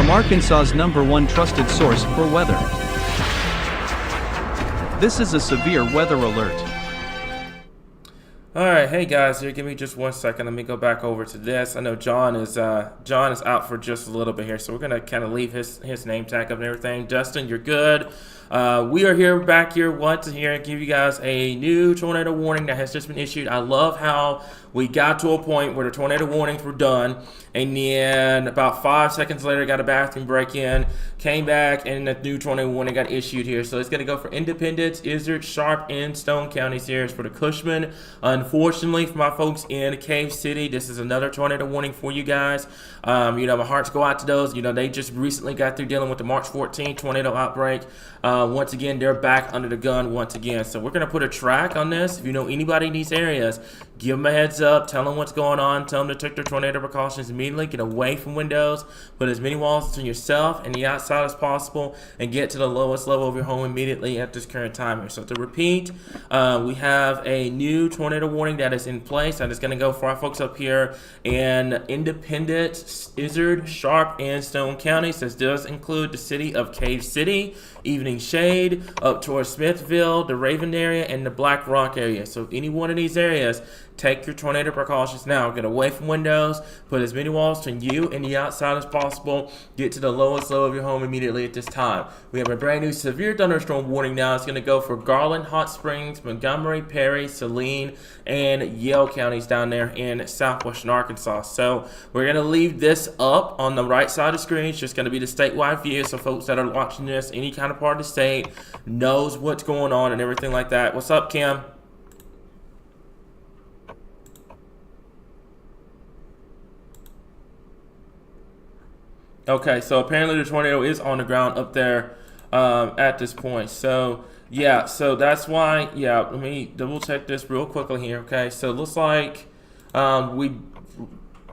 from Arkansas's #1 trusted source for weather. This is a severe weather alert. All right, hey guys, here, give me just 1 second. Let me go back over to this. I know John is out for just a little bit here, so we're gonna kind of leave his name tag up and everything. Dustin, you're good. We are back here once here give you guys a new tornado warning that has just been issued. I love how we got to a point where the tornado warnings were done, and then about 5 seconds later, got a bathroom break in, came back, and the new tornado warning got issued here. So it's going to go for Independence, Izzard, Sharp, and Stone counties here. It's for the Cushman. Unfortunately, for my folks in Cave City, this is another tornado warning for you guys. My hearts go out to those. They just recently got through dealing with the March 14th tornado outbreak. Once again, they're back under the gun once again. So we're going to put a track on this. If you know anybody in these areas, give them a heads up. Tell them what's going on. Tell them to take their tornado precautions immediately. Get away from windows. Put as many walls between yourself and the outside as possible. And get to the lowest level of your home immediately at this current time here. So to repeat, we have a new tornado warning that is in place. That is going to go for our folks up here in Independence, Izzard, Sharp, and Stone counties. This does include the city of Cave City, Evening Shade, up towards Smithville, the Raven area, and the Black Rock area. So if any one of these areas, take your tornado precautions now. Get away from windows. Put as many walls between you and the outside as possible. Get to the lowest level of your home immediately at this time. We have a brand new severe thunderstorm warning now. It's going to go for Garland, Hot Springs, Montgomery, Perry, Saline, and Yale counties down there in southwestern Arkansas. So we're going to leave this up on the right side of the screen. It's just going to be the statewide view. So folks that are watching this, any kind of part of the state, knows what's going on and everything like that. What's up, Kim? Okay, so apparently the tornado is on the ground up there at this point. So, yeah, so that's why, yeah, let me double check this real quickly here, okay? So it looks like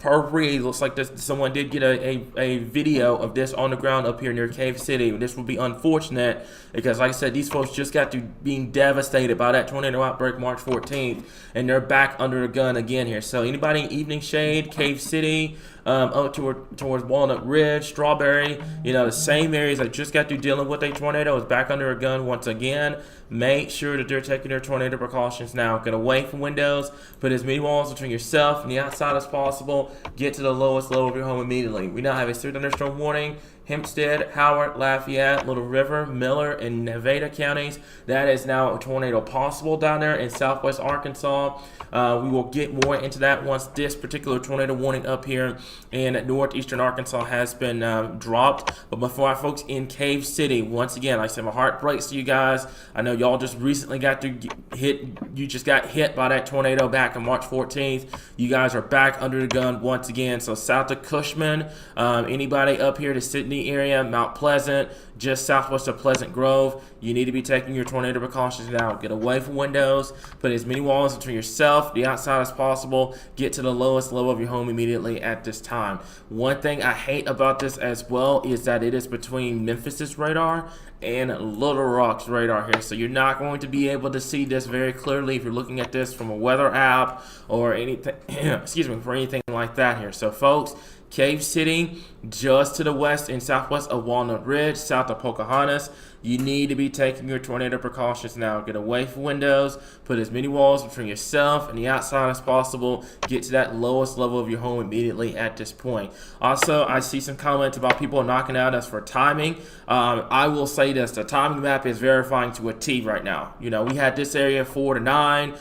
looks like someone did get a video of this on the ground up here near Cave City. This will be unfortunate because, like I said, these folks just got to being devastated by that tornado outbreak March 14th, and they're back under the gun again here. So anybody in Evening Shade, Cave City, up towards Walnut Ridge, Strawberry, the same areas that just got through dealing with a tornado is back under a gun once again. Make sure that they're taking their tornado precautions now. Get away from windows. Put as many walls between yourself and the outside as possible. Get to the lowest level of your home immediately. We now have a severe thunderstorm warning. Hempstead, Howard, Lafayette, Little River, Miller, and Nevada counties. That is now a tornado possible down there in southwest Arkansas. We will get more into that once this particular tornado warning up here in northeastern Arkansas has been dropped. But before our folks in Cave City, once again, like I said, my heart breaks to you guys. I know y'all just recently got to you just got hit by that tornado back on March 14th. You guys are back under the gun once again. So south of Cushman, anybody up here to Sydney area, Mount Pleasant, just southwest of Pleasant Grove, you need to be taking your tornado precautions now. Get away from windows. Put as many walls between yourself, the outside as possible. Get to the lowest level of your home immediately at this time. One thing I hate about this as well is that it is between Memphis's radar and Little Rock's radar here. So you're not going to be able to see this very clearly if you're looking at this from a weather app or anything, excuse me, for anything like that here. So folks, Cave City, just to the west and southwest of Walnut Ridge, south of Pocahontas. You need to be taking your tornado precautions now. Get away from windows. Put as many walls between yourself and the outside as possible. Get to that lowest level of your home immediately at this point. Also, I see some comments about people knocking out us for timing. I will say this. The timing map is verifying to a T right now. We had this area 4 to 9.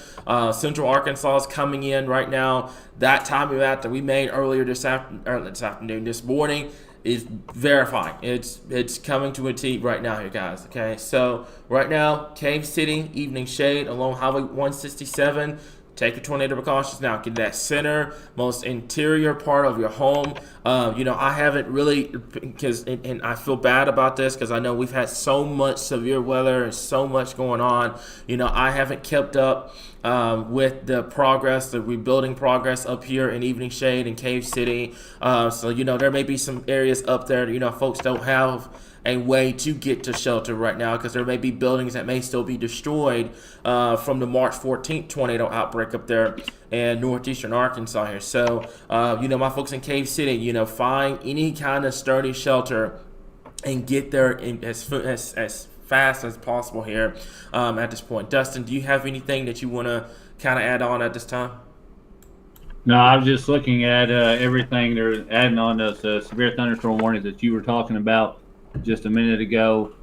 Central Arkansas is coming in right now. That timing map that we made earlier this morning, is verifying. It's coming to a T right now here, guys. Okay, so right now, Cave City, Evening Shade along Highway 167. Take your tornado precautions now. Get that center, most interior part of your home. I haven't really, and I feel bad about this because I know we've had so much severe weather and so much going on. I haven't kept up with the rebuilding progress up here in Evening Shade and Cave City. So, there may be some areas up there, folks don't have a way to get to shelter right now because there may be buildings that may still be destroyed from the March 14th tornado outbreak up there in northeastern Arkansas here. So, my folks in Cave City, find any kind of sturdy shelter and get there as fast as possible here at this point. Dustin, do you have anything that you want to kind of add on at this time? No, I was just looking at everything they're adding on those severe thunderstorm warnings that you were talking about just a minute ago,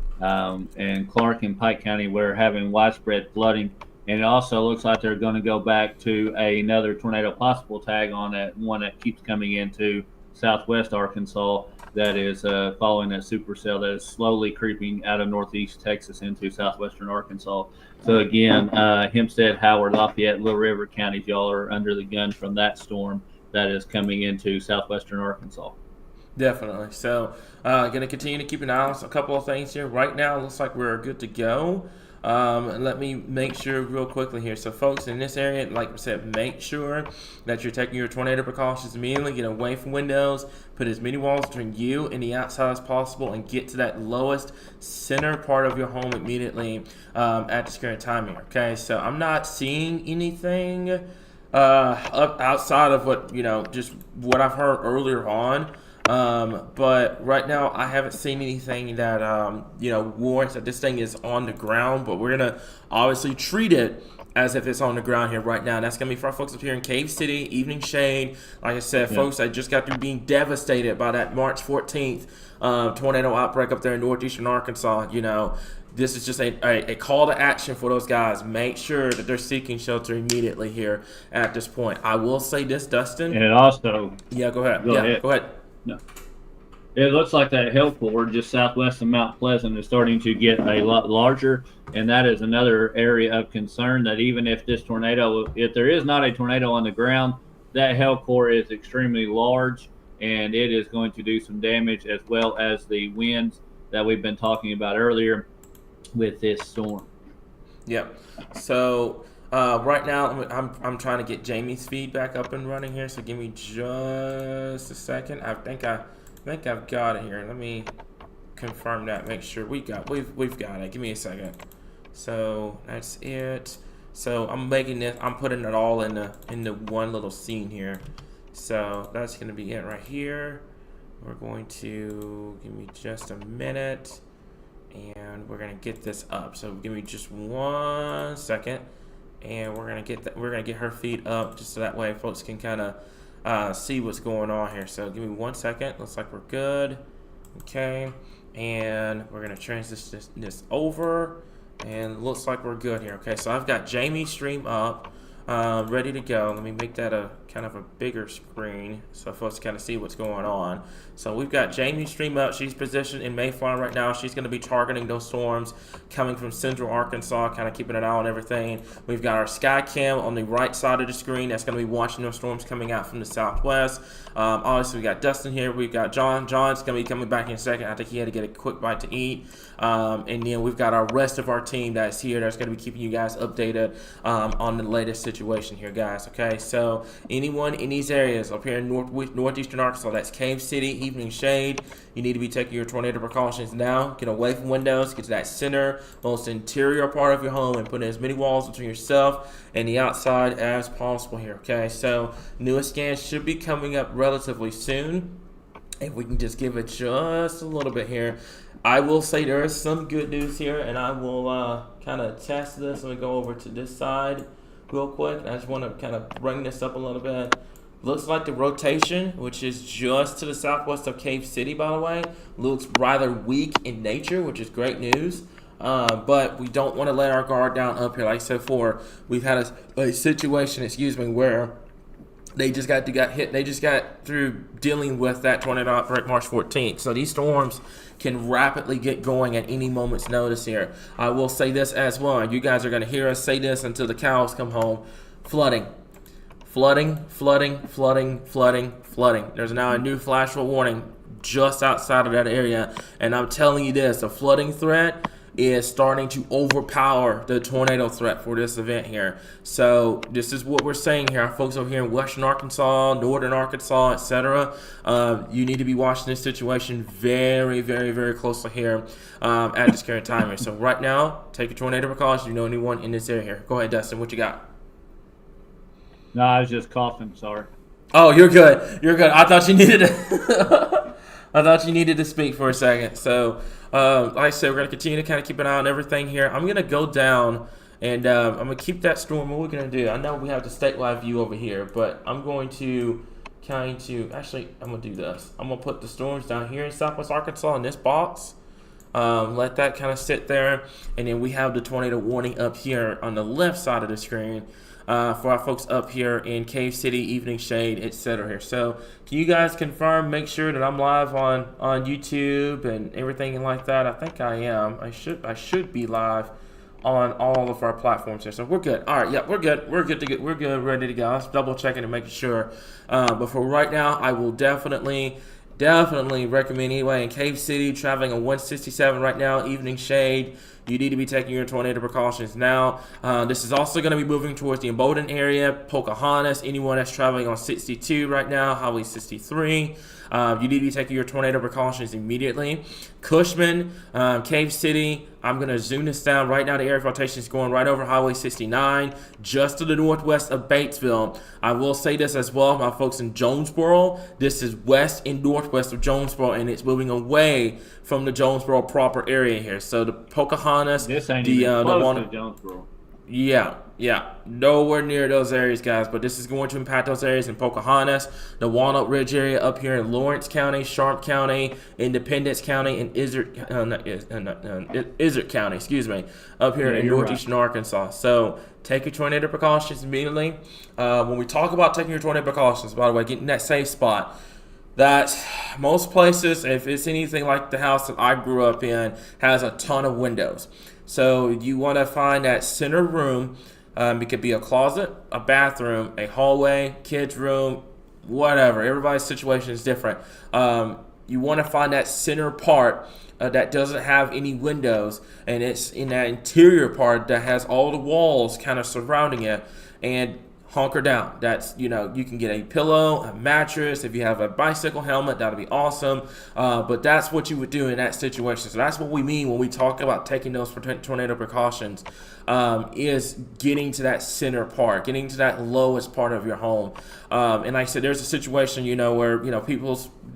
in Clark and Pike County, we're having widespread flooding, and it also looks like they're going to go back to another tornado possible tag on that one that keeps coming into southwest Arkansas. That is following that supercell that is slowly creeping out of northeast Texas into southwestern Arkansas. So again, Hempstead, Howard, Lafayette, Little River counties, y'all are under the gun from that storm that is coming into southwestern Arkansas. Definitely. So, going to continue to keep an eye on a couple of things here. Right now, it looks like we're good to go. Let me make sure real quickly here. So, folks, in this area, like I said, make sure that you're taking your tornado precautions immediately. Get away from windows. Put as many walls between you and the outside as possible, and get to that lowest center part of your home immediately at this current time here. Okay, so I'm not seeing anything up outside of what just what I've heard earlier on. But right now I haven't seen anything that warrants that this thing is on the ground, but we're gonna obviously treat it as if it's on the ground here right now. And that's gonna be for our folks up here in Cave City, Evening Shade. Like I said, folks, I just got through being devastated by that March 14th tornado outbreak up there in northeastern Arkansas. This is just a call to action for those guys. Make sure that they're seeking shelter immediately here at this point. I will say this, Dustin. And it also... Yeah, go ahead. Go ahead. No. It looks like that hill core just southwest of Mount Pleasant is starting to get a lot larger, and that is another area of concern that even if there is not a tornado on the ground, that hill core is extremely large, and it is going to do some damage, as well as the winds that we've been talking about earlier with this storm. Yep. So right now I'm trying to get Jamie's feedback up and running here. So give me just a second. I think I've got it here. Let me confirm that. Make sure we've got it. Give me a second. So that's it. So I'm putting it all in the one little scene here. So that's gonna be it right here. We're going to give me just a minute, and we're gonna get this up. So give me just 1 second, and we're gonna get her feed up just so that way folks can kind of see what's going on here. So give me 1 second. Looks like we're good. Okay, and we're gonna transition this over, and looks like we're good here. Okay, so I've got Jamie's stream up, ready to go. Let me make that a kind of a bigger screen so folks kind of see what's going on. So we've got Jamie's stream up. She's positioned in Mayflower right now. She's going to be targeting those storms coming from central Arkansas, kind of keeping an eye on everything. We've got our sky cam on the right side of the screen that's going to be watching those storms coming out from the southwest. Obviously we got Dustin here. We've got John. John's going to be coming back in a second. I think he had to get a quick bite to eat. And then we've got our rest of our team that's here that's going to be keeping you guys updated on the latest situation here, guys. Okay, so anyone in these areas up here in northeastern Arkansas, that's Cave City, Evening Shade, you need to be taking your tornado precautions now. Get away from windows, get to that center, most interior part of your home, and put in as many walls between yourself and the outside as possible here. Okay, so newest scans should be coming up relatively soon. If we can just give it just a little bit here. I will say there is some good news here, and I will kind of test this. Let me go over to this side real quick. I just want to kind of bring this up a little bit. Looks like the rotation, which is just to the southwest of Cave City, by the way, looks rather weak in nature, which is great news. But we don't want to let our guard down up here. Like I said before, we've had a situation, where they just got hit. They just got through dealing with that tornado outbreak March 14th. So these storms can rapidly get going at any moment's notice here. I will say this as well. You guys are going to hear us say this until the cows come home. Flooding. There's now a new flash flood warning just outside of that area. And I'm telling you this, the flooding threat is starting to overpower the tornado threat for this event here. So this is what we're saying here. Our folks over here in western Arkansas, northern Arkansas, etc. You need to be watching this situation very, very, very closely here at this current time here. So right now, take your tornado precautions. You know anyone in this area here. Go ahead, Dustin. What you got? No, I was just coughing. Sorry. Oh, you're good. You're good. I thought you needed to. I thought you needed to speak for a second. So, like I said, we're gonna continue to kind of keep an eye on everything here. I'm gonna go down and I'm gonna keep that storm. What we're gonna do? I know we have the statewide view over here, but I'm going to actually I'm gonna do this. I'm gonna put the storms down here in Southwest Arkansas in this box. Let that kind of sit there, and then we have the tornado warning up here on the left side of the screen. For our folks up here in Cave City, Evening Shade, etc. here. So can you guys confirm, make sure that I'm live on YouTube and everything like that? I think I am. I should be live on all of our platforms here. So we're good. All right, yeah, we're good. We're good to get. We're good, ready to go. I was double checking and making sure. But for right now, I will definitely recommend anyway in Cave City, traveling on 167 right now, Evening Shade. You need to be taking your tornado precautions now. This is also going to be moving towards the Embolden area, Pocahontas, anyone that's traveling on 62 right now, Highway 63. You need to be taking your tornado precautions immediately. Cushman, Cave City, I'm going to zoom this down. Right now the area rotation is going right over Highway 69, just to the northwest of Batesville. I will say this as well, my folks in Jonesboro, this is west and northwest of Jonesboro, and it's moving away from the Jonesboro proper area here. So the Pocahontas, this ain't even close to Jonesboro. Yeah, nowhere near those areas, guys, but this is going to impact those areas in Pocahontas, the Walnut Ridge area up here in Lawrence County, Sharp County, Independence County, and Izard County, up here in northeastern Arkansas. So take your tornado precautions immediately. When we talk about taking your tornado precautions, by the way, getting that safe spot, that most places, if it's anything like the house that I grew up in, has a ton of windows. So you want to find that center room. It could be a closet, a bathroom, a hallway, kids' room, whatever. Everybody's situation is different. You want to find that center part that doesn't have any windows, and it's in that interior part that has all the walls kind of surrounding it, and hunker down. That's, you can get a pillow, a mattress. If you have a bicycle helmet, that'll be awesome. But that's what you would do in that situation. So that's what we mean when we talk about taking those tornado precautions, is getting to that center part, getting to that lowest part of your home. And like I said, there's a situation, where,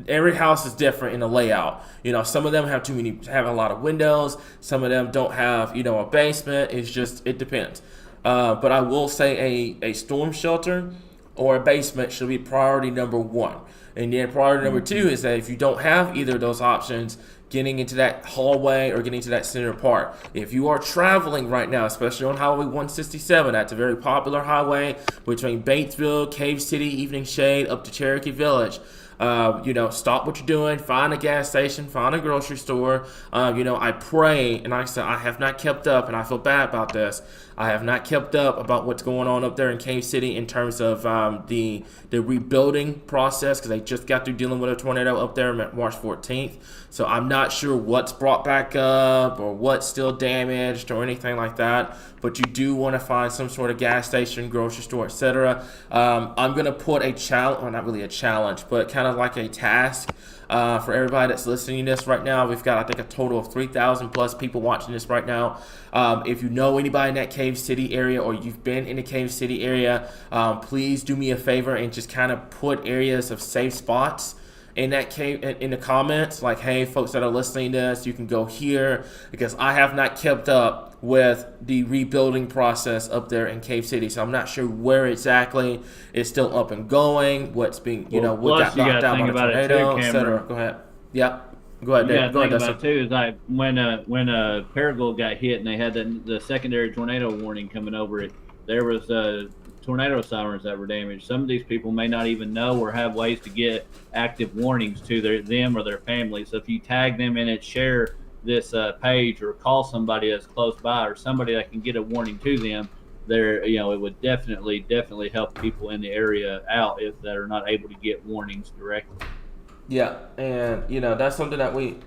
every house is different in the layout. Some of them have a lot of windows. Some of them don't have, a basement. It depends. But I will say a storm shelter or a basement should be priority number one. And then priority number two is that if you don't have either of those options, getting into that hallway or getting to that center part. If you are traveling right now, especially on Highway 167, that's a very popular highway between Batesville, Cave City, Evening Shade, up to Cherokee Village. Stop what you're doing, find a gas station, find a grocery store. I pray, and like I said, I have not kept up, and I feel bad about this. I have not kept up about what's going on up there in Cave City in terms of the rebuilding process, because they just got through dealing with a tornado up there on March 14th. So I'm not sure what's brought back up or what's still damaged or anything like that. But you do want to find some sort of gas station, grocery store, etc. I'm going to put a challenge, or not really a challenge, but kind of like a task for everybody that's listening to this right now. We've got, I think, a total of 3,000 plus people watching this right now. If you know anybody in that Cave City area, or you've been in the Cave City area, please do me a favor and just kind of put areas of safe spots in that cave in the comments, like, hey, folks that are listening to this, you can go here, because I have not kept up with the rebuilding process up there in Cave City, so I'm not sure where exactly it's still up and going, what's being, what got knocked down by the tornado, etc. Go ahead. Yep. Go ahead, Dave. Go ahead, Dustin. About it too is like when Paragould got hit and they had the secondary tornado warning coming over it, there was tornado sirens that were damaged. Some of these people may not even know or have ways to get active warnings to them or their families. So if you tag them in it, share this page, or call somebody that's close by, or somebody that can get a warning to them, it would definitely help people in the area out if they're not able to get warnings directly. Yeah, and that's something that we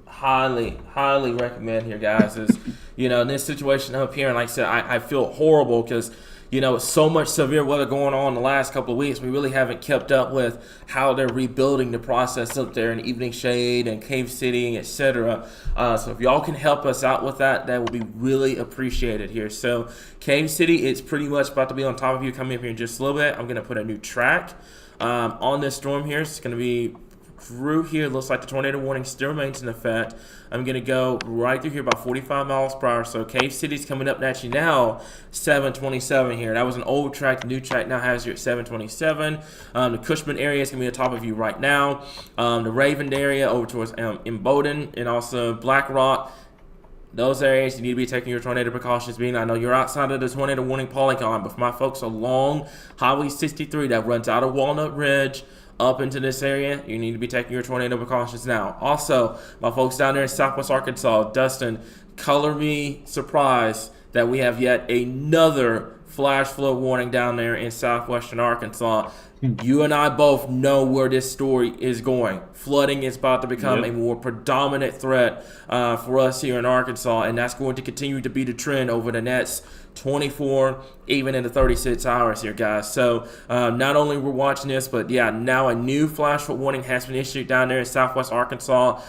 highly recommend here, guys. Is in this situation up here, and like I said, I feel horrible because so much severe weather going on the last couple of weeks. We really haven't kept up with how they're rebuilding the process up there in Evening Shade and Cave City, etc. So if y'all can help us out with that, that would be really appreciated here. So Cave City, it's pretty much about to be on top of you. Coming up here in just a little bit, I'm gonna put a new track on this storm here. It's going to be through here. Looks like the tornado warning still remains in effect. I'm going to go right through here about 45 miles per hour. So Cave City's coming up at you now, 727 here. That was an old track. The new track now has you at 727. The Cushman area is going to be on top of you right now. The Raven area over towards Imboden and also Black Rock. Those areas you need to be taking your tornado precautions. Being, I know you're outside of the tornado warning polygon, but for my folks along Highway 63 that runs out of Walnut Ridge up into this area, you need to be taking your tornado precautions now. Also, my folks down there in Southwest Arkansas, Dustin, color me surprised that we have yet another flash flood warning down there in southwestern Arkansas. You and I both know where this story is going. Flooding is about to become a more predominant threat for us here in Arkansas, and that's going to continue to be the trend over the next 24, even into 36 hours here, guys. So not only we're watching this, but now a new flash flood warning has been issued down there in southwest Arkansas.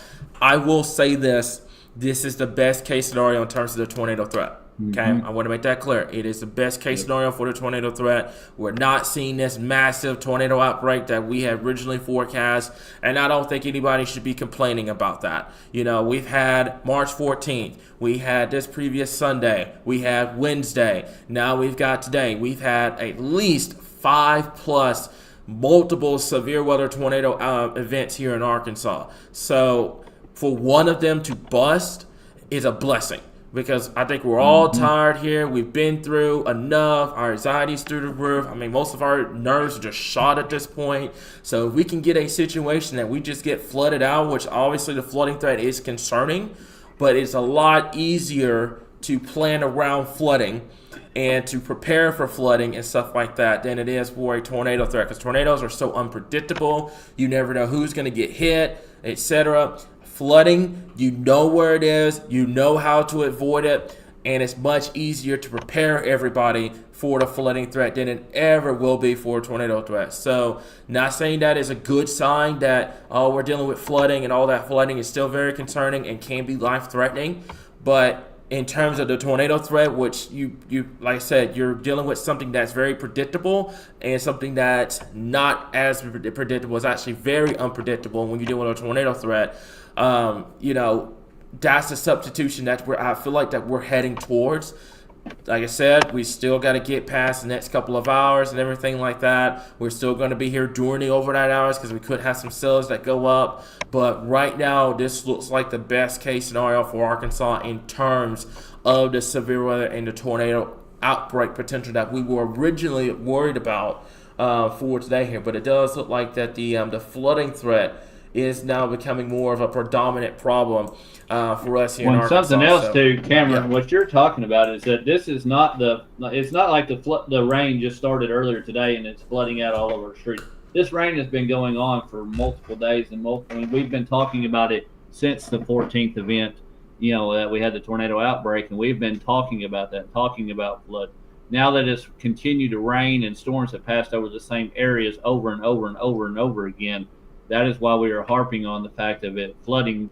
I will say this is the best case scenario in terms of the tornado threat. Okay, I want to make that clear. It is the best case scenario for the tornado threat. We're not seeing this massive tornado outbreak that we had originally forecast, and I don't think anybody should be complaining about that. We've had March 14th. We had this previous Sunday. We had Wednesday. Now we've got today. We've had at least 5+ multiple severe weather tornado events here in Arkansas. So for one of them to bust is a blessing. Because I think we're all tired here. We've been through enough. Our anxiety's through the roof. I mean, most of our nerves are just shot at this point. So if we can get a situation that we just get flooded out, which obviously the flooding threat is concerning, but it's a lot easier to plan around flooding and to prepare for flooding and stuff like that than it is for a tornado threat. Because tornadoes are so unpredictable. You never know who's going to get hit, etc. Flooding, you know where it is, you know how to avoid it, and it's much easier to prepare everybody for the flooding threat than it ever will be for a tornado threat. So, not saying that is a good sign that, we're dealing with flooding and all that. Flooding is still very concerning and can be life-threatening, but in terms of the tornado threat, which you like I said, you're dealing with something that's very predictable and something that's not as predictable. It's actually very unpredictable when you deal with a tornado threat. That's a substitution that I feel like that we're heading towards. Like I said, we still got to get past the next couple of hours and everything like that. We're still going to be here during the overnight hours because we could have some cells that go up. But right now, this looks like the best case scenario for Arkansas in terms of the severe weather and the tornado outbreak potential that we were originally worried about for today here. But it does look like that the flooding threat is now becoming more of a predominant problem for us here in Arkansas. Something else too, Cameron, what you're talking about is that this is not it's not like the rain just started earlier today and it's flooding out all over the streets. This rain has been going on for multiple days and we've been talking about it since the 14th event, that we had the tornado outbreak, and we've been talking about that, talking about flood. Now that it's continued to rain and storms have passed over the same areas over and over and over and over again, that is why we are harping on the fact of it flooding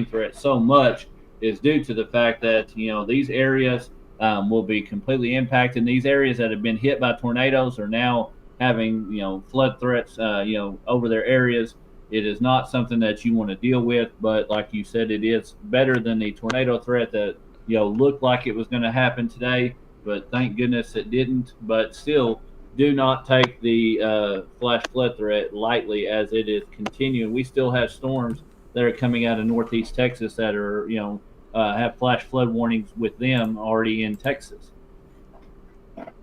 threat so much is due to the fact that these areas will be completely impacted. These areas that have been hit by tornadoes are now having flood threats over their areas. It is not something that you want to deal with, but like you said, it is better than the tornado threat that looked like it was going to happen today, but thank goodness it didn't. But still, do not take the flash flood threat lightly as it is continuing. We still have storms that are coming out of northeast Texas that are, have flash flood warnings with them already in Texas.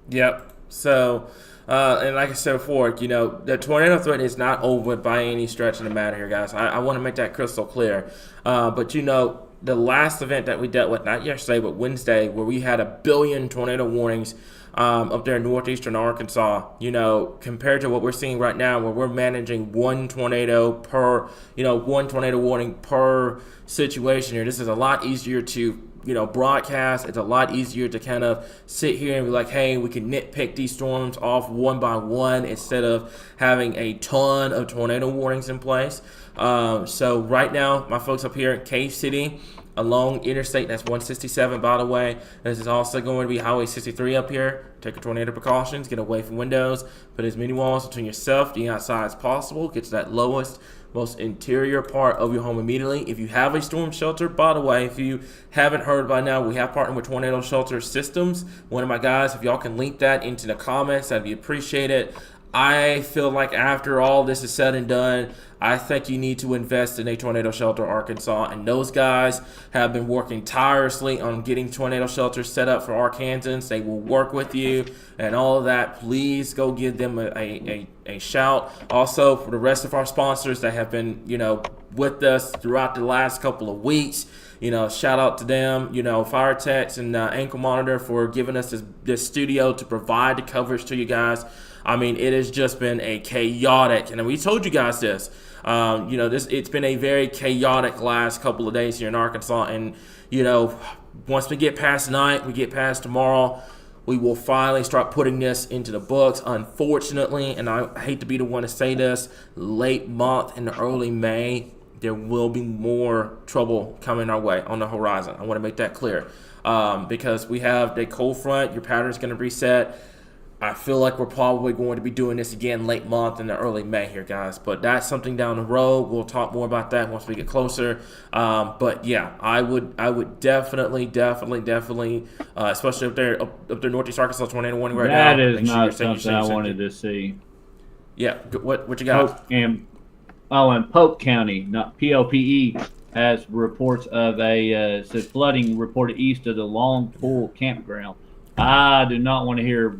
Yep. So, and like I said before, the tornado threat is not over by any stretch of the matter here, guys. I want to make that crystal clear. But, the last event that we dealt with, not yesterday, but Wednesday, where we had 1 billion tornado warnings up there in northeastern Arkansas. You know, compared to what we're seeing right now, where we're managing one tornado per, one tornado warning per situation here. This is a lot easier to broadcast. It's a lot easier to kind of sit here and be like, hey, we can nitpick these storms off one by one instead of having a ton of tornado warnings in place. So right now, my folks up here in Cave City, along Interstate, that's 167, by the way. This is also going to be Highway 63 up here. Take your tornado precautions, get away from windows, put as many walls between yourself and the outside as possible. Get to that lowest, most interior part of your home immediately. If you have a storm shelter, by the way, if you haven't heard by now, we have partnered with Tornado Shelter Systems. One of my guys, if y'all can link that into the comments, that'd be appreciated. I feel like after all this is said and done, I think you need to invest in a tornado shelter, Arkansas. And those guys have been working tirelessly on getting tornado shelters set up for Arkansans. They will work with you and all of that. Please go give them a shout. Also, for the rest of our sponsors that have been, with us throughout the last couple of weeks, shout out to them, Fire Techs and Ankle Monitor for giving us this studio to provide the coverage to you guys. I mean, it has just been a chaotic, and we told you guys this, it's been a very chaotic last couple of days here in Arkansas. And, once we get past tonight, we get past tomorrow, we will finally start putting this into the books. Unfortunately, and I hate to be the one to say this, late month and early May, there will be more trouble coming our way on the horizon. I want to make that clear, because we have the cold front. Your pattern's going to reset. I feel like we're probably going to be doing this again late month and the early May here, guys. But that's something down the road. We'll talk more about that once we get closer. But yeah, I would definitely, especially up there northeast Arkansas tornado warning right now. That is not something I wanted to see. Yeah, what you got? And Polk County, not POPE, has reports of said flooding reported east of the Long Pool campground. I do not want to hear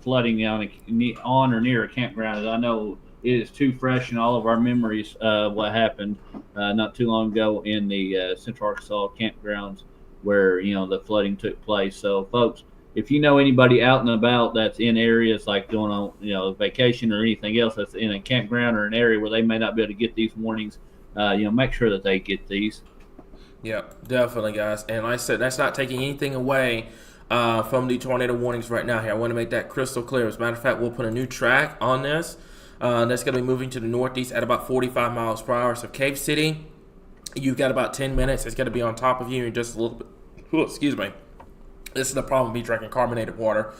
flooding on or near a campground, as I know it is too fresh in all of our memories what happened not too long ago in the Central Arkansas campgrounds where the flooding took place. So folks, if you know anybody out and about that's in areas like going on vacation or anything else that's in a campground or an area where they may not be able to get these warnings, make sure that they get these. Yeah, definitely, guys. And like I said, that's not taking anything away from the tornado warnings right now here. I want to make that crystal clear. As a matter of fact, we'll put a new track on this. That's going to be moving to the northeast at about 45 miles per hour. So Cave City, you've got about 10 minutes. It's going to be on top of you in just a little bit. Ooh, excuse me. This is the problem with me drinking carbonated water.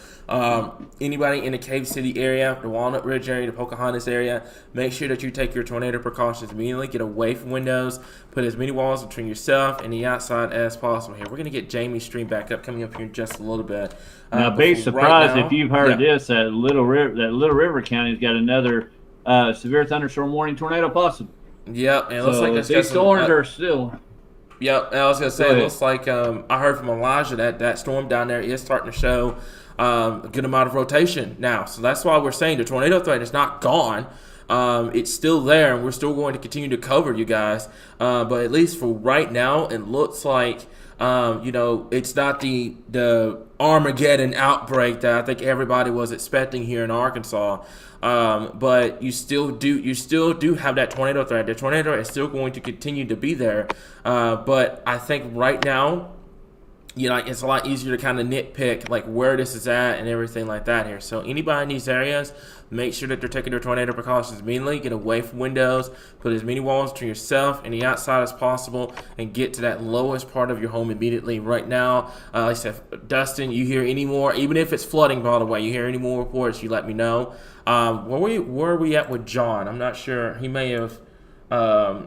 Anybody in the Cave City area, the Walnut Ridge area, the Pocahontas area, make sure that you take your tornado precautions immediately. Get away from windows. Put as many walls between yourself and the outside as possible here. We're going to get Jamie's stream back up, coming up here in just a little bit. Now, be surprised if you've heard this, that Little River County's got another severe thunderstorm warning tornado possible. Yep, and it looks like these storms are still... Yep, I was going to say, it looks like I heard from Elijah that storm down there is starting to show a good amount of rotation now. So that's why we're saying the tornado threat is not gone. It's still there, and we're still going to continue to cover you guys. But at least for right now, it looks like, it's not the Armageddon outbreak that I think everybody was expecting here in Arkansas. But you still do have that tornado threat. The tornado is still going to continue to be there. But I think right now, it's a lot easier to kind of nitpick like where this is at and everything like that here. So anybody in these areas, make sure that they're taking their tornado precautions immediately. Get away from windows. Put as many walls between yourself and the outside as possible, and get to that lowest part of your home immediately. Right now, like I said, Dustin, you hear any more, even if it's flooding, by the way, you hear any more reports, you let me know. Where are we at with John? I'm not sure. He may have. I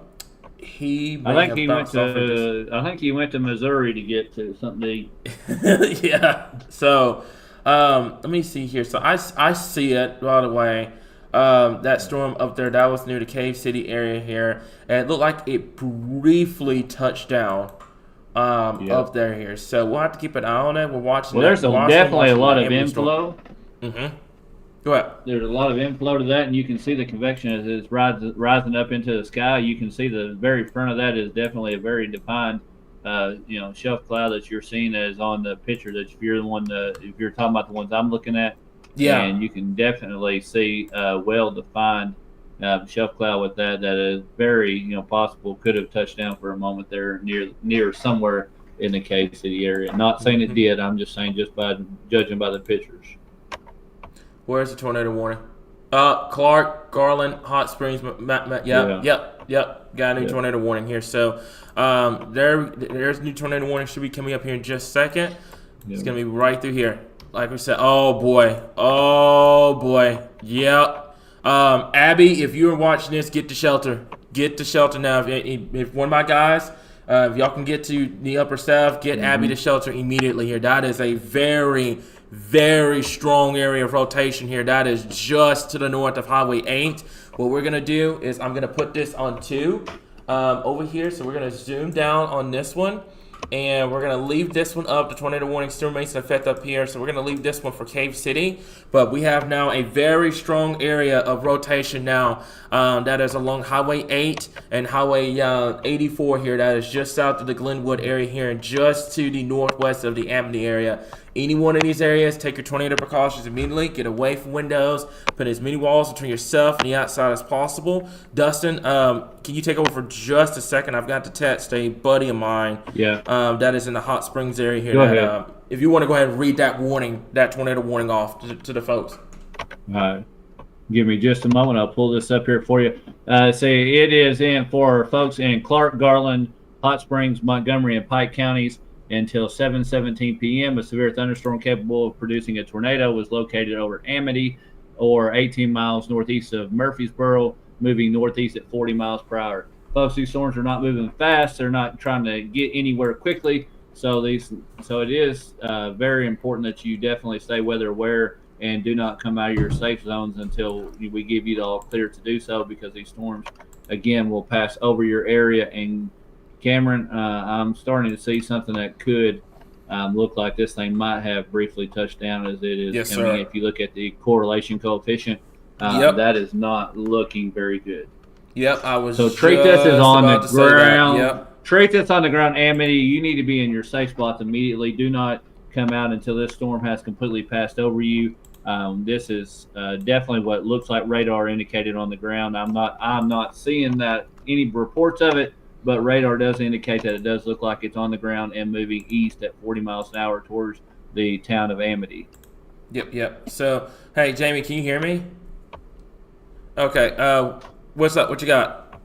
think he went to Missouri to get to something to eat. Yeah. So let me see here. So I see it, by the way. That storm up there, that was near the Cave City area here. And it looked like it briefly touched down up there here. So we'll have to keep an eye on it. We're watching. Well, there's definitely a lot of inflow. Mm-hmm. Go ahead. There's a lot of inflow to that, and you can see the convection as it's rising up into the sky. You can see the very front of that is definitely a very defined shelf cloud that you're seeing as on the picture. That if you're if you're talking about the ones I'm looking at, Yeah. and you can definitely see well defined shelf cloud with that is very possible could have touched down for a moment there near somewhere in the Cave City area. Not saying it did. I'm just saying just by judging by the pictures. Where's the tornado warning? Clark, Garland, Hot Springs. Yep. Got a new tornado warning here. So there's a new tornado warning. Should be coming up here in just a second. It's gonna be right through here. Like we said. Oh boy. Yep. Abby, if you're watching this, get to shelter. Get to shelter now. If one of my guys, if y'all can get to the upper staff, get Abby to shelter immediately here. That is a very, very strong area of rotation here. That is just to the north of Highway 8. What we're going to do is I'm going to put this on 2 over here. So we're going to zoom down on this one. And we're going to leave this one up. The tornado warning still remains in effect up here. So we're going to leave this one for Cave City. But we have now a very strong area of rotation now. That is along Highway 8 and Highway 84 here. That is just south of the Glenwood area here and just to the northwest of the Amity area. Any one of these areas, take your tornado precautions immediately. Get away from windows. Put as many walls between yourself and the outside as possible. Dustin, can you take over for just a second? I've got to text a buddy of mine. Yeah. That is in the Hot Springs area here. Go ahead. If you want to go ahead and read that warning, that tornado warning off to the folks. All right. Give me just a moment. I'll pull this up here for you. Say it is in for folks in Clark, Garland, Hot Springs, Montgomery, and Pike counties. Until 7:17 p.m., a severe thunderstorm capable of producing a tornado was located over Amity, or 18 miles northeast of Murfreesboro, moving northeast at 40 miles per hour. Folks, these storms are not moving fast. They're not trying to get anywhere quickly. So it is very important that you definitely stay weather aware and do not come out of your safe zones until we give you the all clear to do so, because these storms, again, will pass over your area. And Cameron, I'm starting to see something that could look like this thing might have briefly touched down as it is coming. If you look at the correlation coefficient, that is not looking very good. Yep, I was. So treat this as on the ground. Yep. Treat this on the ground, Amity. You need to be in your safe spots immediately. Do not come out until this storm has completely passed over you. This is definitely what looks like radar indicated on the ground. I'm not seeing that any reports of it. But radar does indicate that it does look like it's on the ground and moving east at 40 miles an hour towards the town of Amity. Yep. So, hey, Jamie, can you hear me? Okay. What's up? What you got?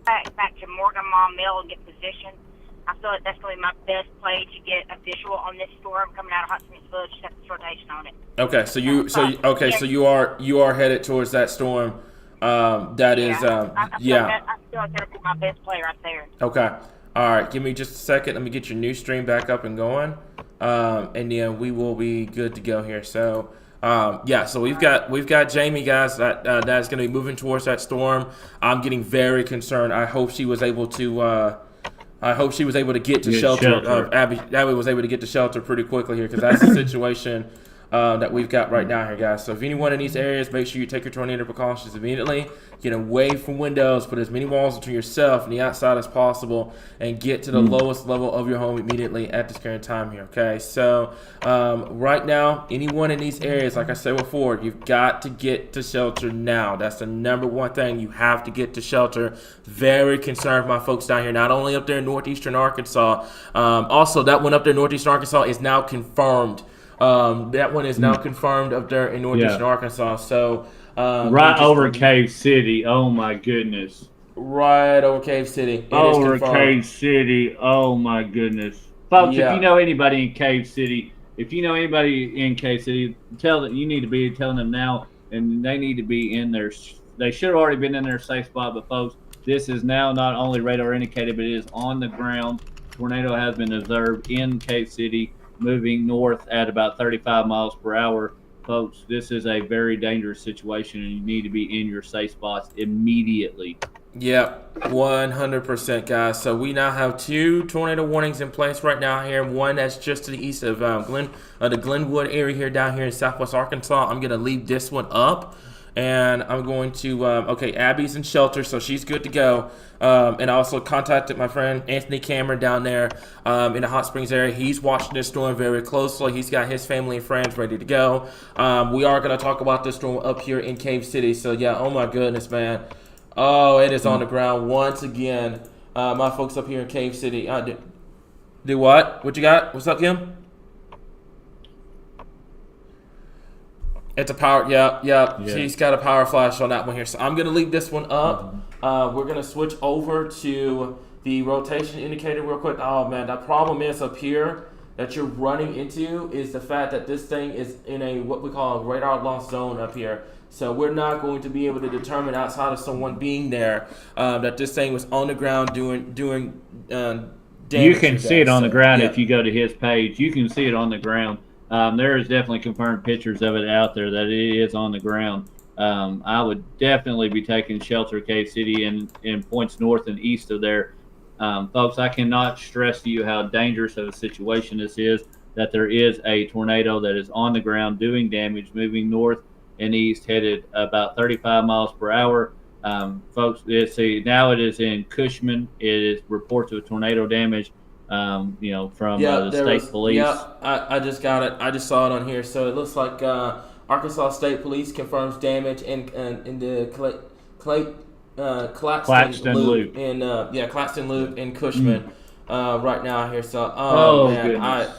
Back to Morgan Mall Mill and get position. I feel like that's going to be my best play to get a visual on this storm coming out of Hot Springs Village. Just have the rotation on it. Okay. So you are headed towards that storm. That is, I feel like that'll be my best play right there. Okay. All right. Give me just a second. Let me get your new stream back up and going. And then we will be good to go here. So, so we've got Jamie, guys, that's going to be moving towards that storm. I'm getting very concerned. I hope she was able to, get to shelter. Abby was able to get to shelter pretty quickly here, because that's the situation that we've got right now here, guys. So if anyone in these areas, make sure you take your tornado precautions immediately. Get away from windows. Put as many walls between yourself and the outside as possible, and get to the lowest level of your home immediately at this current time here, okay? So right now, anyone in these areas, like I said before, you've got to get to shelter now. That's the number one thing. You have to get to shelter. Very concerned with my folks down here, not only up there in northeastern Arkansas. Also, that one up there in northeastern Arkansas is now confirmed. That one is now confirmed up there in northeastern Arkansas. So right over Cave City. Oh my goodness. Right over Cave City. Over Cave City. Oh my goodness. Folks, if you know anybody in Cave City, tell them you need to be telling them now, and they need to be in their. They should have already been in their safe spot, but folks, this is now not only radar indicated, but it is on the ground. Tornado has been observed in Cave City, moving north at about 35 miles per hour. Folks, this is a very dangerous situation, and you need to be in your safe spots immediately. Yeah, 100%, guys. So we now have 2 tornado warnings in place right now here. One that's just to the east of the Glenwood area here, down here in southwest Arkansas. I'm going to leave this one up. And I'm going to, okay, Abby's in shelter, so she's good to go. And I also contacted my friend Anthony Cameron down there in the Hot Springs area. He's watching this storm very closely. He's got his family and friends ready to go. We are going to talk about this storm up here in Cave City. So, yeah, oh my goodness, man. Oh, it is on the ground once again. My folks up here in Cave City. Do what? What you got? What's up, Kim? It's a power, yeah. She's got a power flash on that one here. So I'm going to leave this one up. We're going to switch over to the rotation indicator real quick. Oh, man, the problem is up here that you're running into is the fact that this thing is in a what we call a radar loss zone up here. So we're not going to be able to determine outside of someone being there that this thing was on the ground doing damage. You can see it on the ground if you go to his page. You can see it on the ground. There is definitely confirmed pictures of it out there that it is on the ground. I would definitely be taking shelter Cave City in points north and east of there. Folks, I cannot stress to you how dangerous of a situation this is, that there is a tornado that is on the ground doing damage, moving north and east, headed about 35 miles per hour. Folks, now it is in Cushman. It is reports of tornado damage. From the state police. Yeah, I just got it. I just saw it on here. So it looks like Arkansas State Police confirms damage in the Claxton Loop in Claxton Loop in Cushman right now here. So man, goodness.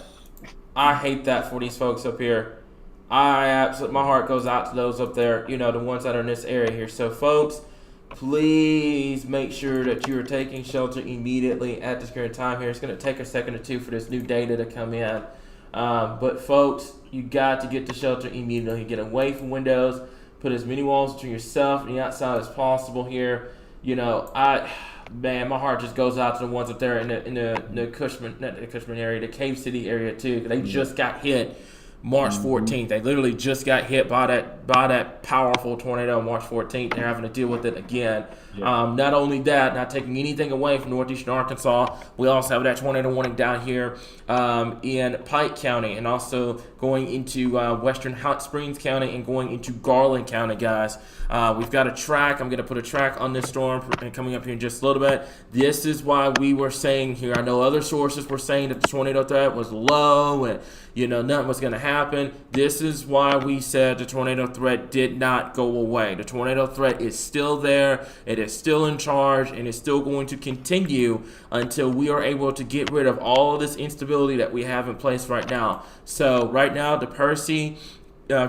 I hate that for these folks up here. My heart goes out to those up there. The ones that are in this area here. So folks, please make sure that you are taking shelter immediately at this current time here. It's going to take a second or two for this new data to come in. But folks, you got to get to shelter immediately. Get away from windows. Put as many walls between yourself and the outside as possible here. My heart just goes out to the ones up there in the Cushman, not the Cushman area, the Cave City area too. They just got hit March 14th. They literally just got hit by that powerful tornado on March 14th. They're having to deal with it again. Yeah. Not only that, not taking anything away from northeastern Arkansas, we also have that tornado warning down here in Pike County, and also going into western Hot Springs County and going into Garland County, guys. We've got a track. I'm going to put a track on this storm coming up here in just a little bit. This is why we were saying here, I know other sources were saying that the tornado threat was low and nothing was going to happen. This is why we said the tornado threat did not go away. The tornado threat is still there. It is still in charge, and it's still going to continue until we are able to get rid of all of this instability that we have in place right now. So right now, the Percy,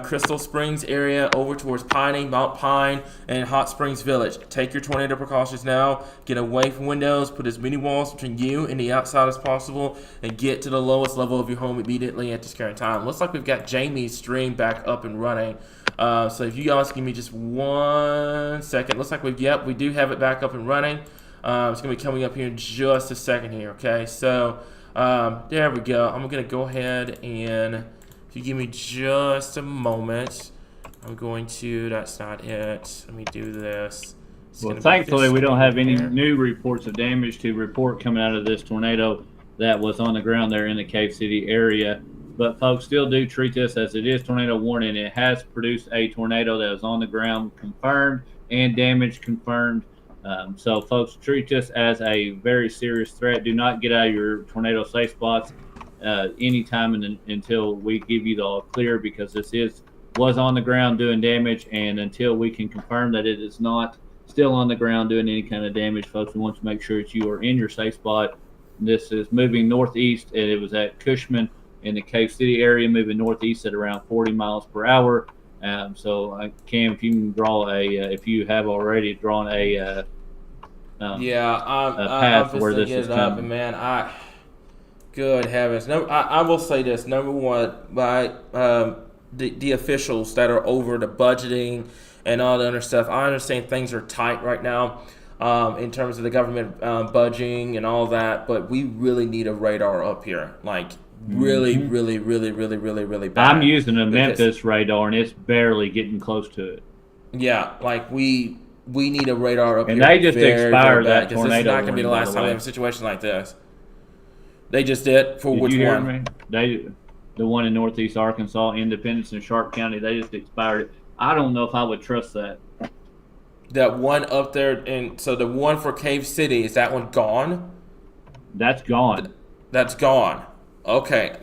Crystal Springs area over towards Piney, Mount Pine, and Hot Springs Village. Take your tornado precautions now. Get away from windows. Put as many walls between you and the outside as possible, and get to the lowest level of your home immediately at this current time. Looks like we've got Jamie's stream back up and running. So if you guys give me just 1 second. Looks like we do have it back up and running. It's going to be coming up here in just a second here, okay? So there we go. I'm going to go ahead and... If you give me just a moment, I'm going to, that's not it. Let me do this. Well, thankfully, we don't have any new reports of damage to report coming out of this tornado that was on the ground there in the Cave City area. But folks still do treat this as it is tornado warning. It has produced a tornado that is on the ground confirmed and damage confirmed. So folks, treat this as a very serious threat. Do not get out of your tornado safe spots anytime until we give you the all clear, because this was on the ground doing damage, and until we can confirm that it is not still on the ground doing any kind of damage, folks, we want to make sure that you are in your safe spot. This is moving northeast, and it was at Cushman in the Cave City area, moving northeast at around 40 miles per hour. So Cam, if you can draw if you have already drawn a path where this is coming. Man, good heavens! No, I will say this. Number one, the officials that are over the budgeting and all the other stuff. I understand things are tight right now in terms of the government budgeting and all that, but we really need a radar up here. Like really bad. I'm using a Memphis radar, and it's barely getting close to it. Yeah, like we need a radar up here. And they just expired that tornado. This is not going to be the last time we have a situation like this. They just did for which one? The one in northeast Arkansas, Independence and Sharp County. They just expired it. I don't know if I would trust that. That one up there, and so the one for Cave City, is that one gone? That's gone. That's gone. Okay,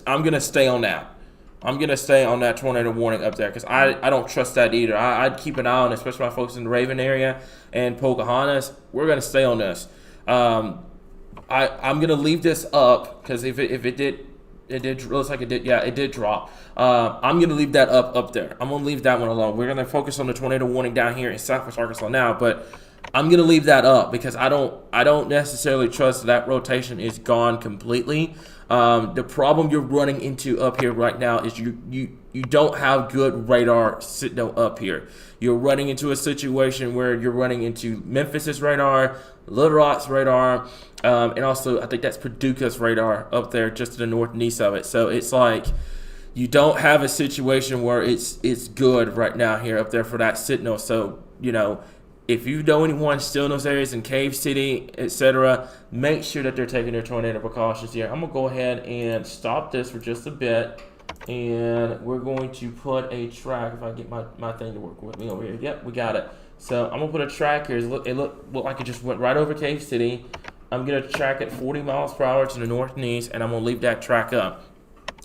I'm gonna stay on that. I'm gonna stay on that tornado warning up there because I don't trust that either. I'd keep an eye on it, especially my folks in the Raven area and Pocahontas. We're gonna stay on this. I'm gonna leave this up because if it did. It did. Looks like it did. Yeah, it did drop. I'm gonna leave that up there. I'm gonna leave that one alone. We're gonna focus on the tornado warning down here in Southwest Arkansas now, but I'm gonna leave that up because I don't necessarily trust that rotation is gone completely. The problem you're running into up here right now is you don't have good radar sitting up here. You're running into a situation where you're running into Memphis's radar, Little Rock's radar, and also I think that's Paducah's radar up there just to the north and east of it. So it's like you don't have a situation where it's good right now here up there for that signal. So, if you know anyone still in those areas in Cave City, etc., make sure that they're taking their tornado precautions here. I'm going to go ahead and stop this for just a bit. And we're going to put a track, if I get my thing to work with me over here. Yep, we got it. So I'm going to put a track here. It looked like it just went right over Cave City. I'm going to track at 40 miles per hour to the north and east, and I'm going to leave that track up.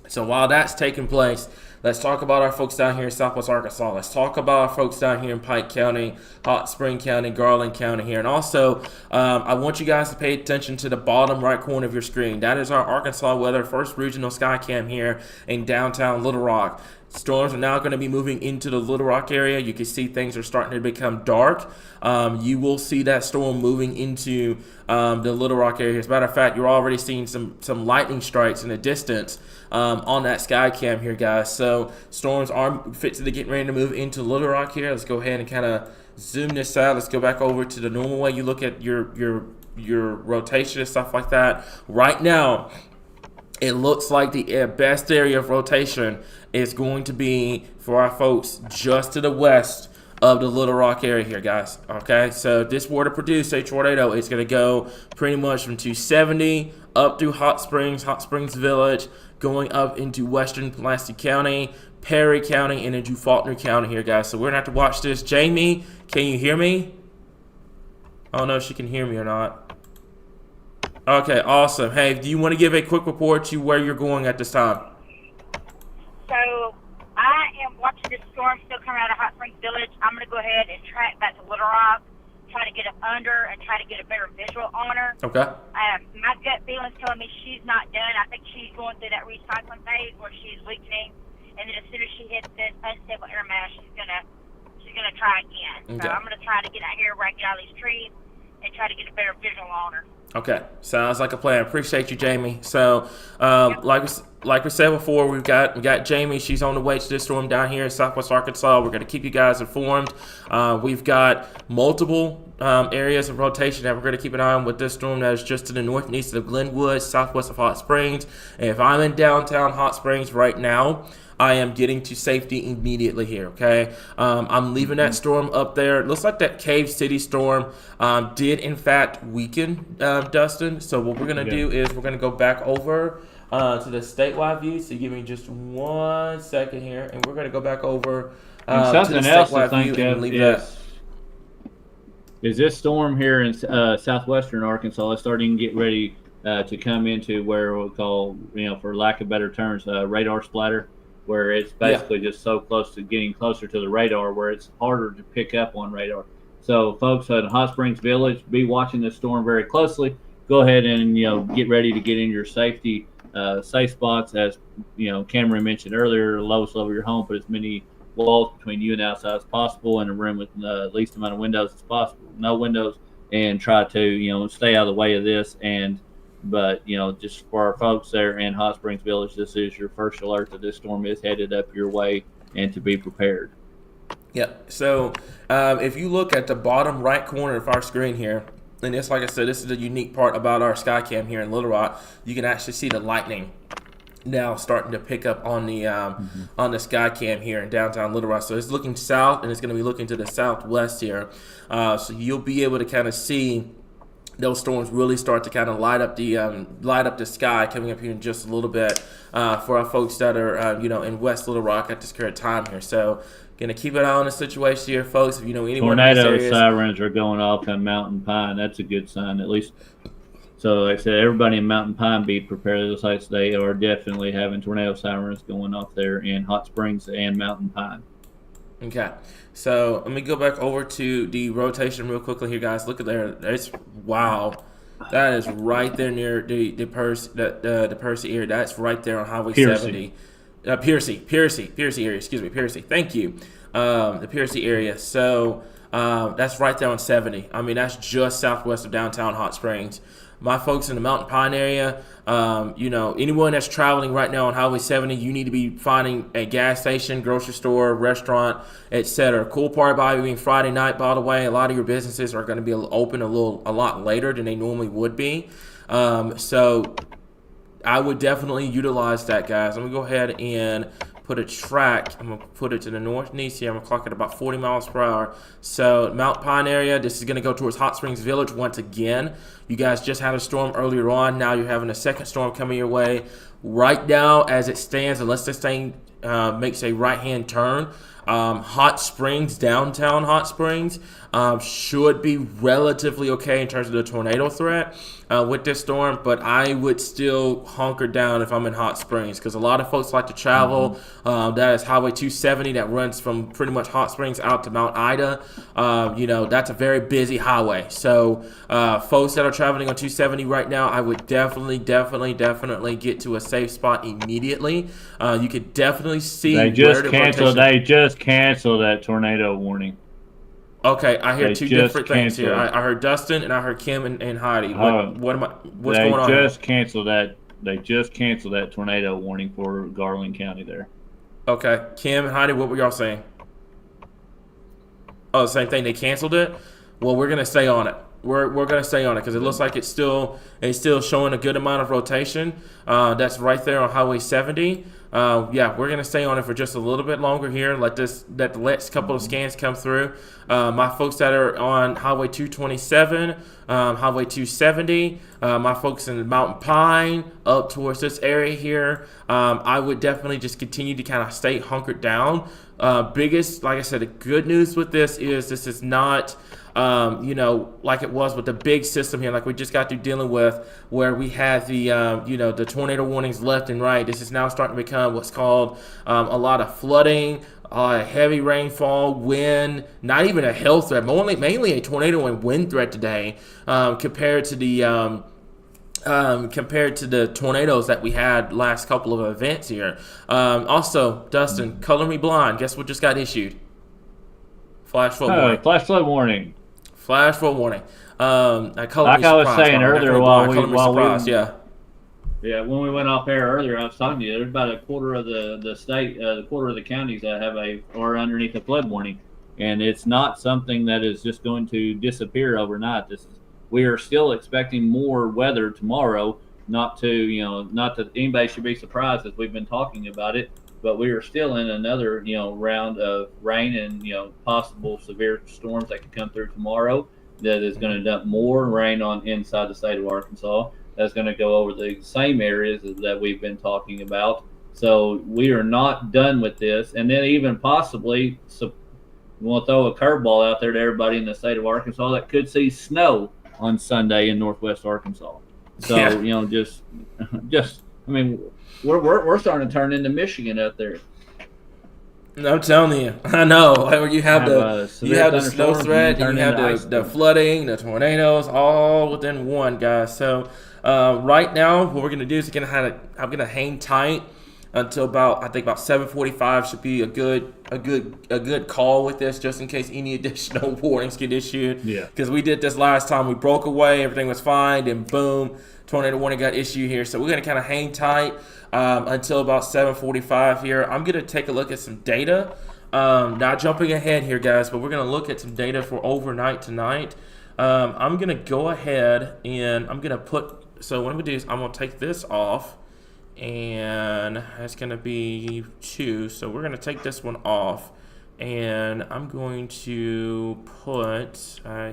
So while that's taking place, let's talk about our folks down here in Southwest Arkansas. Let's talk about our folks down here in Pike County, Hot Spring County, Garland County here. And also, I want you guys to pay attention to the bottom right corner of your screen. That is our Arkansas Weather First Regional Sky Cam here in downtown Little Rock. Storms are now going to be moving into the Little Rock area. You can see things are starting to become dark. You will see that storm moving into the Little Rock area. As a matter of fact, you're already seeing some lightning strikes in the distance on that sky cam here, guys. So storms are fixing to get ready to move into Little Rock here. Let's go ahead and kind of zoom this out. Let's go back over to the normal way you look at your rotation and stuff like that. Right now, it looks like the best area of rotation is going to be for our folks just to the west of the Little Rock area here, guys. Okay, so if this were to produce a tornado, it's going to go pretty much from 270 up through Hot Springs Village, going up into western Pulaski County, Perry County, and into Faulkner County here, guys. So we're going to have to watch this. Jamie, can you hear me? I don't know if she can hear me or not. Okay, awesome. Hey, do you want to give a quick report to where you're going at this time? So I am watching this storm still coming out of Hot Springs Village. I'm going to go ahead and track back to Little Rock, try to get it under and try to get a better visual on her. Okay. My gut feeling's telling me she's not done. I think she's going through that recycling phase where she's weakening, and then as soon as she hits this unstable air mass, she's gonna try again. Okay. So I'm gonna try to get out here where I get out of these trees and try to get a better visual on her. Okay, sounds like a plan. Appreciate you, Jamie. So, like we said before, we got Jamie. She's on the way to this storm down here in Southwest Arkansas. We're going to keep you guys informed. We've got multiple areas of rotation that we're going to keep an eye on with this storm that is just to the north and east of Glenwood, southwest of Hot Springs. And if I'm in downtown Hot Springs right now, I am getting to safety immediately here, okay? I'm leaving that storm up there. It looks like that Cave City storm did, in fact, weaken, Dustin. So what we're going to do is we're going to go back over to the statewide view. So give me just 1 second here, and we're going to go back over to the statewide view and leave that. Is this storm here in southwestern Arkansas is starting to get ready to come into where we'll call, for lack of better terms, radar splatter, where it's basically just so close to getting closer to the radar where it's harder to pick up on radar. So folks in Hot Springs Village, be watching this storm very closely. Go ahead and get ready to get in your safety safe spots. As Cameron mentioned earlier, the lowest level of your home, put as many walls between you and outside as possible, in a room with the least amount of windows as possible. No windows, and try to stay out of the way of this. But just for our folks there in Hot Springs Village, this is your first alert that this storm is headed up your way, and to be prepared. Yeah. So if you look at the bottom right corner of our screen here, and it's like I said, this is the unique part about our Skycam here in Little Rock. You can actually see the lightning now starting to pick up on the Skycam here in downtown Little Rock. So it's looking south, and it's going to be looking to the southwest here. So you'll be able to kind of see those storms really start to kind of light up the sky coming up here in just a little bit for our folks that are in West Little Rock at this current time here. So gonna keep an eye on the situation here, folks. If you know anyone in these Tornado areas, sirens are going off in Mountain Pine. That's a good sign, at least. So, like I said, everybody in Mountain Pine be prepared. Those sites, they are definitely having tornado sirens going off there in Hot Springs and Mountain Pine. Okay, so let me go back over to the rotation real quickly here, guys. Look at there. It's wow. That is right there near the Percy area. That's right there on Highway Piercy. 70. Piercy area. Excuse me, Piercy. Thank you. The Piercy area. So that's right there on 70. I mean, that's just southwest of downtown Hot Springs. My folks in the Mountain Pine area, anyone that's traveling right now on Highway 70, you need to be finding a gas station, grocery store, restaurant, etc. Cool part about it being Friday night, by the way, a lot of your businesses are going to be open a lot later than they normally would be. So I would definitely utilize that, guys. I'm going to go ahead and put a track. I'm going to put it to the northeast here. I'm going to clock it about 40 miles per hour. So Mount Pine area, this is going to go towards Hot Springs Village once again. You guys just had a storm earlier on. Now you're having a second storm coming your way. Right now, as it stands, unless this thing makes a right-hand turn, Hot Springs, downtown Hot Springs, should be relatively okay in terms of the tornado threat with this storm, but I would still hunker down if I'm in Hot Springs because a lot of folks like to travel. That is Highway 270 that runs from pretty much Hot Springs out to Mount Ida. That's a very busy highway. So folks that are traveling on 270 right now, I would definitely get to a safe spot immediately. You could definitely see They just canceled that tornado warning. Okay, I hear They two just different things here. canceled. I heard Dustin and I heard Kim and Heidi. What's going on? They just canceled that tornado warning for Garland County there. Okay, Kim and Heidi, what were y'all saying? Oh, the same thing. They canceled it. Well, we're gonna stay on it. We're gonna stay on it because it looks like it's still showing a good amount of rotation. That's right there on Highway 70. We're gonna stay on it for just a little bit longer here. Let the next couple of scans come through. My folks that are on Highway 227, Highway 270, my folks in Mountain Pine up towards this area here. I would definitely just continue to kind of stay hunkered down. Biggest, like I said, the good news with this is not. Like it was with the big system here, like we just got through dealing with, where we had the tornado warnings left and right. This is now starting to become what's called a lot of flooding, heavy rainfall, wind, not even a hail threat, mainly a tornado and wind threat today, compared to the tornadoes that we had last couple of events here. Also, Dustin, color me blind. Guess what just got issued? Flash flood warning. Flash flood warning. Flash flood warning. Like I was saying earlier, when we went off air earlier, I was telling you there's about a quarter of the state, the quarter of the counties that are underneath a flood warning, and it's not something that is just going to disappear overnight. We are still expecting more weather tomorrow. Not that anybody should be surprised as we've been talking about it, but we are still in another round of rain and possible severe storms that could come through tomorrow. That is going to dump more rain on inside the state of Arkansas. That's going to go over the same areas that we've been talking about. So we are not done with this, and then even possibly we'll throw a curveball out there to everybody in the state of Arkansas that could see snow on Sunday in Northwest Arkansas. So we're starting to turn into Michigan out there. I'm telling you, I know. You have the snow threat, and you have the flooding, the tornadoes, all within one, guys. So right now, what we're gonna do is I'm gonna hang tight until about 7:45 should be a good call with this, just in case any additional warnings get issued. Yeah. Because we did this last time, we broke away, everything was fine, and boom, tornado warning got issued here. So we're gonna kind of hang tight until about 7:45 here. I'm gonna take a look at some data. Not jumping ahead here, guys, but we're gonna look at some data for overnight tonight. I'm gonna go ahead and I'm gonna put. So what I'm gonna do is I'm gonna take this off. And that's going to be 2. So we're going to take this one off. And I'm going to put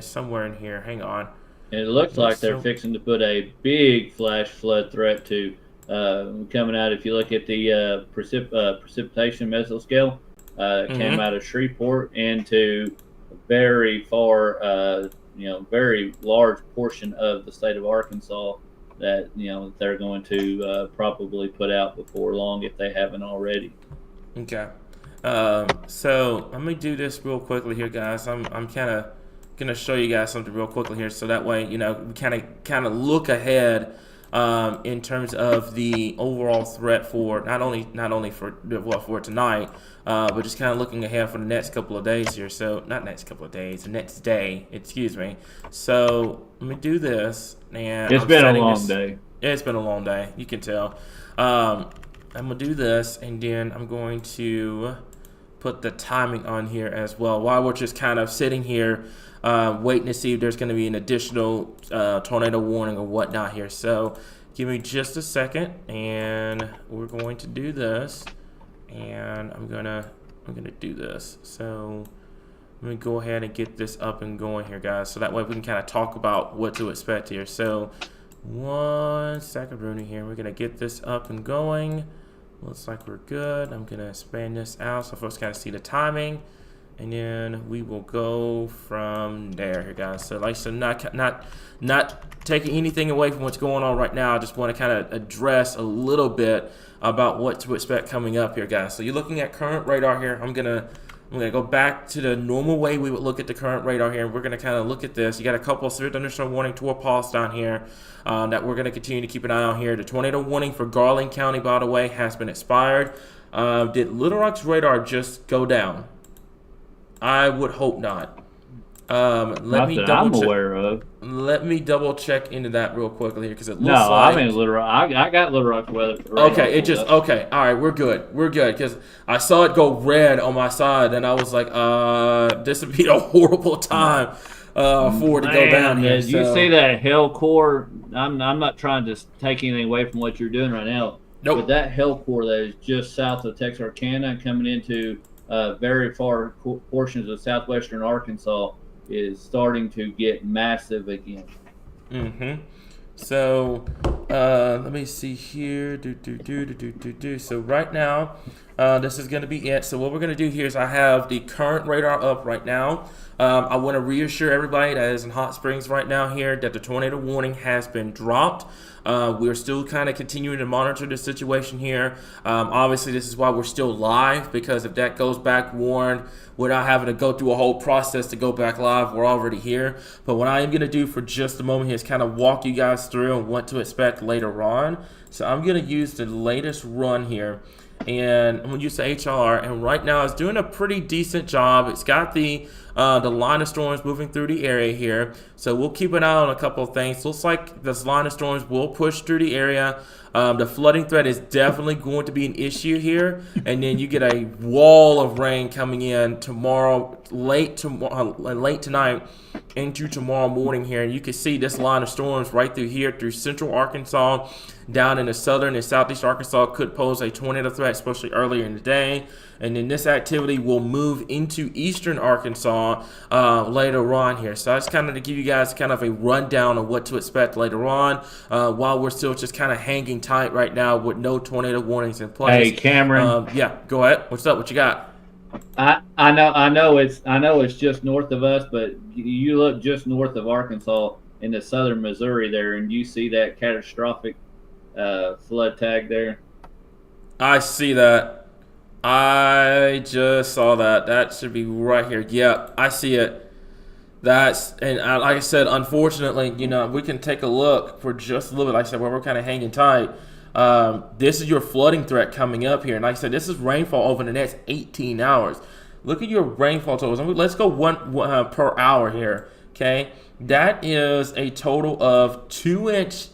somewhere in here. Hang on. And it looks like they're So, fixing to put a big flash flood threat to coming out. If you look at the precipitation mesoscale, it came mm-hmm. out of Shreveport into a very far, very large portion of the state of Arkansas that they're going to probably put out before long if they haven't already. Okay. So let me do this real quickly here, guys. I'm kind of gonna show you guys something real quickly here, so that way we kind of look ahead in terms of the overall threat for not only for tonight, but just kind of looking ahead for the next couple of days here. So not next couple of days, the next day. Excuse me. So let me do this, and It's been a long day. It's been a long day. You can tell. I'm gonna do this, and then I'm going to put the timing on here as well while we're just kind of sitting here waiting to see if there's going to be an additional tornado warning or whatnot here. So give me just a second, and we're going to do this, and I'm gonna do this. So let me go ahead and get this up and going here, guys, so that way we can kind of talk about what to expect here. So 1 second, Rooney, here. We're gonna get this up and going. Looks like we're good. I'm gonna expand this out so folks kind of see the timing, and then we will go from there here, guys. So like I said, not taking anything away from what's going on right now. I just want to kind of address a little bit about what to expect coming up here, guys. So you're looking at current radar here. I'm gonna go back to the normal way we would look at the current radar here. We're gonna kind of look at this. You got a couple of severe thunderstorm warning tour pause down here that we're gonna continue to keep an eye on here. The tornado warning for Garland County, by the way, has been expired. Did Little Rock's radar just go down? I would hope not. Let me double check into that real quickly here, because it looks like... I'm in Little Rock. I got Little Rock's weather. Okay, okay. All right, we're good. We're good, because I saw it go red on my side, and I was like, this would be a horrible time for it to go down here. You see that hail core? I'm not trying to take anything away from what you're doing right now. Nope. But that hail core that is just south of Texarkana coming into very far portions of southwestern Arkansas is starting to get massive again. Mm-hmm. So let me see here. So right now, this is going to be it. So what we're going to do here is I have the current radar up right now. I want to reassure everybody that is in Hot Springs right now here that the tornado warning has been dropped. We're still kind of continuing to monitor the situation here. Obviously, this is why we're still live, because if that goes back warned, we're not having to go through a whole process to go back live. We're already here. But what I am going to do for just a moment here is kind of walk you guys through and what to expect later on. So I'm going to use the latest run here, and I'm going to use the HR, and right now it's doing a pretty decent job. It's got the line of storms moving through the area here, so we'll keep an eye on a couple of things. Looks like this line of storms will push through the area. The flooding threat is definitely going to be an issue here, and then you get a wall of rain coming in tomorrow, late tonight into tomorrow morning here, and you can see this line of storms right through here through central Arkansas, down into southern and southeast Arkansas could pose a tornado threat, especially earlier in the day. And then this activity will move into eastern Arkansas later on here. So that's kind of to give you guys kind of a rundown of what to expect later on, while we're still just kind of hanging tight right now with no tornado warnings in place. Hey, Cameron. Yeah, go ahead. What's up? What you got? I know it's just north of us, but you look just north of Arkansas into southern Missouri there, and you see that catastrophic flood tag there. I see that. I just saw that. That should be right here. Yep, I see it. Like I said, unfortunately, we can take a look for just a little bit. Like I said, where we're kind of hanging tight. This is your flooding threat coming up here. And like I said, this is rainfall over the next 18 hours. Look at your rainfall totals. Let's go one per hour here. Okay, that is a total of 2-inch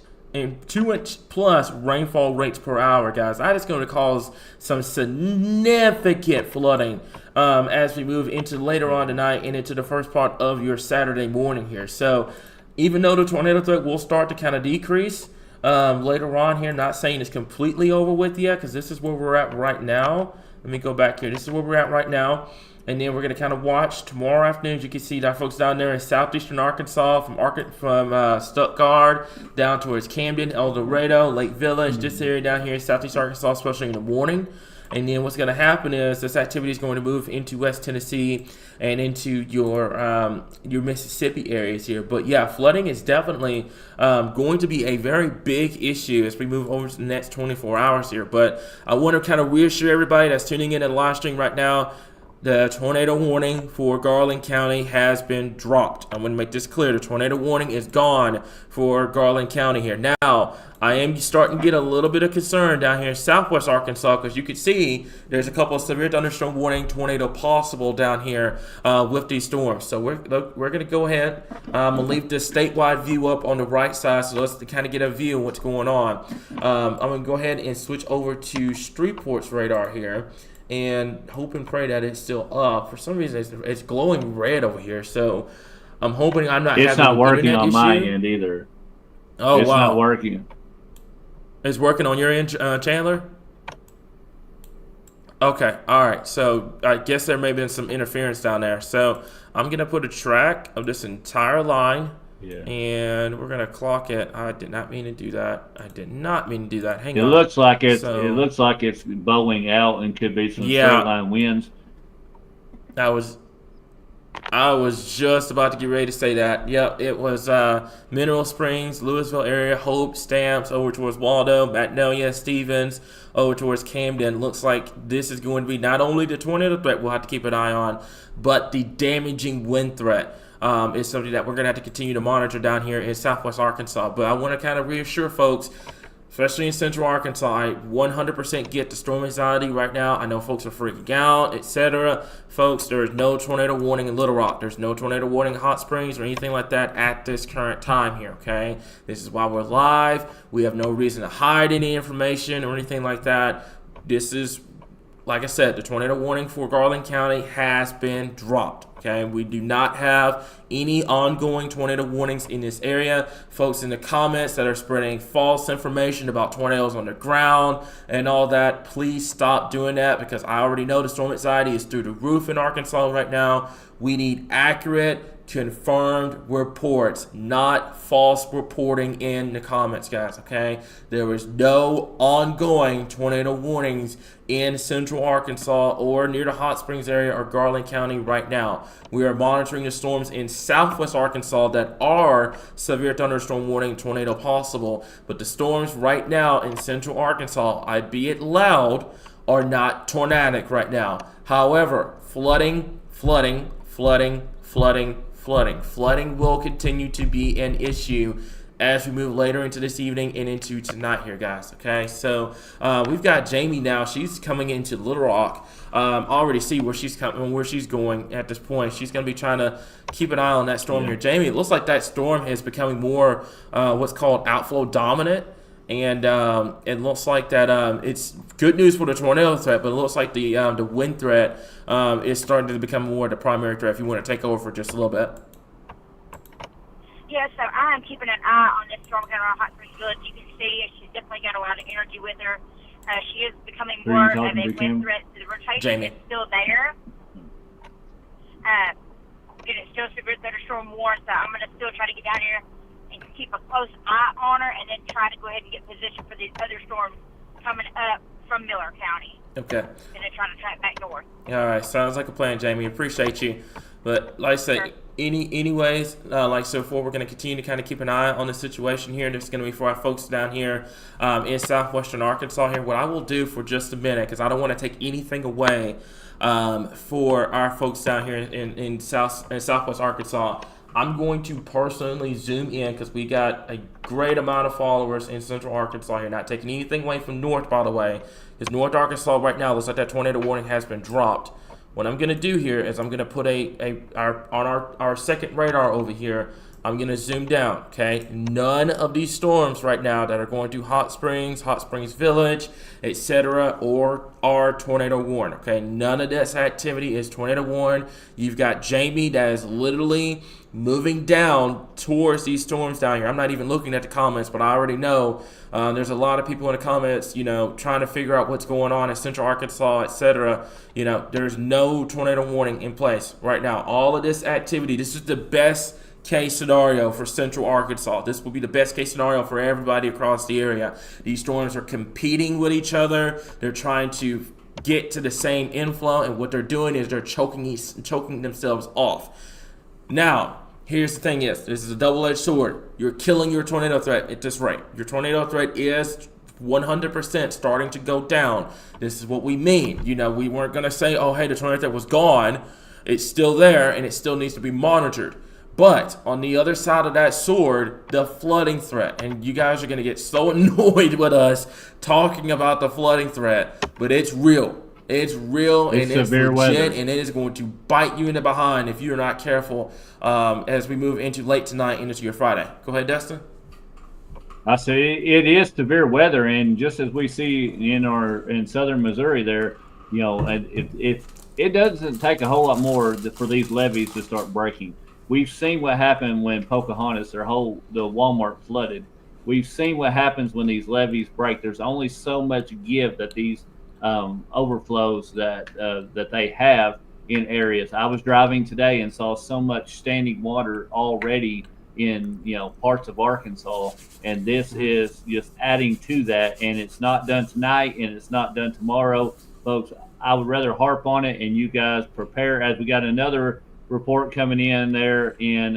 plus rainfall rates per hour, guys. That is going to cause some significant flooding as we move into later on tonight and into the first part of your Saturday morning here. So even though the tornado threat will start to kind of decrease later on here, not saying it's completely over with yet, because this is where we're at right now. Let me go back here. This is where we're at right now. And then we're going to kind of watch tomorrow afternoon. As you can see, our folks down there in southeastern Arkansas, from Stuttgart down towards Camden, El Dorado, Lake Village, this area down here in southeast Arkansas, especially in the morning. And then what's going to happen is this activity is going to move into West Tennessee and into your Mississippi areas here. But yeah, flooding is definitely going to be a very big issue as we move over to the next 24 hours here. But I want to kind of reassure everybody that's tuning in the live stream right now, the tornado warning for Garland County has been dropped. I'm going to make this clear. The tornado warning is gone for Garland County here. Now, I am starting to get a little bit of concern down here in southwest Arkansas because you can see there's a couple of severe thunderstorm warning tornado possible down here with these storms. So we're going to go ahead. I'm going to leave this statewide view up on the right side so let's kind of get a view of what's going on. I'm going to go ahead and switch over to Streetport's radar here and hope and pray that it's still up. For some reason, it's glowing red over here. So I'm hoping I'm not. It's having not working on issue. my end either. Oh, it's wow. not working. It's working on your end, Chandler? Okay, all right. So I guess there may have been some interference down there. So I'm going to put a track of this entire line. Yeah. And we're going to clock it. I did not mean to do that. Hang It on. looks like it's So- it looks like it's bowing out and could be some Yeah. straight line winds. I was just about to get ready to say that. Yep, it was Mineral Springs, Louisville area, Hope, Stamps, over towards Waldo, Magnolia, Stevens, over towards Camden. Looks like this is going to be not only the tornado threat we'll have to keep an eye on, but the damaging wind threat. Is something that we're going to have to continue to monitor down here in southwest Arkansas. But I want to kind of reassure folks, especially in central Arkansas, I 100% get the storm anxiety right now. I know folks are freaking out, etc. Folks, there is no tornado warning in Little Rock. There's no tornado warning in Hot Springs or anything like that at this current time here, okay? This is why we're live. We have no reason to hide any information or anything like that. This is, like I said, the tornado warning for Garland County has been dropped. Okay, we do not have any ongoing tornado warnings in this area. Folks in the comments that are spreading false information about tornadoes on the ground and all that, please stop doing that because I already know the storm anxiety is through the roof in Arkansas right now. We need accurate, confirmed reports, not false reporting in the comments, guys, okay? There is no ongoing tornado warnings in central Arkansas or near the Hot Springs area or Garland County right now. We are monitoring the storms in southwest Arkansas that are severe thunderstorm warning, tornado possible, but the storms right now in central Arkansas, albeit loud, are not tornadic right now. However, flooding will continue to be an issue as we move later into this evening and into tonight here, guys. Okay, so we've got Jamie now. She's coming into Little Rock. I already see where she's coming, where she's going at this point. She's going to be trying to keep an eye on that storm here. Jamie, it looks like that storm is becoming more what's called outflow dominant. And it looks like that it's good news for the tornado threat, but it looks like the wind threat is starting to become more the primary threat. If you want to take over for just a little bit. Yeah, so I am keeping an eye on this storm coming around Hot Springs Village. You can see she's definitely got a lot of energy with her. She is becoming Who are you more of a talking to, wind Kim? threat. The rotation Jamie. is still there. And it's still severe thunderstorm warned, so I'm going to still try to get down here and keep a close eye on her and then try to go ahead and get positioned for these other storms coming up from Miller County. Okay. And then trying to track back north. All right. Sounds like a plan, Jamie. Appreciate you. But like I say, Sure. anyways, like so forth, we're going to continue to kind of keep an eye on the situation here. This is going to be for our folks down here in southwestern Arkansas here. What I will do for just a minute, because I don't want to take anything away for our folks down here in southwest Arkansas, I'm going to personally zoom in because we got a great amount of followers in central Arkansas here. Not taking anything away from north, by the way, because North Arkansas right now looks like that tornado warning has been dropped. What I'm going to do here is I'm going to put our second radar over here. I'm going to zoom down, okay? None of these storms right now that are going to Hot Springs Village, etc., or are tornado warned, okay? None of this activity is tornado warned. You've got Jamie that is literally moving down towards these storms down here. I'm not even looking at the comments, but I already know there's a lot of people in the comments, trying to figure out what's going on in Central Arkansas, etc. There's no tornado warning in place right now. All of this activity, this is the best case scenario for Central Arkansas. This will be the best case scenario for everybody across the area. These storms are competing with each other. They're trying to get to the same inflow, and what they're doing is they're choking themselves off. Now, here's the thing: this is a double-edged sword. You're killing your tornado threat at this rate. Your tornado threat is 100% starting to go down. This is what we mean. We weren't going to say, oh, hey, the tornado threat was gone. It's still there, and it still needs to be monitored. But on the other side of that sword, the flooding threat. And you guys are going to get so annoyed with us talking about the flooding threat, but it's real. It's real, and it's legit, weather. And it is going to bite you in the behind if you're not careful as we move into late tonight into your Friday. Go ahead, Destin. I say it is severe weather, and just as we see in southern Missouri there, it doesn't take a whole lot more for these levees to start breaking. We've seen what happened when Pocahontas, the Walmart flooded. We've seen what happens when these levees break. There's only so much give that these overflows that they have in areas. I was driving today and saw so much standing water already in parts of Arkansas, and this is just adding to that. And it's not done tonight, and it's not done tomorrow, folks. I would rather harp on it, and you guys prepare, as we got another report coming in there in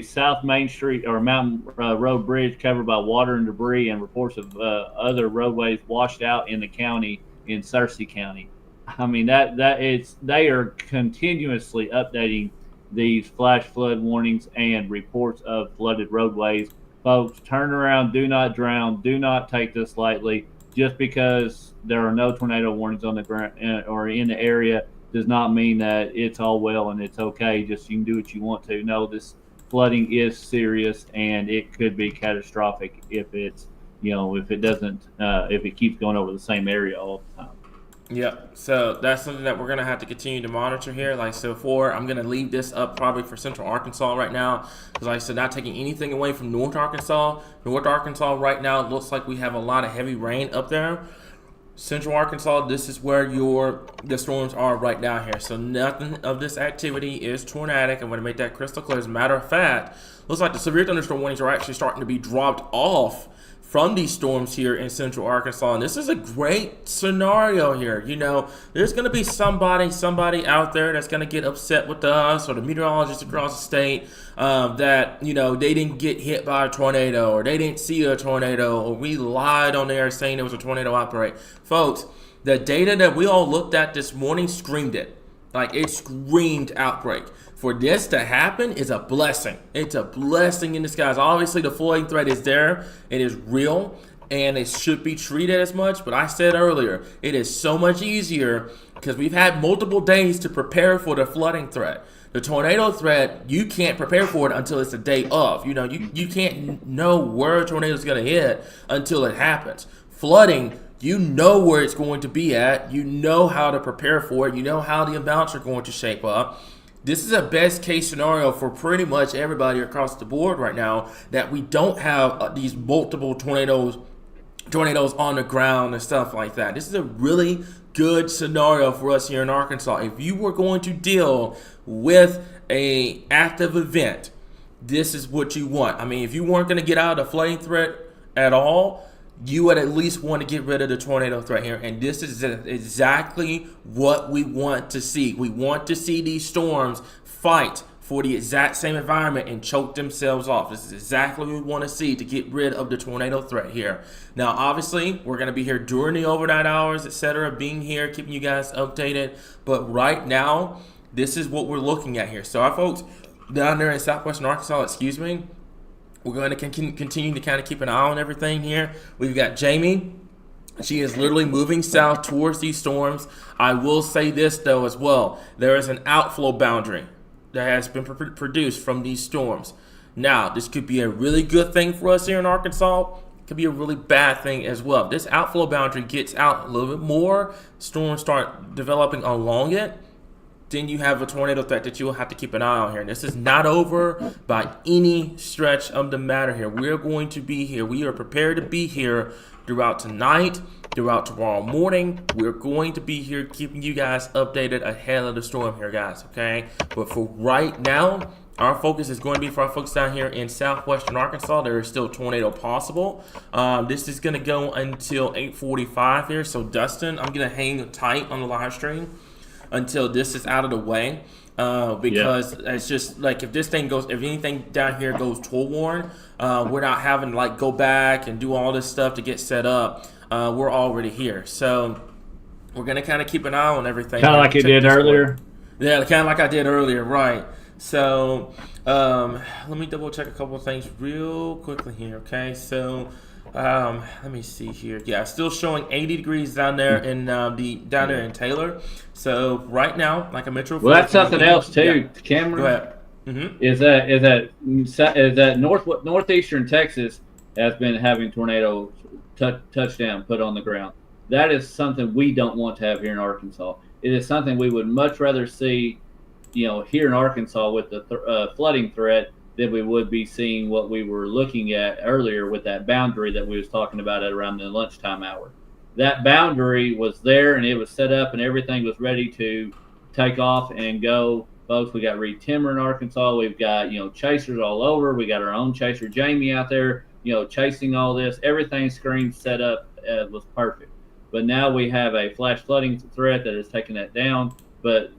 South Main Street or Mountain Road Bridge covered by water and debris, and reports of other roadways washed out in the county, in Searcy County. I mean, they are continuously updating these flash flood warnings and reports of flooded roadways. Folks, turn around, do not drown, do not take this lightly. Just because there are no tornado warnings on the ground or in the area does not mean that it's all well and it's okay. Just you can do what you want to. No, this flooding is serious, and it could be catastrophic if it's if it keeps going over the same area all the time. Yeah, so that's something that we're going to have to continue to monitor here. Like I said before, I'm going to leave this up probably for Central Arkansas right now, because like I said, not taking anything away from North Arkansas. North Arkansas right now, it looks like we have a lot of heavy rain up there. Central Arkansas, this is where the storms are right now here. So nothing of this activity is tornadic. I'm going to make that crystal clear. As a matter of fact, looks like the severe thunderstorm warnings are actually starting to be dropped off from these storms here in Central Arkansas. And this is a great scenario here. There's going to be somebody out there that's going to get upset with us or the meteorologists across the state that, they didn't get hit by a tornado, or they didn't see a tornado, or we lied on there saying there was a tornado outbreak. Folks, the data that we all looked at this morning screamed it. Like, it screamed outbreak. For this to happen is a blessing. It's a blessing in disguise. Obviously, the flooding threat is there. It is real, and it should be treated as much. But I said earlier, it is so much easier because we've had multiple days to prepare for the flooding threat. The tornado threat, you can't prepare for it until it's the day of. You can't know where a tornado is going to hit until it happens. Flooding, you know where it's going to be at. You know how to prepare for it. You know how the amounts are going to shape up. This is a best case scenario for pretty much everybody across the board right now, that we don't have these multiple tornadoes on the ground and stuff like that. This is a really good scenario for us here in Arkansas. If you were going to deal with a active event, this is what you want. I mean, if you weren't going to get out of the flooding threat at all, you would at least want to get rid of the tornado threat here. And this is exactly what we want to see. We want to see these storms fight for the exact same environment and choke themselves off. This is exactly what we want to see to get rid of the tornado threat here. Now, obviously, we're going to be here during the overnight hours, etc., being here, keeping you guys updated. But right now, this is what we're looking at here. So our folks down there in southwestern Arkansas, we're going to continue to kind of keep an eye on everything here. We've got Jamie. She is literally moving south towards these storms. I will say this, though, as well. There is an outflow boundary that has been produced from these storms. Now, this could be a really good thing for us here in Arkansas. It could be a really bad thing as well. If this outflow boundary gets out a little bit more, storms start developing along it, then you have a tornado threat that you'll have to keep an eye on here. And this is not over by any stretch of the matter here. We're going to be here. We are prepared to be here throughout tonight, throughout tomorrow morning. We're going to be here keeping you guys updated ahead of the storm here, guys, okay? But for right now, our focus is going to be for our folks down here in southwestern Arkansas. There is still a tornado possible. This is going to go until 8:45 here. So, Dustin, I'm going to hang tight on the live stream until this is out of the way. Because it's just like if anything down here goes toll worn, we're not having to like go back and do all this stuff to get set up. We're already here. So, we're going to kind of keep an eye on everything. Kind of like you did earlier. Yeah, kind of like I did earlier, right. So, let me double check a couple of things real quickly here, okay? So, let me see here. Yeah, still showing 80 degrees down there in down there in Taylor. So right now, like I mentioned, well, that's something else too, yeah. Cameron. Go ahead. Mm-hmm. Is that northeastern Texas has been having tornado touchdown put on the ground. That is something we don't want to have here in Arkansas. It is something we would much rather see, here in Arkansas with the flooding threat than we would be seeing what we were looking at earlier with that boundary that we was talking about at around the lunchtime hour. That boundary was there and it was set up and everything was ready to take off and go. Folks, we got Reed Timmer in Arkansas. We've got, chasers all over. We got our own chaser, Jamie, out there, chasing all this. Everything screamed set up was perfect. But now we have a flash flooding threat that has taken that down. But,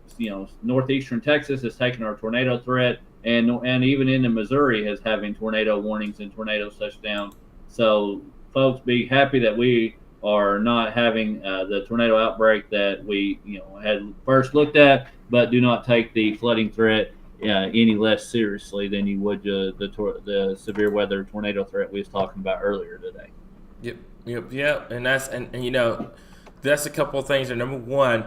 northeastern Texas has taken our tornado threat. And even into Missouri is having tornado warnings and tornadoes touch down. So, folks, be happy that we are not having the tornado outbreak that we had first looked at, but do not take the flooding threat any less seriously than you would the severe weather tornado threat we was talking about earlier today. Yep. And that's a couple of things. Number one,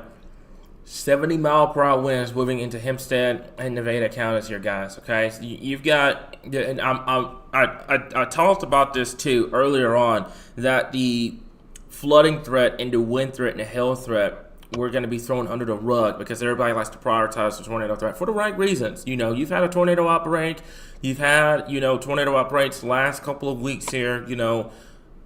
70-mile-per-hour winds moving into Hempstead and Nevada counties here, guys. Okay, so you've got, and I talked about this too earlier on, that the flooding threat and the wind threat and the hail threat were going to be thrown under the rug because everybody likes to prioritize the tornado threat for the right reasons. You've had a tornado outbreak. You've had, tornado outbreaks the last couple of weeks here.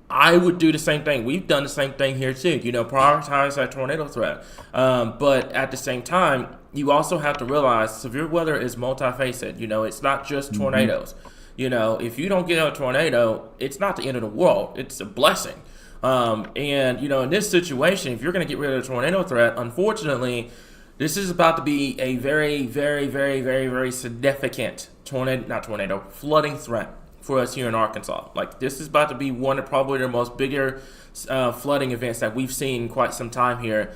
I would do the same thing. We've done the same thing here too. Prioritize that tornado threat. But at the same time, you also have to realize severe weather is multifaceted. It's not just tornadoes. If you don't get a tornado, it's not the end of the world. It's a blessing. In this situation, if you're going to get rid of the tornado threat, unfortunately, this is about to be a very, very, very, very, very significant flooding threat for us here in Arkansas. Like, this is about to be one of probably the most bigger flooding events that we've seen in quite some time here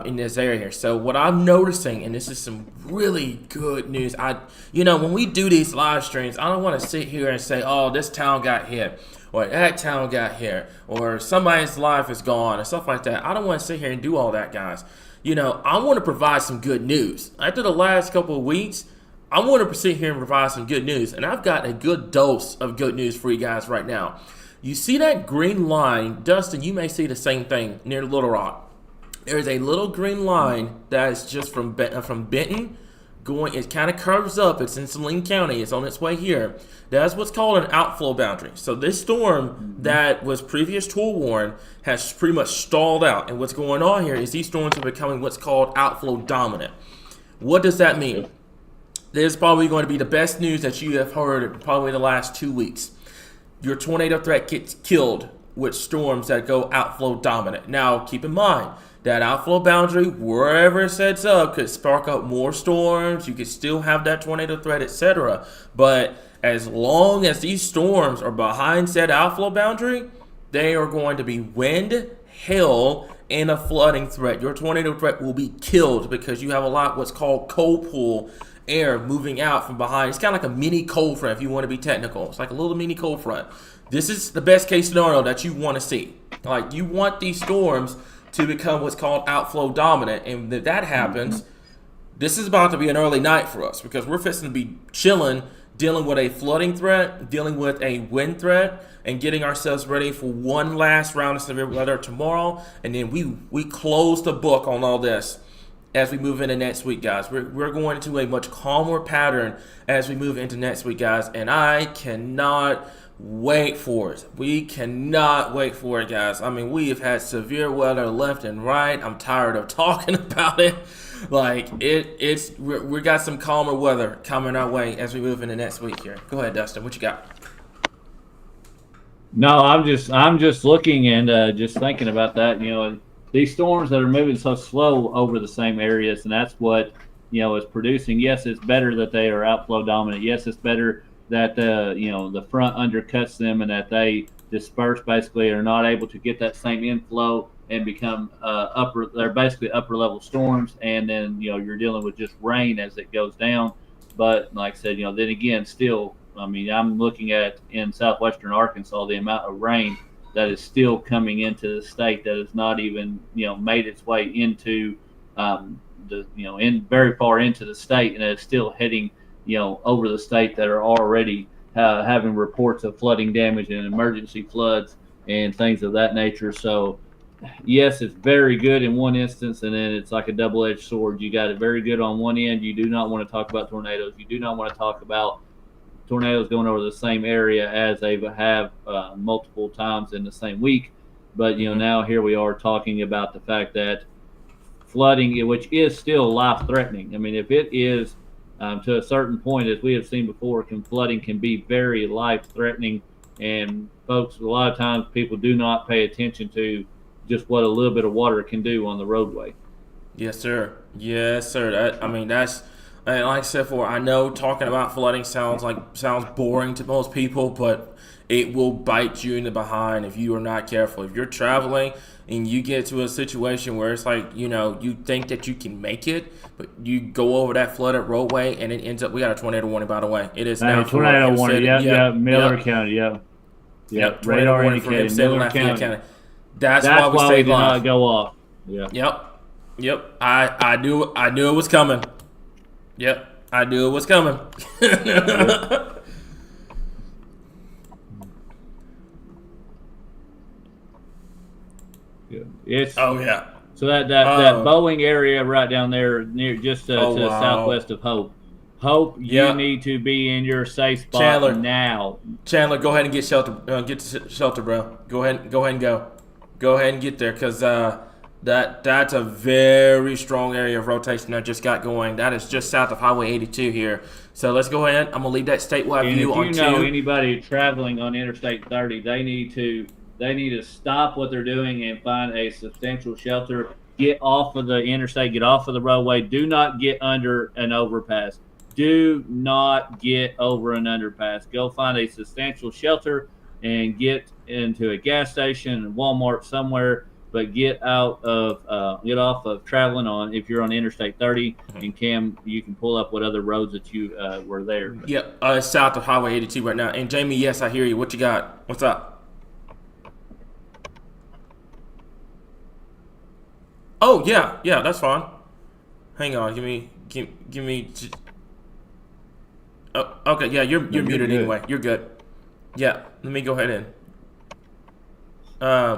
in this area here. So what I'm noticing, and this is some really good news, when we do these live streams, I don't want to sit here and say, oh, this town got hit, or that town got hit, or somebody's life is gone, or stuff like that. I don't want to sit here and do all that, guys. I want to provide some good news. After the last couple of weeks, I want to sit here and provide some good news, and I've got a good dose of good news for you guys right now. You see that green line? Dustin, you may see the same thing near Little Rock. There's a little green line that is just from Benton going. It kind of curves up. It's in Saline County. It's on its way here. That's what's called an outflow boundary. So this storm that was previous toll warn has pretty much stalled out, and what's going on here is these storms are becoming what's called outflow dominant. What does that mean? This is probably going to be the best news that you have heard probably the last 2 weeks. Your tornado threat gets killed with storms that go outflow dominant. Now, keep in mind, that outflow boundary, wherever it sets up, could spark up more storms. You could still have that tornado threat, etc. But as long as these storms are behind said outflow boundary, they are going to be wind, hail, and a flooding threat. Your tornado threat will be killed because you have a lot what's called cold pool air moving out from behind. It's kind of like a mini cold front if you want to be technical. It's like a little mini cold front. This is the best case scenario that you want to see. Like, you want these storms to become what's called outflow dominant, and if that happens, this is about to be an early night for us because we're fixing to be chilling, dealing with a flooding threat, dealing with a wind threat, and getting ourselves ready for one last round of severe weather tomorrow. And then we close the book on all this as we move into next week, guys. We're going into a much calmer pattern as we move into next week, guys. And I cannot wait for it. We cannot wait for it, guys. I mean, we have had severe weather left and right. I'm tired of talking about it. Like we got some calmer weather coming our way as we move into next week here. Go ahead, Dustin. What you got? No, I'm just looking and just thinking about that. These storms that are moving so slow over the same areas, and that's what is producing. Yes, it's better that they are outflow dominant. Yes, it's better that the front undercuts them and that they disperse, basically are not able to get that same inflow and become they're basically upper level storms, and then you're dealing with just rain as it goes down. But like I said, then again, still, I mean, I'm looking at in southwestern Arkansas the amount of rain that is still coming into the state that has not even made its way into in very far into the state, and it's still heading over the state that are already having reports of flooding damage and emergency floods and things of that nature. So yes, it's very good in one instance, and then it's like a double-edged sword. You got it very good on one end. You do not want to talk about tornadoes. You do not want to talk about tornadoes going over the same area as they have multiple times in the same week. But now here we are talking about the fact that flooding, which is still life-threatening. I mean, if it is to a certain point, as we have seen before, flooding can be very life-threatening. And folks, a lot of times people do not pay attention to just what a little bit of water can do on the roadway. Yes, sir. Yes, sir. That's like I said before. I know talking about flooding sounds boring to most people, but it will bite you in the behind if you are not careful. If you're traveling and you get to a situation where it's like you think that you can make it, but you go over that flooded roadway and it ends up. We got a tornado warning, by the way. It is now tornado warning. Yeah, Miller County. Yep. Radar indicated Miller County. That's why we did not go off. Yeah. Yep. I knew it was coming. Yep. I knew it was coming. It's oh yeah. So that Boeing area right down there near just to the southwest of Hope. You need to be in your safe spot now. Chandler, go ahead and get shelter. Get to shelter, bro. Go ahead and go. Go ahead and get there, because that's a very strong area of rotation that just got going. That is just south of Highway 82 here. So let's go ahead. I'm gonna leave that statewide view on. If you know anybody traveling on Interstate 30, they need to stop what they're doing and find a substantial shelter. Get off of the interstate. Get off of the roadway. Do not get under an overpass. Do not get over an underpass. Go find a substantial shelter and get into a gas station, and Walmart somewhere, but get off of traveling on, if you're on Interstate 30, and you can pull up what other roads that you were there. Yep, it's south of Highway 82 right now. And Jamie, yes, I hear you. What you got? What's up? Oh yeah, that's fine. Hang on, give me. Oh, okay, yeah, you're muted anyway. You're good. Yeah, let me go ahead and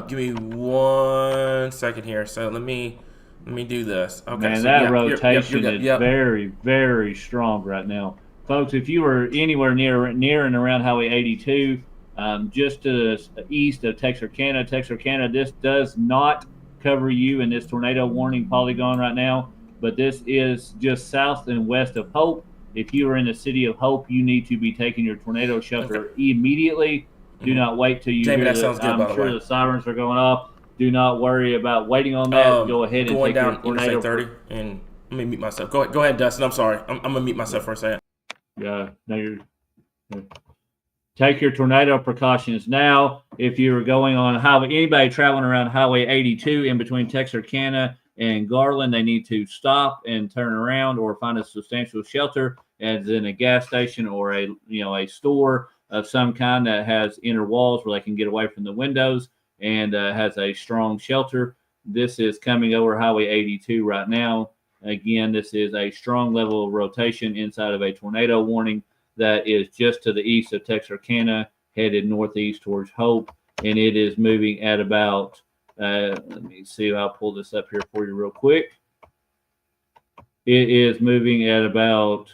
give me 1 second here. So let me do this. Okay, man, so that rotation is very, very strong right now, folks. If you were anywhere near and around Highway 82, just to the east of Texarkana, this does not cover you in this tornado warning polygon right now, but this is just south and west of Hope. If you are in the city of Hope, you need to be taking your tornado shelter immediately. Do not wait till you Jamie, hear that sounds good, I'm sure the sirens are going off. Do not worry about waiting on that. Go ahead and take your tornado. 30, and let me mute myself. Go ahead, Dustin. I'm sorry. I'm gonna mute myself for a second. Yeah, no, take your tornado precautions now. If you're going on anybody traveling around Highway 82 in between Texarkana and Garland, they need to stop and turn around or find a substantial shelter, as in a gas station or a store of some kind that has inner walls where they can get away from the windows and has a strong shelter. This is coming over Highway 82 right now. Again, this is a strong level of rotation inside of a tornado warning that is just to the east of Texarkana, headed northeast towards Hope, and it is moving at about, let me see, I'll pull this up here for you real quick. It is moving at about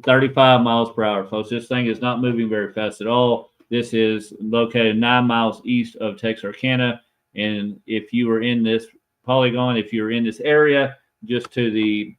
35 miles per hour, folks. This thing is not moving very fast at all. This is located 9 miles east of Texarkana, and if you are in this polygon, if you're in this area just to the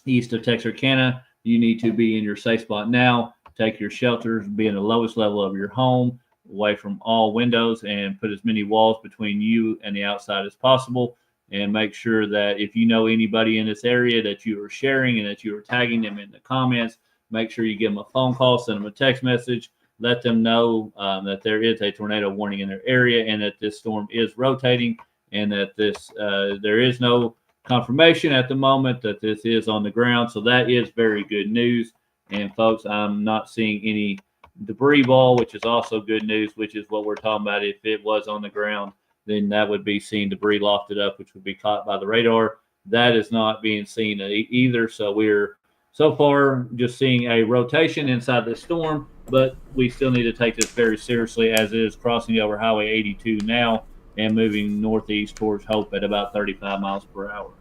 east of Texarkana, you need to be in your safe spot now. Take your shelters, be in the lowest level of your home, away from all windows, and put as many walls between you and the outside as possible. And make sure that if you know anybody in this area that you are sharing and that you are tagging them in the comments, make sure you give them a phone call, send them a text message, let them know that there is a tornado warning in their area and that this storm is rotating, and that this there is no confirmation at the moment that this is on the ground. So that is very good news. And folks, I'm not seeing any debris ball, which is also good news, which is what we're talking about. If it was on the ground, then that would be seeing debris lofted up, which would be caught by the radar. That is not being seen either. So we're so far just seeing a rotation inside the storm, but we still need to take this very seriously as it is crossing over Highway 82 now and moving northeast towards Hope at about 35 miles per hour.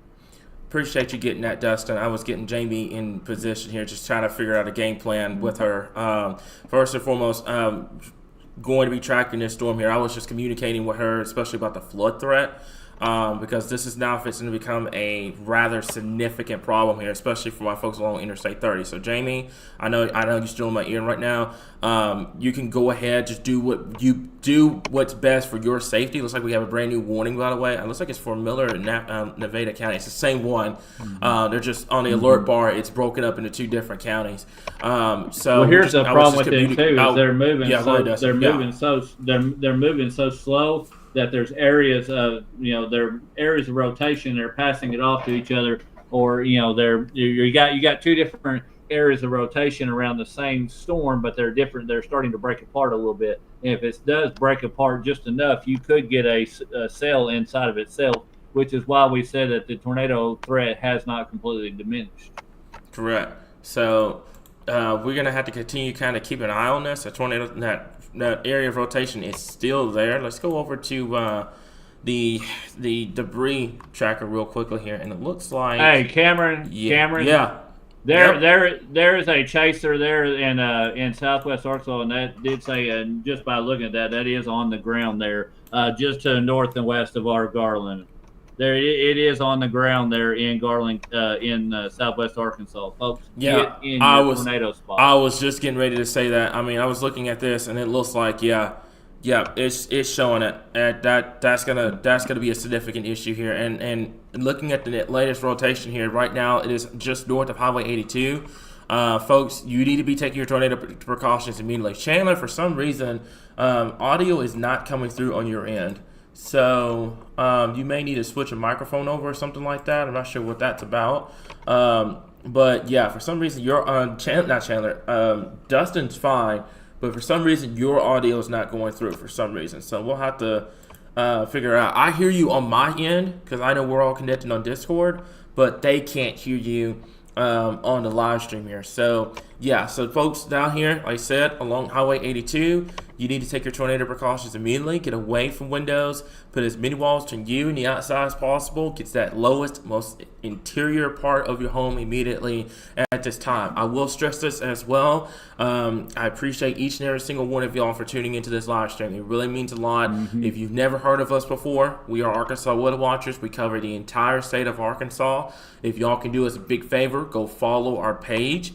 Appreciate you getting that, Dustin. I was getting Jamie in position here, just trying to figure out a game plan with her. First and foremost, going to be tracking this storm here. I was just communicating with her, especially about the flood threat, because this is now fixing to become a rather significant problem here, especially for my folks along Interstate 30. So, Jamie, I know you're still in my ear right now. You can go ahead, just do what's best for your safety. Looks like we have a brand new warning, by the way. It looks like it's for Miller and Nevada County. It's the same one. They're just on the alert bar. It's broken up into two different counties. So here's the problem with it too: is they're moving. They're moving so slow that there's areas of there areas of rotation. They're passing it off to each other, or you got two different areas of rotation around the same storm, but they're different. They're starting to break apart a little bit. And if it does break apart just enough, you could get a cell inside of itself, which is why we said that the tornado threat has not completely diminished. Correct. So we're going to have to continue kind of keep an eye on this. The tornado, that area of rotation is still there. Let's go over to the debris tracker real quickly here, and it looks like. Hey, Cameron. Yeah. There is a chaser there in Southwest Arkansas, and that did say, just by looking at that is on the ground there, just to the north and west of our Garland. There, it is on the ground there in Garland, in Southwest Arkansas, folks. Yeah, tornado spot. I was just getting ready to say that. I mean, I was looking at this, and it looks like it's showing it. And that's gonna be a significant issue here. And looking at the latest rotation here, right now it is just north of Highway 82. Folks, you need to be taking your tornado precautions immediately. Chandler, for some reason, audio is not coming through on your end. So you may need to switch a microphone over or something like that. I'm not sure what that's about. But yeah, for some reason you're on Dustin's fine, but for some reason your audio is not going through for some reason. So we'll have to figure out. I hear you on my end because I know we're all connected on Discord, but they can't hear you on the live stream here. So yeah, so folks down here, like I said, along Highway 82, you need to take your tornado precautions immediately. Get away from windows. Put as many walls between you and the outside as possible. Get to that lowest, most interior part of your home immediately at this time. I will stress this as well. I appreciate each and every single one of y'all for tuning into this live stream. It really means a lot. If you've never heard of us before, we are Arkansas Weather Watchers. We cover the entire state of Arkansas. If y'all can do us a big favor, go follow our page.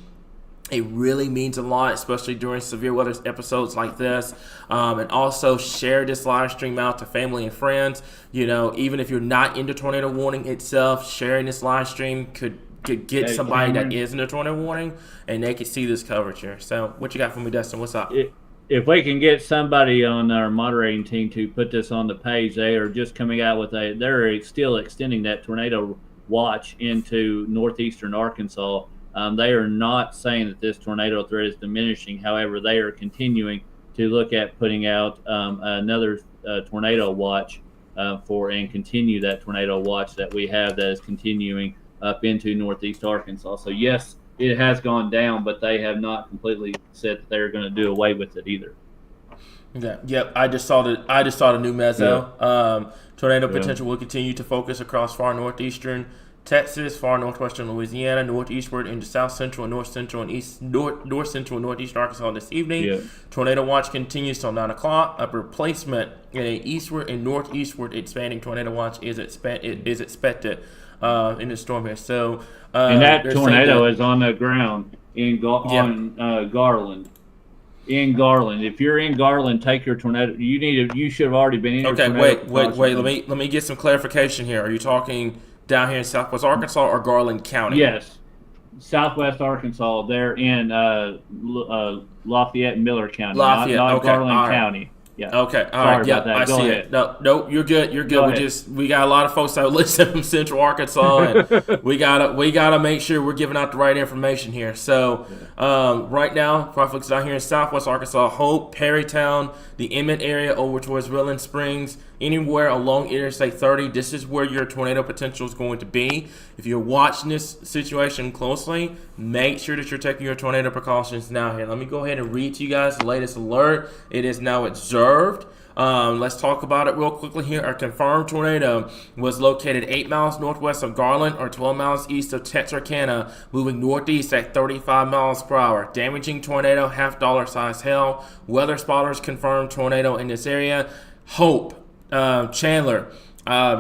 It really means a lot, especially during severe weather episodes like this. And also share this live stream out to family and friends. Even if you're not into tornado warning itself, sharing this live stream could get somebody that is in a tornado warning, and they could see this coverage here. So what you got for me, Dustin? What's up? If we can get somebody on our moderating team to put this on the page, they are just coming out with they're still extending that tornado watch into northeastern Arkansas. They are not saying that this tornado threat is diminishing. However, they are continuing to look at putting out another tornado watch and continue that tornado watch that we have that is continuing up into northeast Arkansas. So yes, it has gone down, but they have not completely said that they're going to do away with it either. Okay. Yep. I just saw the new mezzo. Tornado potential will continue to focus across far northeastern Texas, far northwestern Louisiana, northeastward into south central and north central and north central and northeast Arkansas this evening. Yeah. Tornado watch continues till 9 o'clock. A replacement in a eastward and northeastward expanding tornado watch is expected in the storm here. So and that tornado is on the ground in Garland. In Garland, if you're in Garland, take your tornado. You should have already been in. Okay, your wait. Let me get some clarification here. Are you talking down here in Southwest Arkansas or Garland County? Yes, Southwest Arkansas. They're in Lafayette and Miller County, not okay. Garland County. Yeah. Okay. All Sorry right. Yeah, about that. I Go see ahead. it. No, you're good. You're good. We got a lot of folks that listen from Central Arkansas, and we gotta make sure we're giving out the right information here. So, right now, for our folks out here in Southwest Arkansas, Hope, Perrytown, the Emmett area over towards Willing Springs, anywhere along Interstate 30, this is where your tornado potential is going to be. If you're watching this situation closely, make sure that you're taking your tornado precautions now here. Let me go ahead and read to you guys the latest alert. It is now observed. Let's talk about it real quickly here. A confirmed tornado was located 8 miles northwest of Garland or 12 miles east of Texarkana, moving northeast at 35 miles per hour. Damaging tornado, $half size hail. Weather spotters confirmed tornado in this area. Hope, Chandler,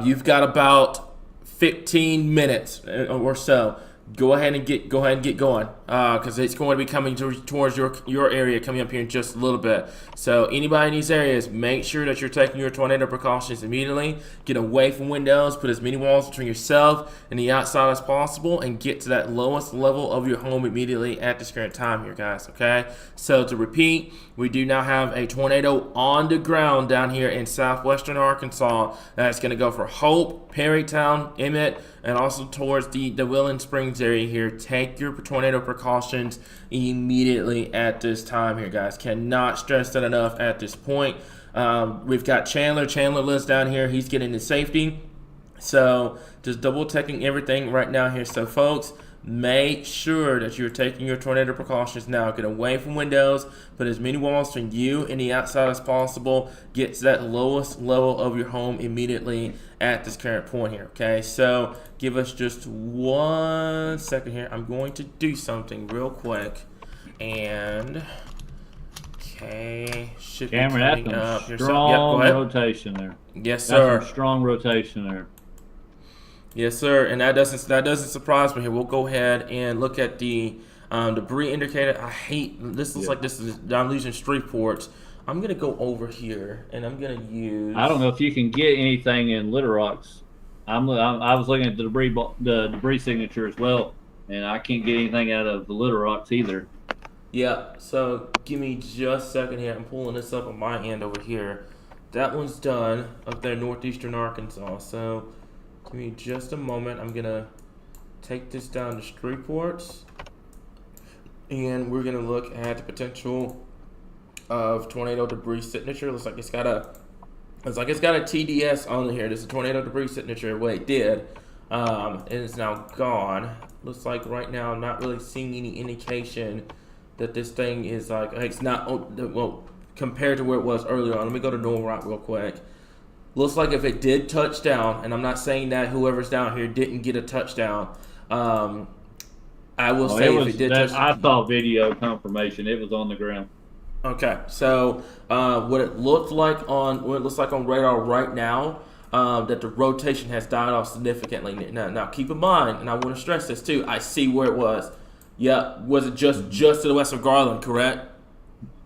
you've got about 15 minutes or so. Go ahead and get going, because it's going to be coming towards your area, coming up here in just a little bit. So anybody in these areas, make sure that you're taking your tornado precautions immediately. Get away from windows, put as many walls between yourself and the outside as possible, and get to that lowest level of your home immediately at this current time here, guys. Okay. So to repeat, we do now have a tornado on the ground down here in southwestern Arkansas. That's going to go for Hope, Perrytown, Emmett, and also towards the Willing Springs area here. Take your tornado precautions immediately at this time here, guys. Cannot stress that enough at this point. We've got Chandler. Chandler lives down here. He's getting to safety. So just double checking everything right now here. So folks, make sure that you're taking your tornado precautions now. Get away from windows. Put as many walls between you and the outside as possible. Get to that lowest level of your home immediately at this current point here. Okay, so give us just 1 second here. I'm going to do something real quick. And okay, should Cameron, be coming up here. Strong Go ahead. rotation there. Yes, sir. That's some strong rotation there. Yes, sir, and that doesn't surprise me here. We'll go ahead and look at the debris indicator. I hate this. Looks like this is I'm losing Streetports. I'm gonna go over here and I'm gonna use. I don't know if you can get anything in Little Rocks. I was looking at the debris signature as well, and I can't get anything out of the Little Rocks either. Yeah, so give me just a second here. I'm pulling this up on my end over here. That one's done up there, northeastern Arkansas. So give me just a moment. I'm gonna take this down to Streetports, and we're gonna look at the potential of tornado debris signature. Looks like it's got a TDS on here. There's a tornado debris signature. Well, it did, and it's now gone. Looks like right now I'm not really seeing any indication that this thing is like it's not well compared to where it was earlier on. Let me go to Normal Rock real quick. Looks like if it did touch down, and I'm not saying that whoever's down here didn't get a touchdown. I will say if it did touch down. I saw video confirmation. It was on the ground. Okay, so what it looks like on radar right now, that the rotation has died off significantly. Now keep in mind, and I want to stress this too. I see where it was. Yeah, was it just to the west of Garland? Correct.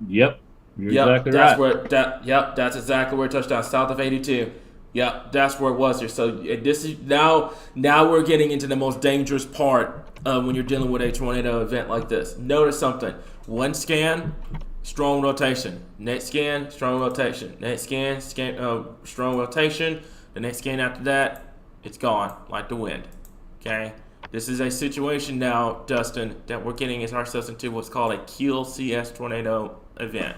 Yep. Exactly that's right. That's exactly where it touched down, south of 82. Yep, that's where it was here. So this is now we're getting into the most dangerous part when you're dealing with a tornado event like this. Notice something. One scan, strong rotation. Next scan, strong rotation. Next scan, strong rotation. The next scan after that, it's gone like the wind. Okay. This is a situation now, Dustin, that we're getting ourselves into what's called a QLCS tornado event.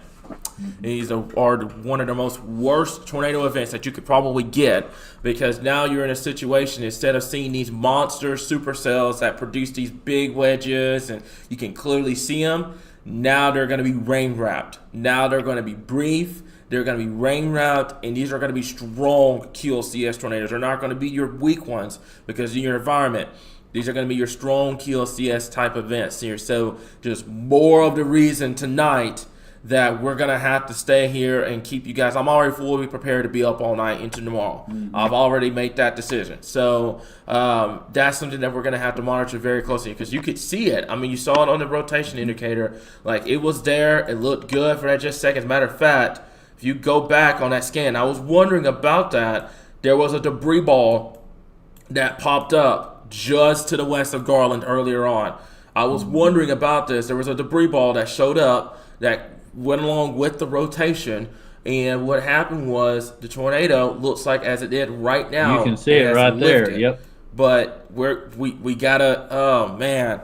These are one of the most worst tornado events that you could probably get, because now you're in a situation, instead of seeing these monster supercells that produce these big wedges and you can clearly see them, now they're going to be rain wrapped. Now they're going to be brief. They're going to be rain wrapped, and these are going to be strong QLCS tornadoes. They're not going to be your weak ones, because in your environment, these are going to be your strong QLCS type events here. So just more of the reason tonight that we're going to have to stay here and keep you guys. I'm already fully prepared to be up all night into tomorrow. I've already made that decision. So that's something that we're going to have to monitor very closely, because you could see it. I mean, you saw it on the rotation indicator. Like, it was there. It looked good for that just seconds. Matter of fact, if you go back on that scan, I was wondering about that. There was a debris ball that popped up just to the west of Garland earlier on. I was wondering about this. There was a debris ball that showed up that went along with the rotation, and what happened was the tornado looks like, as it did right now, You can see it right there. Yep. But we gotta, oh man,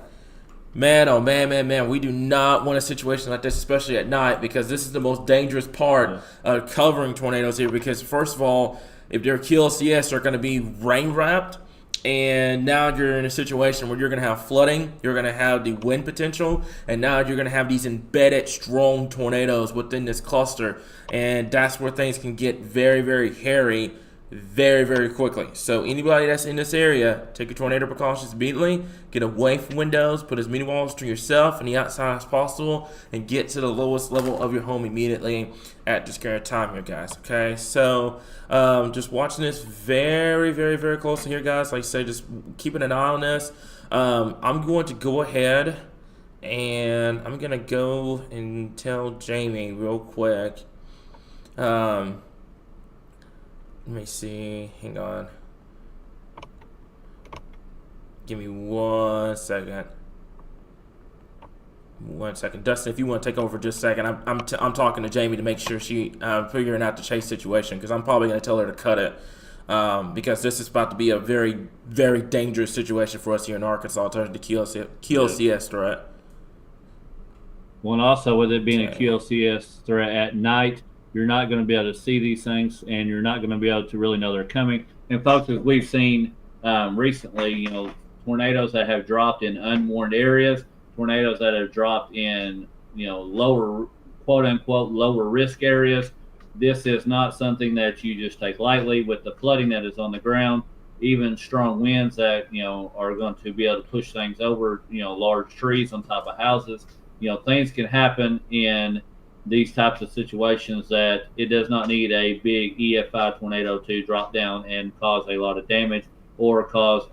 we do not want a situation like this, especially at night, because this is the most dangerous part of covering tornadoes here. Because first of all, if they're QLCS, they're going to be rain wrapped. And now you're in a situation where you're going to have flooding, you're going to have the wind potential, and now you're going to have these embedded strong tornadoes within this cluster. And that's where things can get very, very hairy very, very quickly. So anybody that's in this area, take your tornado precautions immediately. Get away from windows, put as many walls to yourself and the outside as possible, and get to the lowest level of your home immediately at this current time here, guys. Okay, so just watching this very, very, very closely here, guys. Like I said, just keeping an eye on this. I'm going to go ahead and I'm going to go and tell Jamie real quick. Let me see. Hang on. Give me 1 second. 1 second, Dustin. If you want to take over for just a second, I'm talking to Jamie to make sure she figuring out the chase situation, because I'm probably going to tell her to cut it, because this is about to be a very, very dangerous situation for us here in Arkansas in terms of the QLCS threat. Well, and also with it being a QLCS threat at night, you're not going to be able to see these things, and you're not going to be able to really know they're coming. And folks, as we've seen recently, tornadoes that have dropped in unwarned areas, tornadoes that have dropped in, lower, quote unquote, lower risk areas. This is not something that you just take lightly. With the flooding that is on the ground, even strong winds that, are going to be able to push things over, large trees on top of houses. Things can happen in these types of situations that it does not need a big EF5 tornado to drop down and cause a lot of damage, or cause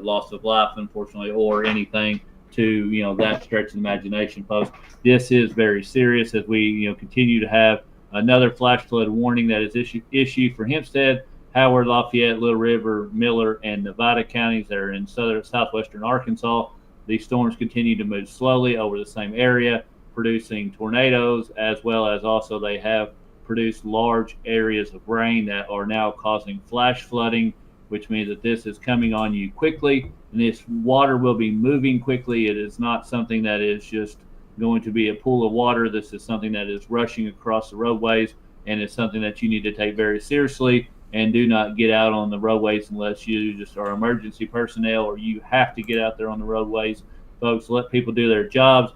loss of life, unfortunately, or anything to that stretch of imagination, folks. This is very serious, as we continue to have another flash flood warning that is issued for Hempstead, Howard, Lafayette, Little River, Miller, and Nevada counties that are in southwestern Arkansas. These storms continue to move slowly over the same area, producing tornadoes, as well as also they have produced large areas of rain that are now causing flash flooding, which means that this is coming on you quickly, and this water will be moving quickly. It is not something that is just going to be a pool of water. This is something that is rushing across the roadways, and it's something that you need to take very seriously. And do not get out on the roadways unless you just are emergency personnel, or you have to get out there on the roadways. Folks, let people do their jobs.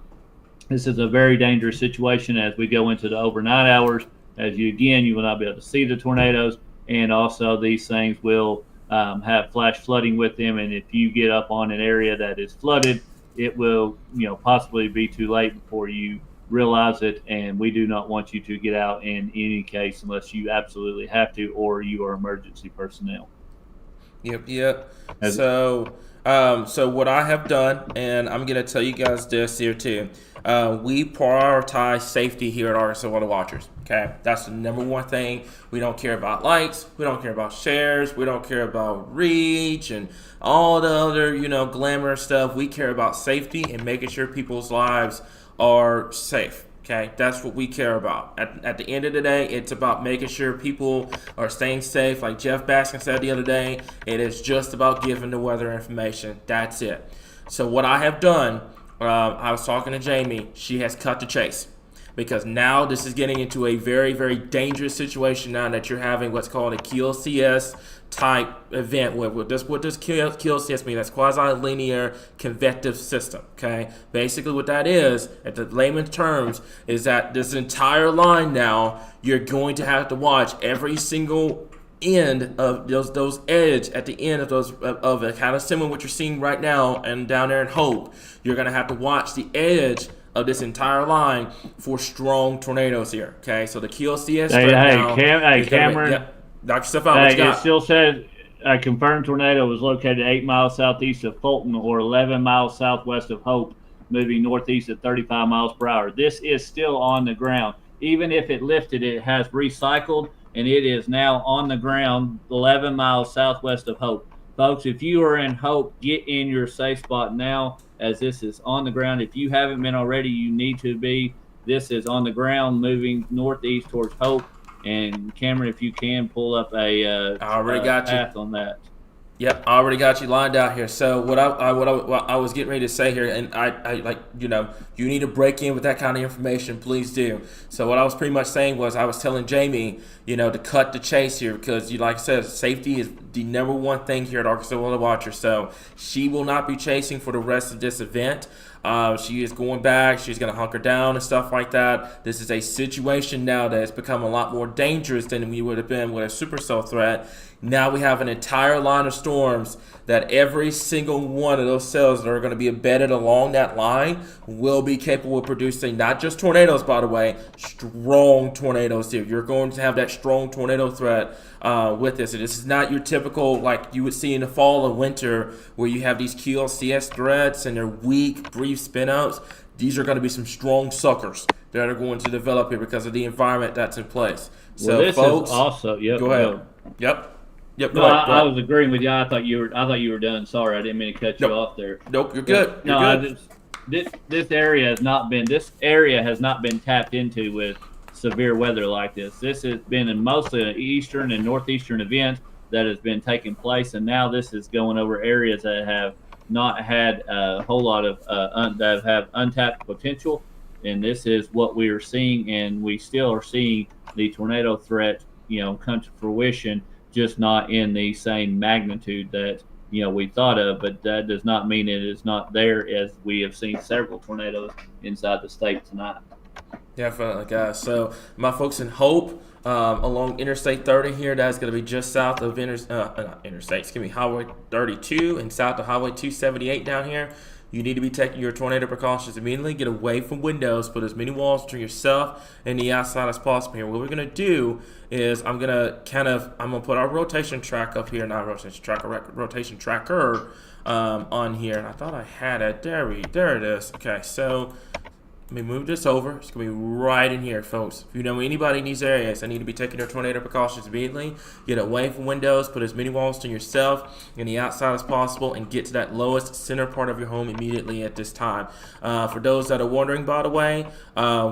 This is a very dangerous situation as we go into the overnight hours. As you will not be able to see the tornadoes, and also these things will have flash flooding with them. And if you get up on an area that is flooded, it will possibly be too late before you realize it. And we do not want you to get out in any case unless you absolutely have to, or you are emergency personnel. Yep. So what I have done, and I'm going to tell you guys this here too, we prioritize safety here at Arkansas Water Watchers. Okay, that's the number one thing. We don't care about likes, we don't care about shares, we don't care about reach and all the other glamorous stuff. We care about safety and making sure people's lives are safe. Okay, that's what we care about. At the end of the day, it's about making sure people are staying safe. Like Jeff Baskin said the other day, it is just about giving the weather information. That's it. So what I have done, I was talking to Jamie. She has cut the chase. because now this is getting into a very, very dangerous situation now that you're having what's called a QLCS type event. What does QLCS mean? That's quasi-linear convective system. Okay, basically what that is, at the layman's terms, is that this entire line now you're going to have to watch every single end of those edge at the end of those of a kind of similar what you're seeing right now and down there in Hope. You're gonna have to watch the edge of this entire line for strong tornadoes here. Okay, so the QLCS Cameron, knock yourself out. What you got? It still says a confirmed tornado was located 8 miles southeast of Fulton or 11 miles southwest of Hope, moving northeast at 35 miles per hour. This is still on the ground. Even if it lifted, it has recycled, and it is now on the ground 11 miles southwest of Hope. Folks, if you are in Hope, get in your safe spot now, as this is on the ground. If you haven't been already, you need to be. This is on the ground moving northeast towards Hope. And Cameron, if you can pull up a path on that. Yep, I already got you lined out here. So what I was getting ready to say here, and I like, you need to break in with that kind of information, please do. So what I was pretty much saying was I was telling Jamie, to cut the chase here, because like I said, safety is the number one thing here at Arkansas Weather Watcher. So she will not be chasing for the rest of this event. She is going back. She's going to hunker down and stuff like that. This is a situation now that has become a lot more dangerous than we would have been with a supercell threat. Now we have an entire line of storms that every single one of those cells that are going to be embedded along that line will be capable of producing not just tornadoes, by the way, strong tornadoes here. You're going to have that strong tornado threat with this. And this is not your typical, like you would see in the fall and winter, where you have these QLCS threats and they're weak, brief spin-outs. These are going to be some strong suckers that are going to develop here because of the environment that's in place. So, this folks, is also, go ahead. Yep. No, I was agreeing with you. I thought you were done. Sorry, I didn't mean to cut you off there. Nope, you're good. This area has not been tapped into with severe weather like this. This has been in mostly an eastern and northeastern event that has been taking place, and now this is going over areas that have not had a whole lot of that have untapped potential. And this is what we are seeing, and we still are seeing the tornado threat, come to fruition, just not in the same magnitude that we thought of. But that does not mean it is not there, as we have seen several tornadoes inside the state tonight. Definitely, guys. So my folks in Hope, along Interstate 30 here, that's going to be just south of Highway 32 and south of Highway 278 down here. You need to be taking your tornado precautions immediately. Get away from windows. Put as many walls between yourself and the outside as possible here. What we're going to do is I'm going to put our rotation track up here. Not rotation tracker, rotation tracker on here. And I thought I had it. There it is. Okay, so let me move this over. It's going to be right in here, folks. If you know anybody in these areas, I need to be taking their tornado precautions immediately. Get away from windows. Put as many walls to yourself and the outside as possible, and get to that lowest center part of your home immediately at this time. For those that are wondering, by the way,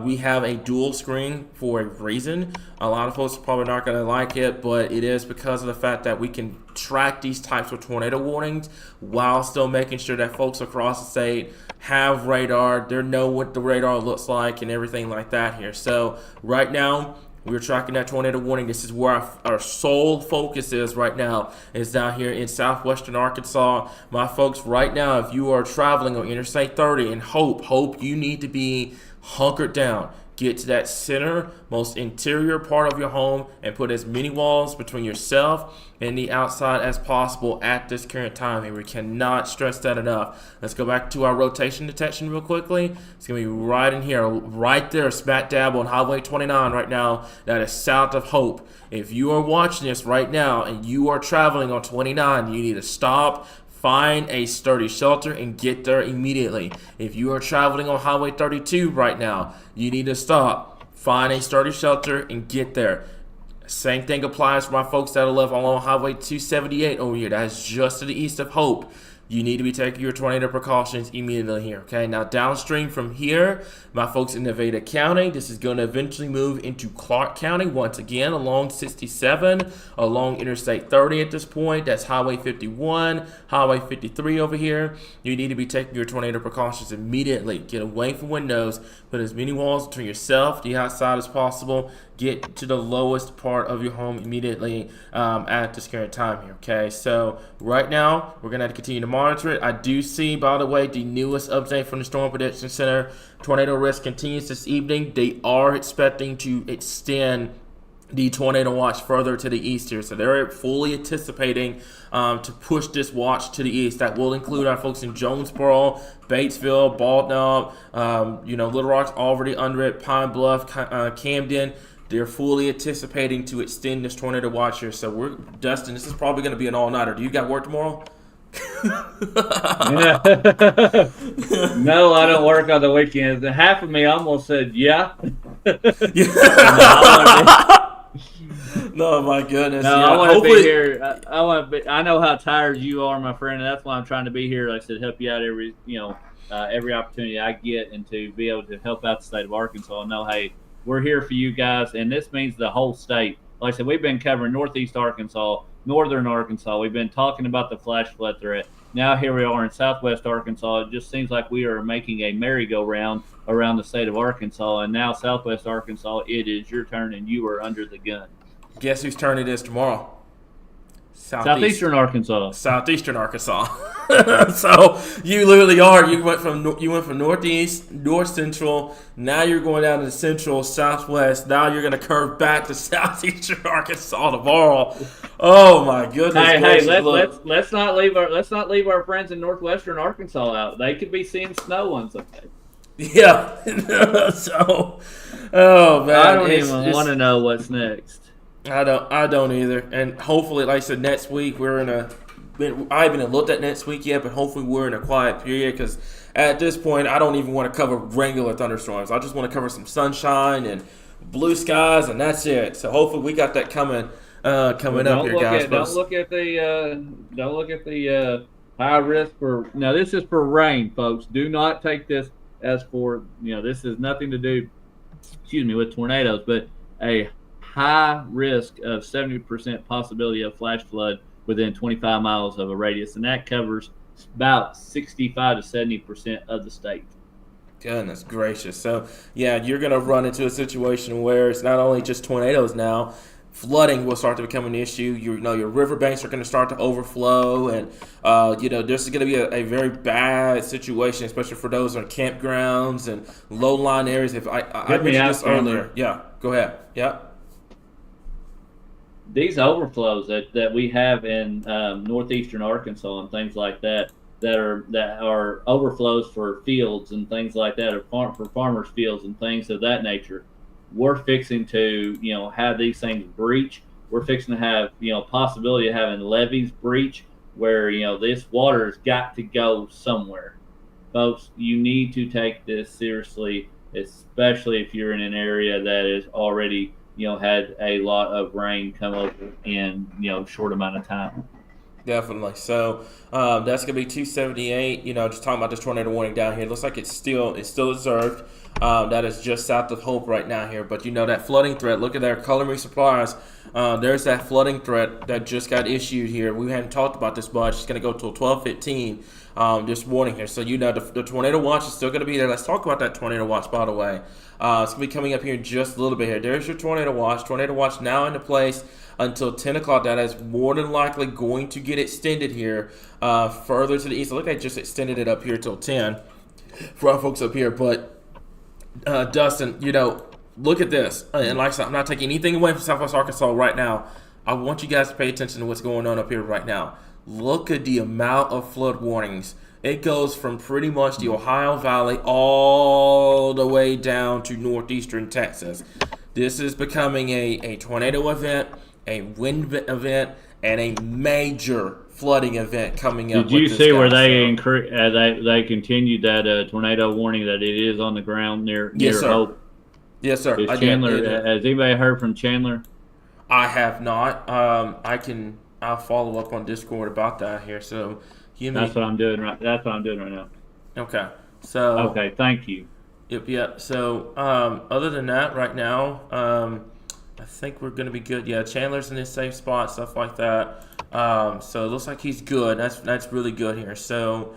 we have a dual screen for a reason. A lot of folks are probably not going to like it, but it is because of the fact that we can track these types of tornado warnings while still making sure that folks across the state have radar. They know what the radar looks like and everything like that here. So right now, we're tracking that tornado warning. This is where our sole focus is right now, is down here in southwestern Arkansas. My folks, right now, if you are traveling on Interstate 30 and Hope, you need to be hunkered down. Get to that center, most interior part of your home, and put as many walls between yourself and the outside as possible at this current time. And we cannot stress that enough. Let's go back to our rotation detection real quickly. It's going to be right in here, right there, smack dab on Highway 29 right now. That is south of Hope. If you are watching this right now and you are traveling on 29, you need to stop, find a sturdy shelter, and get there immediately. If you are traveling on Highway 32 right now, you need to stop, find a sturdy shelter, and get there. Same thing applies for my folks that live along Highway 278 over here. That is just to the east of Hope. you need to be taking your tornado precautions immediately here, okay? Now, downstream from here, my folks in Nevada County, this is going to eventually move into Clark County once again along 67, along Interstate 30 at this point. That's Highway 51, Highway 53 over here. You need to be taking your tornado precautions immediately. Get away from windows. Put as many walls between yourself, the outside as possible. Get to the lowest part of your home immediately at this current time here, okay? So right now, we're going to have to continue to monitor it. I do see, by the way, the newest update from the Storm Prediction Center. Tornado risk continues this evening. They are expecting to extend the tornado watch further to the east here. So they're fully anticipating to push this watch to the east. That will include our folks in Jonesboro, Batesville, Bald Knob, Little Rock's already under it, Pine Bluff, Camden. They're fully anticipating to extend this tornado watch here. So Dustin, this is probably going to be an all-nighter. Do you got work tomorrow? No, I don't work on the weekends. And half of me almost said, yeah. No, my goodness. No, yeah. I want to be here. I know how tired you are, my friend, and that's why I'm trying to be here. Like I said, help you out every opportunity I get, and to be able to help out the state of Arkansas. And know, hey, we're here for you guys, and this means the whole state. Like I said, we've been covering Northeast Arkansas, Northern Arkansas. We've been talking about the flash flood threat. Now here we are in Southwest Arkansas. It just seems like we are making a merry-go-round around the state of Arkansas. And now Southwest Arkansas, it is your turn, and you are under the gun. Guess whose turn it is tomorrow? Southeastern Arkansas. Southeastern Arkansas. So you literally are. You went from northeast, north central. Now you're going down to the central, southwest. Now you're going to curve back to southeastern Arkansas tomorrow. Oh my goodness! Hey, let's not leave our friends in northwestern Arkansas out. They could be seeing snow on Sunday. Yeah. So, oh man, I don't even want to know what's next. I don't either. And hopefully, like I said, next week I haven't looked at next week yet, but hopefully we're in a quiet period, because at this point I don't even want to cover regular thunderstorms. I just want to cover some sunshine and blue skies, and that's it. So hopefully we got that coming up here, guys. Don't look at the high risk for. Now this is for rain, folks. Do not take this as for this is nothing to do, with tornadoes, but a high risk of 70% possibility of flash flood within 25 miles of a radius, and that covers about 65 to 70% of the state. Goodness gracious. So, yeah, you're going to run into a situation where it's not only just tornadoes now, flooding will start to become an issue. Your riverbanks are going to start to overflow, and this is going to be a very bad situation, especially for those on campgrounds and low-lying areas. If I mentioned this earlier. Yeah, go ahead. Yeah. These overflows that we have in northeastern Arkansas and things like that are overflows for fields and things like that, or for farmers' fields and things of that nature. We're fixing to have these things breach. We're fixing to have possibility of having levees breach, where this water has got to go somewhere. Folks, you need to take this seriously, especially if you're in an area that is already had a lot of rain come over in short amount of time. Definitely. So that's gonna be 278. Just talking about this tornado warning down here. It looks like it's still observed. That is just south of Hope right now here. But that flooding threat. Look at their Color Me Supplies. There's that flooding threat that just got issued here. We haven't talked about this much. It's gonna go till 12:15 this morning here. So the tornado watch is still gonna be there. Let's talk about that tornado watch, by the way. It's going to be coming up here in just a little bit here. There's your tornado watch. Tornado watch now into place until 10 o'clock. That is more than likely going to get extended here further to the east. Look, I just extended it up here till 10 for our folks up here. But, Dustin, look at this. And like I said, I'm not taking anything away from Southwest Arkansas right now. I want you guys to pay attention to what's going on up here right now. Look at the amount of flood warnings. It goes from pretty much the Ohio Valley all the way down to northeastern Texas. This is becoming a tornado event, a wind event, and a major flooding event coming up. Did you see where they continued that tornado warning that it is on the ground near Hope? Yes, sir. Has anybody heard from Chandler? I have not. I'll follow up on Discord about that here. So Give me. That's what I'm doing right. That's what I'm doing right now. Okay. So. Okay, thank you. Yep. So, other than that, right now, I think we're gonna be good. Yeah, Chandler's in his safe spot, stuff like that. So it looks like he's good. That's really good here. So,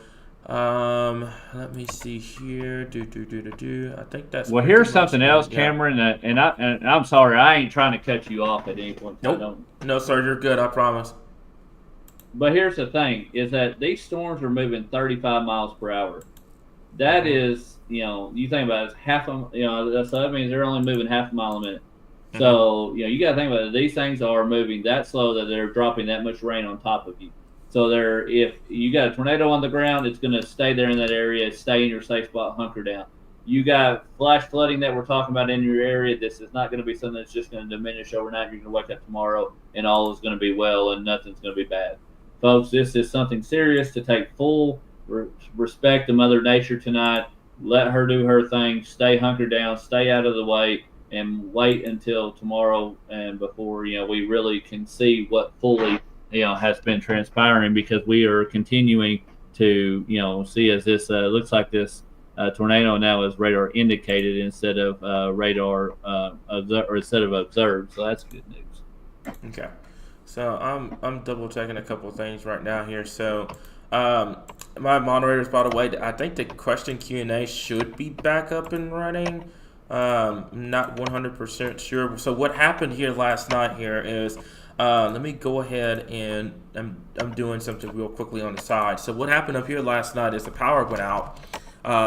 let me see here. I think that's. Well, pretty here's much something it. else, Yeah. Cameron, and I'm sorry, I ain't trying to cut you off at any point. Nope. No, sir, you're good. I promise. But here's the thing: is that these storms are moving 35 miles per hour. That is, you think about it, it's half a, so that means they're only moving half a mile a minute. So, you got to think about it. These things are moving that slow that they're dropping that much rain on top of you. So if you got a tornado on the ground, it's going to stay there in that area, stay in your safe spot, hunker down. You got flash flooding that we're talking about in your area. This is not going to be something that's just going to diminish overnight. You're going to wake up tomorrow and all is going to be well and nothing's going to be bad. Folks, this is something serious to take full respect to Mother Nature tonight. Let her do her thing. Stay hunkered down. Stay out of the way, and wait until tomorrow and before we really can see what fully has been transpiring, because we are continuing to see as this looks like this tornado now is radar indicated instead of radar or instead of observed. So that's good news. Okay. So I'm double checking a couple of things right now here. So. My moderators, by the way, I think the question Q&A should be back up and running. Not 100% sure. So what happened here last night here is, let me go ahead and I'm doing something real quickly on the side. So what happened up here last night is the power went out.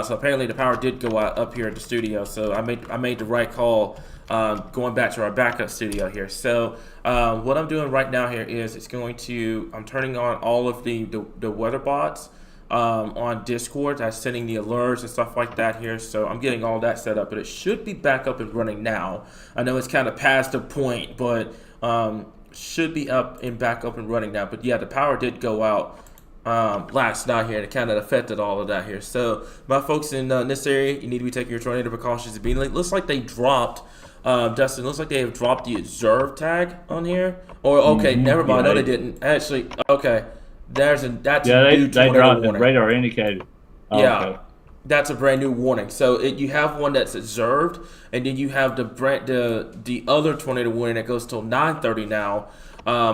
So apparently the power did go out up here at the studio. So I made the right call. Going back to our backup studio here. So what I'm doing right now here is I'm turning on all of the weather bots on Discord. That's sending the alerts and stuff like that here. So I'm getting all that set up, but it should be back up and running now. I know it's kind of past the point, but should be back up and running now. But yeah, the power did go out last night here, and it kind of affected all of that here. So my folks in this area, you need to be taking your tornado precautions immediately. It looks like they dropped Dustin, looks like they have dropped the observe tag on here. Or okay, never mind. No, they didn't. Actually, okay. That's a new they dropped the warning. radar indicated. Oh, yeah, okay. That's a brand new warning. So you have one that's observed, and then you have the other tornado warning that goes till 9:30 now.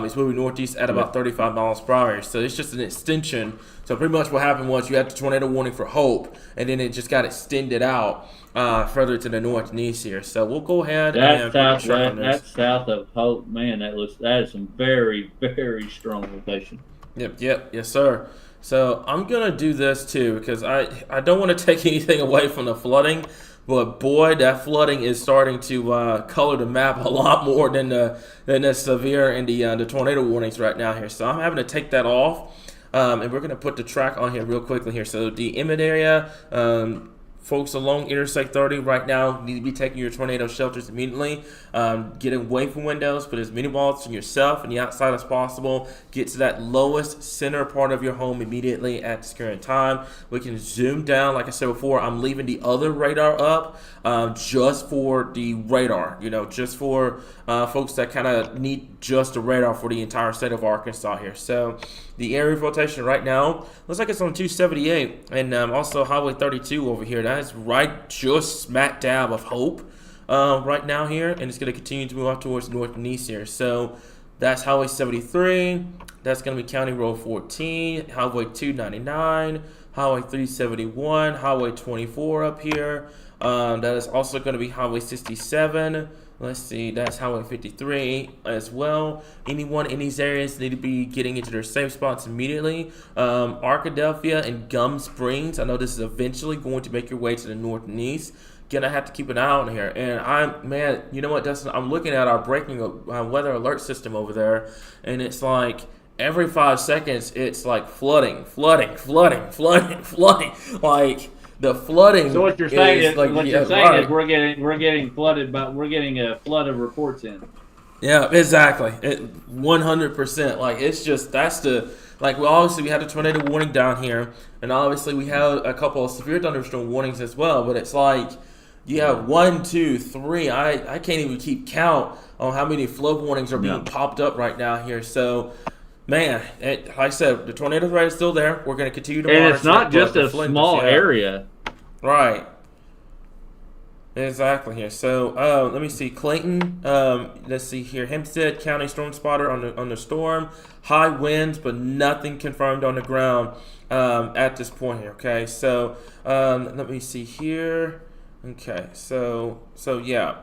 It's moving northeast at about 35 miles per hour. So it's just an extension. So pretty much what happened was you had the tornado warning for Hope, and then it just got extended out further to the north and east here. So we'll go ahead and that's south of Hope. Man, that is some very, very strong rotation. Yep, yes sir. So I'm gonna do this too, because I don't want to take anything away from the flooding, but boy, that flooding is starting to color the map a lot more than the severe and the tornado warnings right now here. So I'm having to take that off, and we're gonna put the track on here real quickly here. So the Emmett area. Folks along Interstate 30 right now need to be taking your tornado shelters immediately. Get away from windows, put as many walls to yourself and the outside as possible. Get to that lowest center part of your home immediately at this current time. We can zoom down. Like I said before, I'm leaving the other radar up just for the radar, just for folks that kind of need just the radar for the entire state of Arkansas here. So the area rotation right now looks like it's on 278 and also Highway 32 over here. That is right just smack dab of Hope right now here, and it's going to continue to move up towards north and east here. So that's Highway 73. That's going to be County Road 14, Highway 299, Highway 371, Highway 24 up here. That is also going to be Highway 67. Let's see, that's Highway 53 as well. Anyone in these areas need to be getting into their safe spots immediately. Arkadelphia and Gum Springs, I know this is eventually going to make your way to the north and east. Gonna have to keep an eye on here. And you know what, Dustin? I'm looking at our breaking weather alert system over there, and it's like every 5 seconds, it's like flooding. Like, the flooding. So what you're saying is we're getting flooded, but we're getting a flood of reports in. Yeah, exactly. 100%. Like, it's just we had a tornado warning down here, and obviously we have a couple of severe thunderstorm warnings as well. But it's like you have 1, 2, 3. I can't even keep count on how many flood warnings are being popped up right now here. So Man, like I said, the tornado threat is still there. We're going to continue to And monitor. it's not it, just but a the flooding small yeah. area. Right. Exactly here. So let me see. Clayton. Let's see here. Hempstead County storm spotter on the storm. High winds, but nothing confirmed on the ground at this point here. Okay. So let me see here. Okay. So yeah.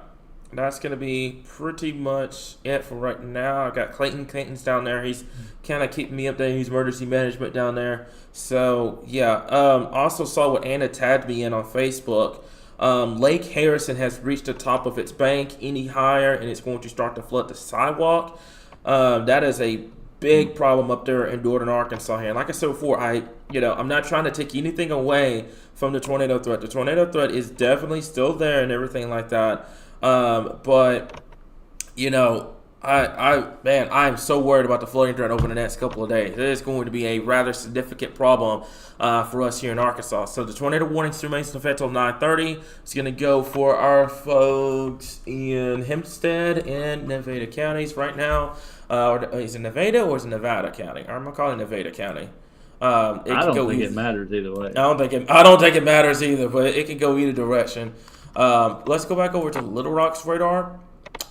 That's going to be pretty much it for right now. I got Clayton. Clayton's down there. He's kind of keeping me updated. He's emergency management down there. So, yeah. Also saw what Anna tagged me in on Facebook. Lake Harrison has reached the top of its bank any higher, and it's going to start to flood the sidewalk. That is a big problem up there in northern Arkansas here. And like I said before, I'm not trying to take anything away from the tornado threat. The tornado threat is definitely still there and everything like that. But I'm so worried about the flooding threat over the next couple of days. It is going to be a rather significant problem for us here in Arkansas. So the tornado warning remains in effect until 9:30. It's going to go for our folks in Hempstead and Nevada counties right now. Is it Nevada or is it Nevada County? I'm gonna call it Nevada County. I don't think it matters either way. I don't think it matters either, but it can go either direction. Let's go back over to Little Rock's radar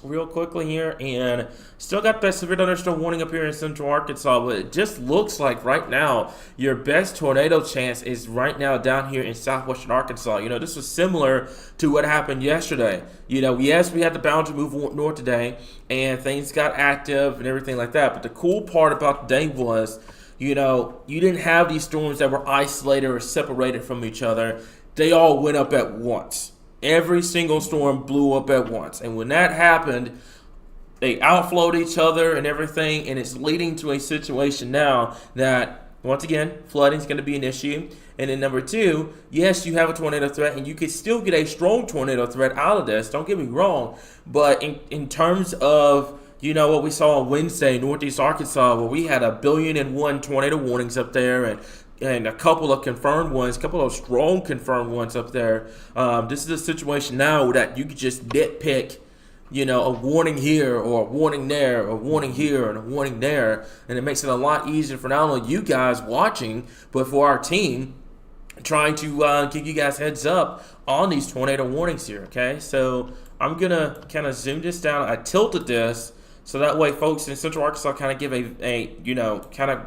real quickly here, and still got that severe thunderstorm warning up here in central Arkansas, but it just looks like right now your best tornado chance is right now down here in southwestern Arkansas. This was similar to what happened yesterday. Yes, we had the boundary move north today, and things got active and everything like that, but the cool part about the day was, you didn't have these storms that were isolated or separated from each other. They all went up at once. Every single storm blew up at once. And when that happened, they outflowed each other and everything. And it's leading to a situation now that, once again, flooding is going to be an issue. And then number two, yes, you have a tornado threat, and you could still get a strong tornado threat out of this. Don't get me wrong. But in terms of, what we saw on Wednesday, Northeast Arkansas, where we had 1,000,000,001 tornado warnings up there, and a couple of confirmed ones, a couple of strong confirmed ones up there. This is a situation now that you could just nitpick, a warning here or a warning there, or a warning here and a warning there. And it makes it a lot easier for not only you guys watching, but for our team trying to give you guys heads up on these tornado warnings here, okay? So I'm going to kind of zoom this down. I tilted this so that way folks in Central Arkansas kind of give kind of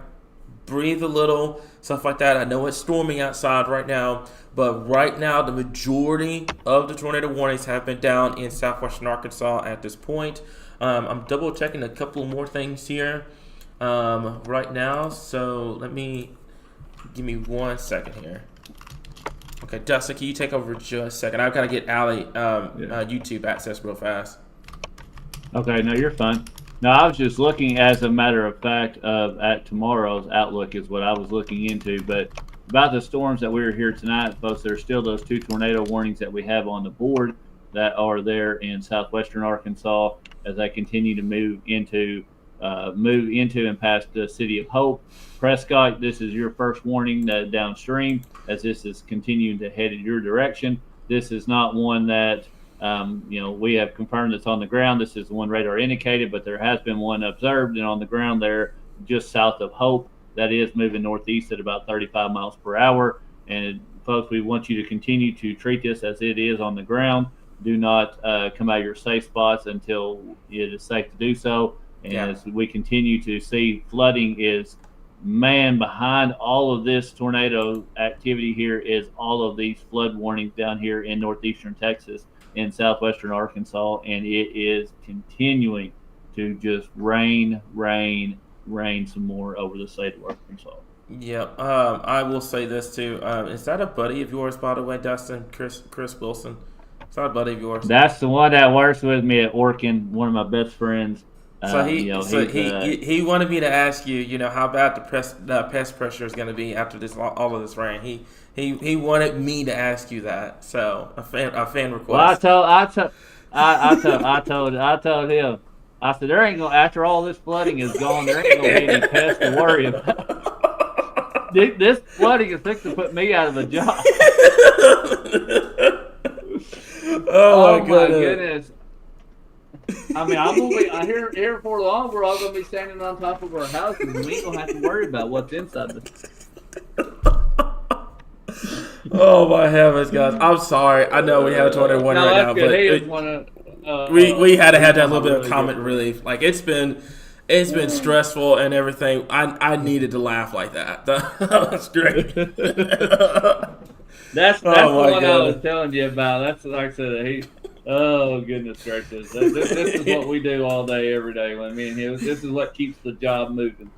breathe a little, stuff like that. I know it's storming outside right now, but right now the majority of the tornado warnings have been down in southwestern Arkansas at this point. I'm double checking a couple more things here right now, so give me 1 second here. Okay, Dustin, can you take over just a second? I've got to get Allie YouTube access real fast. Okay, no, you're fine. No, I was just looking, as a matter of fact, at tomorrow's outlook is what I was looking into. But about the storms that we were here tonight, folks, there's still those 2 tornado warnings that we have on the board that are there in southwestern Arkansas as they continue to move into and past the city of Hope. Prescott, this is your first warning downstream as this is continuing to head in your direction. This is not one that we have confirmed that's on the ground. This is the one radar indicated, but there has been one observed and on the ground there just south of Hope that is moving northeast at about 35 miles per hour. And folks, we want you to continue to treat this as it is on the ground. Do not come out of your safe spots until it is safe to do so. And as we continue to see, flooding is behind all of this tornado activity here is all of these flood warnings down here in northeastern Texas, in southwestern Arkansas, and it is continuing to just rain some more over the state of Arkansas. Yeah, I will say this too. Is that a buddy of yours, by the way, Dustin? Chris Wilson? Is that a buddy of yours? That's the one that works with me at Orkin, one of my best friends. So he wanted me to ask you, how bad the pest pressure is going to be after all of this rain. He wanted me to ask you that. So a fan request. Well, I told him. I said there ain't gonna, after all this flooding is gone, there ain't gonna be any pests to worry about. This flooding is fixing to put me out of a job. Oh my goodness. I mean, I'm gonna be here for long. We're all gonna be standing on top of our houses, and we ain't gonna have to worry about what's inside Oh my heavens, guys! I'm sorry. I know we have a tornado warning right now, but we had to have that little bit of comic relief. Like it's been stressful and everything. I needed to laugh like that. That was great. That's the one I was telling you about. That's like I said. Oh goodness gracious! This is what we do all day, every day. I mean, this is what keeps the job moving.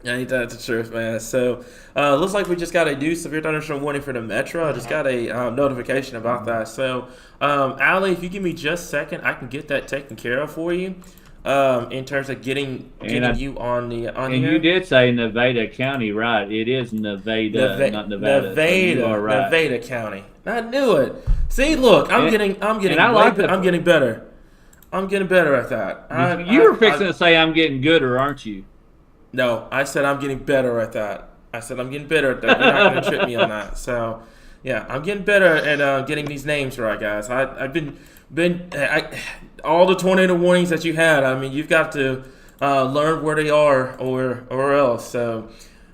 Ain't that the truth, man? So, looks like we just got a new severe thunderstorm warning for the metro. I just got a notification about that. So, Allie, if you give me just a second, I can get that taken care of for you. In terms of getting you on here. And you did say Nevada County, right? It is Nevada, not Nevada. Nevada, so right. Nevada County. I knew it. See, look, I'm getting better. I'm getting better at that. You were fixing to say I'm getting gooder, aren't you? No, I said I'm getting better at that. You're not going to trip me on that. So, yeah, I'm getting better at getting these names right, guys. I've been all the tornado warnings that you had. I mean, you've got to learn where they are or else. So,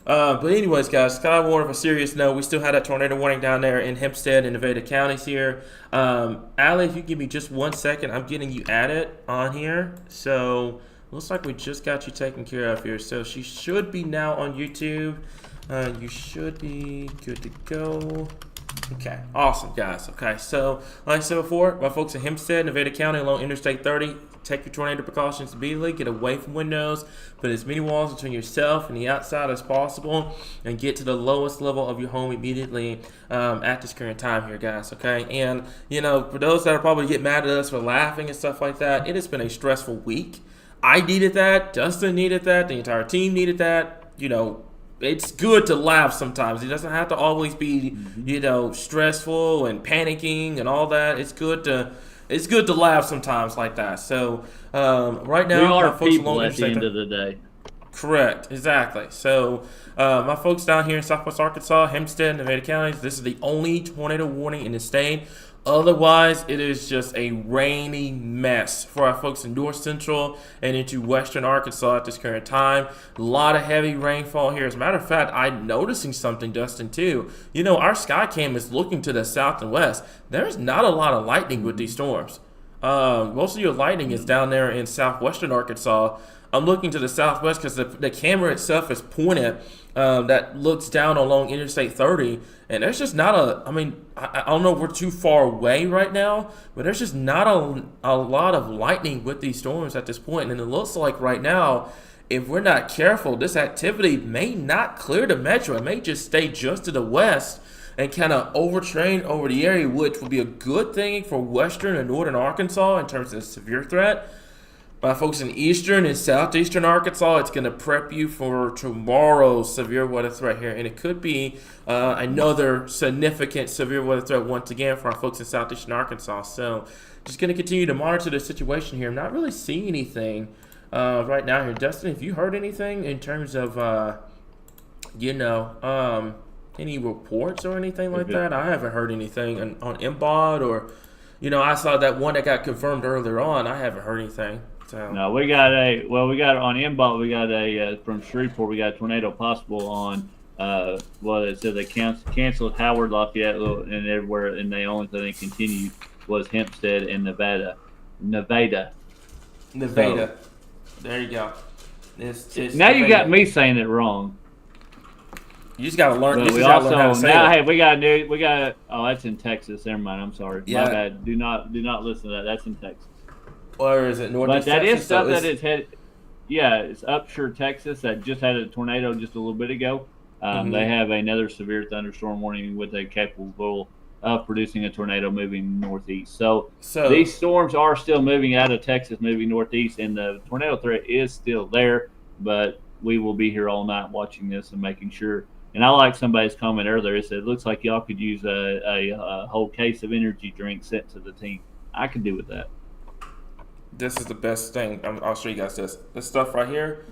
but anyways, guys, kind of more of a serious note. We still had that tornado warning down there in Hempstead and Nevada counties here. Allie, if you give me just 1 second, I'm getting you added on here. So. Looks like we just got you taken care of here. So she should be now on YouTube. You should be good to go. Okay, awesome, guys. Okay, so like I said before, my folks in Hempstead, Nevada County, along Interstate 30, take your tornado precautions immediately. Get away from windows. Put as many walls between yourself and the outside as possible. And get to the lowest level of your home immediately at this current time here, guys. Okay, and, for those that are probably get mad at us for laughing and stuff like that, it has been a stressful week. I needed that. Dustin needed that. The entire team needed that. It's good to laugh sometimes. It doesn't have to always be, stressful and panicking and all that. It's good to laugh sometimes like that. So right now, we are my folks people at the end of the day. Correct, exactly. So my folks down here in Southwest Arkansas, Hempstead, Nevada counties, this is the only tornado warning in the state. Otherwise, it is just a rainy mess for our folks in north central and into western Arkansas at this current time. A lot of heavy rainfall here. As a matter of fact, I'm noticing something, Dustin, too. Our sky cam is looking to the south and west. There's not a lot of lightning with these storms. Most of your lightning is down there in southwestern Arkansas. I'm looking to the southwest because the camera itself is pointed that looks down along Interstate 30, and there's just not I don't know if we're too far away right now, but there's just not a lot of lightning with these storms at this point. And it looks like right now, if we're not careful, this activity may not clear the metro. It may just stay just to the west and kind of overtrain over the area, which would be a good thing for western and northern Arkansas in terms of severe threat. My folks in eastern and southeastern Arkansas, it's going to prep you for tomorrow's severe weather threat here. And it could be another significant severe weather threat once again for our folks in southeastern Arkansas. So just going to continue to monitor the situation here. I'm not really seeing anything right now here. Dustin, have you heard anything in terms of, any reports or anything like that? I haven't heard anything on MBOD or, I saw that one that got confirmed earlier on. I haven't heard anything. So. No, we got on MBOT, we got from Shreveport, we got a tornado possible on, it said they canceled Howard, Lafayette, and everywhere, and the only thing they continued was Hempstead and Nevada. So, there you go. Now you got me saying it wrong. You just got to learn. But we also how to say now, hey, that's in Texas. Never mind. I'm sorry. Yeah. My bad. Do not listen to that. That's in Texas. Or is it northeast Texas? But that Texas? is stuff that is headed. Yeah, it's Upshur, Texas. That just had a tornado just a little bit ago. They have another severe thunderstorm warning with a capable of producing a tornado moving northeast. So these storms are still moving out of Texas, moving northeast, and the tornado threat is still there. But we will be here all night watching this and making sure. And I like somebody's comment earlier. It said, it looks like y'all could use a whole case of energy drink sent to the team. I could do with that. This is the best thing. I'll show you guys this. This stuff right here,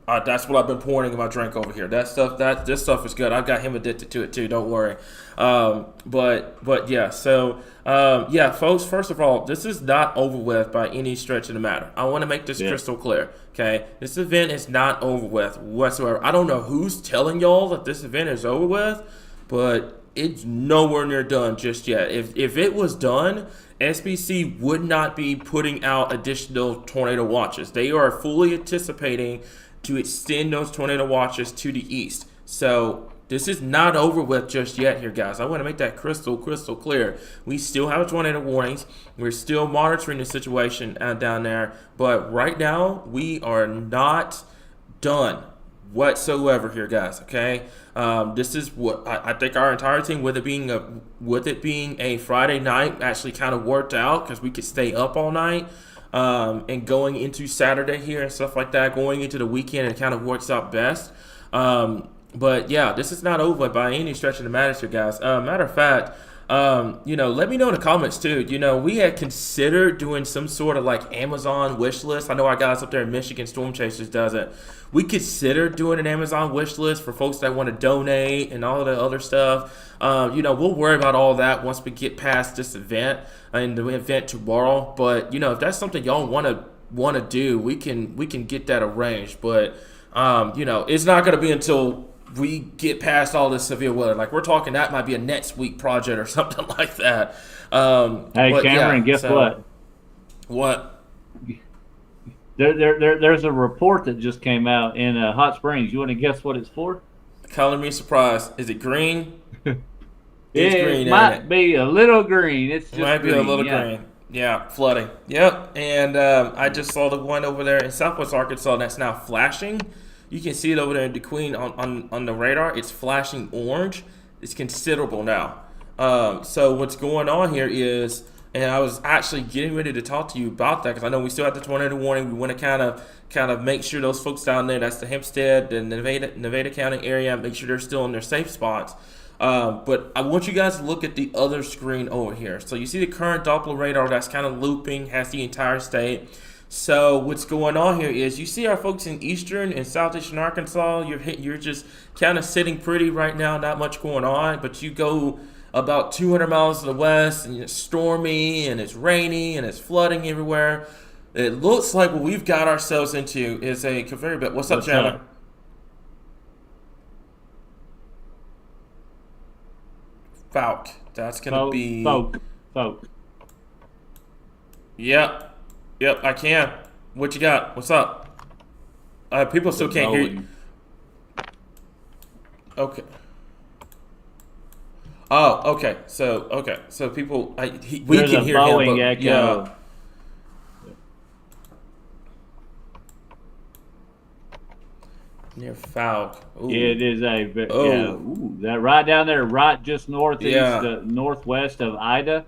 That's what I've been pouring in my drink over here. This stuff is good. I've got him addicted to it too. Don't worry. But yeah. So yeah, folks. First of all, this is not over with by any stretch of the matter. I want to make this crystal clear. Okay, this event is not over with whatsoever. I don't know who's telling y'all that this event is over with, but it's nowhere near done just yet. If it was done, SBC would not be putting out additional tornado watches. They are fully anticipating to extend those tornado watches to the east. So this is not over with just yet here, guys. I want to make that crystal clear. We still have tornado warnings. We're still monitoring the situation down there. But right now, we are not done whatsoever here, guys. Okay, this is what I think our entire team, with it being a Friday night, actually kind of worked out because we could stay up all night. And going into Saturday here and stuff like that, going into the weekend, it kind of works out best. But yeah, this is not over by any stretch of the matter here, guys. Matter of fact, let me know in the comments too. We had considered doing some sort of like Amazon wish list. I know our guys up there in Michigan, Storm Chasers, does it. We considered doing an Amazon wish list for folks that want to donate and all of the other stuff. We'll worry about all that once we get past this event and the event tomorrow. But if that's something y'all want to do, we can get that arranged. But it's not going to be until we get past all this severe weather. Like, we're talking that might be a next week project or something like that. Hey, Cameron, guess what? What? There's a report that just came out in Hot Springs. You want to guess what it's for? Color me surprised. Is it green? It's green. It might be a little green. It's just might be green. a little green. Yeah, flooding. Yep. And I just saw the one over there in Southwest Arkansas that's now flashing. You can see it over there in DeQueen on the radar. It's flashing orange. It's considerable now. So what's going on here is, and I was actually getting ready to talk to you about that because I know we still have the tornado warning. We want to kind of make sure those folks down there, that's the Hempstead and Nevada County area, make sure they're still in their safe spots. But I want you guys to look at the other screen over here. So you see the current Doppler radar that's kind of looping, has the entire state. So what's going on here is you see our folks in eastern and southeastern Arkansas. You're just kind of sitting pretty right now, not much going on. But you go about 200 miles to the west, and it's stormy, and it's rainy, and it's flooding everywhere. It looks like what we've got ourselves into is a conveyor belt. What's up, Chandler? Falk. That's going to be... Falk. Yep, I can. What you got? What's up? People still can't hear you. Okay. Oh, okay. So people, we There's can a hear Boeing him. But, echo. yeah. Near Falk. Ooh. Yeah, it is a. Oh. Yeah, ooh, that right down there, right just northwest of Ida.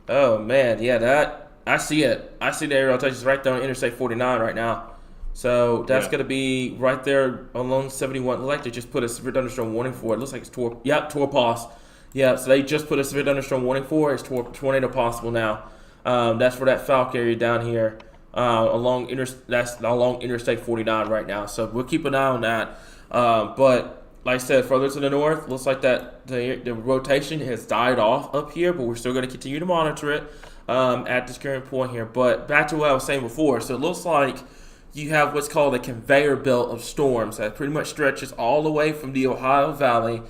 Oh man, yeah, that I see it. I see the aerial touches right there on Interstate 49 right now. So that's gonna be right there along 71. Like they just put a severe thunderstorm warning for it. Looks like it's Torpos. Yeah, so they just put a severe thunderstorm warning for it. It's tornado possible now. That's for that Falk area down here. Along Interstate 49 right now. So we'll keep an eye on that. But like I said, further to the north, looks like that the rotation has died off up here, but we're still going to continue to monitor it at this current point here. But back to what I was saying before. So it looks like you have what's called a conveyor belt of storms that pretty much stretches all the way from the Ohio Valley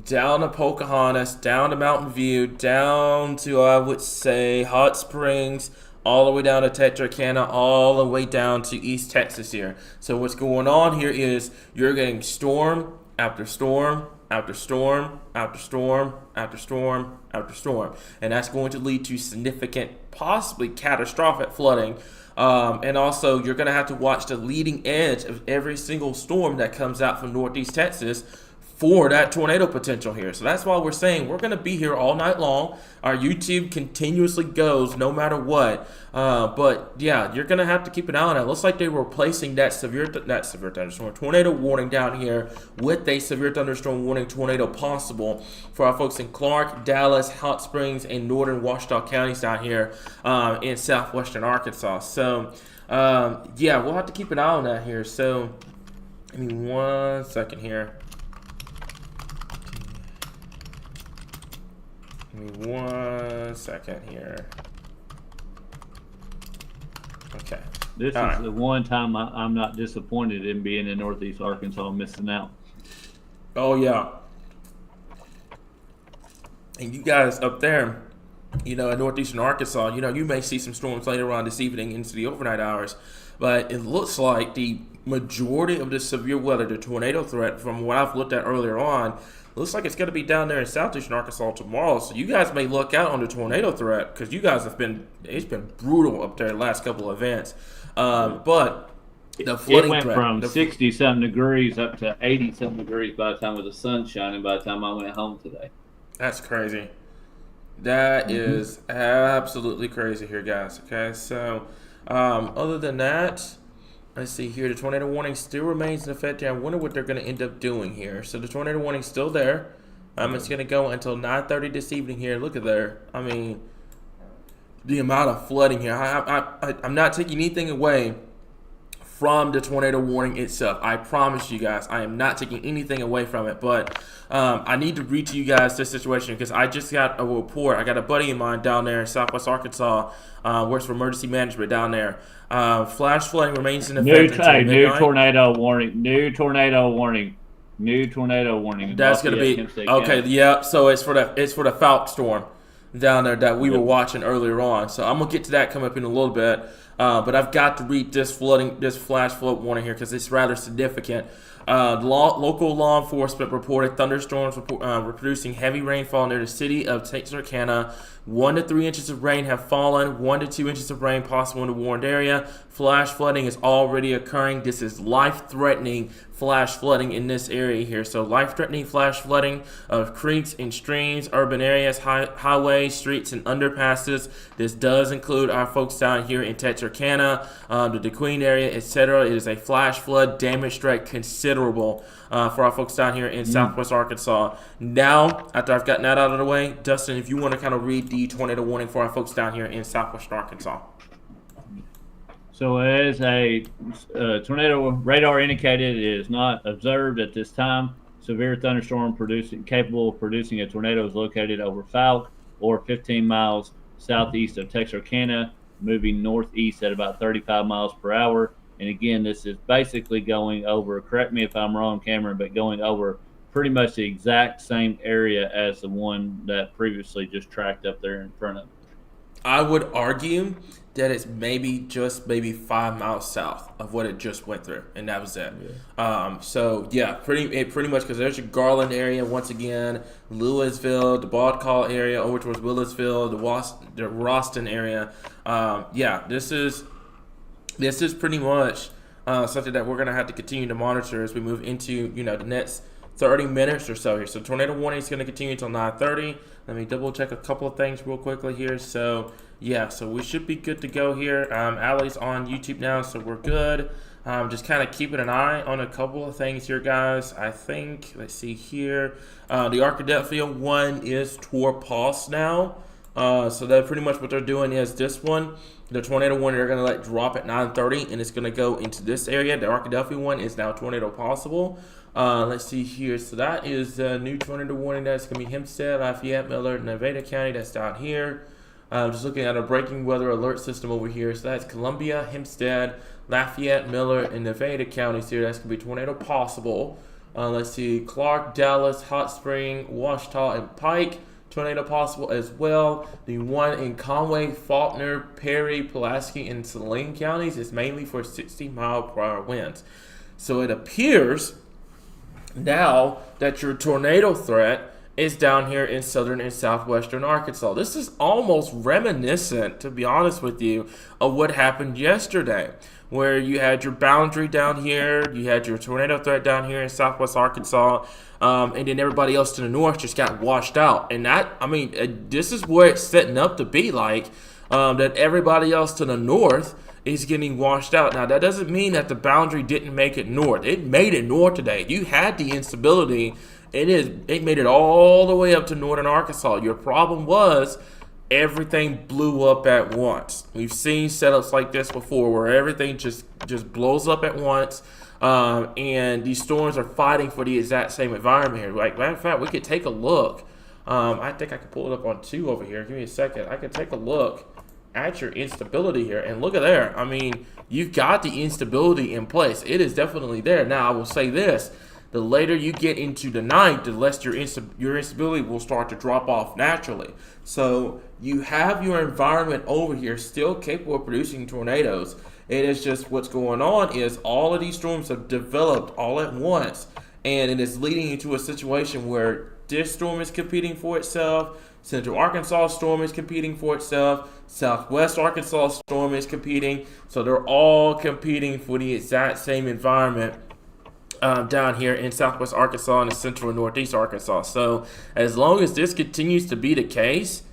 down to Pocahontas, down to Mountain View, down to, I would say, Hot Springs, all the way down to Texarkana, all the way down to East Texas here. So what's going on here is you're getting storm after storm after storm after storm after storm after storm. And that's going to lead to significant, possibly catastrophic flooding. And also, you're going to have to watch the leading edge of every single storm that comes out from Northeast Texas for that tornado potential here. So that's why we're saying we're going to be here all night long. Our YouTube continuously goes no matter what. But yeah, you're going to have to keep an eye on it. It looks like they were replacing that severe thunderstorm tornado warning down here with a severe thunderstorm warning tornado possible for our folks in Clark, Dallas, Hot Springs, and northern Washita counties down here in southwestern Arkansas. So yeah, we'll have to keep an eye on that here. So give me 1 second here. Give me 1 second here. Okay. This is the one time I'm not disappointed in being in Northeast Arkansas and missing out. Oh, yeah. And you guys up there, in northeastern Arkansas, you may see some storms later on this evening into the overnight hours. But it looks like the majority of the severe weather, the tornado threat, from what I've looked at earlier on, looks like it's going to be down there in southeastern Arkansas tomorrow. So you guys may look out on the tornado threat because you guys it's been brutal up there the last couple of events. But the flooding went threat, from 60-something degrees up to 80-something degrees by the time with the sun shining by the time I went home today. That's crazy. That is absolutely crazy here, guys. Okay, so other than that, let's see here. The tornado warning still remains in effect. I wonder what they're going to end up doing here. So the tornado warning's still there. It's going to go until 9:30 this evening here. Look at there. I mean, the amount of flooding here. I'm not taking anything away from the tornado warning itself. I promise you guys, I am not taking anything away from it. But I need to read to you guys this situation because I just got a report. I got a buddy of mine down there in southwest Arkansas, works for emergency management down there. Flash flooding remains in effect until midnight. New tornado warning. New tornado warning. New tornado warning. That's going to be okay. Yeah, so it's for the Falk storm down there that we were watching earlier on. So I'm gonna get to that coming up in a little bit. But I've got to read this flash flood warning here because it's rather significant. Local law enforcement reported thunderstorms producing heavy rainfall near the city of Texarkana. 1 to 3 inches of rain have fallen. 1 to 2 inches of rain possible in the warned area. Flash flooding is already occurring. This is life-threatening flash flooding in this area here. So life-threatening flash flooding of creeks and streams, urban areas, highways, streets, and underpasses. This does include our folks down here in Texarkana, the DeQueen area, etc. It is a flash flood damage threat considerable for our folks down here in southwest Arkansas. Now, after I've gotten that out of the way, Dustin, if you want to kind of read the tornado warning for our folks down here in southwest Arkansas. So as a tornado radar indicated, it is not observed at this time. Severe thunderstorm capable of producing a tornado is located over Falk or 15 miles southeast of Texarkana, moving northeast at about 35 miles per hour. And again, this is basically going over, correct me if I'm wrong, Cameron, but going over pretty much the exact same area as the one that previously just tracked up there in front of it. I would argue that it's maybe 5 miles south of what it just went through, and that was it. Yeah. So yeah, pretty much because there's your Garland area once again, Louisville, the Baudcall area over towards Willisville, the Roston area. Yeah, this is pretty much something that we're gonna have to continue to monitor as we move into the next 30 minutes or so here. So tornado warning is going to continue until 9:30. Let me double check a couple of things real quickly here. So yeah, so we should be good to go here. Allie's on YouTube now, so we're good. Just kind of keeping an eye on a couple of things here, guys. I think, let's see here. The Arkadelphia one is toward pause now. So that pretty much what they're doing is this one, the tornado one, they're going to let drop at 9:30, and it's going to go into this area. The Arkadelphia one is now tornado possible. Let's see here. So that is a new tornado warning. That's going to be Hempstead, Lafayette, Miller, Nevada County. That's down here. Just looking at a breaking weather alert system over here. So that's Columbia, Hempstead, Lafayette, Miller, and Nevada counties here. That's going to be tornado possible. Let's see. Clark, Dallas, Hot Spring, Washita, and Pike. Tornado possible as well. The one in Conway, Faulkner, Perry, Pulaski, and Saline counties is mainly for 60-mile-per-hour winds. So it appears now that your tornado threat is down here in southern and southwestern Arkansas. This is almost reminiscent, to be honest with you, of what happened yesterday, where you had your boundary down here, you had your tornado threat down here in southwest Arkansas, and then everybody else to the north just got washed out. And this is where it's setting up to be like, that everybody else to the north is getting washed out. Now, that doesn't mean that the boundary didn't make it north. It made it north today. You had the instability. It made it all the way up to northern Arkansas. Your problem was everything blew up at once. We've seen setups like this before where everything just blows up at once. And these storms are fighting for the exact same environment here. Like, matter of fact, we could take a look. I think I could pull it up on 2 over here. Give me a second. I could take a look at your instability here, and look at there. I mean, you've got the instability in place. It is definitely there. Now, I will say this. The later you get into the night, the less your instability will start to drop off naturally. So you have your environment over here still capable of producing tornadoes. It is just what's going on is all of these storms have developed all at once, and it is leading into a situation where this storm is competing for itself, Central Arkansas storm is competing for itself, Southwest Arkansas storm is competing, so they're all competing for the exact same environment down here in Southwest Arkansas and in Central and Northeast Arkansas. So as long as this continues to be the case,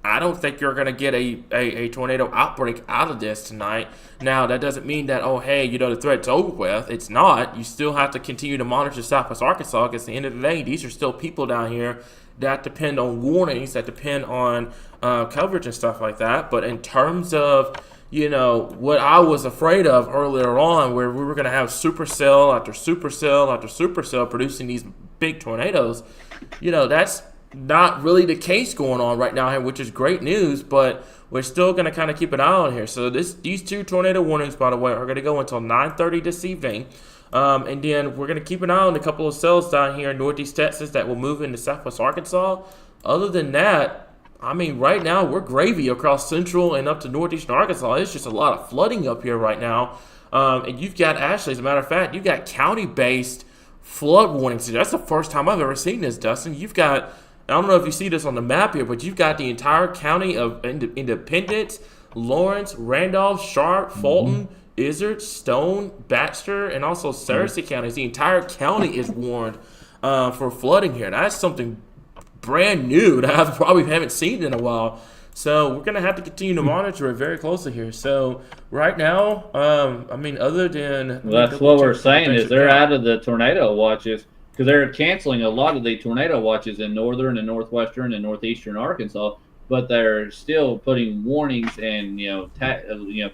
I don't think you're going to get a tornado outbreak out of this tonight. Now, that doesn't mean that, the threat's over with. It's not. You still have to continue to monitor Southwest Arkansas because at the end of the day, these are still people down here that depend on warnings, that depend on coverage and stuff like that. But in terms of, what I was afraid of earlier on, where we were going to have supercell after supercell after supercell producing these big tornadoes, that's not really the case going on right now here, which is great news, but we're still going to kind of keep an eye on here. So these 2 tornado warnings, by the way, are going to go until 9:30 this evening. And then we're going to keep an eye on a couple of cells down here in Northeast Texas that will move into Southwest Arkansas. Other than that, right now we're gravy across Central and up to Northeastern Arkansas. It's just a lot of flooding up here right now. And you've got, actually, as a matter of fact, you've got county-based flood warnings. That's the first time I've ever seen this, Dustin. You've got, I don't know if you see this on the map here, but you've got the entire county of Independence, Lawrence, Randolph, Sharp, Fulton, Izard, Stone, Baxter, and also Searcy counties. The entire county is warned for flooding here. That's something brand new that I probably haven't seen in a while. So we're going to have to continue to monitor it very closely here. So right now, other than... Well, that's what we're saying is they're out of the tornado watches because they're canceling a lot of the tornado watches in northern and northwestern and northeastern Arkansas, but they're still putting warnings and,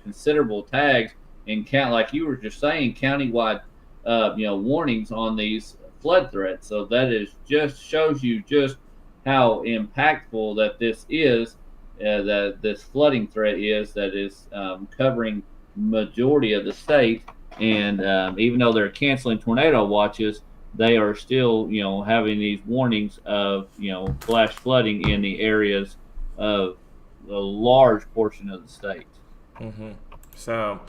considerable tags and like you were just saying, countywide, warnings on these flood threats. So that is just shows you just how impactful that this is, that this flooding threat is, that is covering majority of the state. And even though they're canceling tornado watches, they are still, having these warnings of, flash flooding in the areas of a large portion of the state. Mm-hmm. So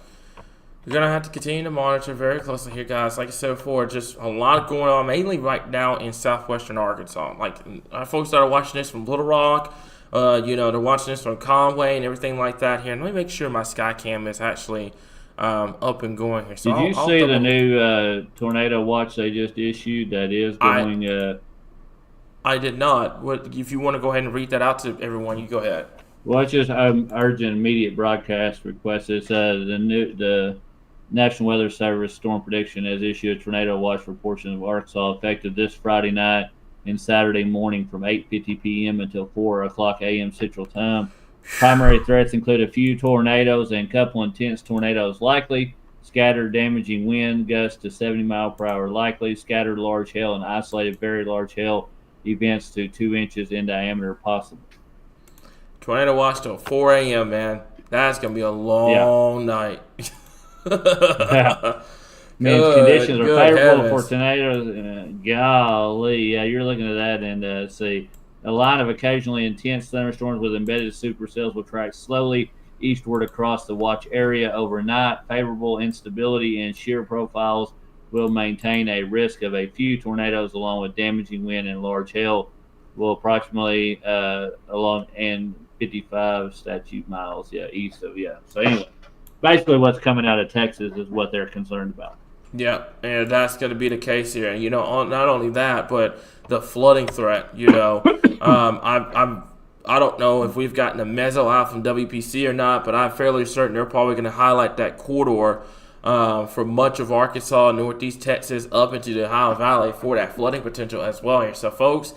we're going to have to continue to monitor very closely here, guys. Like I said before, just a lot going on, mainly right now in southwestern Arkansas. Like, our folks that are watching this from Little Rock, they're watching this from Conway and everything like that here. And let me make sure my Skycam is actually up and going here. So Did you see the new tornado watch they just issued that is going... I did not. If you want to go ahead and read that out to everyone, you go ahead. Well, it's just urgent immediate broadcast request. It's the National Weather Service Storm Prediction has issued a tornado watch for portions of Arkansas effective this Friday night and Saturday morning from 8:50 p.m. until 4 o'clock a.m. Central Time. Primary threats include a few tornadoes and a couple intense tornadoes likely, scattered damaging wind gusts to 70 mile per hour likely, scattered large hail and isolated very large hail events to 2 inches in diameter possible. Tornado watch till 4 a.m., man. That's going to be a long night. Yeah. Conditions are favorable for tornadoes. Golly, yeah, you're looking at that and see. A line of occasionally intense thunderstorms with embedded supercells will track slowly eastward across the watch area overnight. Favorable instability and shear profiles will maintain a risk of a few tornadoes along with damaging wind and large hail will approximately along and 55 statute miles, east of, So anyway, basically what's coming out of Texas is what they're concerned about. Yeah, and that's going to be the case here. And, not only that, but the flooding threat. I don't know if we've gotten a mezzo out from WPC or not, but I'm fairly certain they're probably going to highlight that corridor for much of Arkansas, northeast Texas, up into the Ohio Valley for that flooding potential as well here. So, folks,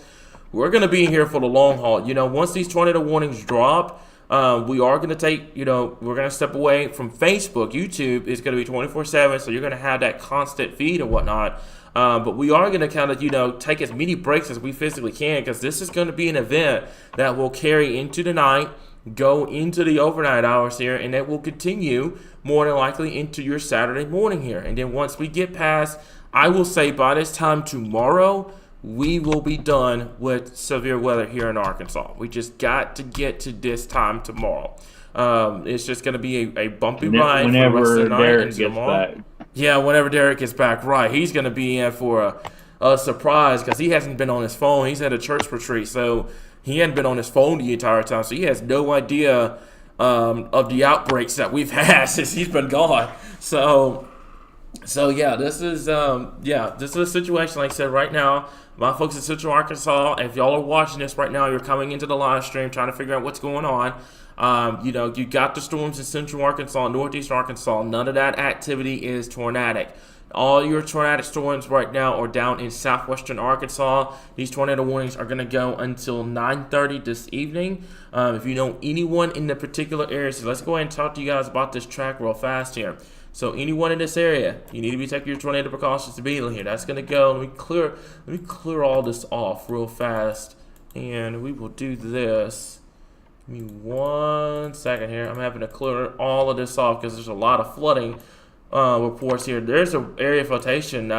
we're going to be here for the long haul. Once these tornado warnings drop, we are going to take, we're going to step away from Facebook. YouTube is going to be 24/7, so you're going to have that constant feed and whatnot. But we are going to kind of, take as many breaks as we physically can, because this is going to be an event that will carry into the night, go into the overnight hours here, and it will continue more than likely into your Saturday morning here. And then once we get past, I will say by this time tomorrow, we will be done with severe weather here in Arkansas. We just got to get to this time tomorrow. It's just going to be a bumpy ride for the rest of the night and tomorrow. Yeah, whenever Derek gets back, right. He's going to be in for a surprise, because he hasn't been on his phone. He's at a church retreat, so he hadn't been on his phone the entire time. So he has no idea of the outbreaks that we've had since he's been gone. So yeah, this is a situation, like I said, right now. My folks in Central Arkansas, if y'all are watching this right now, you're coming into the live stream trying to figure out what's going on. You got the storms in Central Arkansas, Northeast Arkansas. None of that activity is tornadic. All your tornadic storms right now are down in southwestern Arkansas. These tornado warnings are going to go until 9:30 this evening. If you know anyone in the particular area, so let's go ahead and talk to you guys about this track real fast here. So anyone in this area, you need to be taking your tornado precautions immediately here. That's going to go. Let me clear all this off real fast, and we will do this. Give me 1 second here. I'm having to clear all of this off because there's a lot of flooding reports here. There's an area of flotation,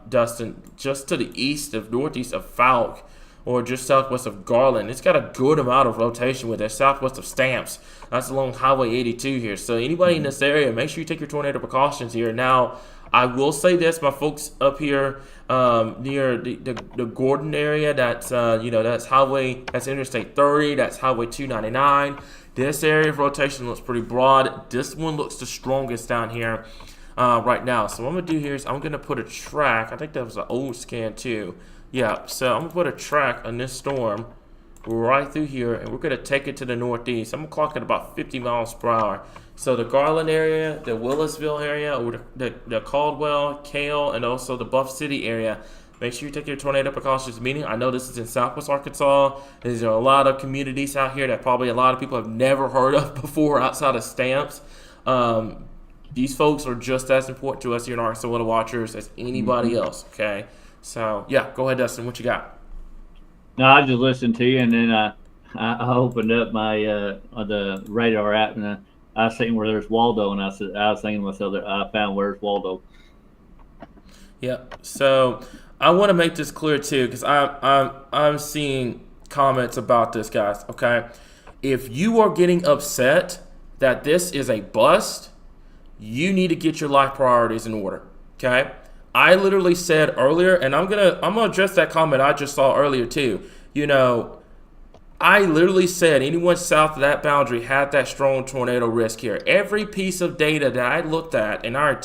Dustin, just to the northeast of Falk, or just southwest of Garland. It's got a good amount of rotation with it. Southwest of Stamps. That's along Highway 82 here. So anybody in this area, make sure you take your tornado precautions here. Now, I will say this, my folks up here near the Gordon area, that's that's Interstate 30, that's Highway 299. This area of rotation looks pretty broad. This one looks the strongest down here right now. So what I'm gonna do here is I'm gonna put a track. I think that was an old scan too. Yeah, so I'm going to put a track on this storm right through here, and we're going to take it to the northeast. I'm going to clock it about 50 miles per hour. So the Garland area, the Willisville area, or the Caldwell, Cale, and also the Buff City area, make sure you take your tornado precautions meeting. I know this is in southwest Arkansas. There's a lot of communities out here that probably a lot of people have never heard of before outside of Stamps. These folks are just as important to us here in Arkansas Weather Watchers as anybody else, okay? So, yeah, go ahead, Dustin. What you got? No, I just listened to you, and then I opened up my the radar app, and I seen where there's Waldo, and I was thinking to myself that I found where's Waldo. Yeah. So I want to make this clear too, because I'm seeing comments about this, guys. Okay, if you are getting upset that this is a bust, you need to get your life priorities in order. Okay. I literally said earlier, and I'm gonna address that comment I just saw earlier too. I literally said anyone south of that boundary had that strong tornado risk here. Every piece of data that I looked at, and our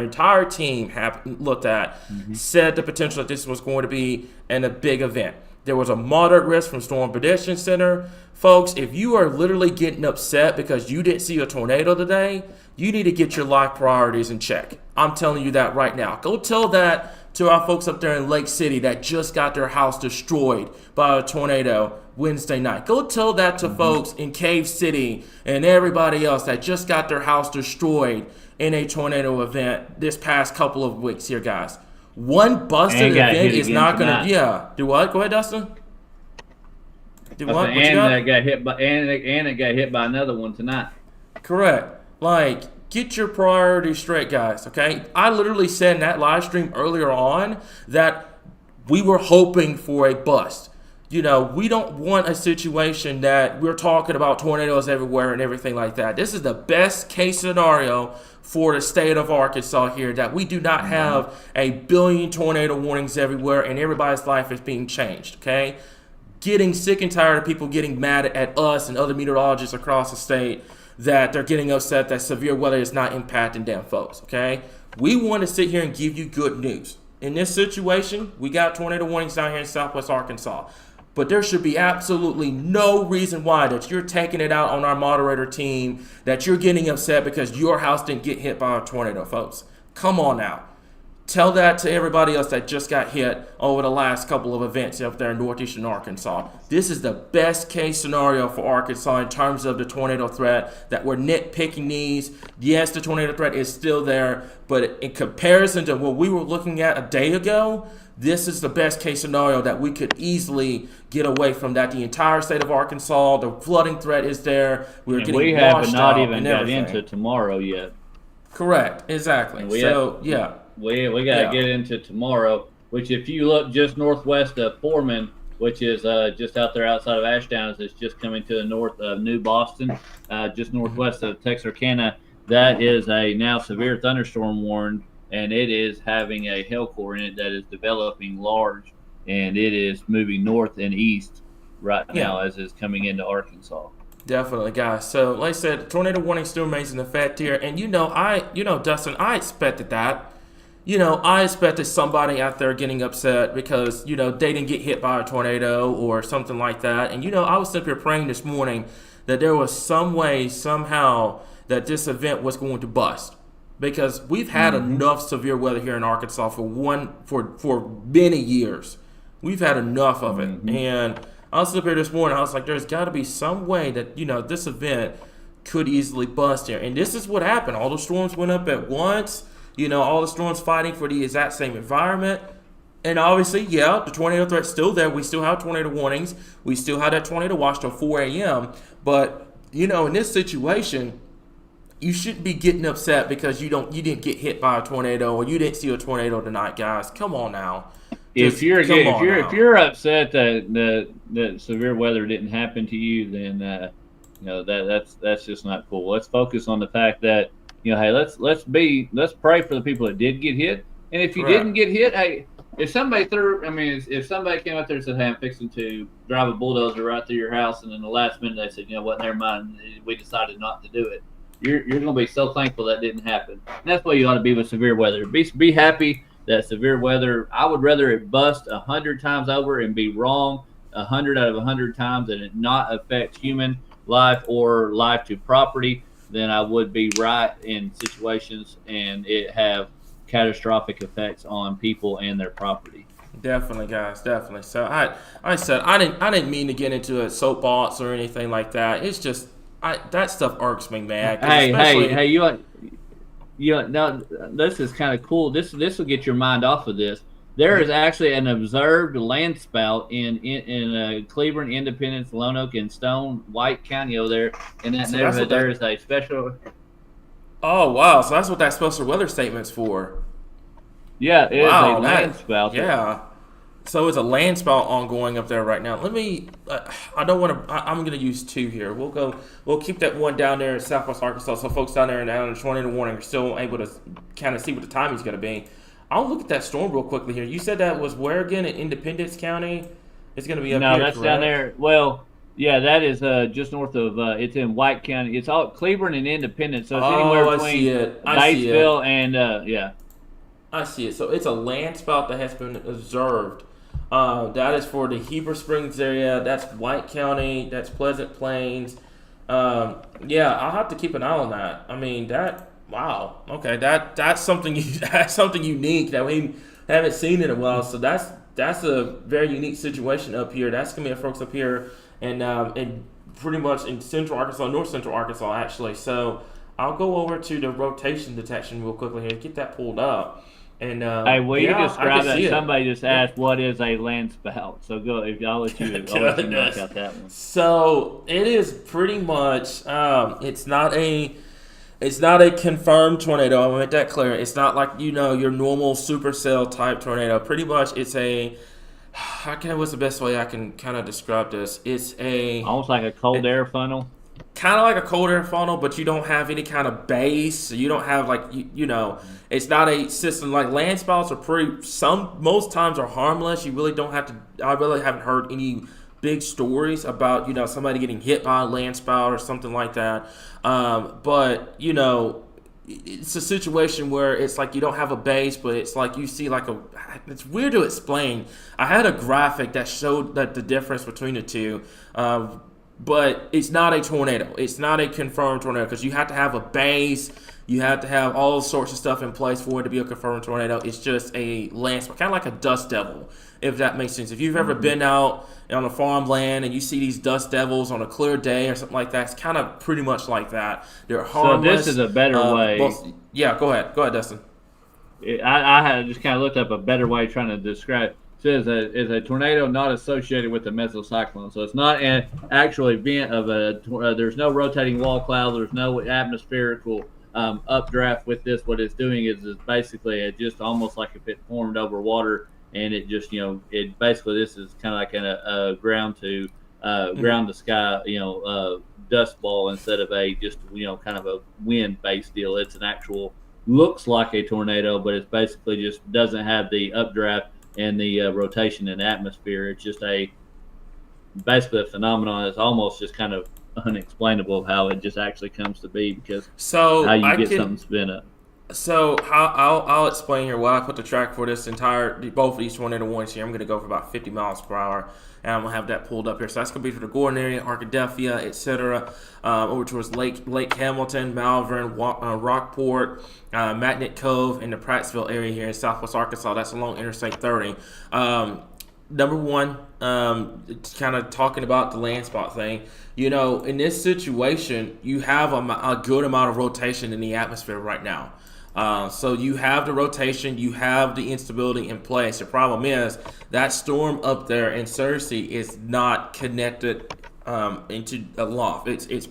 entire team have looked at, said the potential that this was going to be a big event. There was a moderate risk from Storm Prediction Center. Folks, if you are literally getting upset because you didn't see a tornado today, you need to get your life priorities in check. I'm telling you that right now. Go tell that to our folks up there in Lake City that just got their house destroyed by a tornado Wednesday night. Go tell that to folks in Cave City and everybody else that just got their house destroyed in a tornado event this past couple of weeks here, guys. One busted event is not going to... Yeah. Do what? Go ahead, Dustin. Do what? And it got hit by another one tonight. Correct. Get your priorities straight, guys, okay? I literally said in that live stream earlier on that we were hoping for a bust. we don't want a situation that we're talking about tornadoes everywhere and everything like that. This is the best case scenario for the state of Arkansas here, that we do not have a billion tornado warnings everywhere and everybody's life is being changed, okay? Getting sick and tired of people getting mad at us and other meteorologists across the state that they're getting upset that severe weather is not impacting them folks, okay? We want to sit here and give you good news. In this situation, we got tornado warnings down here in Southwest Arkansas. But there should be absolutely no reason why that you're taking it out on our moderator team, that you're getting upset because your house didn't get hit by a tornado, folks. Come on now. Tell that to everybody else that just got hit over the last couple of events up there in northeastern Arkansas. This is the best case scenario for Arkansas in terms of the tornado threat, that we're nitpicking these. Yes, the tornado threat is still there, but in comparison to what we were looking at a day ago, this is the best case scenario that we could easily get away from that. The entire state of Arkansas, the flooding threat is there. We have not even got into tomorrow yet. Correct, exactly. We got to get into tomorrow, which if you look just northwest of Foreman, which is just out there outside of Ashdown, it's just coming to the north of New Boston, just northwest of Texarkana, that is a now severe thunderstorm warned, and it is having a hail core in it that is developing large, and it is moving north and east right now as it's coming into Arkansas. Definitely, guys. So, like I said, tornado warning still remains in effect here, and Dustin, I expected that. I expected somebody out there getting upset because, they didn't get hit by a tornado or something like that. And, I was sitting here praying this morning that there was some way, somehow, that this event was going to bust. Because we've had enough severe weather here in Arkansas for many years. We've had enough of it. And I was sitting here this morning, I was like, there's got to be some way that, this event could easily bust here. And this is what happened. All the storms went up at once. All the storms fighting for the exact same environment. And obviously, the tornado threat's still there. We still have tornado warnings. We still have that tornado watch till 4 a.m. But, in this situation, you shouldn't be getting upset because you didn't get hit by a tornado or you didn't see a tornado tonight, guys. Come on now. If you're upset that severe weather didn't happen to you, then that's just not cool. Let's focus on the fact that hey, let's pray for the people that did get hit, and if you didn't get hit, hey, if somebody came out there and said, hey, I'm fixing to drive a bulldozer right through your house, and in the last minute they said, never mind, we decided not to do it. You're going to be so thankful that didn't happen. And that's the way you ought to be with severe weather. Be happy that severe weather, I would rather it bust 100 times over and be wrong 100 out of 100 times and it not affect human life or life to property than I would be right in situations and it have catastrophic effects on people and their property. Definitely, guys, definitely. So I said I didn't mean to get into a soapbox or anything like that. It's just that stuff irks me, man. Hey, no, this is kind of cool. This will get your mind off of this. There is actually an observed land spout in Cleveland, Independence, Lonoke, and Stone, White County over there. In that neighborhood, there is a special. Oh wow! So that's what that special weather statement's for. Yeah, it is a land spout. Yeah. So it's a land spout ongoing up there right now. Let me. I don't want to. I'm going to use two here. We'll keep that one down there in Southwest Arkansas, so folks down there in the tornado warning are still able to kind of see what the timing's going to be. I'll look at that storm real quickly here. You said that was where again in Independence County? It's going to be up here. No, that's correct? Down there. Well, yeah, that is just north of. It's in White County. It's all Cleveland and Independence, so it's anywhere between Batesville and yeah. I see it. So it's a land spout that has been observed. That is for the Heber Springs area. That's White County. That's Pleasant Plains. Yeah, I'll have to keep an eye on that. I mean, wow. Okay, that's something unique that we haven't seen in a while. So that's a very unique situation up here. That's gonna be the folks up here and pretty much in Central Arkansas, North Central Arkansas actually. So I'll go over to the rotation detection real quickly here. Get that pulled up. And hey, will you describe that? Somebody just asked, "What is a land spout?" So go. I'll let you knock out that one. So it is pretty much. It's not a confirmed tornado. I'm gonna make that clear. It's not like your normal supercell type tornado. Pretty much, it's a What's the best way I can kind of describe this? It's Almost like a cold air funnel. kind of like a cold air funnel, but you don't have any kind of base. So you don't have like it's not a system like land spouts are pretty. Most times are harmless. You really don't have to. I really haven't heard any big stories about somebody getting hit by a land spout or something like that. But it's a situation where it's like you don't have a base, but it's like you see like it's weird to explain. I had a graphic that showed that the difference between the two. But it's not a tornado. It's not a confirmed tornado because you have to have a base. You have to have all sorts of stuff in place for it to be a confirmed tornado. It's just a landslide, kind of like a dust devil, if that makes sense. If you've ever been out on a farmland and you see these dust devils on a clear day or something like that, it's kind of pretty much like that. They're harmless. So this is a better way. Yeah, go ahead. Go ahead, Dustin. I had just kind of looked up a better way trying to describe. It says is a tornado not associated with a mesocyclone. So it's not an actual event of there's no rotating wall cloud. There's no atmospherical updraft with this. What it's doing is basically just almost like if it formed over water, and it just it basically this is kind of like a ground to ground to sky dust ball instead of a just kind of a wind based deal. It's an actual looks like a tornado, but it's basically just doesn't have the updraft and the rotation in the atmosphere. It's just basically a phenomenon. It's almost just kind of unexplainable how it just actually comes to be because how you get something spin up. So I'll explain here why I put the track for this both of these tornado warnings here. I'm going to go for about 50 miles per hour, and I'm going to have that pulled up here. So that's going to be for the Gordon area, Arkadelphia, etc., over towards Lake Hamilton, Malvern, Rockport, Magnet Cove, and the Prattsville area here in southwest Arkansas. That's along Interstate 30. Number one, kind of talking about the land spot thing. In this situation, you have a good amount of rotation in the atmosphere right now. So you have the rotation, you have the instability in place. The problem is that storm up there in Searcy is not connected into a loft. It's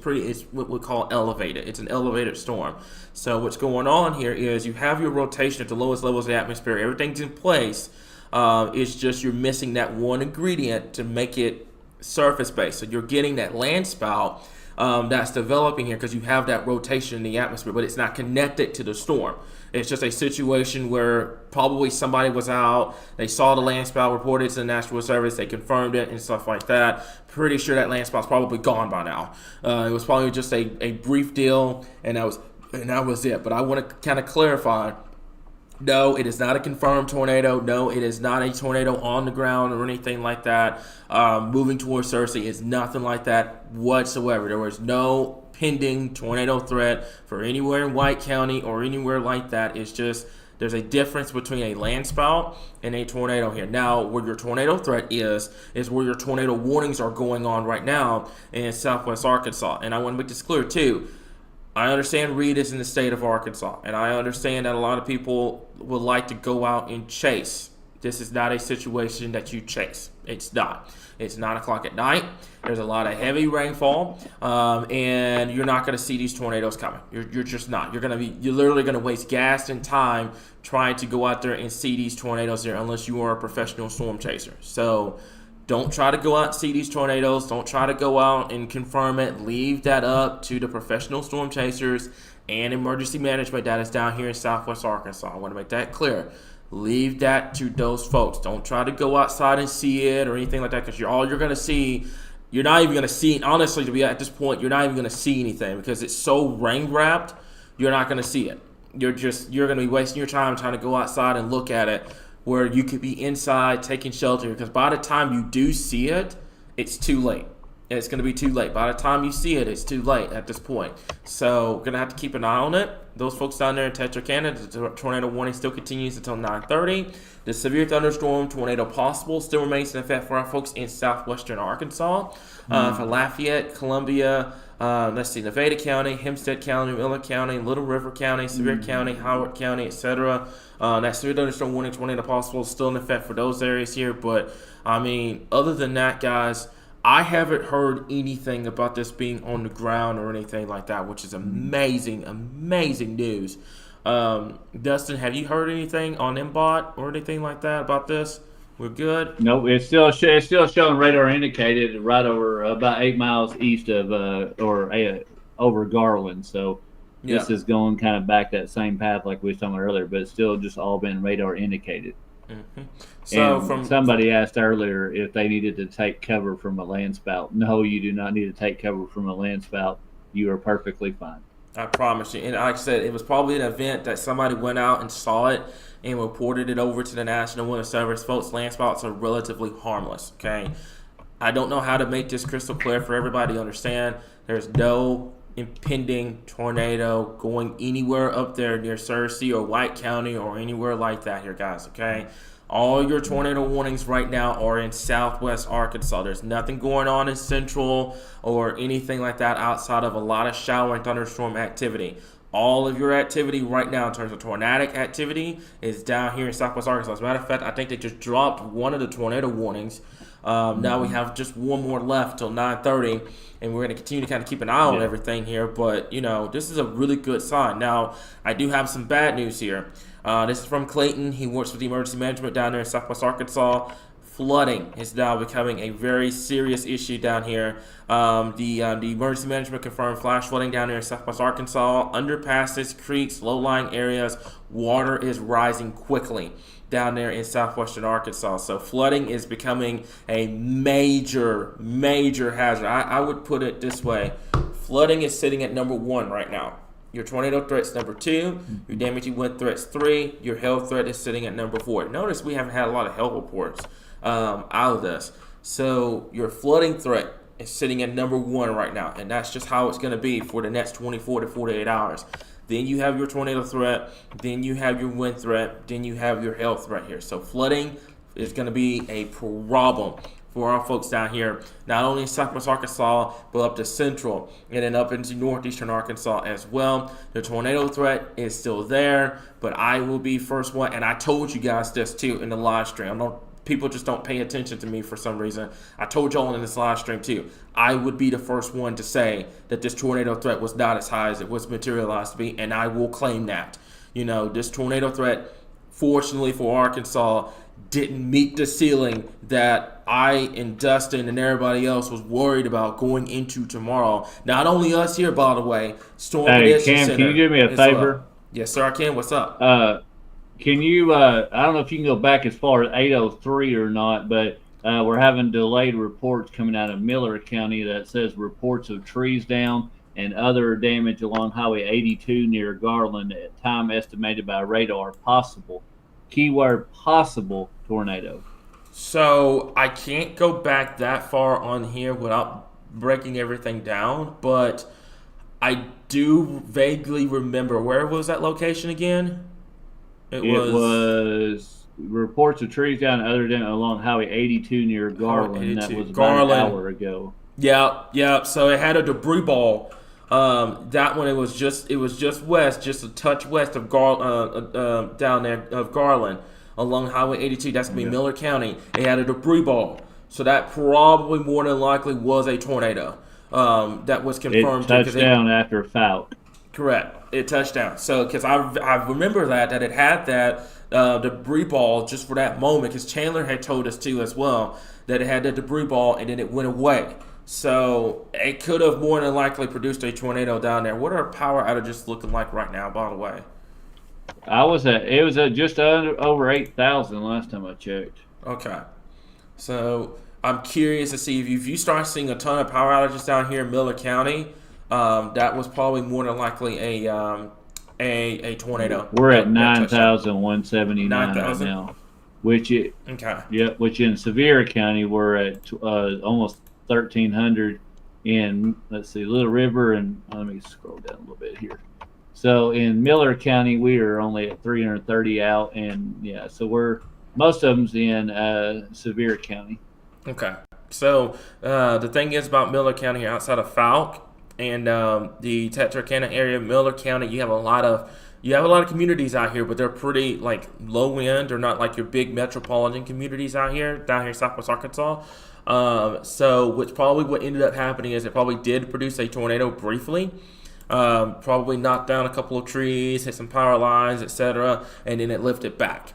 what we call elevated. It's an elevated storm. So what's going on here is you have your rotation at the lowest levels of the atmosphere. Everything's in place. It's just you're missing that one ingredient to make it surface based. So you're getting that land spout that's developing here because you have that rotation in the atmosphere, but it's not connected to the storm. It's just a situation where probably somebody was out, they saw the land spout, reported to the National Service, they confirmed it and stuff like that. Pretty sure that land spout's probably gone by now. It was probably just a brief deal, and that was it. But I want to kind of clarify. No, it is not a confirmed tornado. No, it is not a tornado on the ground or anything like that. Moving towards Searcy is nothing like that whatsoever. There was no pending tornado threat for anywhere in White County or anywhere like that. It's just there's a difference between a land spout and a tornado here. Now, where your tornado threat is where your tornado warnings are going on right now in southwest Arkansas. And I want to make this clear, too. I understand Reed is in the state of Arkansas, and I understand that a lot of people would like to go out and chase. This is not a situation that you chase. It's not. It's 9 o'clock at night. There's a lot of heavy rainfall, and you're not going to see these tornadoes coming. You're just not. You're literally going to waste gas and time trying to go out there and see these tornadoes there unless you are a professional storm chaser. So don't try to go out and see these tornadoes. Don't try to go out and confirm it. Leave that up to the professional storm chasers and emergency management that is down here in southwest Arkansas. I want to make that clear. Leave that to those folks. Don't try to go outside and see it or anything like that because all you're going to see, you're not even going to see, honestly, to be at this point, you're not even going to see anything because it's so rain-wrapped, you're not going to see it. You're going to be wasting your time trying to go outside and look at it where you could be inside taking shelter because by the time you do see it, it's too late. It's going to be too late. By the time you see it, it's too late at this point. So we're going to have to keep an eye on it. Those folks down there in Texarkana, the tornado warning still continues until 9:30. The severe thunderstorm tornado possible still remains in effect for our folks in southwestern Arkansas. For Lafayette, Columbia, Nevada County, Hempstead County, Miller County, Little River County, Sevier County, Howard County, etc. That severe thunderstorm warning tornado possible is still in effect for those areas here. But, I mean, other than that, guys, I haven't heard anything about this being on the ground or anything like that, which is amazing, amazing news. Dustin, have you heard anything on MBOT or anything like that about this? We're good. No, it's still showing radar indicated right over about 8 miles east of over Garland. So Yeah. this is going kind of back that same path like we was talking about earlier, but it's still just all been radar indicated. hmm So And from somebody asked earlier if they needed to take cover from a land spout. No, you do not need to take cover from a land spout. You are perfectly fine. I promise you. And like I said, it was probably an event that somebody went out and saw it and reported it over to the National Weather Service. Folks, land spots are relatively harmless, okay? I don't know how to make this crystal clear for everybody to understand. There's no impending tornado going anywhere up there near Searcy or White County or anywhere like that here, guys, okay? All your tornado warnings right now are in southwest Arkansas. There's nothing going on in central or anything like that outside of a lot of shower and thunderstorm activity. All of your activity right now in terms of tornadic activity is down here in southwest Arkansas. As a matter of fact, I think they just dropped one of the tornado warnings. Now we have just one more left till 9:30, and we're going to continue to kind of keep an eye on everything here. But, this is a really good sign. Now, I do have some bad news here. This is from Clayton. He works with the emergency management down there in southwest Arkansas. Flooding is now becoming a very serious issue down here. The emergency management confirmed flash flooding down there in southwest Arkansas. Underpasses, creeks, low-lying areas. Water is rising quickly down there in southwestern Arkansas. So flooding is becoming a major, major hazard. I would put it this way. Flooding is sitting at number 1 right now. Your tornado threat's number 2. Your damaging wind threat's 3. Your hail threat is sitting at number 4. Notice we haven't had a lot of hail reports out of this. So your flooding threat is sitting at number 1 right now, and that's just how it's going to be for the next 24 to 48 hours. Then you have your tornado threat, then you have your wind threat, then you have your hail threat here. So flooding is going to be a problem for our folks down here, not only in southwest Arkansas, but up to central and then up into northeastern Arkansas as well. The tornado threat is still there, but I will be first one, and I told you guys this too in the live stream. People just don't pay attention to me for some reason. I told y'all in this live stream too. I would be the first one to say that this tornado threat was not as high as it was materialized to be, and I will claim that. This tornado threat, fortunately for Arkansas, didn't meet the ceiling that I and Dustin and everybody else was worried about going into tomorrow. Not only us here, by the way. Storm Prediction Cam, Center can you do me a favor? Yes, sir, I can. What's up? Can you, I don't know if you can go back as far as 803 or not, but we're having delayed reports coming out of Miller County that says reports of trees down and other damage along Highway 82 near Garland at time estimated by radar. Possible. Keyword possible tornado. So I can't go back that far on here without breaking everything down, but I do vaguely remember. Where was that location again? It was reports of trees down and other damage along Highway 82 near Garland. That was about an hour ago. Yeah. So it had a debris ball. That one it was just west, just a touch west of down there of Garland along Highway 82. That's gonna be Miller County. It had a debris ball, so that probably more than likely was a tornado. That was confirmed. It touched down after Falk. Correct. It touched down. So because I remember that it had that debris ball just for that moment, because Chandler had told us too as well that it had that debris ball and then it went away. So it could have more than likely produced a tornado down there. What are power outages looking like right now, by the way? It was at just over 8,000 last time I checked. Okay. So I'm curious to see if you start seeing a ton of power outages down here in Miller County, that was probably more than likely a tornado. We're at 9,179 right now. Which in Sevier County we're at almost 1,300 in, Little River, and let me scroll down a little bit here. So in Miller County we are only at 330 out, and so most of them's in Sevier County. Okay. So the thing is about Miller County, outside of Falk and the Texarkana area, Miller County, you have a lot of communities out here, but they're pretty low end. They're not like your big metropolitan communities out here down here in southwest Arkansas. So which probably what ended up happening is it probably did produce a tornado briefly. probably knocked down a couple of trees, hit some power lines, etc., and then it lifted back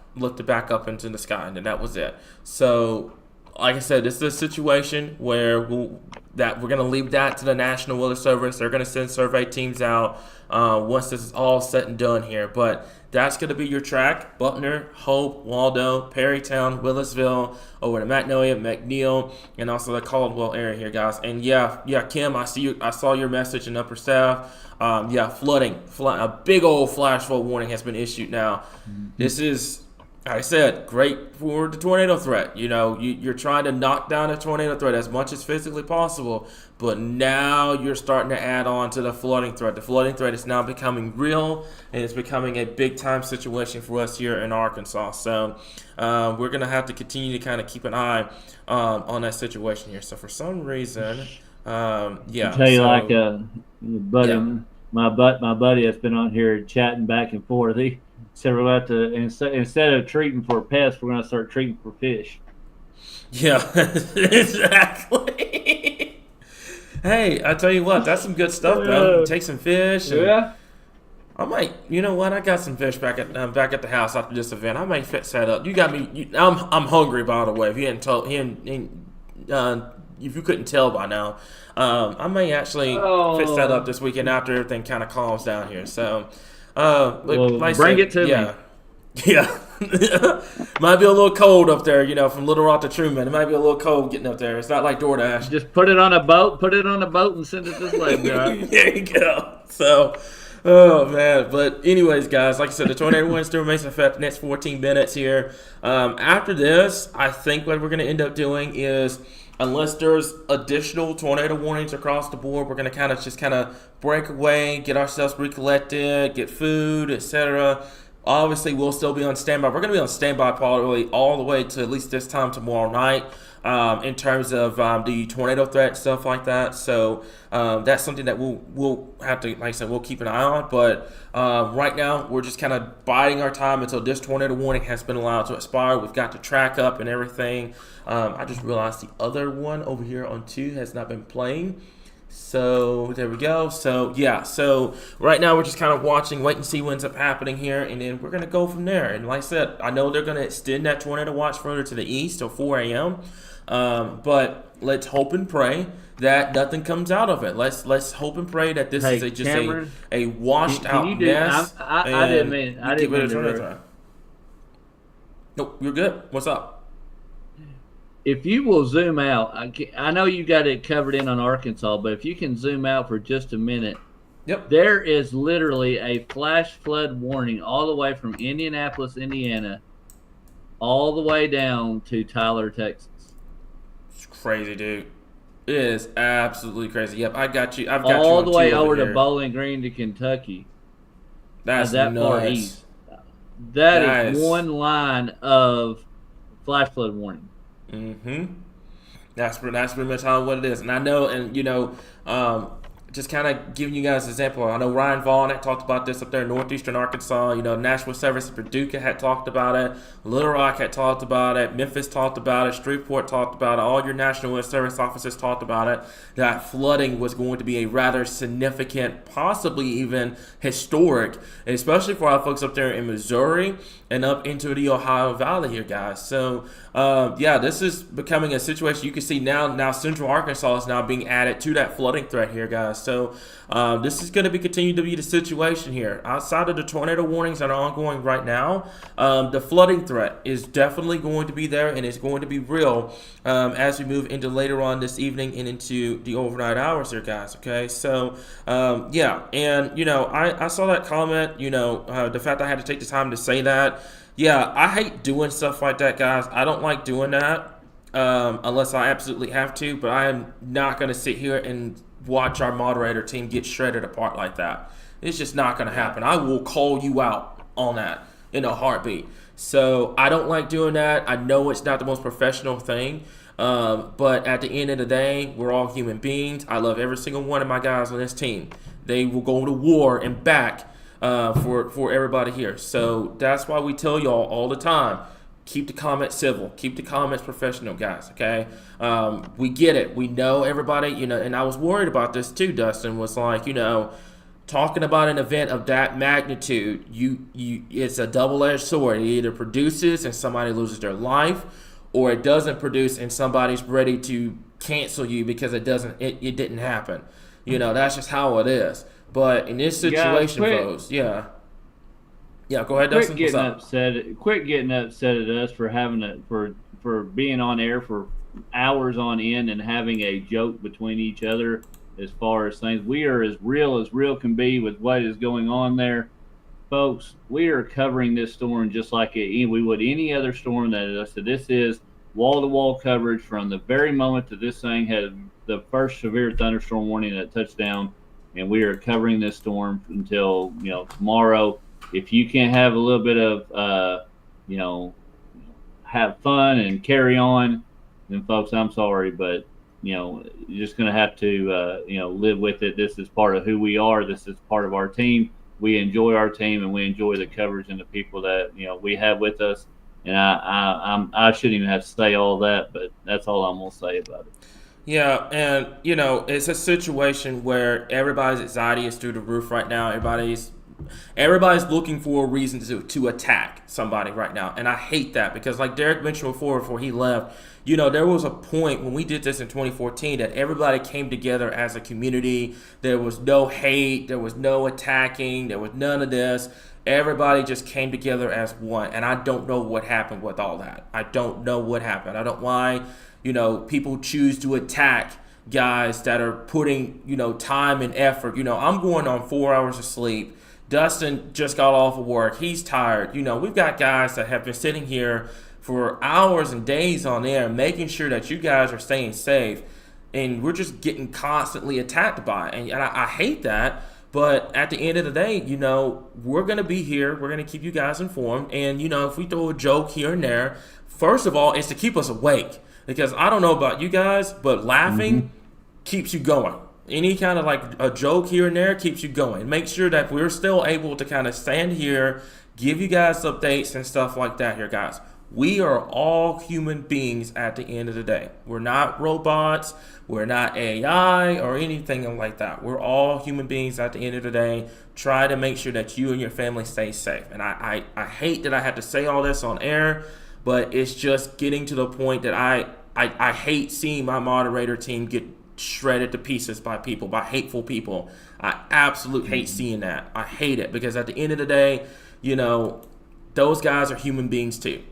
up into the sky, and then that was it. So, like I said, this is a situation where we're going to leave that to the National Weather Service. They're going to send survey teams out once this is all said and done here. But that's going to be your track: Butner, Hope, Waldo, Perrytown, Willisville, over to Magnolia, McNeil, and also the Caldwell area here, guys. And yeah, Kim, I saw your message in Upper Staff. Flooding, a big old flash flood warning has been issued now. This is, like I said, great for the tornado threat. You're trying to knock down a tornado threat as much as physically possible, but now you're starting to add on to the flooding threat. The flooding threat is now becoming real, and it's becoming a big-time situation for us here in Arkansas. So we're going to have to continue to kind of keep an eye on that situation here. So for some reason, I'll tell you, buddy, my buddy that's been on here chatting back and forth, he said we're about to, instead of treating for pests, we're going to start treating for fish. Yeah, exactly. Hey, I tell you what, that's some good stuff, though. Take some fish. Yeah. I might, you know what? I got some fish back at the house after this event. I might set up. You got me. I'm hungry, by the way. If you hadn't told him, if you couldn't tell by now, I may actually fix that up this weekend after everything kind of calms down here. So, bring it to me. Yeah. Might be a little cold up there, from Little Rock to Truman. It might be a little cold getting up there. It's not like DoorDash. Just put it on a boat and send it this way, guys. There you go. So, oh, man. But anyways, guys, like I said, the tornado warning still remains in effect the next 14 minutes here. After this, I think what we're going to end up doing is, unless there's additional tornado warnings across the board, we're going to kind of break away, get ourselves recollected, get food, etc. Obviously, we'll still be on standby. We're going to be on standby probably all the way to at least this time tomorrow night in terms of the tornado threat, stuff like that. So that's something that we'll have to, like I said, we'll keep an eye on. But right now, we're just kind of biding our time until this tornado warning has been allowed to expire. We've got the track up and everything. I just realized the other one over here on 2 has not been playing. So there we go. So yeah, so right now we're just kind of watching, wait and see what ends up happening here, and then we're going to go from there. And like I said, I know they're going to extend that tornado watch further to the east till 4 a.m. But let's hope and pray that nothing comes out of it. Let's hope and pray that this is just a washed out mess. I didn't mean to. Nope, you're good. What's up? If you will zoom out, I know you got it covered in on Arkansas, but if you can zoom out for just a minute, yep, there is literally a flash flood warning all the way from Indianapolis, Indiana, all the way down to Tyler, Texas. It's crazy, dude. It is absolutely crazy. Yep, I got you. I've got you all the way over here to Bowling Green to Kentucky. That's that nuts. far east. That is one line of flash flood warning. Mm-hmm. That's pretty much how what it is. And I know, and just kind of giving you guys an example. I know Ryan Vaughn had talked about this up there in northeastern Arkansas. National Service in Paducah had talked about it. Little Rock had talked about it. Memphis talked about it. Shreveport talked about it. All your National Weather Service officers talked about it. That flooding was going to be a rather significant, possibly even historic, especially for our folks up there in Missouri and up into the Ohio Valley here, guys. So, this is becoming a situation you can see now Central Arkansas is now being added to that flooding threat here, guys. So this is going to continue to be the situation here. Outside of the tornado warnings that are ongoing right now, the flooding threat is definitely going to be there, and it's going to be real as we move into later on this evening and into the overnight hours here, guys. Okay, so and I saw that comment. The fact I had to take the time to say that. Yeah, I hate doing stuff like that, guys. I don't like doing that unless I absolutely have to, but I am not going to sit here and watch our moderator team get shredded apart like that. It's just not going to happen. I will call you out on that in a heartbeat. So I don't like doing that. I know it's not the most professional thing, but at the end of the day, we're all human beings. I love every single one of my guys on this team. They will go to war and back for everybody here. So that's why we tell y'all all the time, keep the comments civil, keep the comments professional, guys, okay? We get it. We know everybody, and I was worried about this too, Dustin, was like, talking about an event of that magnitude, it's a double-edged sword. It either produces and somebody loses their life, or it doesn't produce and somebody's ready to cancel you because it didn't happen. That's just how it is. But in this situation, folks, yeah, go ahead, Dustin. Quit getting upset at us for for being on air for hours on end and having a joke between each other. As far as things, we are as real can be with what is going on there, folks. We are covering this storm just like we would any other storm that is. So this is wall-to-wall coverage from the very moment that this thing had the first severe thunderstorm warning that touched down, and we are covering this storm until tomorrow. If you can't have a little bit of have fun and carry on, then folks, I'm sorry, but you're just going to have to live with it. This is part of who we are. This is part of our team. We enjoy our team, and we enjoy the coverage and the people that we have with us. And I shouldn't even have to say all that, but that's all I'm going to say about it. Yeah, and it's a situation where everybody's anxiety is through the roof right now. Everybody's looking for a reason to attack somebody right now, and I hate that because, like Derek mentioned before he left, there was a point when we did this in 2014 that everybody came together as a community. There was no hate, there was no attacking, there was none of this. Everybody just came together as one, and I don't know what happened with all that. I don't know what happened. I don't know why, people choose to attack guys that are putting, time and effort. I'm going on 4 hours of sleep. Dustin just got off of work. He's tired. We've got guys that have been sitting here for hours and days on air, making sure that you guys are staying safe, and we're just getting constantly attacked by it. And I hate that. But at the end of the day, we're going to be here. We're going to keep you guys informed. And, if we throw a joke here and there, first of all, it's to keep us awake. Because I don't know about you guys, but laughing keeps you going. Any kind of like a joke here and there keeps you going. Make sure that we're still able to kind of stand here, give you guys updates and stuff like that here, guys. We are all human beings at the end of the day. We're not robots. We're not AI or anything like that. We're all human beings at the end of the day. Try to make sure that you and your family stay safe. And I hate that I have to say all this on air, but it's just getting to the point that I hate seeing my moderator team get shredded to pieces by hateful people. I absolutely hate seeing that. I hate it because at the end of the day, those guys are human beings too.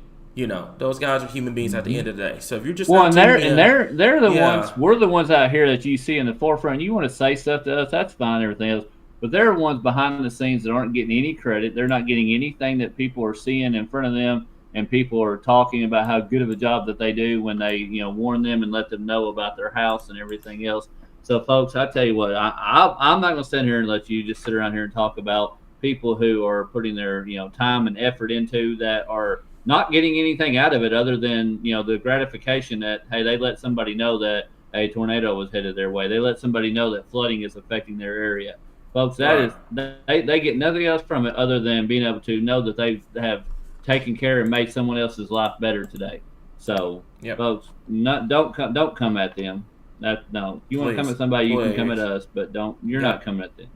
Those guys are human beings at the end of the day. So if you're just they're the ones. We're the ones out here that you see in the forefront. You want to say stuff to us, that's fine, everything else. But they're the ones behind the scenes that aren't getting any credit. They're not getting anything that people are seeing in front of them, and people are talking about how good of a job that they do when they warn them and let them know about their house and everything else. So, folks, I tell you what, I'm not going to sit here and let you just sit around here and talk about people who are putting their time and effort into that are not getting anything out of it other than the gratification that, hey, they let somebody know that a tornado was headed their way. They let somebody know that flooding is affecting their area. Folks, they get nothing else from it other than being able to know that they have taken care and made someone else's life better today. So, folks, don't come at them. You want to come at somebody, you can come at us, but you're not coming at them.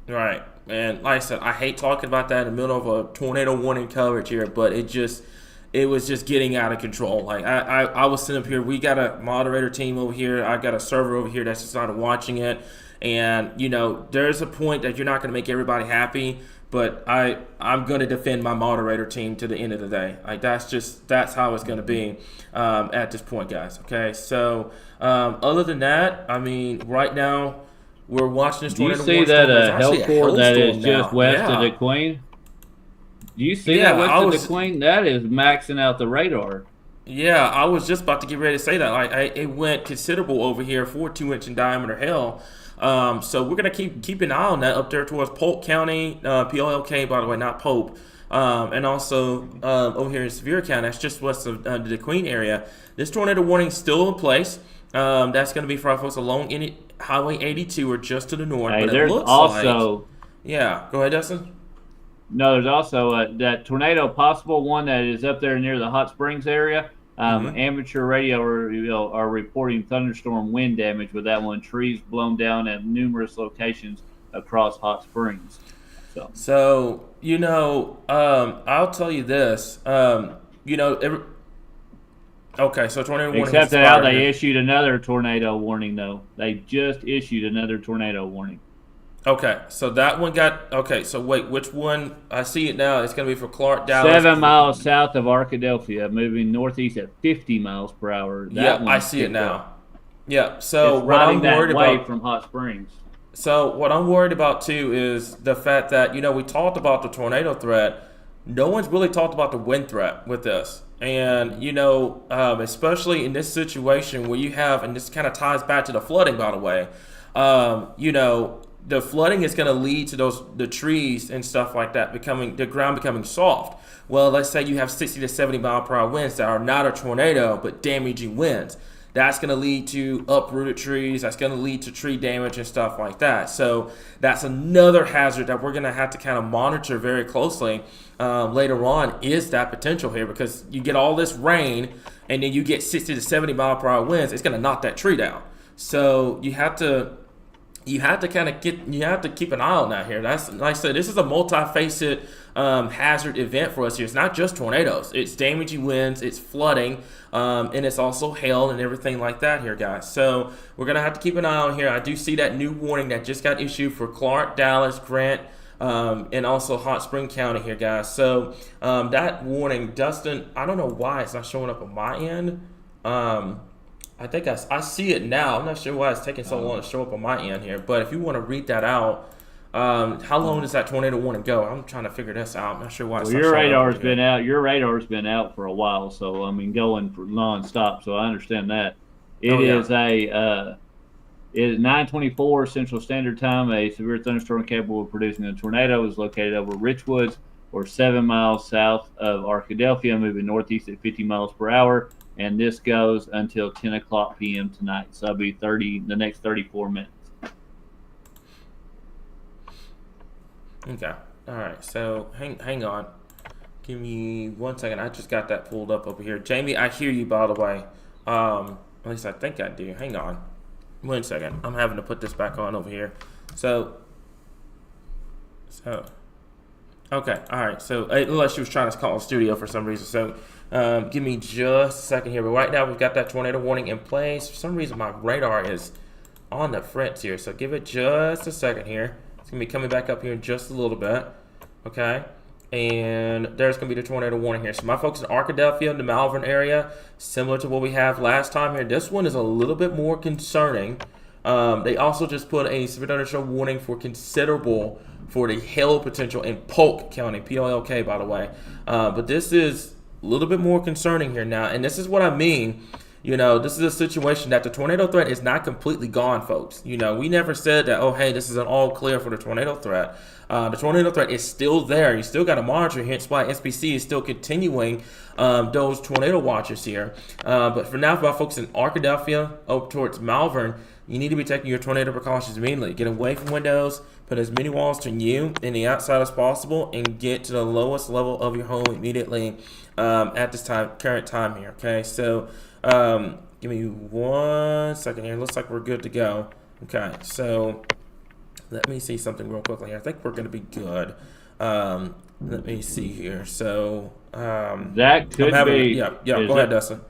Right. And like I said, I hate talking about that in the middle of a tornado warning coverage here, but it was just getting out of control. Like I was sitting up here, we got a moderator team over here, I got a server over here that's just not watching it. And, there's a point that you're not going to make everybody happy, but I'm going to defend my moderator team to the end of the day. Like that's how it's going to be at this point, guys. Okay. So other than that, I mean, right now, we're watching this tornado. Do you see that Hellcore that is just west of the Queen? Do you see that west of the Queen? That is maxing out the radar. Yeah, I was just about to get ready to say that. Like, it went considerable over here for 2-inch in diameter hail. So we're gonna keep an eye on that up there towards Polk County, PLLK, by the way, not Pope, and also over here in Sevier County. That's just west of the Queen area. This tornado warning is still in place. That's going to be for our folks along Highway 82 or just to the north. Hey, but there's it looks also go ahead, Dustin. No, there's also that tornado possible one that is up there near the Hot Springs area. Amateur radio are reporting thunderstorm wind damage with that one. Trees blown down at numerous locations across Hot Springs. So I'll tell you this. Okay, so tornado warning Except has that now expired they here. issued another tornado warning, though. They just issued another tornado warning. Okay, so that one got okay. So wait, which one? I see it now. It's gonna be for Clark, Dallas. 7 miles south of Arkadelphia, moving northeast at 50 miles per hour. That Yeah, I one's see it picked up. now. Yeah. So It's what riding I'm that worried way about. from Hot Springs. So what I'm worried about too is the fact that we talked about the tornado threat. No one's really talked about the wind threat with this, and especially in this situation where you have, and this kind of ties back to the flooding, by the way. The flooding is going to lead to the trees and stuff like that the ground becoming soft. Well, let's say you have 60 to 70 mile per hour winds that are not a tornado but damaging winds. That's going to lead to uprooted trees. That's going to lead to tree damage and stuff like that. So that's another hazard that we're going to have to kind of monitor very closely later on, is that potential here, because you get all this rain and then you get 60 to 70 mile per hour winds. It's going to knock that tree down. So you have to keep an eye on that here. That's, like I said, this is a multifaceted hazard event for us here. It's not just tornadoes. It's damaging winds, it's flooding, and it's also hail and everything like that here, guys. So we're going to have to keep an eye on here. I do see that new warning that just got issued for Clark, Dallas, Grant, and also Hot Spring County here, guys. So that warning, Dustin, I don't know why it's not showing up on my end. I think I see it now. I'm not sure why it's taking so long to show up on my end here. But if you want to read that out, how long does that tornado warning go? I'm trying to figure this out. I'm not sure why it's not Your showing up radar's here. been out. Your radar's been out for a while, so I mean, going for nonstop. So I understand that. It is 9:24 Central Standard Time. A severe thunderstorm capable of producing a tornado is located over Richwoods, or 7 miles south of Arkadelphia, moving northeast at 50 miles per hour. And this goes until 10 o'clock p.m. tonight. So it'll be the next 34 minutes. Okay. All right. So hang on. Give me 1 second. I just got that pulled up over here. Jamie, I hear you, by the way. At least I think I do. Hang on. 1 second. I'm having to put this back on over here. So. Okay. All right. So unless she was trying to call the studio for some reason. So. Give me just a second here. But right now we've got that tornado warning in place. For some reason my radar is on the fritz here. So give it just a second here. It's going to be coming back up here in just a little bit. Okay. And there's going to be the tornado warning here. So my folks in Arkadelphia, the Malvern area, similar to what we have last time here. This one is a little bit more concerning. They also just put a severe thunderstorm warning for considerable for the hail potential in Polk County. Polk, by the way. But this is a little bit more concerning here now, and this is what I mean. This is a situation that the tornado threat is not completely gone, folks. We never said that, oh, hey, this is an all clear for the tornado threat. The tornado threat is still there. You still got to monitor, hence why SPC is still continuing those tornado watches here. But for now, for our folks in Arkadelphia, up towards Malvern, you need to be taking your tornado precautions immediately. Get away from windows, put as many walls between you and the outside as possible, and get to the lowest level of your home immediately at this current time here. Okay, so give me 1 second here. Looks like we're good to go. Okay, so let me see something real quickly here. I think we're going to be good. Let me see here. So that could be. Yeah. Go ahead, Dustin.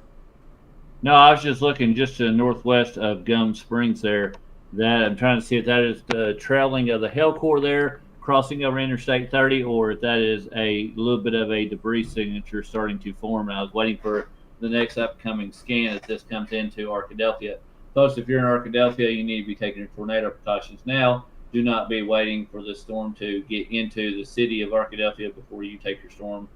No, I was just looking just to the northwest of Gum Springs there. That I'm trying to see if that is the trailing of the hail core there, crossing over Interstate 30, or if that is a little bit of a debris signature starting to form. And I was waiting for the next upcoming scan as this comes into Arkadelphia. Folks, if you're in Arkadelphia, you need to be taking your tornado precautions now. Do not be waiting for the storm to get into the city of Arkadelphia before you take your storm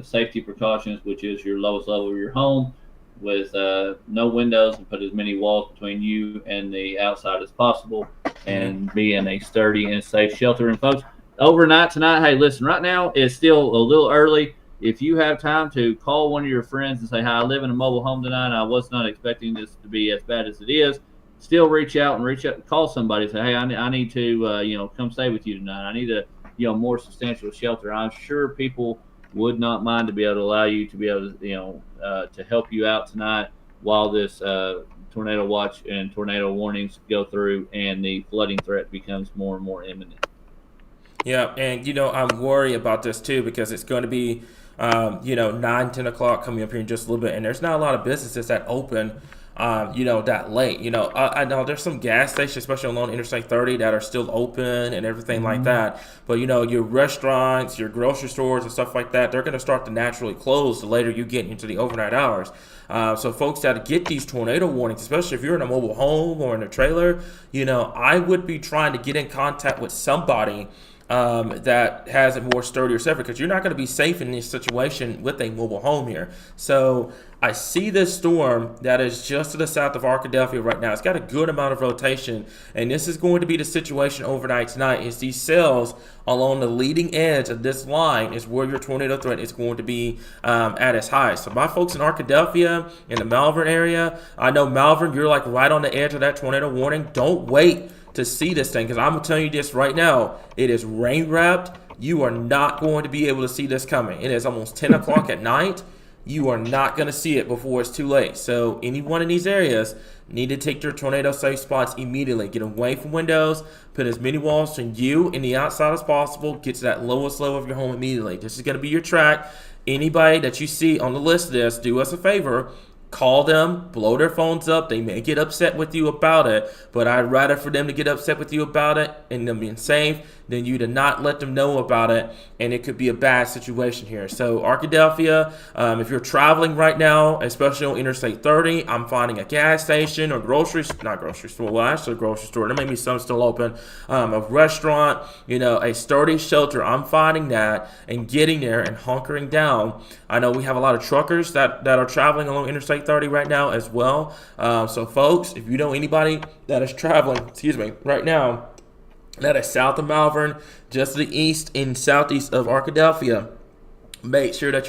safety precautions, which is your lowest level of your home, with no windows, and put as many walls between you and the outside as possible, and be in a sturdy and safe shelter. And folks, overnight tonight, hey, listen, right now it's still a little early. If you have time to call one of your friends and say, hi, I live in a mobile home tonight, I was not expecting this to be as bad as it is, still reach out, call somebody, say, hey, I need to come stay with you tonight. I need a more substantial shelter. I'm sure people would not mind to be able to allow you to be able to to help you out tonight while this tornado watch and tornado warnings go through, and the flooding threat becomes more and more imminent. Yeah, and I'm worried about this too because it's going to be 9, 10 o'clock coming up here in just a little bit, and there's not a lot of businesses that open that late. I know there's some gas stations, especially along Interstate 30, that are still open and everything like that. But, your restaurants, your grocery stores and stuff like that, they're going to start to naturally close the later you get into the overnight hours. So folks that get these tornado warnings, especially if you're in a mobile home or in a trailer, I would be trying to get in contact with somebody that has a more sturdier safer, because you're not going to be safe in this situation with a mobile home here. So I see this storm that is just to the south of Arkadelphia right now. It's got a good amount of rotation, and this is going to be the situation overnight tonight. Is these cells along the leading edge of this line is where your tornado threat is going to be at its highest. So my folks in Arkadelphia, in the Malvern area, I know Malvern, you're like right on the edge of that tornado warning. Don't wait to see this thing, because I'm going to tell you this right now. It is rain wrapped. You are not going to be able to see this coming. It is almost 10 o'clock at night. You are not going to see it before it's too late. So anyone in these areas need to take your tornado safe spots immediately. Get away from windows. Put as many walls between you and the outside as possible. Get to that lowest level of your home immediately. This is going to be your track. Anybody that you see on the list of this, do us a favor. Call them, blow their phones up. They may get upset with you about it, but I'd rather for them to get upset with you about it and them being safe than you to not let them know about it, and it could be a bad situation here. So Arkadelphia, if you're traveling right now, especially on Interstate 30, I'm finding a gas station or grocery store. Well, actually a grocery store. There may be some still open. A restaurant, a sturdy shelter. I'm finding that and getting there and hunkering down. I know we have a lot of truckers that are traveling along Interstate 30 right now as well. So folks, if you know anybody that is traveling, right now, that is south of Malvern, just to the east and southeast of Arkadelphia, make sure that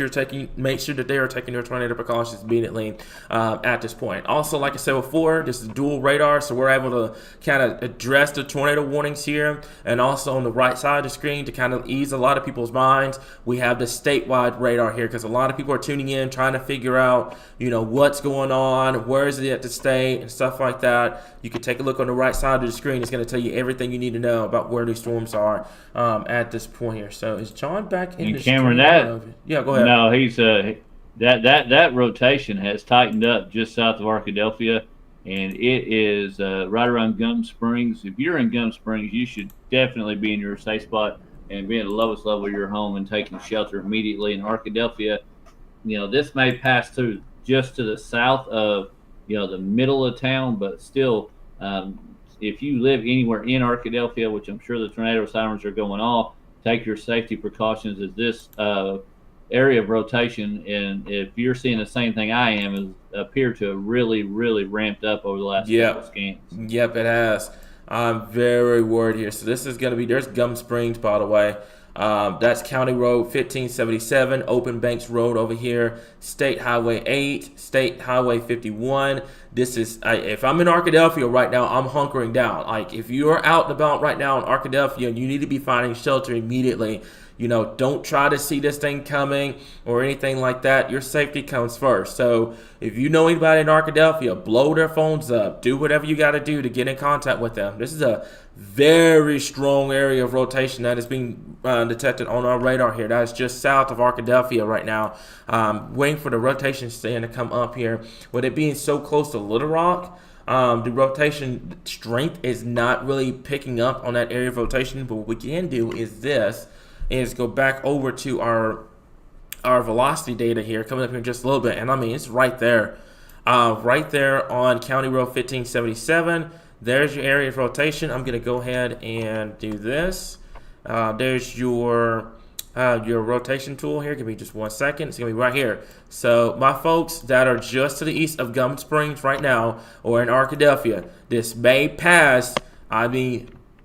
they are taking their tornado precautions immediately at this point. Also, like I said before, this is dual radar, so we're able to kind of address the tornado warnings here, and also on the right side of the screen to kind of ease a lot of people's minds, we have the statewide radar here, because a lot of people are tuning in trying to figure out what's going on, where is it at the state and stuff like that. You can take a look on the right side of the screen. It's going to tell you everything you need to know about where these storms are at this point here. So is John back in the Cameron? Yeah, go ahead. No, he's that rotation has tightened up just south of Arkadelphia, and it is right around Gum Springs. If you're in Gum Springs, you should definitely be in your safe spot and be at the lowest level of your home and taking shelter immediately. In Arkadelphia, this may pass through just to the south of the middle of town, but still, if you live anywhere in Arkadelphia, which I'm sure the tornado sirens are going off, take your safety precautions as this area of rotation, and if you're seeing the same thing I am, is appear to have really, really ramped up over the last couple scans. Yep, it has. I'm very worried here. So this is going to be, there's Gum Springs, by the way. That's County Road 1577, Open Banks Road over here, State Highway 8, State Highway 51. This is, if I'm in Arkadelphia right now, I'm hunkering down. Like, if you're out and about right now in Arkadelphia, you need to be finding shelter immediately. Don't try to see this thing coming or anything like that. Your safety comes first. So if you know anybody in Arkadelphia, blow their phones up. Do whatever you got to do to get in contact with them. This is a very strong area of rotation that is being detected on our radar here. That is just south of Arkadelphia right now. Waiting for the rotation stand to come up here. With it being so close to Little Rock, the rotation strength is not really picking up on that area of rotation. But what we can do is go back over to our velocity data here, coming up here in just a little bit. And I mean, it's right there on County Road 1577. There's your area of rotation. I'm going to go ahead and do this. There's your rotation tool here. Give me just 1 second. It's going to be right here. So my folks that are just to the east of Gum Springs right now, or in Arkadelphia, this may pass,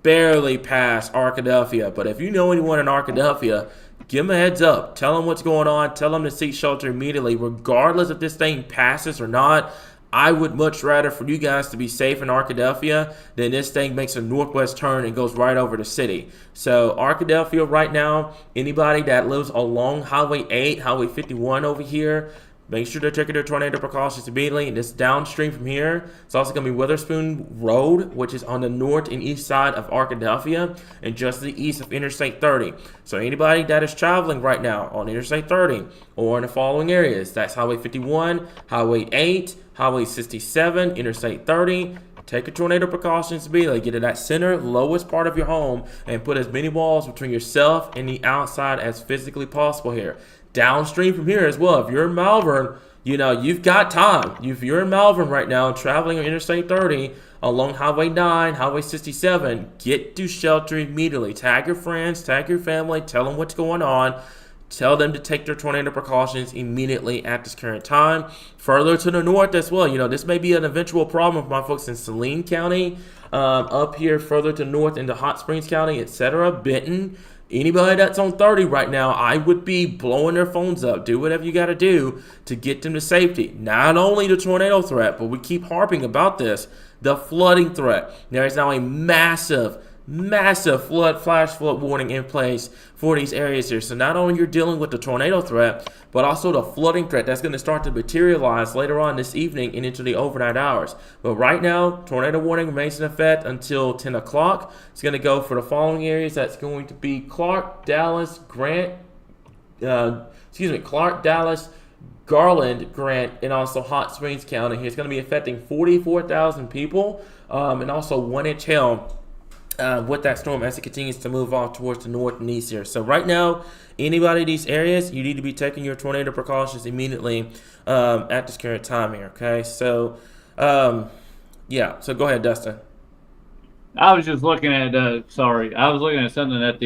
barely past Arkadelphia. But if you know anyone in Arkadelphia, give them a heads up. Tell them what's going on. Tell them to seek shelter immediately, regardless if this thing passes or not. I would much rather for you guys to be safe in Arkadelphia than this thing makes a northwest turn and goes right over the city. So Arkadelphia right now, anybody that lives along Highway 8, Highway 51 over here, make sure they're taking their tornado precautions immediately. And this downstream from here, it's also going to be Witherspoon Road, which is on the north and east side of Arkadelphia and just to the east of Interstate 30. So anybody that is traveling right now on Interstate 30 or in the following areas, that's Highway 51, Highway 8, Highway 67, Interstate 30, take your tornado precautions immediately. Get to that center, lowest part of your home and put as many walls between yourself and the outside as physically possible here. Downstream from here as well, if you're in Malvern, you've got time. If you're in Malvern right now traveling on Interstate 30 along Highway 9, Highway 67, get to shelter immediately. Tag your friends, tag your family, tell them what's going on. Tell them to take their tornado precautions immediately at this current time. Further to the north as well, this may be an eventual problem for my folks in Saline County, up here further to north into Hot Springs County, etc., Benton. Anybody that's on 30 right now, I would be blowing their phones up. Do whatever you got to do to get them to safety. Not only the tornado threat, but we keep harping about this, the flooding threat. There is now a massive flash flood warning in place for these areas here. So not only you're dealing with the tornado threat, but also the flooding threat that's going to start to materialize later on this evening and into the overnight hours. But right now, tornado warning remains in effect until 10 o'clock. It's going to go for the following areas. That's going to be Clark, Dallas, Garland, Grant, and also Hot Springs County. It's going to be affecting 44,000 people and also 1-inch hail with that storm as it continues to move off towards the north and east here. So right now, anybody in these areas, you need to be taking your tornado precautions immediately at this current time here, okay? So, so go ahead, Dustin. I was just looking at, I was looking at something that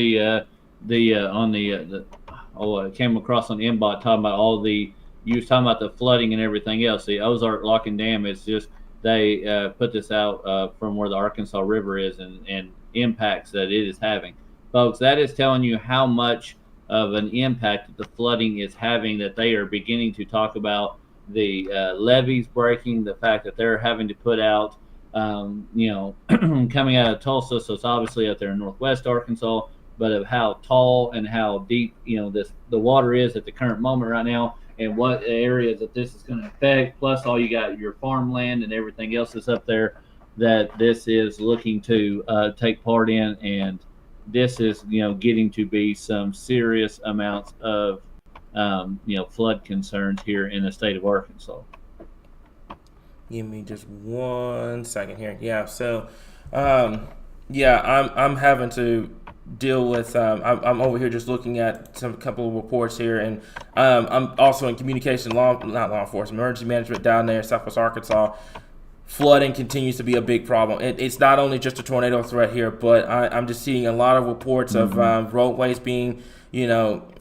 I came across on the inbox talking about you was talking about the flooding and everything else. The Ozark Lock and Dam is just, they put this out from where the Arkansas River is and impacts that it is having. Folks, that is telling you how much of an impact that the flooding is having, that they are beginning to talk about the levees breaking, the fact that they're having to put out, coming out of Tulsa, so it's obviously out there in northwest Arkansas, but of how tall and how deep, the water is at the current moment right now, and what areas that this is going to affect, plus all you got your farmland and everything else that's up there that this is looking to take part in. And this is, getting to be some serious amounts of, flood concerns here in the state of Arkansas. Give me just 1 second here. Yeah, so, I'm having to deal with I'm over here just looking at a couple of reports here, and I'm also in communication not law enforcement, emergency management down there in Southwest Arkansas. Flooding continues to be a big problem. It's not only just a tornado threat here, but I'm just seeing a lot of reports of roadways being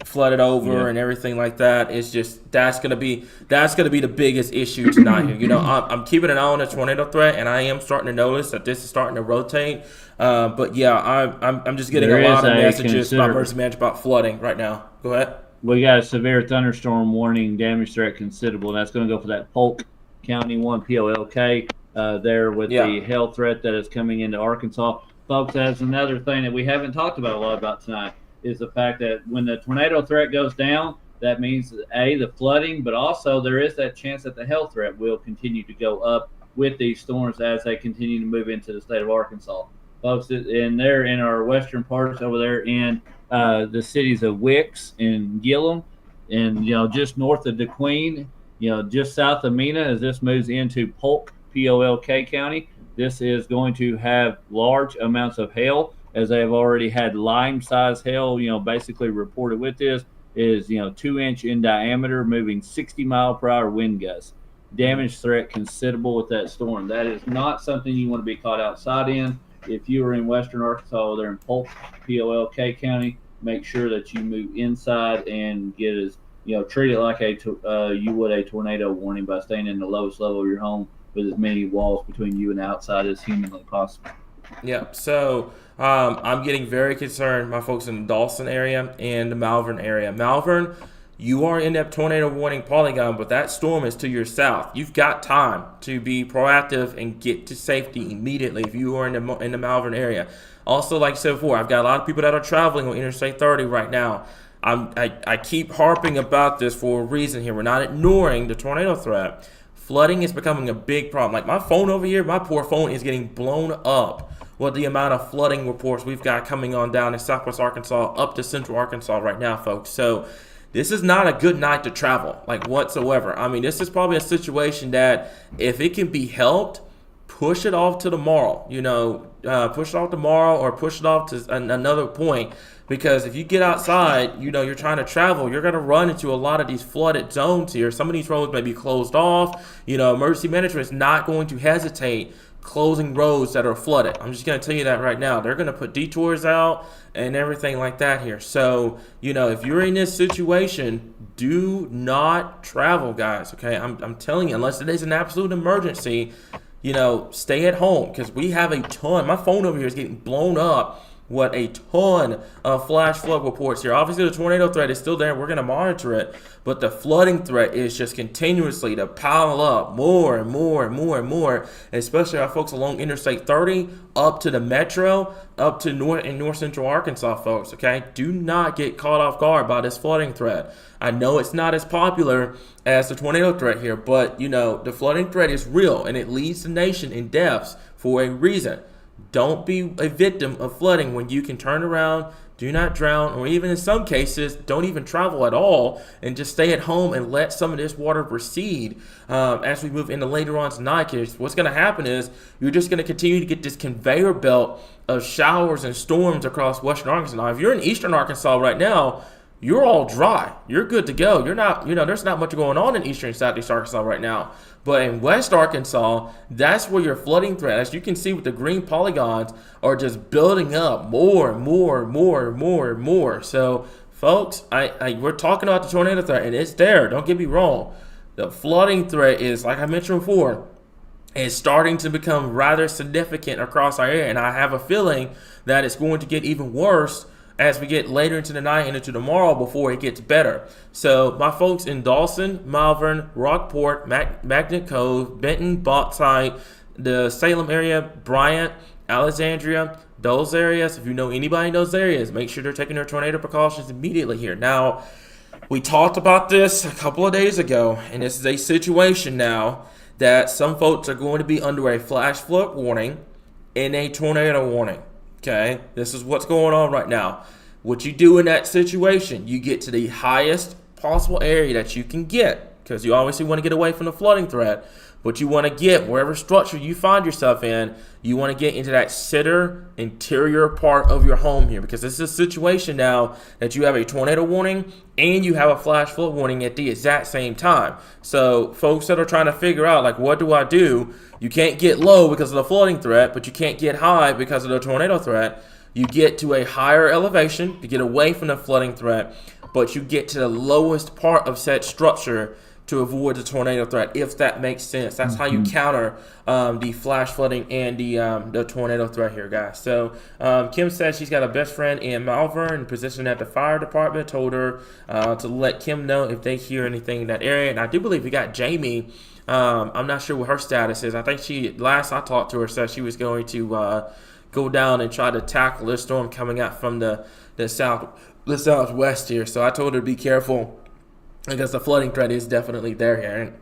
flooded over and everything like that. It's just that's gonna be the biggest issue tonight here. I'm keeping an eye on the tornado threat, and I am starting to notice that this is starting to rotate. But I'm just getting a lot of messages about emergency management about flooding right now. Go ahead. We got a severe thunderstorm warning, damage threat considerable. That's going to go for that Polk County 1 POLK there with the hail threat that is coming into Arkansas. Folks, that's another thing that we haven't talked about a lot about tonight, is the fact that when the tornado threat goes down, that means the flooding, but also there is that chance that the hail threat will continue to go up with these storms as they continue to move into the state of Arkansas. Folks, and they're in our western parts over there in the cities of Wicks and Gillum, and just north of DeQueen, just south of Mena, as this moves into Polk, POLK County. This is going to have large amounts of hail, as they have already had lime-sized hail. Basically reported with this is 2-inch in diameter, moving 60-mile-per-hour wind gusts. Damage threat considerable with that storm. That is not something you want to be caught outside in. If you are in western Arkansas, they're in Polk, POLK County, make sure that you move inside and get as, treat it like you would a tornado warning by staying in the lowest level of your home with as many walls between you and the outside as humanly possible. Yeah, so I'm getting very concerned, my folks in the Dawson area and the Malvern area. Malvern, you are in that tornado warning polygon, but that storm is to your south. You've got time to be proactive and get to safety immediately if you are in the Malvern area. Also, like I said before, I've got a lot of people that are traveling on Interstate 30 right now. I keep harping about this for a reason here. We're not ignoring the tornado threat. Flooding is becoming a big problem. Like my phone over here, my poor phone is getting blown up with the amount of flooding reports we've got coming on down in Southwest Arkansas up to Central Arkansas right now, folks. So this is not a good night to travel, like whatsoever. I mean, this is probably a situation that if it can be helped, push it off to tomorrow. Push it off tomorrow or push it off to another point. Because if you get outside, you're trying to travel, you're going to run into a lot of these flooded zones here. Some of these roads may be closed off. Emergency management is not going to hesitate closing roads that are flooded. I'm just going to tell you that right now. They're going to put detours out and everything like that here. So, if you're in this situation, do not travel, guys. Okay, I'm telling you, unless it is an absolute emergency, stay at home, because we have a ton. My phone over here is getting blown up. What a ton of flash flood reports here. Obviously, the tornado threat is still there. We're going to monitor it. But the flooding threat is just continuously to pile up more and more and more and more, especially our folks along Interstate 30 up to the metro, up to north central Arkansas, folks. Okay, do not get caught off guard by this flooding threat. I know it's not as popular as the tornado threat here, but the flooding threat is real, and it leads the nation in deaths for a reason. Don't be a victim of flooding when you can turn around, do not drown, or even in some cases, don't even travel at all and just stay at home and let some of this water recede as we move into later on tonight. Because what's going to happen is you're just going to continue to get this conveyor belt of showers and storms across western Arkansas. Now, if you're in eastern Arkansas right now, you're all dry. You're good to go. You're not, there's not much going on in eastern and southeast Arkansas right now. But in West Arkansas, that's where your flooding threat, as you can see with the green polygons, are just building up more and more and more and more and more. So, folks, we're talking about the tornado threat, and it's there. Don't get me wrong. The flooding threat is, like I mentioned before, is starting to become rather significant across our area. And I have a feeling that it's going to get even worse as we get later into the night and into tomorrow before it gets better. So my folks in Dawson, Malvern, Rockport, Magnet Cove, Benton, Bauxite, the Salem area, Bryant, Alexandria, those areas, if you know anybody in those areas, make sure they're taking their tornado precautions immediately here. Now, we talked about this a couple of days ago, and this is a situation now that some folks are going to be under a flash flood warning and a tornado warning. Okay, this is what's going on right now. What you do in that situation, you get to the highest possible area that you can get, because you obviously want to get away from the flooding threat, but you want to get wherever structure you find yourself in, you want to get into that center interior part of your home here, because this is a situation now that you have a tornado warning and you have a flash flood warning at the exact same time. So folks that are trying to figure out, like, what do I do? You can't get low because of the flooding threat, but you can't get high because of the tornado threat. You get to a higher elevation to get away from the flooding threat, but you get to the lowest part of said structure to avoid the tornado threat, if that makes sense. That's how you counter the flash flooding and the tornado threat here, guys. So Kim says she's got a best friend in Malvern, positioned at the fire department, told her to let Kim know if they hear anything in that area. And I do believe we got Jamie. I'm not sure what her status is. I think last I talked to her, said she was going to go down and try to tackle this storm coming out from the southwest here. So I told her to be careful, because the flooding threat is definitely there here. And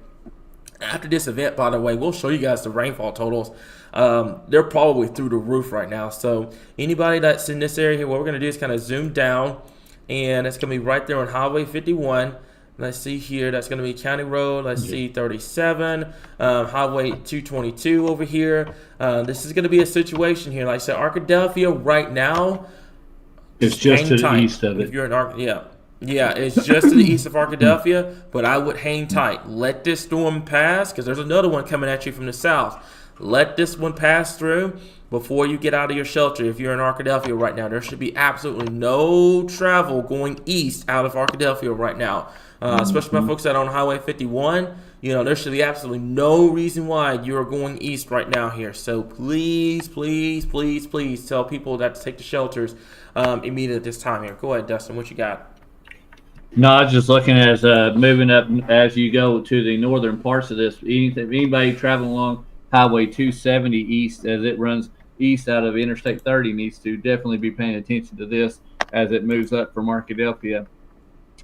after this event, by the way, we'll show you guys the rainfall totals. They're probably through the roof right now. So anybody that's in this area here, what we're going to do is kind of zoom down, and it's going to be right there on Highway 51. Let's see here. That's going to be County Road. Let's see, 37, Highway 222 over here. This is going to be a situation here. Like I said, Arkadelphia right now, it's just to the east of it. If you're in Yeah, it's just to the east of Arkadelphia, but I would hang tight. Let this storm pass, because there's another one coming at you from the south. Let this one pass through before you get out of your shelter. If you're in Arkadelphia right now, there should be absolutely no travel going east out of Arkadelphia right now, especially my folks that are on Highway 51. There should be absolutely no reason why you're going east right now here. So please, please, please, please tell people that to take the shelters immediately at this time here. Go ahead, Dustin. What you got? No, I was just looking as moving up as you go to the northern parts of this. Anybody traveling along Highway 270 east as it runs east out of Interstate 30 needs to definitely be paying attention to this as it moves up from Arkadelphia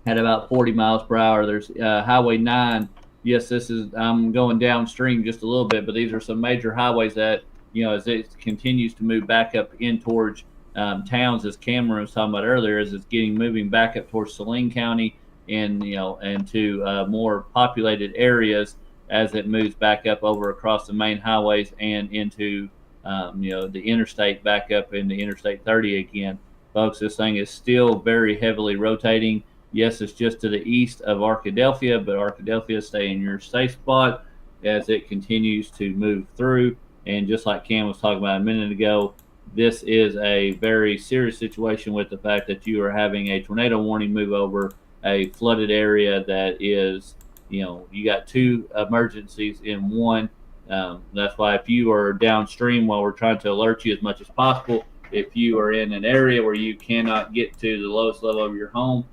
at about 40 miles per hour. There's Highway 9. Yes, I'm going downstream just a little bit, but these are some major highways that, as it continues to move back up in towards towns, as Cameron was talking about earlier, as it's moving back up towards Saline County and to more populated areas as it moves back up over across the main highways and into the interstate, back up into Interstate 30 again. Folks, this thing is still very heavily rotating. Yes, it's just to the east of Arkadelphia, but Arkadelphia, stay in your safe spot as it continues to move through. And just like Cam was talking about a minute ago, this is a very serious situation with the fact that you are having a tornado warning move over a flooded area that is, you got two emergencies in one. That's why if you are downstream, while we're trying to alert you as much as possible, if you are in an area where you cannot get to the lowest level of your home,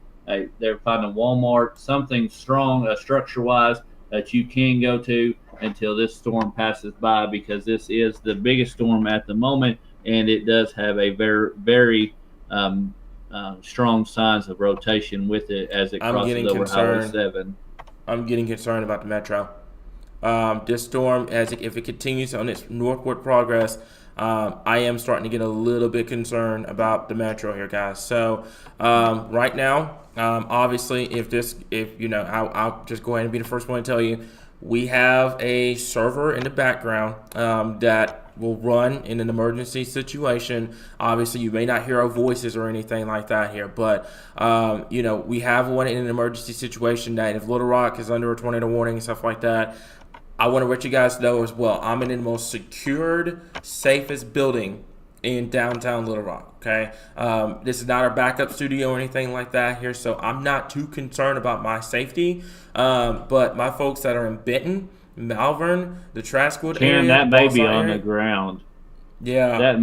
they're finding Walmart, something strong, structure-wise, that you can go to until this storm passes by, because this is the biggest storm at the moment, and it does have a very, very strong signs of rotation with it as it crosses over Highway 7. I'm getting concerned about the metro. This storm, if it continues on its northward progress, I am starting to get a little bit concerned about the metro here, guys. So right now, obviously, I'll just go ahead and be the first one to tell you, we have a server in the background that will run in an emergency situation. Obviously, you may not hear our voices or anything like that here, but we have one in an emergency situation that if Little Rock is under a tornado warning and stuff like that, I want to let you guys know as well, I'm in the most secured, safest building in downtown Little Rock, okay? This is not our backup studio or anything like that here, so I'm not too concerned about my safety. But my folks that are in Benton, Malvern, the Traskwood area, that may be on the ground. Yeah,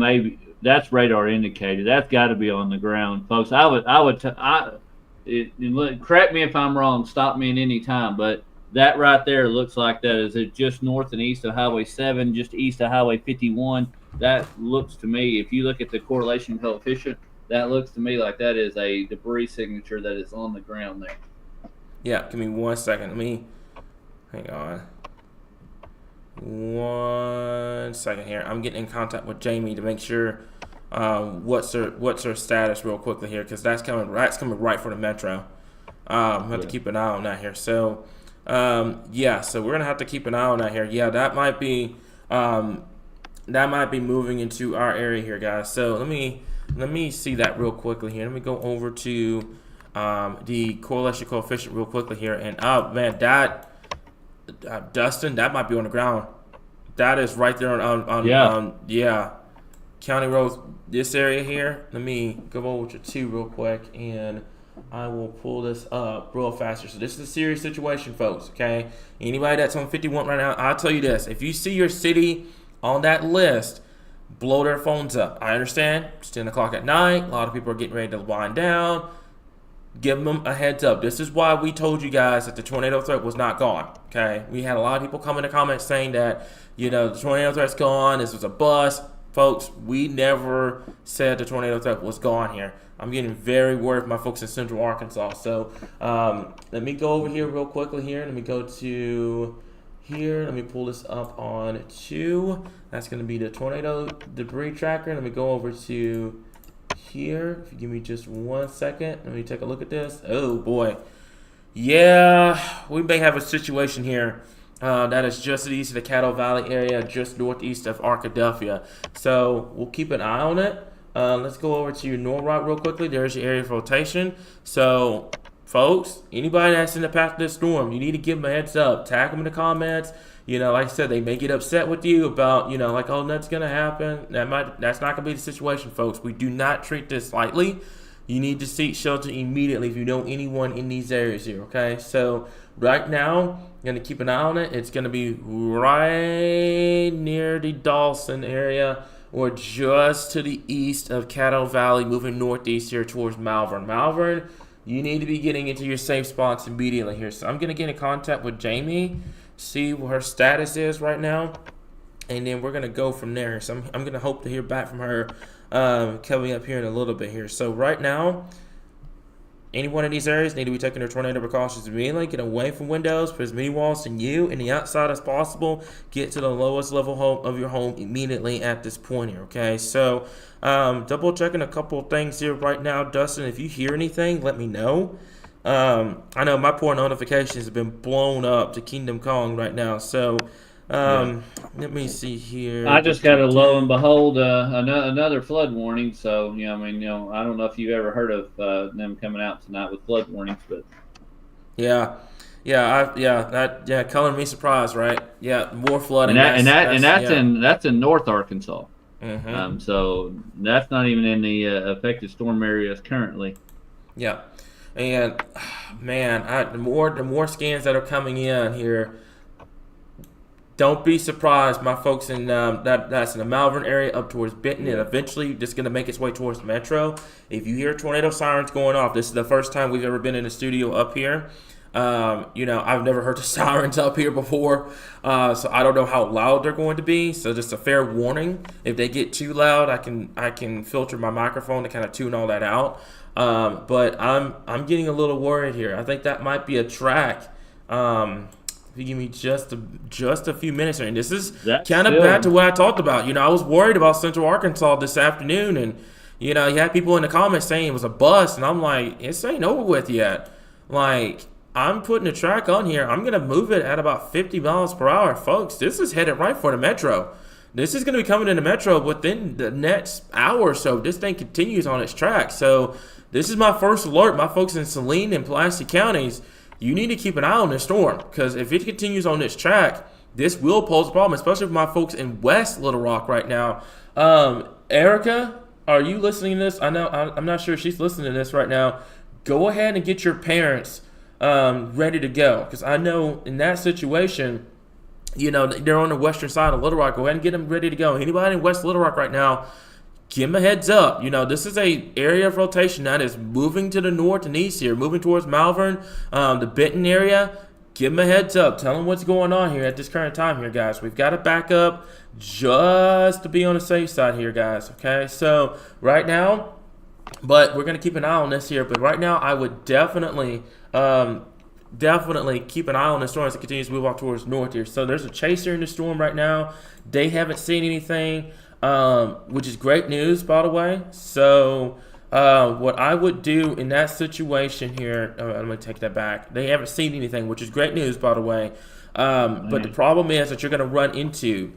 that's radar indicated. That's got to be on the ground, folks. Correct me if I'm wrong. Stop me at any time, but that right there looks like that. Is it just north and east of Highway 7, just east of Highway 51? That looks to me, if you look at the correlation coefficient, that looks to me like that is a debris signature that is on the ground there. Yeah, give me 1 second. Hang on. 1 second here. I'm getting in contact with Jamie to make sure what's her status real quickly here, because that's coming right for the metro. Have to keep an eye on that here. So so we're gonna have to keep an eye on that here. Yeah, that might be moving into our area here, guys. So let me see that real quickly here. Let me go over to the correlation coefficient real quickly here, and that Dustin, that might be on the ground. That is right there on County Road, this area here. Let me go over to 2 real quick, and I will pull this up real faster. So this is a serious situation, folks, okay? Anybody that's on 51 right now, I'll tell you this. If you see your city on that list, blow their phones up. I understand. It's 10 o'clock at night. A lot of people are getting ready to wind down. Give them a heads up. This is why we told you guys that the tornado threat was not gone, okay? We had a lot of people come in the comments saying that, the tornado threat's gone. This was a bust. Folks, we never said the tornado threat was gone here. I'm getting very worried for my folks in Central Arkansas. So let me go over here real quickly here. Let me go to here. Let me pull this up on 2. That's going to be the tornado debris tracker. Let me go over to here. If you give me just 1 second, let me take a look at this. Oh boy. Yeah, we may have a situation here that is just east of the Caddo Valley area, just northeast of Arkadelphia. So we'll keep an eye on it. Let's go over to your Norrock real quickly. There's your area of rotation. So, folks, anybody that's in the path of this storm, you need to give them a heads up. Tag them in the comments. Like I said, they may get upset with you about, like, oh, that's going to happen. That's not going to be the situation, folks. We do not treat this lightly. You need to seek shelter immediately if you know anyone in these areas here, okay? So, right now, I'm going to keep an eye on it. It's going to be right near the Dawson area, or just to the east of Caddo Valley, moving northeast here towards Malvern. Malvern, you need to be getting into your safe spots immediately here. So I'm going to get in contact with Jamie, see what her status is right now, and then we're going to go from there. So I'm going to hope to hear back from her coming up here in a little bit here. So right now, anyone in these areas need to be taking their tornado precautions immediately. Get away from windows, put as many walls in you and the outside as possible. Get to the lowest level of your home immediately at this point here, okay? So, double checking a couple of things here right now. Dustin, if you hear anything, let me know. I know my poor notifications have been blown up to Kingdom Kong right now, so let me see here. I just got a lo and behold another flood warning. So I don't know if you've ever heard of them coming out tonight with flood warnings, but color me surprised, right? Yeah, more flooding, that's in North Arkansas. Mm-hmm. So that's not even in the affected storm areas currently. Yeah, and man, the more scans that are coming in here. Don't be surprised, my folks in that's in the Malvern area up towards Benton, and eventually just going to make its way towards the metro. If you hear tornado sirens going off, this is the first time we've ever been in a studio up here. I've never heard the sirens up here before, so I don't know how loud they're going to be. So just a fair warning: if they get too loud, I can filter my microphone to kind of tune all that out. But I'm getting a little worried here. I think that might be a track. If you give me just a few minutes here, and this is kind of back to what I talked about. I was worried about Central Arkansas this afternoon, and you had people in the comments saying it was a bust, and I'm like, this ain't over with yet. Like, I'm putting a track on here. I'm gonna move it at about 50 miles per hour, folks. This is headed right for the metro. This is gonna be coming in the metro within the next hour or so. This thing continues on its track. So this is my first alert, my folks in Saline and Pulaski counties. You need to keep an eye on this storm, because if it continues on this track, this will pose a problem, especially for my folks in West Little Rock right now. Erica, are you listening to this? I'm not sure if she's listening to this right now. Go ahead and get your parents ready to go, because I know in that situation, they're on the western side of Little Rock. Go ahead and get them ready to go. Anybody in West Little Rock right now, give them a heads up. This is a area of rotation that is moving to the north and east here, moving towards Malvern, the Benton area. Give them a heads up. Tell them what's going on here at this current time here, guys. We've got to back up just to be on the safe side here, guys. Okay, so right now, but we're going to keep an eye on this here. But right now, I would definitely keep an eye on the storm as it continues to move off towards north here. So there's a chaser in the storm right now. They haven't seen anything. Which is great news, by the way. So what I would do in that situation here, I'm going to take that back. They haven't seen anything, which is great news, by the way. But the problem is that you're going to run into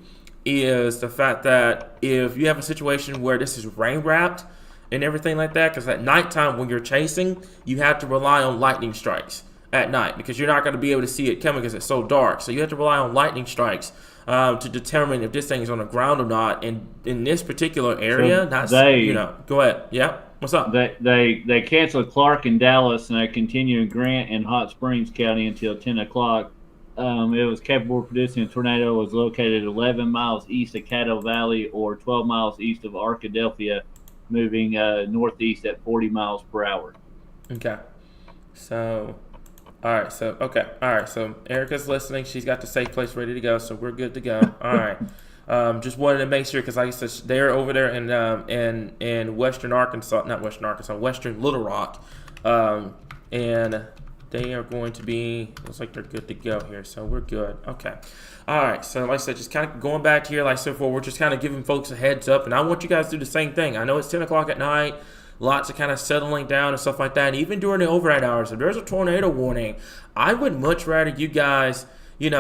is the fact that if you have a situation where this is rain-wrapped and everything like that, because at nighttime when you're chasing, you have to rely on lightning strikes at night, because you're not going to be able to see it coming because it's so dark. So you have to rely on lightning strikes to determine if this thing is on the ground or not. And in this particular area, go ahead. Yeah, what's up? They canceled Clark and Dallas, and they continue in Grant and Hot Springs County until 10 o'clock. It was capable of producing a tornado. Was located 11 miles east of Caddo Valley or 12 miles east of Arkadelphia, moving northeast at 40 miles per hour. Okay. So Erica's listening. She's got the safe place ready to go, so we're good to go. All right. Just wanted to make sure, because like I said, they're over there in western Little Rock, and they are going to be, looks like they're good to go here, so we're good. Okay. All right, so like I said, just kind of going back to here, like I said before, we're just kind of giving folks a heads up, and I want you guys to do the same thing. I know it's 10 o'clock at night. Lots of kind of settling down and stuff like that. And even during the overnight hours, if there's a tornado warning, I would much rather you guys,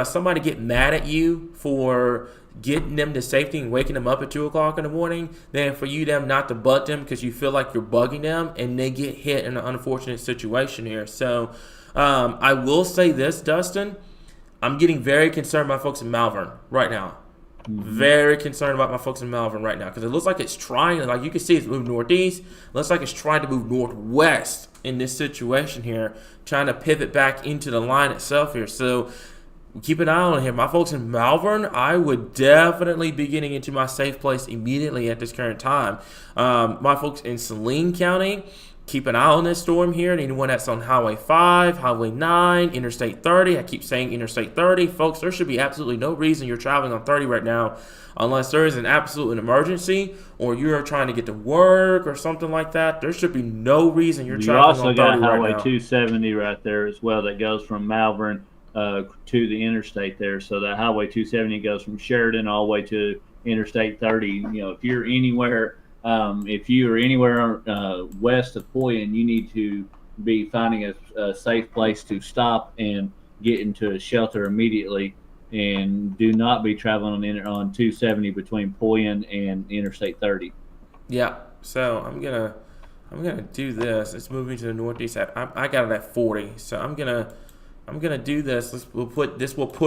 somebody get mad at you for getting them to safety and waking them up at 2 o'clock in the morning than for them not to butt them because you feel like you're bugging them and they get hit in an unfortunate situation here. So I will say this, Dustin. I'm getting very concerned about folks in Malvern right now. Very concerned about my folks in Malvern right now, because it looks like it's trying, like you can see it's moving northeast. Looks like it's trying to move northwest in this situation here, trying to pivot back into the line itself here. So keep an eye on him. My folks in Malvern, I would definitely be getting into my safe place immediately at this current time. My folks in Saline County, keep an eye on this storm here. And anyone that's on Highway 5, Highway 9, Interstate 30. I keep saying Interstate 30. Folks, there should be absolutely no reason you're traveling on 30 right now unless there is an absolute emergency or you're trying to get to work or something like that. There should be no reason you're traveling on 30 right now. You also got Highway 270 right there as well that goes from Malvern to the interstate there. So that Highway 270 goes from Sheridan all the way to Interstate 30. You know, if you're anywhere west of Poyen, you need to be finding a safe place to stop and get into a shelter immediately. And do not be traveling on 270 between Poyen and Interstate 30. Yeah. So I'm gonna do this. It's moving to the northeast. I got it at 40. So I'm gonna do this. We'll put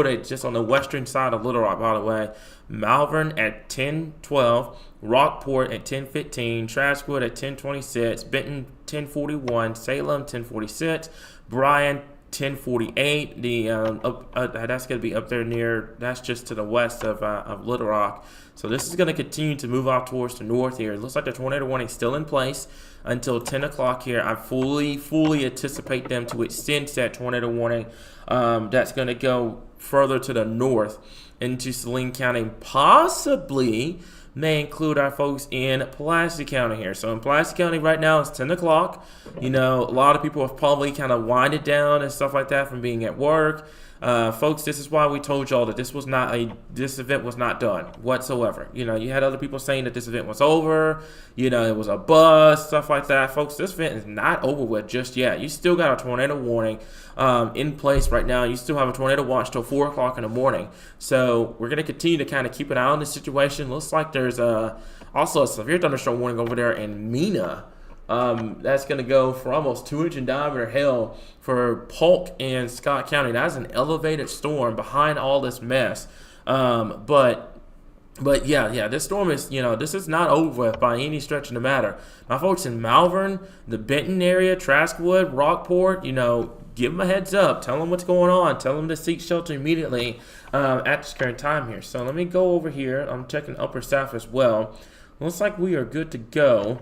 it just on the western side of Little Rock, by the way. Malvern at 10:12, Rockport at 10:15, Trashwood at 10:26, Benton 10:41, Salem 10:46, Bryan 10:48. That's gonna be up there near. That's just to the west of Little Rock. So this is gonna continue to move off towards the north here. It looks like the tornado warning is still in place until 10 o'clock here. I fully anticipate them to extend that tornado warning. That's gonna go further to the north into Saline County, possibly may include our folks in Pulaski County here. So in Pulaski County right now it's 10 o'clock. You know, a lot of people have probably kind of winded down and stuff like that from being at work. Folks, this is why we told y'all that this event was not done whatsoever. You know, you had other people saying that this event was over, you know, it was a bust, stuff like that. Folks, this event is not over with just yet. You still got a tornado warning in place right now. You still have a tornado watch till 4 o'clock in the morning. So we're going to continue to kind of keep an eye on this situation. Looks like there's also a severe thunderstorm warning over there in Mena. That's going to go for almost 2 inch in diameter hail for Polk and Scott County. That's an elevated storm behind all this mess. But yeah, this storm is, you know, this is not over with by any stretch of the matter. My folks in Malvern, the Benton area, Traskwood, Rockport, you know, give them a heads up. Tell them what's going on. Tell them to seek shelter immediately at this current time here. So let me go over here. I'm checking Upper South as well. Looks like we are good to go.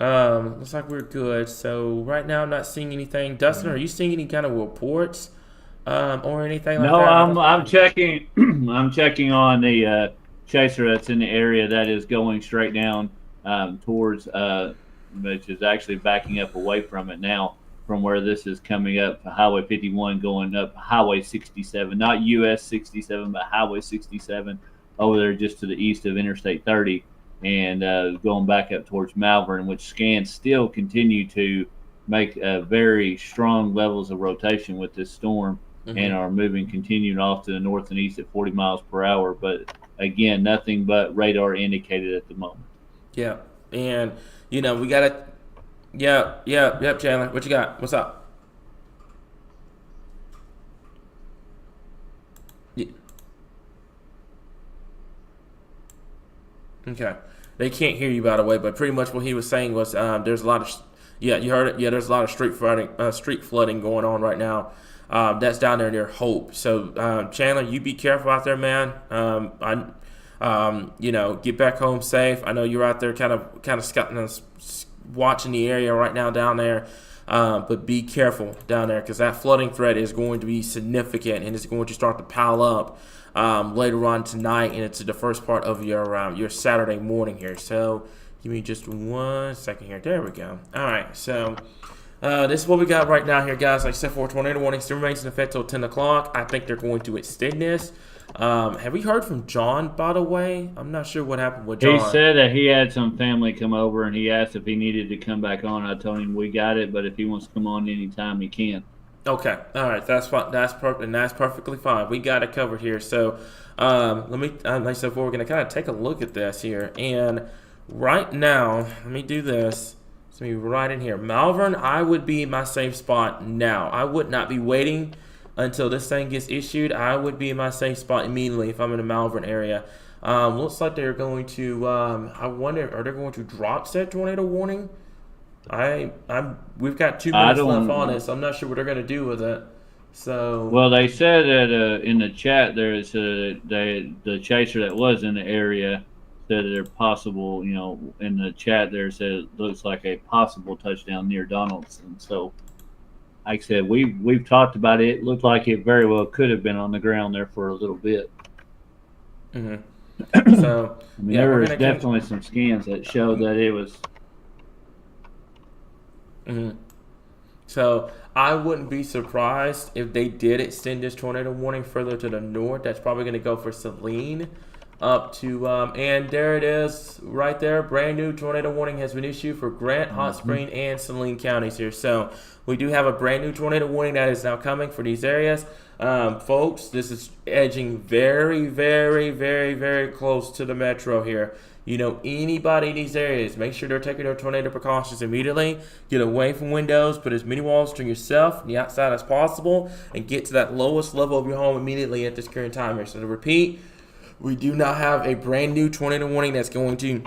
Looks like we're good. So right now I'm not seeing anything. Dustin, are you seeing any kind of reports or anything like that? No, I'm checking. I'm checking on the chaser that's in the area that is going straight down towards, which is actually backing up away from it now, from where this is coming up, Highway 51 going up Highway 67, not US 67, but Highway 67 over there just to the east of Interstate 30. And going back up towards Malvern, which scans still continue to make very strong levels of rotation with this storm, and are continuing off to the north and east at 40 miles per hour. But again, nothing but radar indicated at the moment. Yeah, and you know we got to. Yep, Chandler. What you got? What's up? Yeah. Okay. They can't hear you, by the way, but pretty much what he was saying was there's a lot of you heard it. Yeah, there's a lot of street flooding going on right now. That's down there near Hope. So Chandler, you be careful out there, man. You know, get back home safe. I know you're out there kind of scouting, watching the area right now down there. But be careful down there because that flooding threat is going to be significant and it's going to start to pile up later on tonight and into the first part of your Saturday morning here. So give me just 1 second here. There we go. All right. So this is what we got right now here, guys. Like I said, for tornado warning still remains in effect till 10 o'clock. I think they're going to extend this. Have we heard from John, by the way? I'm not sure what happened with John. He said that he had some family come over and he asked if he needed to come back on. I told him we got it, but if he wants to come on anytime, he can. Okay, all right, that's fine. That's perfect, and that's perfectly fine. We got it covered here. So, let me, like I said, we're going to kind of take a look at this here. And right now, let me do this. Let me right in here. Malvern, I would be my safe spot now. I would not be waiting until this thing gets issued. I would be in my safe spot immediately if I'm in the Malvern area. Looks like they're going to. I wonder, are they going to drop said tornado warning? We've got 2 minutes left on it, so I'm not sure what they're going to do with it. So Well, they said that in the chat there is the chaser that was in the area said they're possible. In the chat there said it looks like a possible touchdown near Donaldson. So, like I said, we've talked about it. It looked like it very well could have been on the ground there for a little bit. hmm so I mean, yeah, there we're was gonna definitely some scans that showed that it was. Mhm. So I wouldn't be surprised if they did extend this tornado warning further to the north. That's probably going to go for Saline up to, and there it is right there. Brand new tornado warning has been issued for Grant, Hot Spring, and Saline counties here. So we do have a brand new tornado warning that is now coming for these areas. Folks, this is edging very, very, very, very close to the metro here. Anybody in these areas, make sure they're taking their tornado precautions immediately. Get away from windows, put as many walls between yourself and the outside as possible, and get to that lowest level of your home immediately at this current time here. So to repeat, we do not have a brand new tornado warning that's going to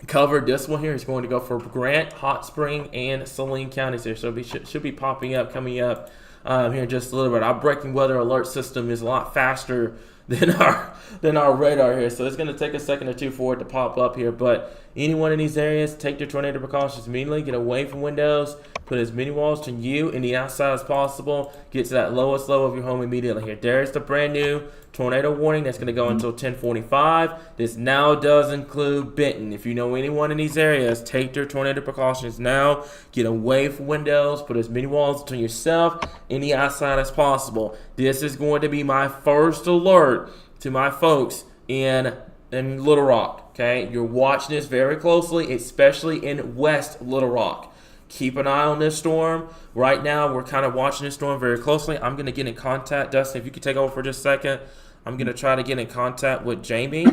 cover. This one here is going to go for Grant, Hot Spring, and Saline counties here. So it should be popping up, coming up here in just a little bit. Our breaking weather alert system is a lot faster than our radar here, so it's going to take a second or two for it to pop up here. But anyone in these areas, take their tornado precautions immediately. Get away from windows. Put as many walls to you and the outside as possible. Get to that lowest level of your home immediately here. There's the brand new tornado warning that's going to go until 10:45. This now does include Benton. If you know anyone in these areas, take their tornado precautions now. Get away from windows. Put as many walls between yourself and the outside as possible. This is going to be my first alert to my folks in Little Rock. Okay, you're watching this very closely, especially in West Little Rock. Keep an eye on this storm. Right now, we're kind of watching this storm very closely. I'm going to get in contact. Dustin, if you could take over for just a second. I'm going to try to get in contact with Jamie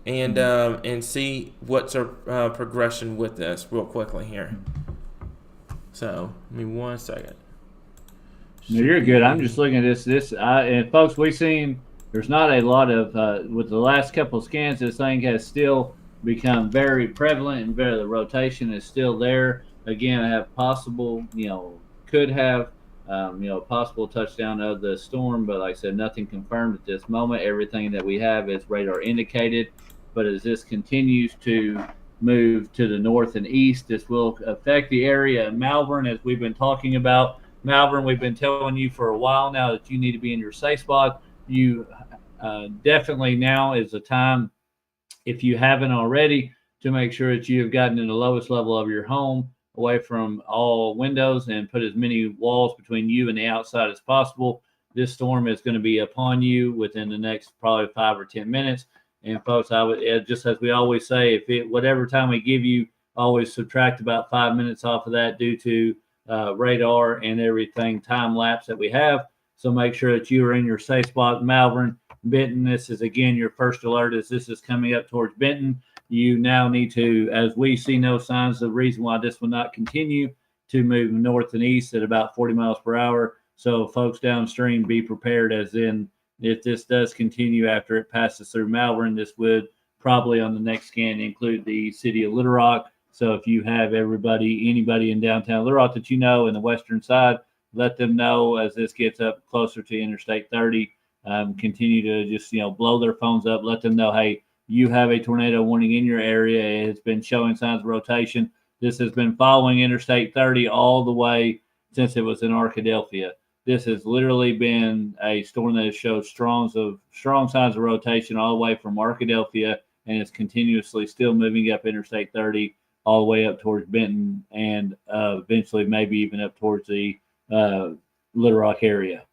and see what's our progression with this real quickly here. So, give me 1 second. No, you're good. I'm just looking at this. And folks, we've seen there's not a lot of, with the last couple of scans, this thing has still become very prevalent and the rotation is still there. Again, I have possible, could have, possible touchdown of the storm, but like I said, nothing confirmed at this moment. Everything that we have is radar indicated. But as this continues to move to the north and east, this will affect the area of Malvern, as we've been talking about. Malvern, we've been telling you for a while now that you need to be in your safe spot. You definitely now is the time, if you haven't already, to make sure that you have gotten to the lowest level of your home, away from all windows, and put as many walls between you and the outside as possible. This storm is going to be upon you within the next probably 5 or 10 minutes. And folks, I would, just as we always say, whatever time we give you, always subtract about 5 minutes off of that due to radar and everything time lapse that we have. So make sure that you are in your safe spot. Malvern, Benton, this is again your first alert as this is coming up towards Benton. You now need to, as we see no signs of reason why this will not continue, to move north and east at about 40 miles per hour. So folks downstream, be prepared, as in if this does continue after it passes through Malvern, this would probably on the next scan include the city of Little Rock. So if you have anybody in downtown Little Rock that you know in the western side, let them know as this gets up closer to Interstate 30. Continue to just, blow their phones up. Let them know, hey, you have a tornado warning in your area. It's been showing signs of rotation. This has been following Interstate 30 all the way since it was in Arkadelphia. This has literally been a storm that has showed strong signs of rotation all the way from Arkadelphia, and it's continuously still moving up Interstate 30 all the way up towards Benton, and eventually maybe even up towards the Little Rock area.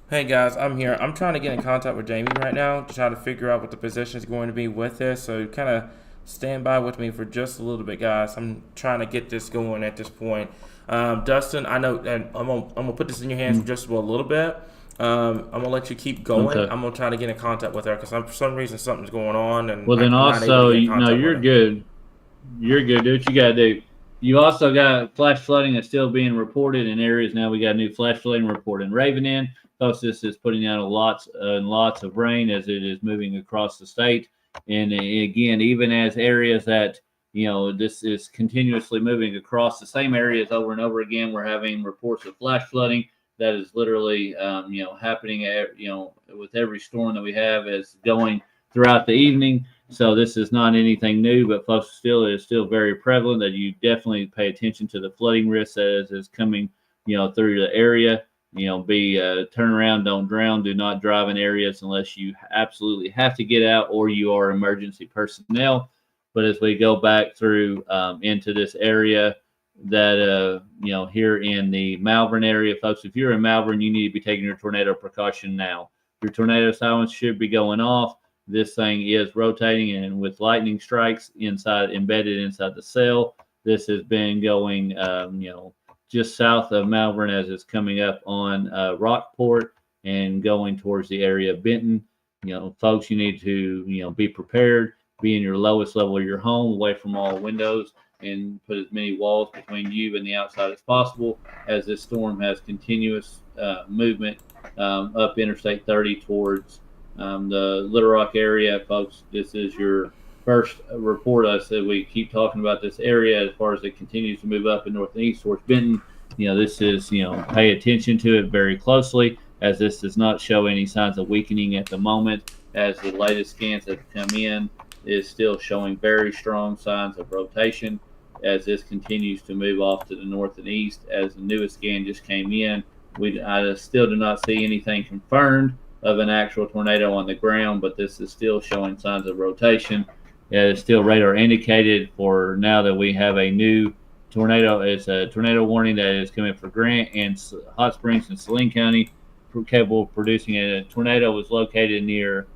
Hey guys, I'm here. I'm trying to get in contact with Jamie right now to try to figure out what the position is going to be with this. So kind of stand by with me for just a little bit, guys. I'm trying to get this going at this point. Dustin, I know, and I'm gonna put this in your hands for just a little bit. I'm gonna let you keep going. Okay. I'm gonna try to get in contact with her because for some reason something's going on. And well, then also, you're good. You're good. Do what you gotta do. You also got flash flooding that's still being reported in areas. Now we got a new flash flooding report in Raven Inn. Folks, this is putting out lots and lots of rain as it is moving across the state. And again, even as areas that this is continuously moving across the same areas over and over again. We're having reports of flash flooding that is literally, happening with every storm that we have as going throughout the evening. So this is not anything new, but folks, it is still very prevalent that you definitely pay attention to the flooding risk that is coming, through the area. Turn around, don't drown, do not drive in areas unless you absolutely have to get out or you are emergency personnel. But as we go back through into this area that, here in the Malvern area, folks, if you're in Malvern, you need to be taking your tornado precaution now. Your tornado sirens should be going off. This thing is rotating, and with lightning strikes embedded inside the cell, this has been going, just south of Malvern as it's coming up on Rockport and going towards the area of Benton. Folks, you need to, be prepared, be in your lowest level of your home, away from all windows, and put as many walls between you and the outside as possible, as this storm has continuous movement up Interstate 30 towards the Little Rock area. Folks, this is your first report. I said we keep talking about this area as far as it continues to move up in north and east towards Benton. This is, pay attention to it very closely, as this does not show any signs of weakening at the moment, as the latest scans that have come in is still showing very strong signs of rotation as this continues to move off to the north and east. As the newest scan just came in, I still do not see anything confirmed of an actual tornado on the ground, but this is still showing signs of rotation. It's still radar indicated for now that we have a new tornado. It's a tornado warning that is coming for Grant and Hot Springs and Saline County, capable of producing a tornado. Was located near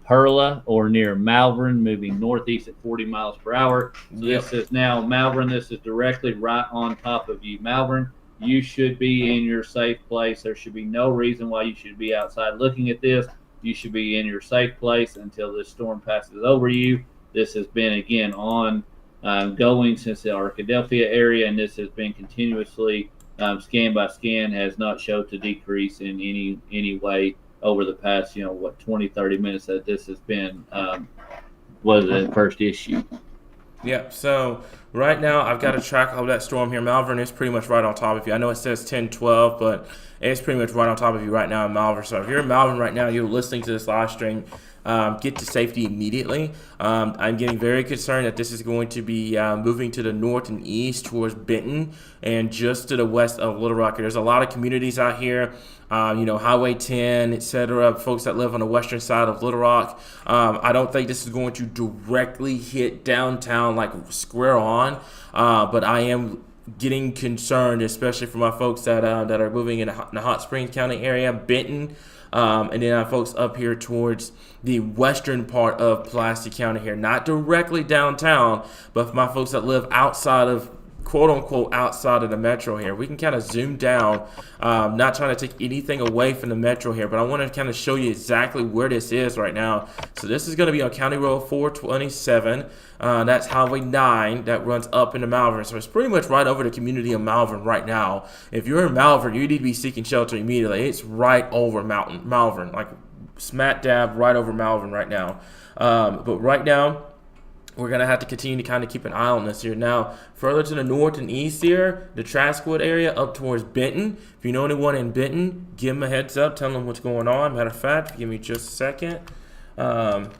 Perla or near Malvern, moving northeast at 40 miles per hour. So this is now Malvern. This is directly right on top of you, Malvern. You should be in your safe place. There should be no reason why you should be outside looking at this. You should be in your safe place until this storm passes over you. This has been, again, going since the Arkadelphia area, and this has been continuously scan by scan, has not showed to decrease in any way over the past 20-30 minutes that this has been was the first issue. Yep. So right now I've got a track of that storm here. Malvern is pretty much right on top of you. I know it says 10-12, but it's pretty much right on top of you right now in Malvern. So if you're in Malvern right now, you're listening to this live stream, get to safety immediately. I'm getting very concerned that this is going to be moving to the north and east towards Benton and just to the west of Little Rock. There's a lot of communities out here, Highway 10, etc., folks that live on the western side of Little Rock. I don't think this is going to directly hit downtown like square on, but I am getting concerned, especially for my folks that are moving in the Hot Springs County area, Benton, and then our folks up here towards the western part of Pulaski County here, not directly downtown, but for my folks that live outside of, quote unquote, outside of the metro here. We can kind of zoom down, not trying to take anything away from the metro here, but I want to kind of show you exactly where this is right now. So this is going to be on County Road 427. That's Highway 9 that runs up into Malvern. So it's pretty much right over the community of Malvern right now. If you're in Malvern, you need to be seeking shelter immediately. It's right over Malvern, like smack dab right over Malvern right now. But right now, we're going to have to continue to kind of keep an eye on this here. Now, further to the north and east here, the Traskwood area up towards Benton. If you know anyone in Benton, give them a heads up. Tell them what's going on. Matter of fact, give me just a second. 1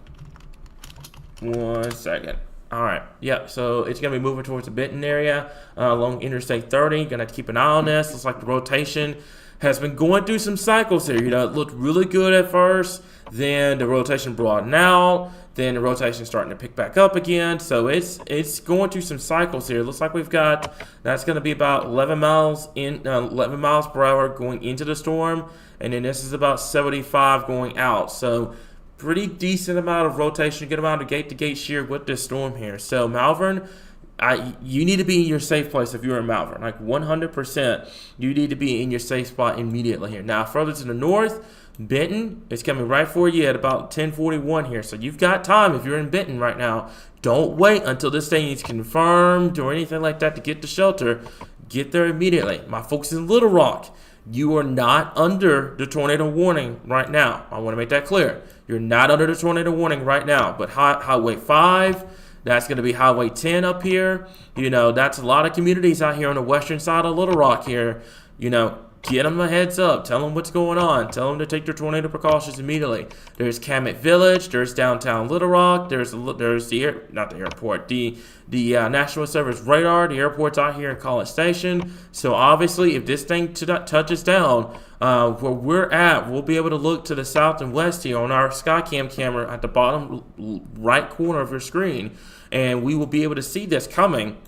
second. All right. Yep. So it's going to be moving towards the Benton area along Interstate 30. Going to have to keep an eye on this. Looks like the rotation has been going through some cycles here. It looked really good at first. Then the rotation broadened out. Then the rotation starting to pick back up again. So it's going through some cycles here. It looks like that's going to be about 11 miles per hour going into the storm. And then this is about 75 going out. So pretty decent amount of rotation, good amount of gate-to-gate shear with this storm here. So Malvern, you need to be in your safe place if you're in Malvern. Like 100%, you need to be in your safe spot immediately here. Now, further to the north, Benton is coming right for you at about 10:41 here. So you've got time if you're in Benton right now. Don't wait until this thing is confirmed or anything like that to get to shelter. Get there immediately. My folks in Little Rock, you are not under the tornado warning right now. I want to make that clear. You're not under the tornado warning right now. But Highway 5, That's going to be Highway 10 up here. That's a lot of communities out here on the western side of Little Rock here. Get them a heads up. Tell them what's going on. Tell them to take their tornado precautions immediately. There's Camet Village. There's downtown Little Rock. There's not the airport. The National Service radar. The airport's out here in College Station. So obviously, if this thing touches down where we're at, we'll be able to look to the south and west here on our Skycam camera at the bottom right corner of your screen, and we will be able to see this coming.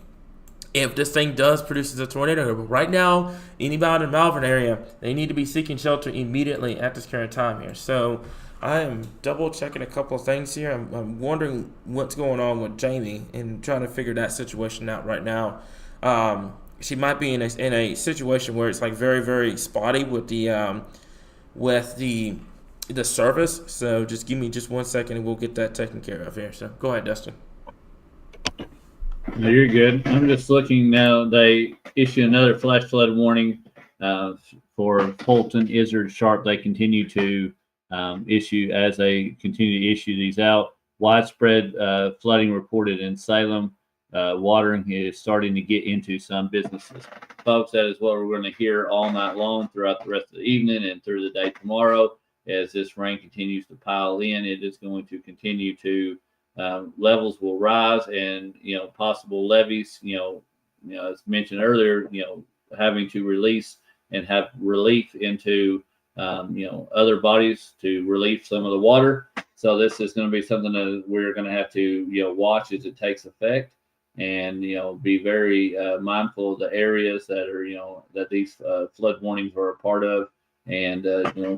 If this thing does produce a tornado, but right now, anybody in the Malvern area, they need to be seeking shelter immediately at this current time here. So I am double checking a couple of things here. I'm wondering what's going on with Jamie and trying to figure that situation out right now. She might be in a situation where it's like very, very spotty with the service. So just give me just 1 second and we'll get that taken care of here. So go ahead, Dustin. No, you're good. I'm just looking now. They issue another flash flood warning for Fulton, Izzard, Sharp. They continue to issue as they continue to issue these out. Widespread flooding reported in Salem. Watering is starting to get into some businesses. Folks, that is what we're going to hear all night long throughout the rest of the evening and through the day tomorrow. As this rain continues to pile in, it is going to continue to levels will rise, and possible levees. As mentioned earlier, having to release and have relief into other bodies to relieve some of the water. So this is going to be something that we're going to have to watch as it takes effect, and be very mindful of the areas that are that these flood warnings are a part of, and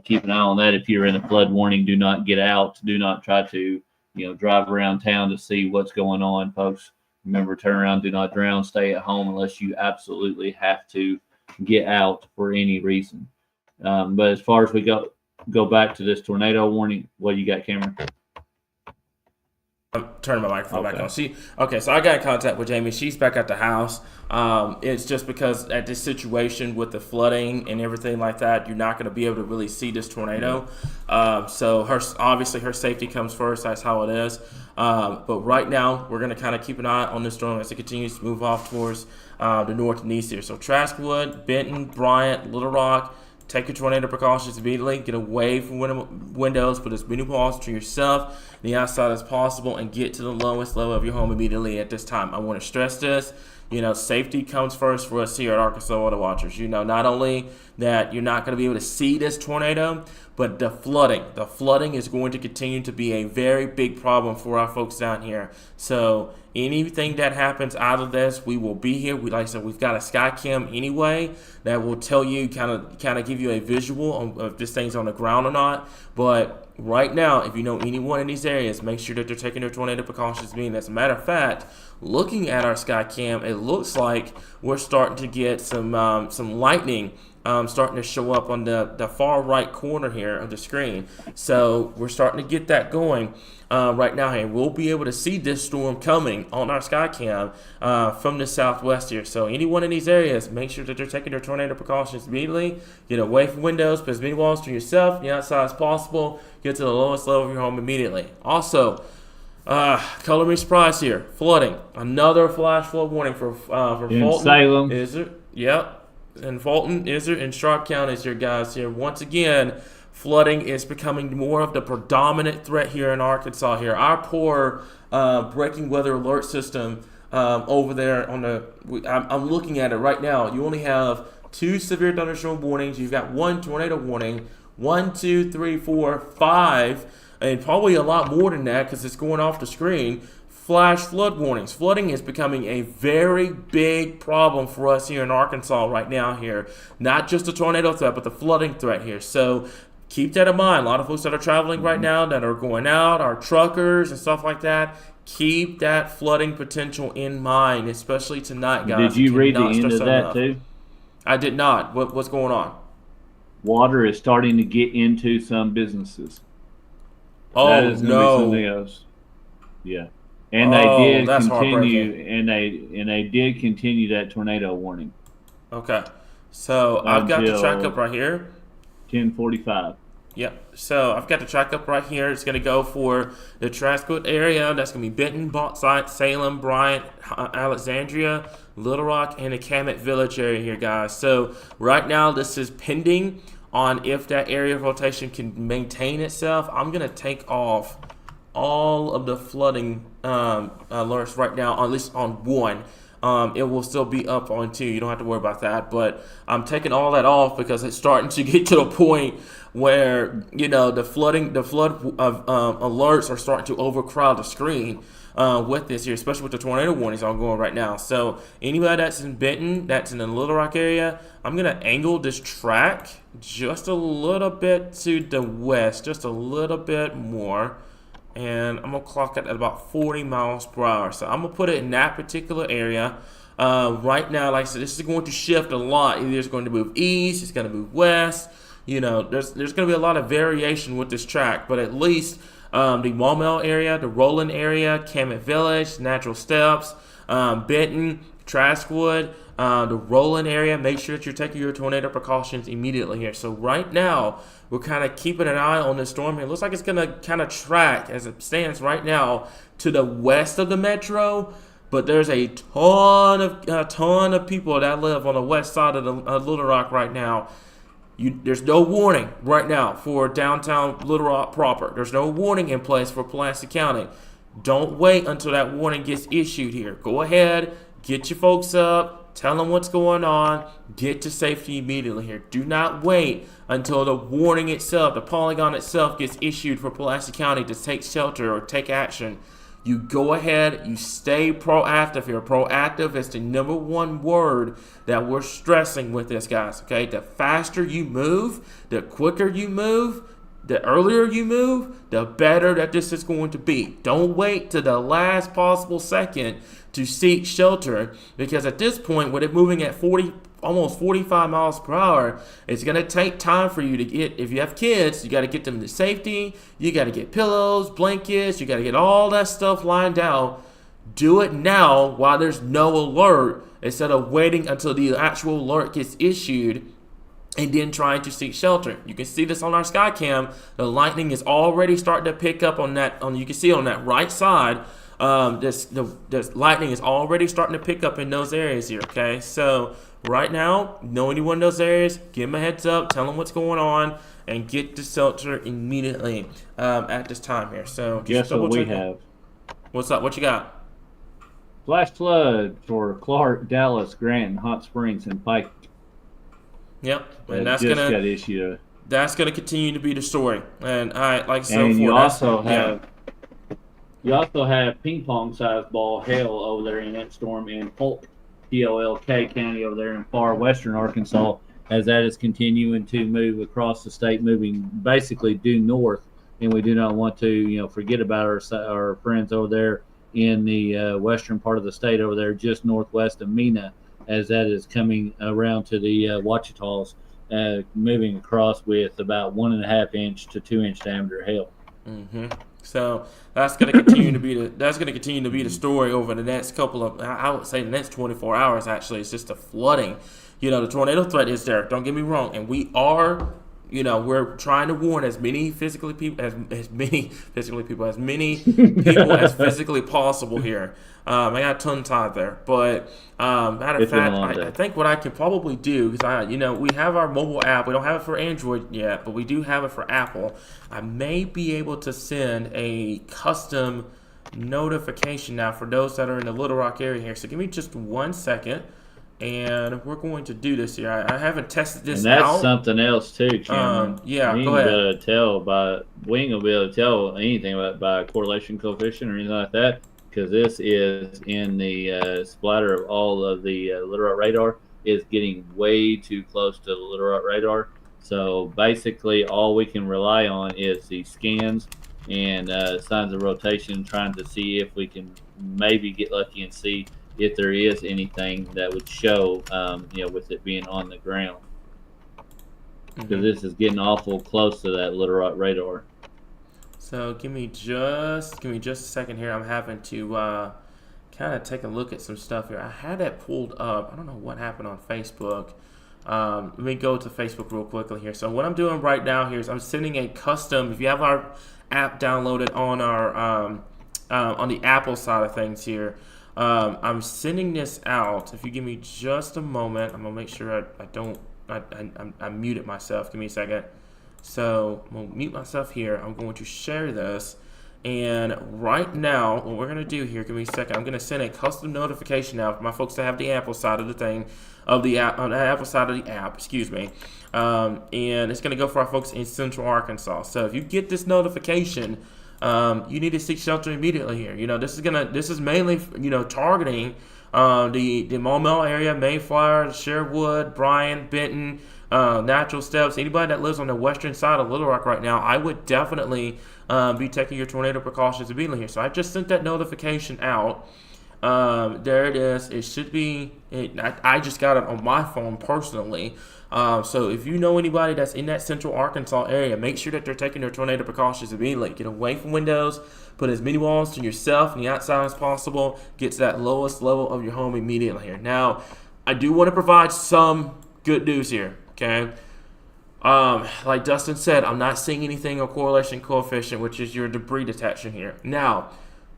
keep an eye on that. If you're in a flood warning, do not get out. Do not try to drive around town to see what's going on, folks. Remember, turn around, do not drown, stay at home unless you absolutely have to get out for any reason. But as far as we go back to this tornado warning, what you got, Cameron? I'm turning my microphone back on. So I got in contact with Jamie. She's back at the house. It's just because at this situation with the flooding and everything like that, you're not going to be able to really see this tornado. So obviously her safety comes first. That's how it is. But right now, we're going to kind of keep an eye on this storm as it continues to move off towards the north and east here. So Traskwood, Benton, Bryant, Little Rock. Take your tornado precautions immediately. Get away from windows. Put as many walls to yourself the outside as possible, and get to the lowest level of your home immediately at this time. I want to stress this. Safety comes first for us here at Arkansas Water Watchers. Not only that you're not going to be able to see this tornado, but the flooding. The flooding is going to continue to be a very big problem for our folks down here. So anything that happens out of this, we will be here. Like I said, we've got a sky cam anyway that will tell you, kind of give you a visual on if this thing's on the ground or not. But right now, if you know anyone in these areas, make sure that they're taking their tornado precautions. As a matter of fact, looking at our sky cam, it looks like we're starting to get some lightning starting to show up on the far right corner here of the screen. So we're starting to get that going right now here. We'll be able to see this storm coming on our sky cam from the southwest here. So anyone in these areas, make sure that they're taking their tornado precautions immediately. Get away from windows, put as many walls to yourself, the outside as possible. Get to the lowest level of your home immediately. Also, color me surprised here. Flooding. Another flash flood warning for Fulton. Salem. Izzard. Yep. And Fulton, Izzard, and Sharp counties here, guys. Here once again, flooding is becoming more of the predominant threat here in Arkansas. Here, our poor breaking weather alert system over there on I'm looking at it right now. You only have 2 severe thunderstorm warnings. You've got 1 tornado warning. 1, 2, 3, 4, 5, and probably a lot more than that because it's going off the screen. Flash flood warnings. Flooding is becoming a very big problem for us here in Arkansas right now here. Not just the tornado threat, but the flooding threat here. So keep that in mind. A lot of folks that are traveling right now that are going out, our truckers and stuff like that, keep that flooding potential in mind, especially tonight, guys. Did you read the end of that too? I did not. What's going on? Water is starting to get into some businesses. Oh, that is gonna be something else. Yeah. And they did continue, and they did continue that tornado warning. Okay, so I've got the track up right here. 10:45. Yep. So I've got the track up right here. It's going to go for the Trascoot area. That's going to be Benton, Bauxite, Salem, Bryant, Alexandria, Little Rock, and the Camet Village area here, guys. So right now this is pending on if that area of rotation can maintain itself. I'm going to take off all of the flooding alerts right now, at least on one. It will still be up on two. You don't have to worry about that. But I'm taking all that off because it's starting to get to the point where the flood alerts are starting to overcrowd the screen with this here, especially with the tornado warnings ongoing right now. So anybody that's in Benton, that's in the Little Rock area, I'm gonna angle this track just a little bit to the west, just a little bit more. And I'm going to clock it at about 40 miles per hour. So I'm going to put it in that particular area. Right now, like I said, this is going to shift a lot. Either it's going to move east, it's going to move west. There's going to be a lot of variation with this track. But at least the Maumelle area, the Roland area, Camet Village, Natural Steps, Benton, Traskwood, the Roland area, make sure that you're taking your tornado precautions immediately here. So right now, we're kind of keeping an eye on this storm here. It looks like it's going to kind of track as it stands right now to the west of the metro. But there's a ton of people that live on the west side of the Little Rock right now. There's no warning right now for downtown Little Rock proper. There's no warning in place for Pulaski County. Don't wait until that warning gets issued here. Go ahead, get your folks up, tell them what's going on, get to safety immediately here. Do not wait until the warning itself, the polygon itself, gets issued for Pulaski County to take shelter or take action. You go ahead, you stay proactive here. Proactive is the number one word that we're stressing with this, guys, okay? The faster you move, the quicker you move, the earlier you move, the better that this is going to be. Don't wait to the last possible second to seek shelter, because at this point, with it moving at almost 45 miles per hour, it's going to take time for you to get, if you have kids, you got to get them to safety, you got to get pillows, blankets, you got to get all that stuff lined out. Do it now while there's no alert, instead of waiting until the actual alert gets issued and then trying to seek shelter. You can see this on our sky cam. The lightning is already starting to pick up on that. You can see on that right side. This lightning is already starting to pick up in those areas here. Okay, so right now, know anyone in those areas, give them a heads up, tell them what's going on, and get to shelter immediately at this time here. So guess what we have? What's up? What you got? Flash flood for Clark, Dallas, Grant, Hot Springs, and Pike. Yep, and that's gonna got issued. That's gonna continue to be the story, and you also have ping pong sized ball hail over there in that storm in Polk, POLK County over there in far western Arkansas, as that is continuing to move across the state, moving basically due north, and we do not want to forget about our friends over there in the western part of the state over there, just northwest of Mena, as that is coming around to the Ouachitas, moving across with about 1.5 inch to 2 inch diameter hail. Mm-hmm. So that's going to continue to be the story over the next couple of, I would say the next 24 hours. Actually, it's just the flooding. The tornado threat is there. Don't get me wrong, and we are. We're trying to warn as many people as physically possible here. I got a tongue tied there, but matter of fact, I think what I can probably do, because we have our mobile app. We don't have it for Android yet, but we do have it for Apple. I may be able to send a custom notification now for those that are in the Little Rock area here. So give me just 1 second. And we're going to do this here. I haven't tested this out. And that's something else too, Cameron. Yeah, go ahead. We ain't gonna be able to tell anything about by correlation coefficient or anything like that, because this is in the splatter of all of the Little Rock radar. Is getting way too close to the Little Rock radar. So basically, all we can rely on is the scans and signs of rotation, trying to see if we can maybe get lucky and see if there is anything that would show, with it being on the ground. Because this is getting awful close to that Little Rock radar. So give me just a second here. I'm having to kind of take a look at some stuff here. I had that pulled up. I don't know what happened on Facebook. Let me go to Facebook real quickly here. So what I'm doing right now here is I'm sending a custom. If you have our app downloaded on our on the Apple side of things here, I'm sending this out. If you give me just a moment, I'm gonna make sure I muted myself. Give me a second. So I'm gonna mute myself here. I'm going to share this. And right now, what we're gonna do here, give me a second. I'm gonna send a custom notification out for my folks to have the Apple side of the thing, of the app, on the Apple side of the app. Excuse me. And it's gonna go for our folks in Central Arkansas. So if you get this notification, you need to seek shelter immediately here. This is mainly targeting the Maumelle area, Mayflower, Sherwood, Bryan, Benton, Natural Steps, anybody that lives on the western side of Little Rock right now. I would definitely be taking your tornado precautions immediately here. So I just sent that notification out. There it is. It should be. I just got it on my phone personally. So if you know anybody that's in that Central Arkansas area, make sure that they're taking their tornado precautions immediately. Get away from windows. Put as many walls to yourself and the outside as possible. Get to that lowest level of your home immediately here. Now, I do want to provide some good news here. Okay. Like Dustin said, I'm not seeing anything on correlation coefficient, which is your debris detection here. Now,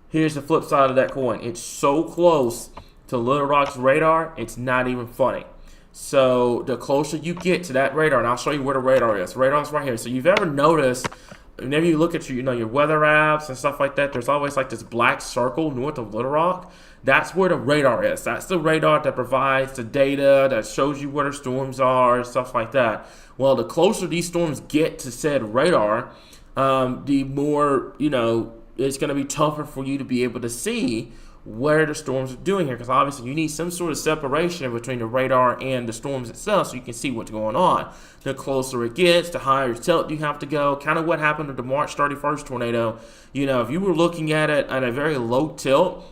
here's the flip side of that coin. It's so close to Little Rock's radar, it's not even funny. So the closer you get to that radar, and I'll show you where the radar is. Radar's right here. So you've ever noticed, whenever you look at your weather apps and stuff like that, there's always like this black circle north of Little Rock. That's where the radar is. That's the radar that provides the data, that shows you where the storms are and stuff like that. Well, the closer these storms get to said radar, the more, it's going to be tougher for you to be able to see where the storms are doing here, because obviously you need some sort of separation between the radar and the storms itself so you can see what's going on. The closer it gets, the higher tilt you have to go. Kind of what happened with the March 31st tornado. If you were looking at it at a very low tilt,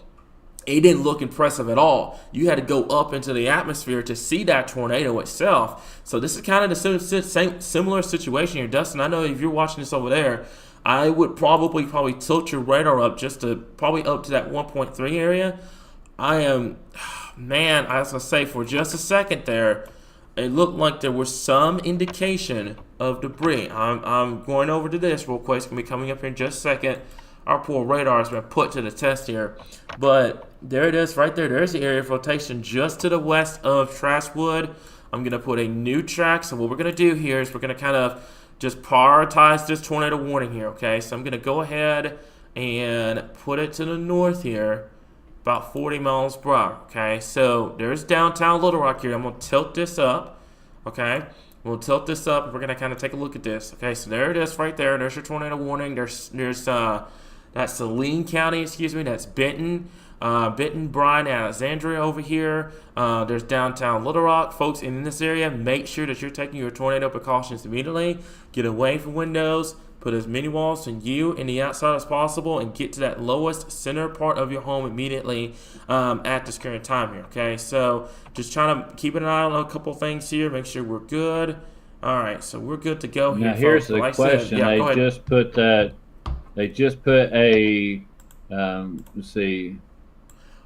it didn't look impressive at all. You had to go up into the atmosphere to see that tornado itself. So this is kind of the same similar situation here. Dustin, I know if you're watching this over there, I would probably tilt your radar up just to probably up to that 1.3 area. I was going to say for just a second there, it looked like there was some indication of debris. I'm going over to this real quick. It's going to be coming up here in just a second. Our poor radar has been put to the test here. But there it is right there. There's the area of rotation just to the west of Trashwood. I'm going to put a new track. So what we're going to do here is we're going to kind of just prioritize this tornado warning here, okay? So I'm going to go ahead and put it to the north here, about 40 miles per hour, okay? So there's downtown Little Rock here. I'm going to tilt this up, okay? We'll tilt this up, and we're going to kind of take a look at this, okay? So there it is right there. There's your tornado warning. That's Saline County, that's Benton. Benton, Bryan, Alexandria over here. There's downtown Little Rock. Folks in this area, make sure that you're taking your tornado precautions immediately. Get away from windows. Put as many walls to you and the outside as possible, and get to that lowest center part of your home immediately at this current time here. Okay, so just trying to keep an eye on a couple things here. Make sure we're good. All right, so we're good to go here. Now here's folks. the question. They just put a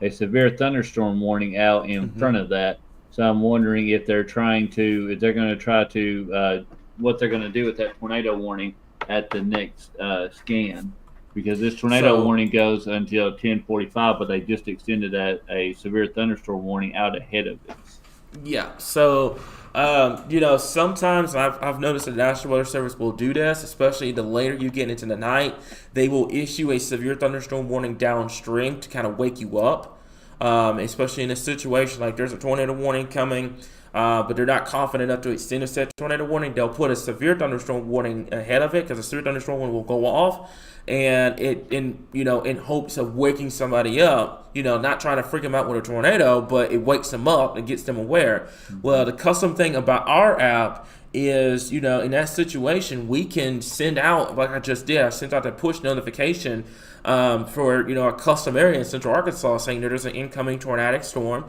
a severe thunderstorm warning out in front of that. So I'm wondering if they're going to try to what they're going to do with that tornado warning at the next scan, because this tornado warning goes until 10:45, but they just extended a severe thunderstorm warning out ahead of this. Yeah. So sometimes I've noticed the National Weather Service will do this, especially the later you get into the night. They will issue a severe thunderstorm warning downstream to kind of wake you up, especially in a situation like there's a tornado warning coming, but they're not confident enough to extend a set tornado warning. They'll put a severe thunderstorm warning ahead of it, because a severe thunderstorm warning will go off, and in hopes of waking somebody up, not trying to freak them out with a tornado, but it wakes them up and gets them aware. Well, the custom thing about our app is, in that situation, we can send out, like I just did, I sent out that push notification for a custom area in Central Arkansas saying that there's an incoming tornadic storm.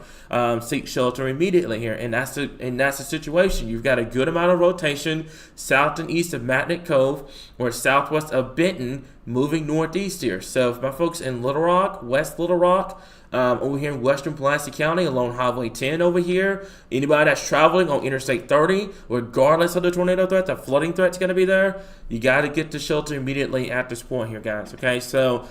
Seek shelter immediately here, and that's the situation. You've got a good amount of rotation south and east of Matnick Cove, or southwest of Benton, moving northeast here. So if my folks in Little Rock, West Little Rock, over here in western Pulaski County along Highway 10 over here. Anybody that's traveling on Interstate 30, regardless of the tornado threat, the flooding threat's going to be there. You got to get to shelter immediately at this point here, guys. Okay, so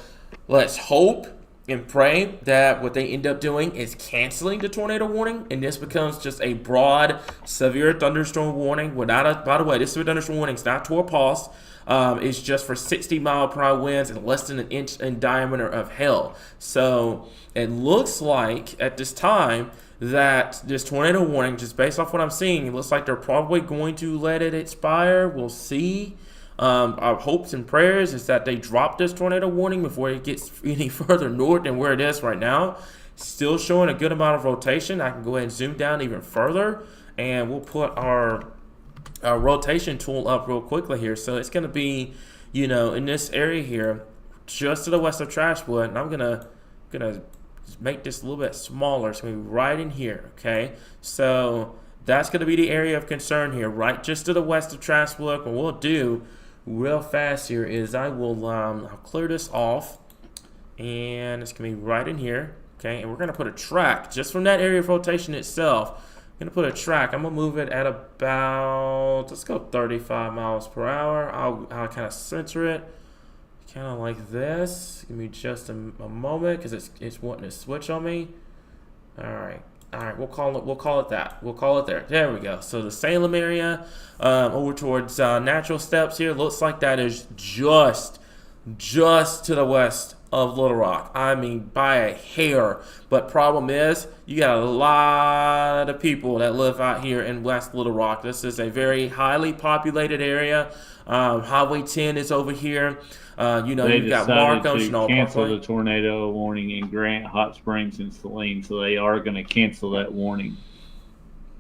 let's hope and pray that what they end up doing is canceling the tornado warning, and this becomes just a broad severe thunderstorm warning. By the way, this severe thunderstorm warning is not to a pause. It's just for 60-mile-per-hour winds and less than an inch in diameter of hail. So it looks like at this time that this tornado warning, just based off what I'm seeing, it looks like they're probably going to let it expire. We'll see. Our hopes and prayers is that they drop this tornado warning before it gets any further north than where it is right now. Still showing a good amount of rotation. I can go ahead and zoom down even further, and we'll put our rotation tool up real quickly here. So it's going to be, in this area here, just to the west of Trashwood, and I'm gonna make this a little bit smaller. It's going to be right in here. Okay, so that's going to be the area of concern here, right just to the west of Trashwood. What we'll do real fast here is I'll clear this off, and it's going to be right in here. Okay, and we're going to put a track just from that area of rotation itself. I'm going to put a track. I'm going to move it at about, let's go 35 miles per hour. I'll kind of center it kind of like this. Give me just a moment because it's wanting to switch on me. All right, we'll call it that. We'll call it there. There we go. So the Salem area over towards Natural Steps here looks like that is just to the west of Little Rock. I mean, by a hair. But problem is, you got a lot of people that live out here in West Little Rock. This is a very highly populated area. Highway 10 is over here. You've got Markham, to cancel the tornado warning in Grant, Hot Springs, and Saline, so they are going to cancel that warning.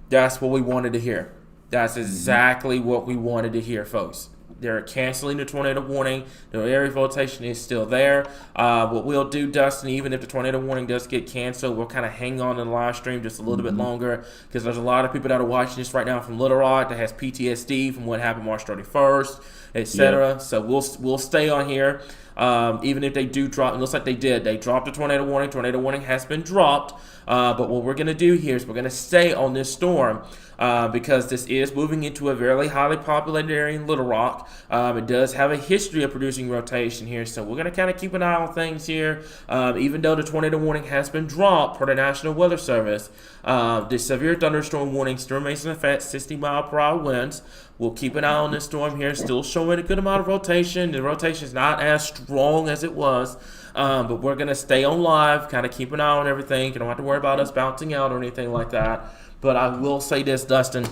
That's what we wanted to hear. That's exactly what we wanted to hear, folks. They're canceling the tornado warning. The area of rotation is still there. What we'll do, Dustin, even if the tornado warning does get canceled, we'll kind of hang on in the live stream just a little bit longer because there's a lot of people that are watching this right now from Little Rock that has PTSD from what happened March 31st, etc. Yeah. So we'll stay on here. Even if they do drop, it looks like they did. They dropped the tornado warning. Tornado warning has been dropped. But what we're going to do here is we're going to stay on this storm because this is moving into a very highly populated area in Little Rock. It does have a history of producing rotation here, so we're going to kind of keep an eye on things here. Even though the tornado warning has been dropped per the National Weather Service, the severe thunderstorm warning still remains in effect, 60-mile-per-hour winds. We'll keep an eye on this storm here, still showing a good amount of rotation. The rotation is not as strong as it was, but we're going to stay on live, kind of keep an eye on everything. You don't have to worry about us bouncing out or anything like that. But I will say this, Dustin.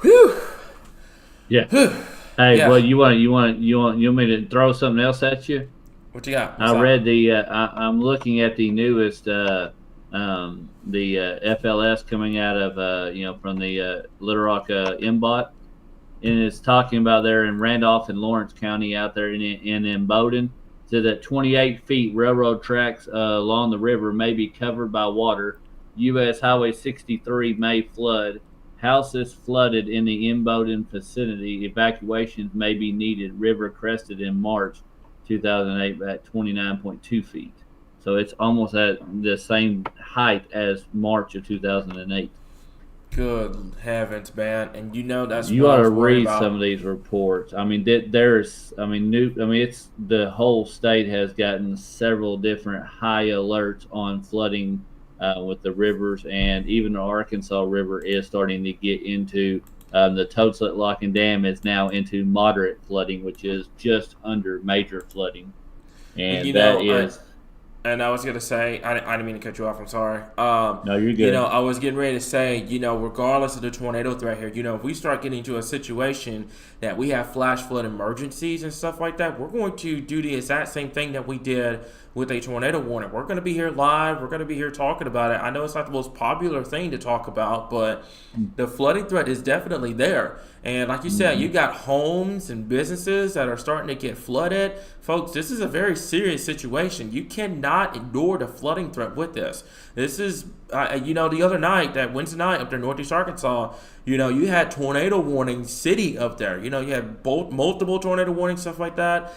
Whew. Yeah. Hey, Yeah. well, you want me to throw something else at you? What you got? I read I'm looking at the newest FLS coming out of from the Little Rock MBOT, and it's talking about there in Randolph and Lawrence County out there in Bowdoin, so that 28 feet railroad tracks along the river may be covered by water. U.S. Highway 63 may flood. Houses flooded in the Bowdoin vicinity. Evacuations may be needed. River crested in March 2008 at 29.2 feet. So it's almost at the same height as March of 2008. Good heavens, man! And that's you what ought I to was worried read about. some of these reports. I mean, it's the whole state has gotten several different high alerts on flooding with the rivers, and even the Arkansas River is starting to get into the Toad-Slit Lock and Dam is now into moderate flooding, which is just under major flooding, and And I was going to say, I didn't mean to cut you off, I'm sorry. No, you're good. I was getting ready to say, regardless of the tornado threat here, if we start getting into a situation that we have flash flood emergencies and stuff like that, we're going to do the exact same thing that we did with a tornado warning. We're going to be here live. We're going to be here talking about it. I know it's not the most popular thing to talk about, but the flooding threat is definitely there. And like you said, you got homes and businesses that are starting to get flooded. Folks, this is a very serious situation. You cannot ignore the flooding threat with this. This is, the other night, that Wednesday night up there in Northeast Arkansas, you had tornado warning city up there. You had multiple tornado warnings, stuff like that.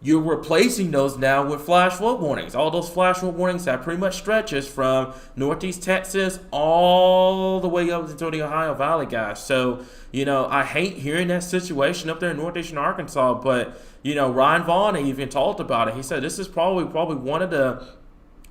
you're replacing those now with flash flood warnings. All those flash flood warnings that pretty much stretches from northeast Texas all the way up into the Ohio Valley, guys. So, I hate hearing that situation up there in northeastern Arkansas, but, Ryan Vaughn even talked about it. He said this is probably one of the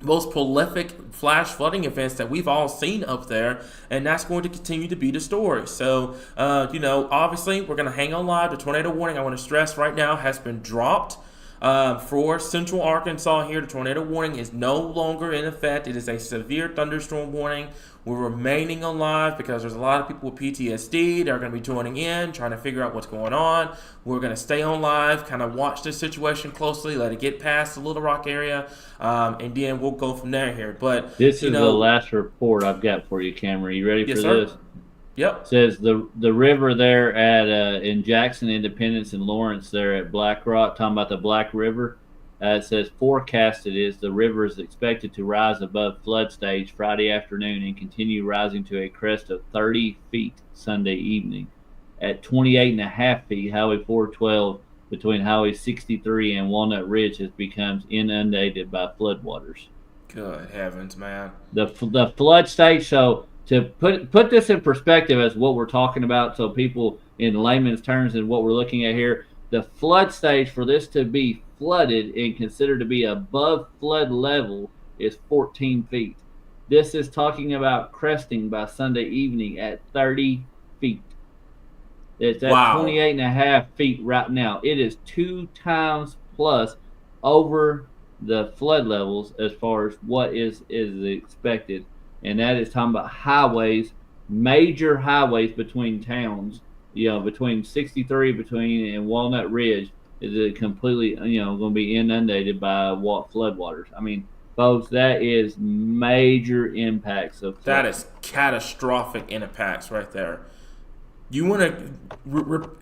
most prolific flash flooding events that we've all seen up there, and that's going to continue to be the story. So, obviously, we're going to hang on live. The tornado warning, I want to stress right now, has been dropped. For central Arkansas here, the tornado warning is no longer in effect. It is a severe thunderstorm warning. We're remaining alive because there's a lot of people with PTSD that are going to be joining in, trying to figure out what's going on. We're going to stay on live, kind of watch this situation closely, let it get past the Little Rock area, and then we'll go from there here. But this is the last report I've got for you, Cameron. You ready for this? Yep. It says the river there at in Jackson, Independence, and Lawrence there at Black Rock, talking about the Black River. It says forecasted is the river is expected to rise above flood stage Friday afternoon and continue rising to a crest of 30 feet Sunday evening. At 28.5 feet, Highway 412 between Highway 63 and Walnut Ridge has become inundated by floodwaters. Good heavens, man. The flood stage, so to put this in perspective as what we're talking about, so people in layman's terms and what we're looking at here, the flood stage for this to be flooded and considered to be above flood level is 14 feet. This is talking about cresting by Sunday evening at 30 feet. It's at 28.5 feet right now. It is 2 times plus over the flood levels as far as what is expected. And that is talking about highways, major highways between towns, between 63 and Walnut Ridge is it completely, going to be inundated by floodwaters. I mean, folks, that is major impacts of flood. That is catastrophic impacts right there. You want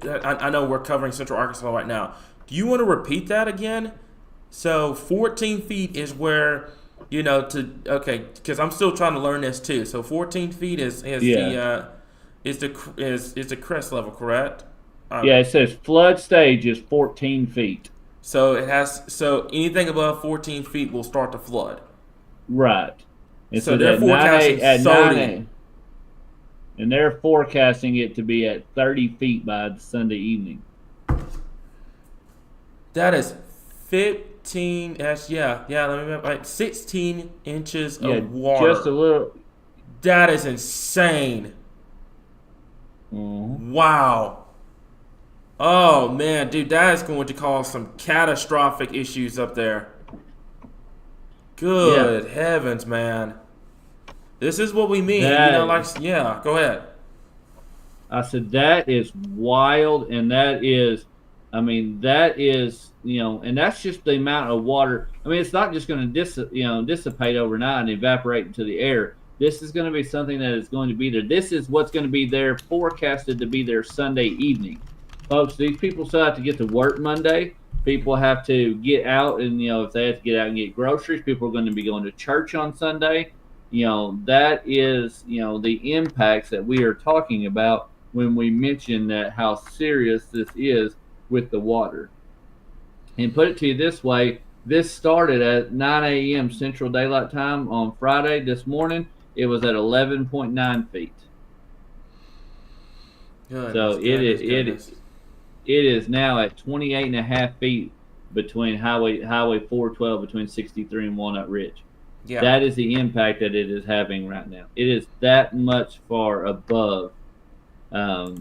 to, I know we're covering Central Arkansas right now. Do you want to repeat that again? So 14 feet is where, because I'm still trying to learn this too. So 14 feet is the crest level, correct? Yeah, it says flood stage is 14 feet. So anything above 14 feet will start to flood. Right. And so they're forecasting at 30. And they're forecasting it to be at 30 feet by Sunday evening. That is 15. Let me like 16 inches of water. Just a little. That is insane. Mm-hmm. Wow. Oh man, dude, that is going to cause some catastrophic issues up there. Good heavens, man. This is what we mean. Go ahead. I said that is wild, and that is, and that's just the amount of water. I mean, it's not just going to dissipate overnight and evaporate into the air. This is going to be something that is going to be there. This is what's going to be there, forecasted to be there Sunday evening. Folks, these people still have to get to work Monday. People have to get out, and if they have to get out and get groceries, people are going to be going to church on Sunday. That is, the impacts that we are talking about when we mention that how serious this is with the water. And put it to you this way, this started at 9 a.m. Central Daylight Time on Friday this morning. It was at 11.9 feet. So it is now at 28.5 feet between Highway 412 between 63 and Walnut Ridge. Yeah. That is the impact that it is having right now. It is that much far above that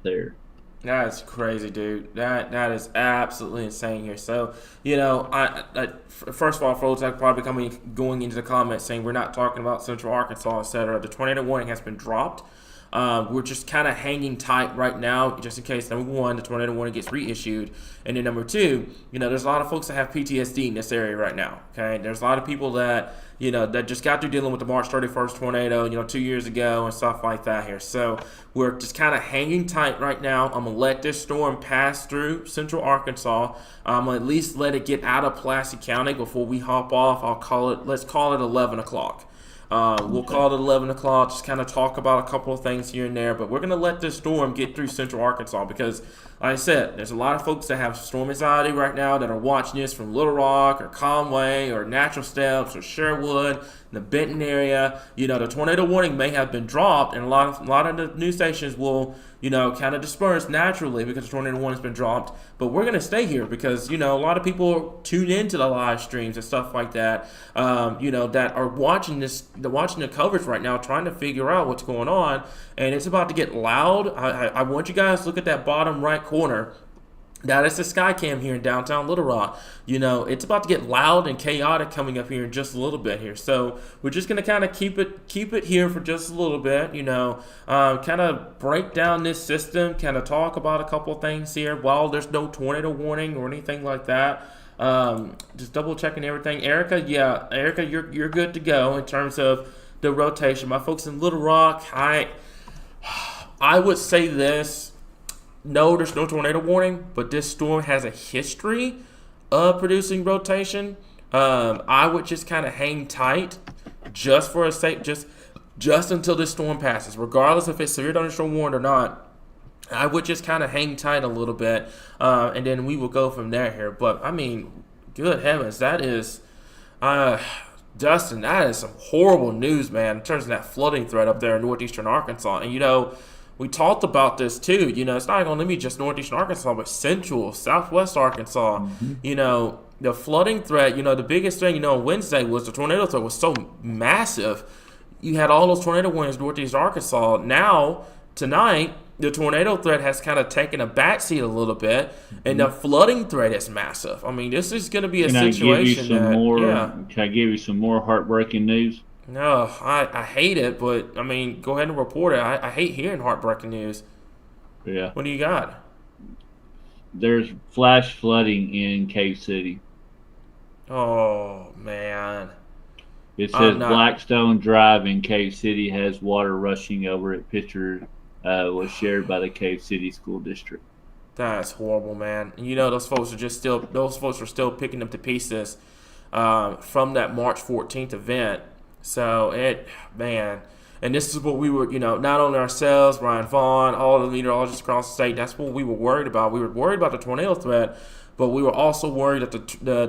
there. That's crazy, dude. That is absolutely insane here. So, I first of all, folks, I could probably going into the comments saying we're not talking about Central Arkansas, etc. The tornado warning has been dropped. We're just kind of hanging tight right now, just in case, number one, the tornado warning gets reissued, and then number two, there's a lot of folks that have PTSD in this area right now. Okay, there's a lot of people that that just got through dealing with the March 31st tornado, 2 years ago and stuff like that here. So we're just kind of hanging tight right now. I'm gonna let this storm pass through Central Arkansas. I'm gonna at least let it get out of Pulaski County before we hop off. Let's call it 11 o'clock. We'll call it 11 o'clock, just kind of talk about a couple of things here and there. But we're going to let this storm get through Central Arkansas because like I said, there's a lot of folks that have storm anxiety right now that are watching this from Little Rock or Conway or Natural Steps or Sherwood, the Benton area. The tornado warning may have been dropped, and a lot of the news stations will, kind of disperse naturally because the tornado warning has been dropped. But we're going to stay here because, a lot of people tune into the live streams and stuff like that, that are watching the coverage right now, trying to figure out what's going on. And it's about to get loud. I want you guys to look at that bottom right corner. That is the sky cam here in downtown Little Rock. It's about to get loud and chaotic coming up here in just a little bit here. So we're just gonna kind of keep it here for just a little bit. Kind of break down this system. Kind of talk about a couple of things here. While there's no tornado warning or anything like that, just double checking everything. Erica, you're good to go in terms of the rotation. My folks in Little Rock, I would say this. No, there's no tornado warning, but this storm has a history of producing rotation. I would just kind of hang tight just for a sake, just until this storm passes, regardless if it's severe thunderstorm warned or not. I would just kind of hang tight a little bit, and then we will go from there here. But I mean, good heavens, that is, Dustin, that is some horrible news, man, in terms of that flooding threat up there in northeastern Arkansas. And we talked about this too. It's not going to be just northeastern Arkansas, but central, southwest Arkansas. Mm-hmm. The flooding threat, the biggest thing, on Wednesday was the tornado threat was so massive. You had all those tornado warnings northeast Arkansas. Now, tonight, the tornado threat has kind of taken a backseat a little bit, and the flooding threat is massive. I mean, this is going to be a situation Can I give you some more heartbreaking news? No, I hate it, but, I mean, go ahead and report it. I hate hearing heartbreaking news. Yeah. What do you got? There's flash flooding in Cave City. Oh, man. It says Blackstone Drive in Cave City has water rushing over it. Picture was shared by the Cave City School District. That's horrible, man. And those folks are still picking up the pieces from that March 14th event. So and this is what we were, not only ourselves, Ryan Vaughn, all the meteorologists across the state, that's what we were worried about. We were worried about the tornado threat, but we were also worried that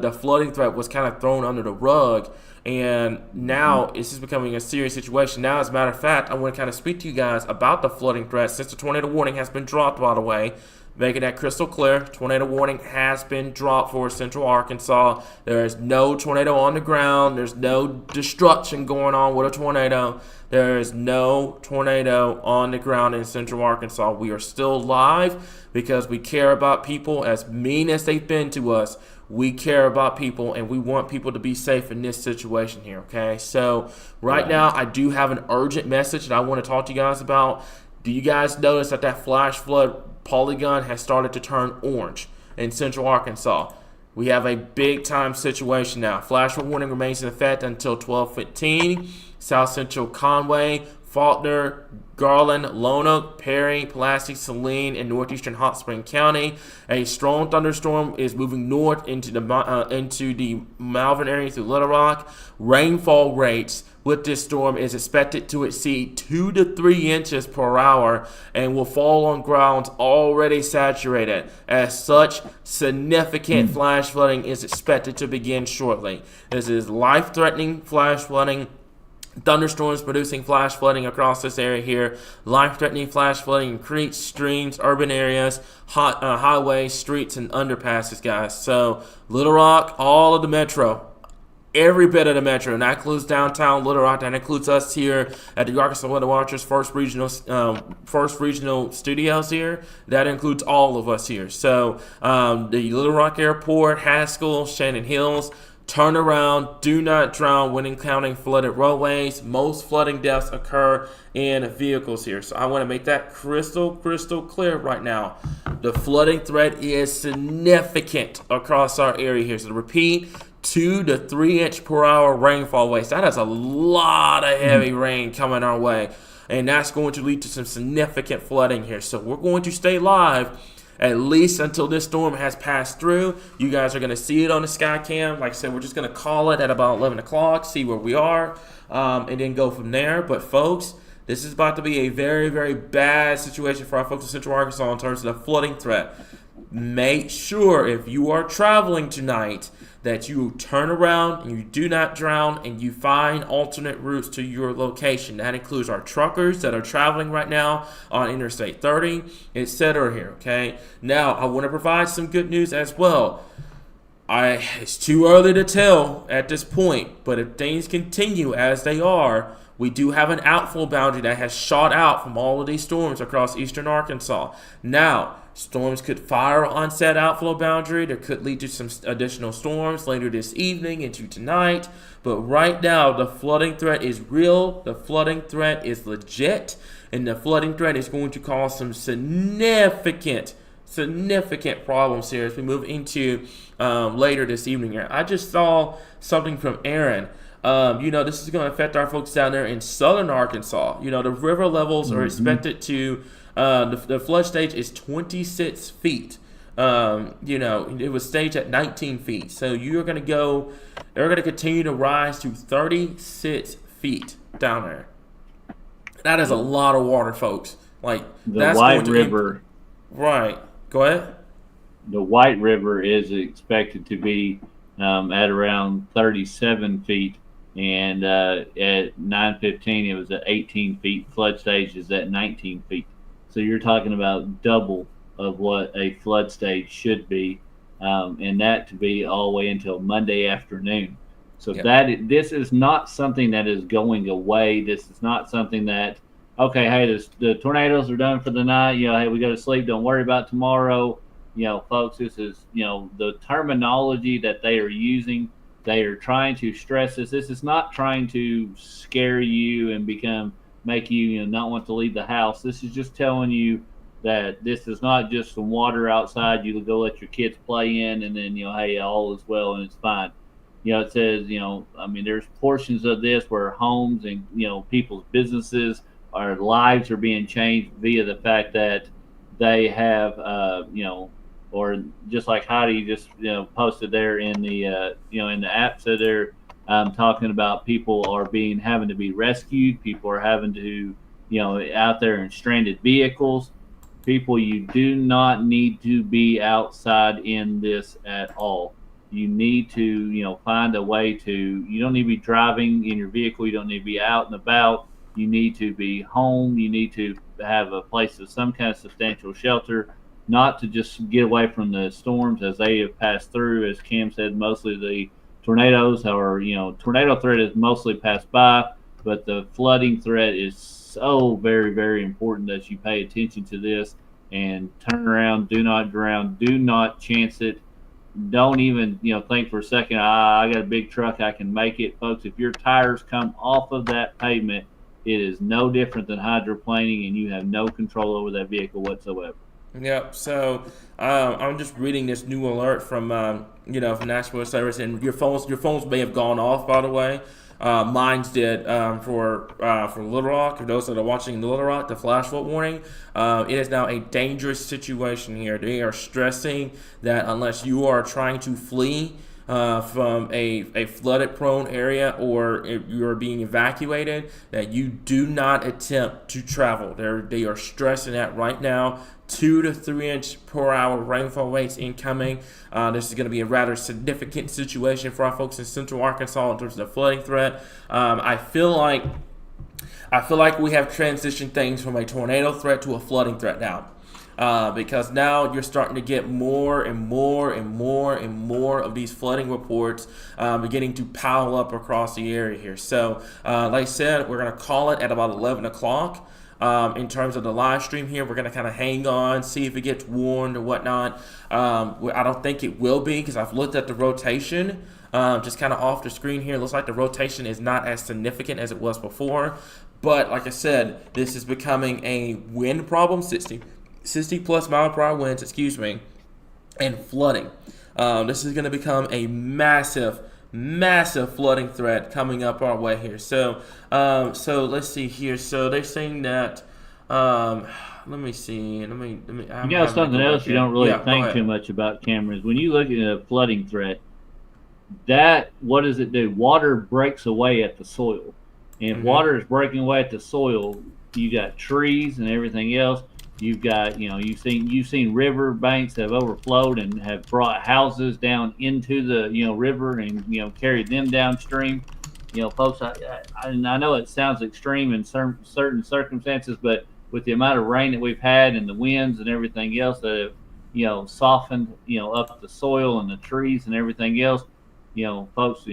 the flooding threat was kind of thrown under the rug. And now it's just becoming a serious situation. Now, as a matter of fact, I want to kind of speak to you guys about the flooding threat since the tornado warning has been dropped, by the way. Making that crystal clear, tornado warning has been dropped for central Arkansas. There is no tornado on the ground. There's no destruction going on with a tornado. There is no tornado on the ground in central Arkansas. We are still live because we care about people. As mean as they've been to us, we care about people, and we want people to be safe in this situation here, okay? So right now, I do have an urgent message that I want to talk to you guys about. Do you guys notice that flash flood polygon has started to turn orange in central Arkansas? We have a big-time situation now. Flash flood warning remains in effect until 12:15. South Central Conway, Faulkner, Garland, Lonoke, Perry, Pulaski, Saline, and northeastern Hot Spring County. A strong thunderstorm is moving north into the Malvern area through Little Rock. Rainfall rates with this storm is expected to exceed 2 to 3 inches per hour and will fall on grounds already saturated. As such, significant flash flooding is expected to begin shortly. This is life-threatening flash flooding. Thunderstorms producing flash flooding across this area here. Life-threatening flash flooding in creeks, streams, urban areas, highways, streets, and underpasses, guys. So, Little Rock, all of the metro, every bit of the metro, and that includes downtown Little Rock. That includes us here at the Arkansas Weather Watchers first regional studios here. That includes all of us here. So, the Little Rock Airport, Haskell, Shannon Hills. Turn around, do not drown when encountering flooded roadways. Most flooding deaths occur in vehicles here. So I want to make that crystal clear right now. The flooding threat is significant across our area here. So to repeat, 2 to 3 inch per hour rainfall waves. That is a lot of heavy rain coming our way. And that's going to lead to some significant flooding here. So we're going to stay live at least until this storm has passed through. You guys are going to see it on the sky cam. Like I said, we're just going to call it at about 11 o'clock, see where we are, and then go from there. But folks, This is about to be a very, very bad situation for our folks in Central Arkansas in terms of the flooding threat. Make sure if you are traveling tonight that you turn around and you do not drown and you find alternate routes to your location. That includes our truckers that are traveling right now on Interstate 30, etc. here, okay? Now, I want to provide some good news as well. It's too early to tell at this point, but if things continue as they are, we do have an outflow boundary that has shot out from all of these storms across eastern Arkansas. Now, storms could fire on said outflow boundary. There could lead to some additional storms later this evening into tonight. But right now, the flooding threat is real. The flooding threat is legit. And the flooding threat is going to cause some significant problems here as we move into later this evening here. I just saw something from Aaron. This is going to affect our folks down there in southern Arkansas. The river levels are expected to, the flood stage is 26 feet. It was staged at 19 feet. So they're going to continue to rise to 36 feet down there. That is a lot of water, folks. The White River. Right. Go ahead. The White River is expected to be at around 37 feet. And at 9:15, it was at 18 feet. Flood stage is at 19 feet. So you're talking about double of what a flood stage should be, and that to be all the way until Monday afternoon. So this is not something that is going away. This is not something that, okay, hey, the tornadoes are done for the night. Hey, we go to sleep. Don't worry about tomorrow. Folks, this is, the terminology that they are using. They are trying to stress this. This is not trying to scare you and make you, not want to leave the house. This is just telling you that this is not just some water outside you to go let your kids play in and then, hey, all is well and it's fine. It says, there's portions of this where homes and, people's businesses, our lives are being changed via the fact that they have, or just like Heidi just posted there in the in the app, so they're talking about people are having to be rescued. People are having to out there in stranded vehicles. People, you do not need to be outside in this at all. You need to find a way to. You don't need to be driving in your vehicle. You don't need to be out and about. You need to be home. You need to have a place of some kind of substantial shelter. Not to just get away from the storms as they have passed through. As Cam said, mostly the tornadoes tornado threat is mostly passed by, but the flooding threat is so very, very important that you pay attention to this and turn around. Do not drown. Do not chance it. Don't even, think for a second, I got a big truck, I can make it. Folks, if your tires come off of that pavement, it is no different than hydroplaning, and you have no control over that vehicle whatsoever. Yep. So I'm just reading this new alert from from National Service, and your phones may have gone off. By the way, mine's did for Little Rock. For those that are watching Little Rock, the flash flood warning. It is now a dangerous situation here. They are stressing that unless you are trying to flee from a flooded prone area, or if you're being evacuated, that you do not attempt to travel. They are stressing that right now. 2 to 3 inch per hour rainfall rates incoming. This is going to be a rather significant situation for our folks in Central Arkansas in terms of the flooding threat. I feel like we have transitioned things from a tornado threat to a flooding threat now. Because now you're starting to get more and more of these flooding reports beginning to pile up across the area here. So, like I said, we're going to call it at about 11 o'clock. In terms of the live stream here, we're going to kind of hang on, see if it gets warned or whatnot. I don't think it will be, because I've looked at the rotation just kind of off the screen here. It looks like the rotation is not as significant as it was before. But like I said, this is becoming a wind problem, 60 plus mile per hour winds, and flooding. This is going to become a massive flooding threat coming up our way here. So let's see here. So they're saying that. Let me see. Let me. Something else you don't really think too much about, cameras. When you look at a flooding threat, what does it do? Water breaks away at the soil. And if Mhm. water is breaking away at the soil, you got trees and everything else. You've got, you've seen river banks that have overflowed and have brought houses down into the, river and, carried them downstream. Folks, I know it sounds extreme in certain circumstances, but with the amount of rain that we've had and the winds and everything else that have, softened, up the soil and the trees and everything else, folks,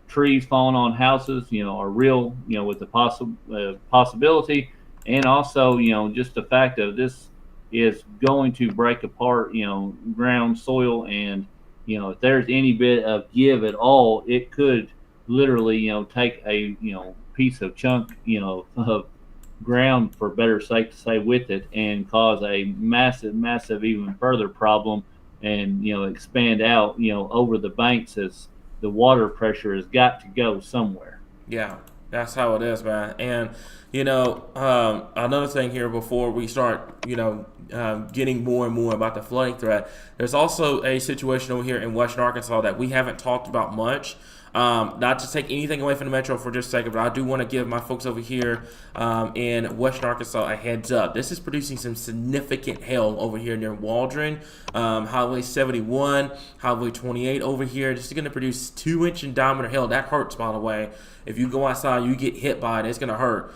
trees falling on houses, are real, with the possibility, and also, just the fact of this is going to break apart, ground, soil, and if there's any bit of give at all, it could literally, take a, piece of chunk, of ground, for better sake to say, with it, and cause a massive, even further problem, and expand out, over the banks, as the water pressure has got to go somewhere. Yeah, that's how it is, man. And another thing here before we start, getting more and more about the flooding threat. There's also a situation over here in Western Arkansas that we haven't talked about much. Not to take anything away from the metro for just a second, but I do want to give my folks over here in Western Arkansas a heads up. This is producing some significant hail over here near Waldron, Highway 71, Highway 28 over here. This is going to produce 2-inch in diameter hail. That hurts, by the way. If you go outside, you get hit by it, it's going to hurt.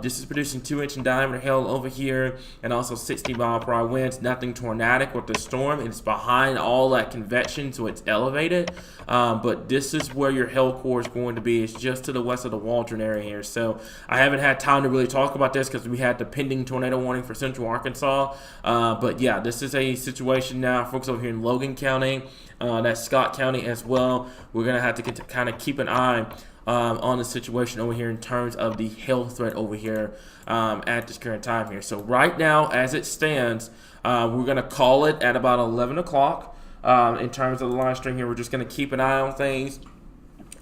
This is producing 2-inch in diameter hail over here, and also 60-mile-per-hour winds. Nothing tornadic with the storm. It's behind all that convection, so it's elevated. But this is where your hail core is going to be. It's just to the west of the Waldron area here. So I haven't had time to really talk about this because we had the pending tornado warning for central Arkansas. But yeah, this is a situation now, folks over here in Logan County, that's Scott County as well. We're going to have to kind of keep an eye on the situation over here in terms of the hail threat over here at this current time here. So right now, as it stands, we're going to call it at about 11 o'clock. In terms of the live stream here, we're just going to keep an eye on things.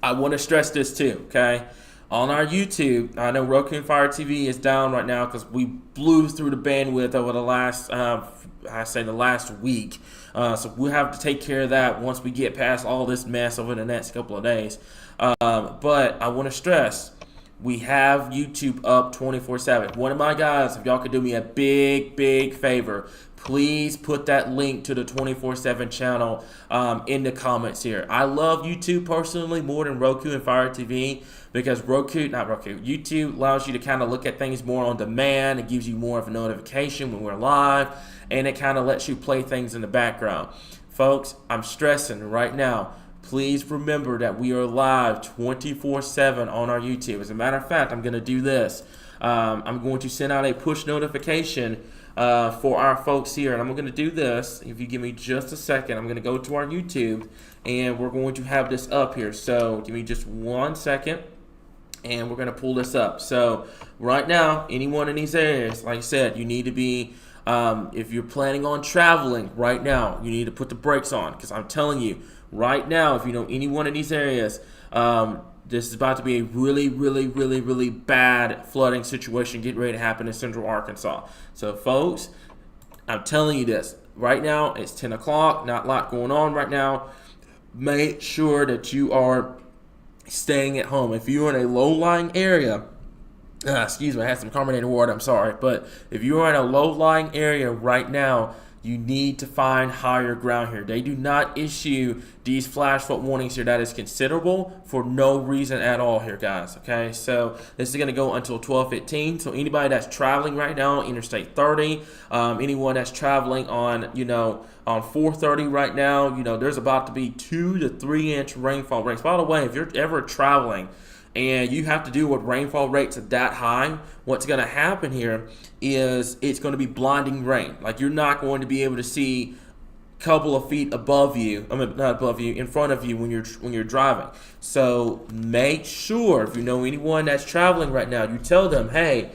I want to stress this too, okay? On our YouTube, I know Roku and Fire TV is down right now because we blew through the bandwidth over the last, the last week. So we'll have to take care of that once we get past all this mess over the next couple of days. But I want to stress, we have YouTube up 24/7. One of my guys, if y'all could do me a big favor, please put that link to the 24/7 channel in the comments here. I love YouTube personally more than Roku and Fire TV because YouTube allows you to kind of look at things more on demand. It gives you more of a notification when we're live, and it kind of lets you play things in the background. Folks, I'm stressing right now, please remember that we are live 24/7 on our YouTube. As a matter of fact, I'm going to do this. I'm going to send out a push notification for our folks here, and I'm going to do this. If you give me just a second, I'm going to go to our YouTube, and we're going to have this up here. So give me just 1 second, and we're going to pull this up. So right now, anyone in these areas, like I said, you need to be, if you're planning on traveling right now, you need to put the brakes on, because I'm telling you, right now, if you know anyone in these areas, this is about to be a really bad flooding situation getting ready to happen in central Arkansas. So, folks, I'm telling you this. Right now, it's 10 o'clock. Not a lot going on right now. Make sure that you are staying at home. If you're in a low-lying area, excuse me, I had some carbonated water, I'm sorry. But if you are in a low-lying area right now, you need to find higher ground here. They do not issue these flash flood warnings here. That is considerable for no reason at all here, guys. Okay, so this is going to go until 12:15. So anybody that's traveling right now, Interstate 30, anyone that's traveling on, on 430 right now, there's about to be 2 to 3 inch rainfall rates. By the way, if you're ever traveling and you have to deal with rainfall rates at that high, what's going to happen here is it's going to be blinding rain. Like, you're not going to be able to see a couple of feet above you, not above you, in front of you when you're driving. So make sure, if you know anyone that's traveling right now, you tell them, hey,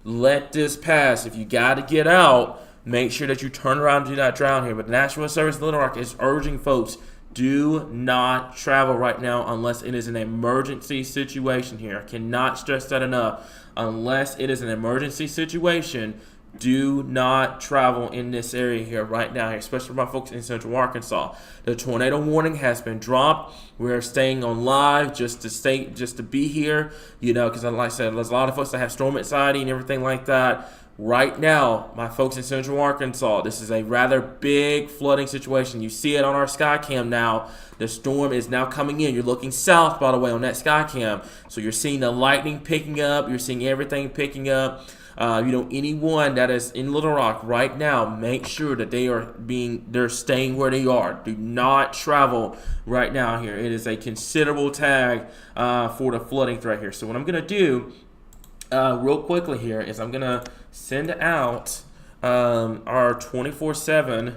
let this pass. If you got to get out, make sure that you turn around and do not drown here. But the National Weather Service of Little Rock is urging folks, do not travel right now unless it is an emergency situation here. I cannot stress that enough. Unless it is an emergency situation, do not travel in this area here right now, especially for my folks in Central Arkansas. The tornado warning has been dropped. We're staying on live just to be here, because like I said, there's a lot of folks that have storm anxiety and everything like that. Right now, my folks in Central Arkansas, this is a rather big flooding situation. You see it on our Skycam now. The storm is now coming in. You're looking south, by the way, on that Skycam. So you're seeing the lightning picking up. You're seeing everything picking up. Anyone that is in Little Rock right now, make sure that they're staying where they are. Do not travel right now here. It is a considerable tag for the flooding threat here. So what I'm going to do real quickly here is I'm going to send out our 24/7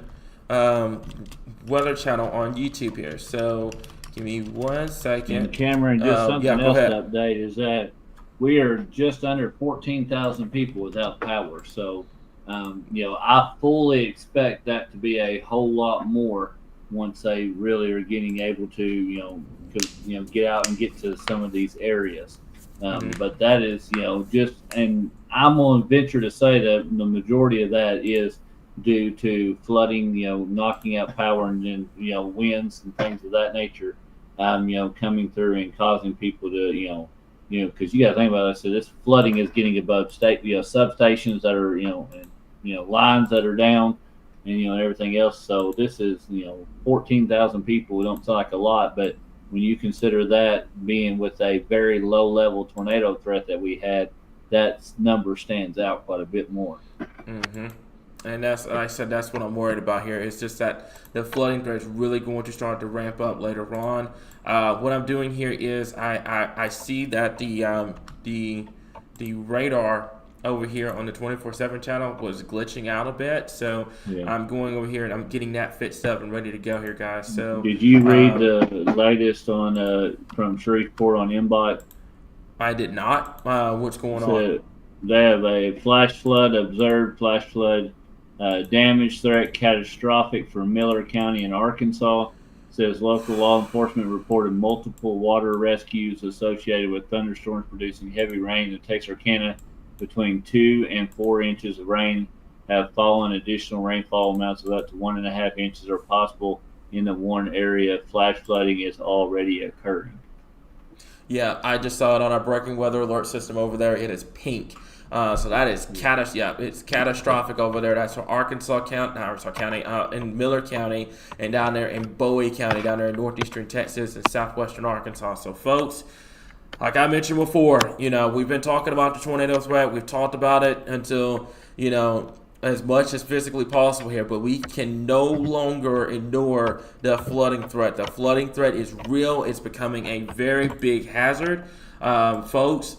weather channel on YouTube here. So give me 1 second. And Cameron, just something else ahead. to update is that we are just under 14,000 people without power. So, I fully expect that to be a whole lot more once they really are getting able to, get out and get to some of these areas. But that is, and I'm going to venture to say that the majority of that is due to flooding, knocking out power and then, winds and things of that nature, coming through and causing people to, because you got to think about it. So this flooding is getting above state, substations that are, and, lines that are down and, everything else. So this is, 14,000 people. It don't sound like a lot, but when you consider that being with a very low level tornado threat that we had, that number stands out quite a bit more. Mm-hmm. And that's, like I said, that's what I'm worried about here. It's just that the flooding threat is really going to start to ramp up later on. What I'm doing here is I see that the radar over here on the 24/7 channel was glitching out a bit. So I'm going over here and I'm getting that fixed up and ready to go here, guys. So did you read the latest on from Shreveport on MBOT? I did not. What's going on? They have a flash flood observed. Flash flood damage threat catastrophic for Miller County in Arkansas. Says local law enforcement reported multiple water rescues associated with thunderstorms producing heavy rain in Texarkana. Between 2 and 4 inches of rain have fallen. Additional rainfall amounts of up to 1.5 inches are possible in the warned area. Flash flooding is already occurring. Yeah, I just saw it on our breaking weather alert system over there. It is pink. So that is it's catastrophic over there. That's for Arkansas County, in Miller County, and down there in Bowie County, down there in northeastern Texas and southwestern Arkansas. So, folks, like I mentioned before, we've been talking about the tornado threat. We've talked about it until, as much as physically possible here, but we can no longer ignore the flooding threat. The flooding threat is real. It's becoming a very big hazard. Folks,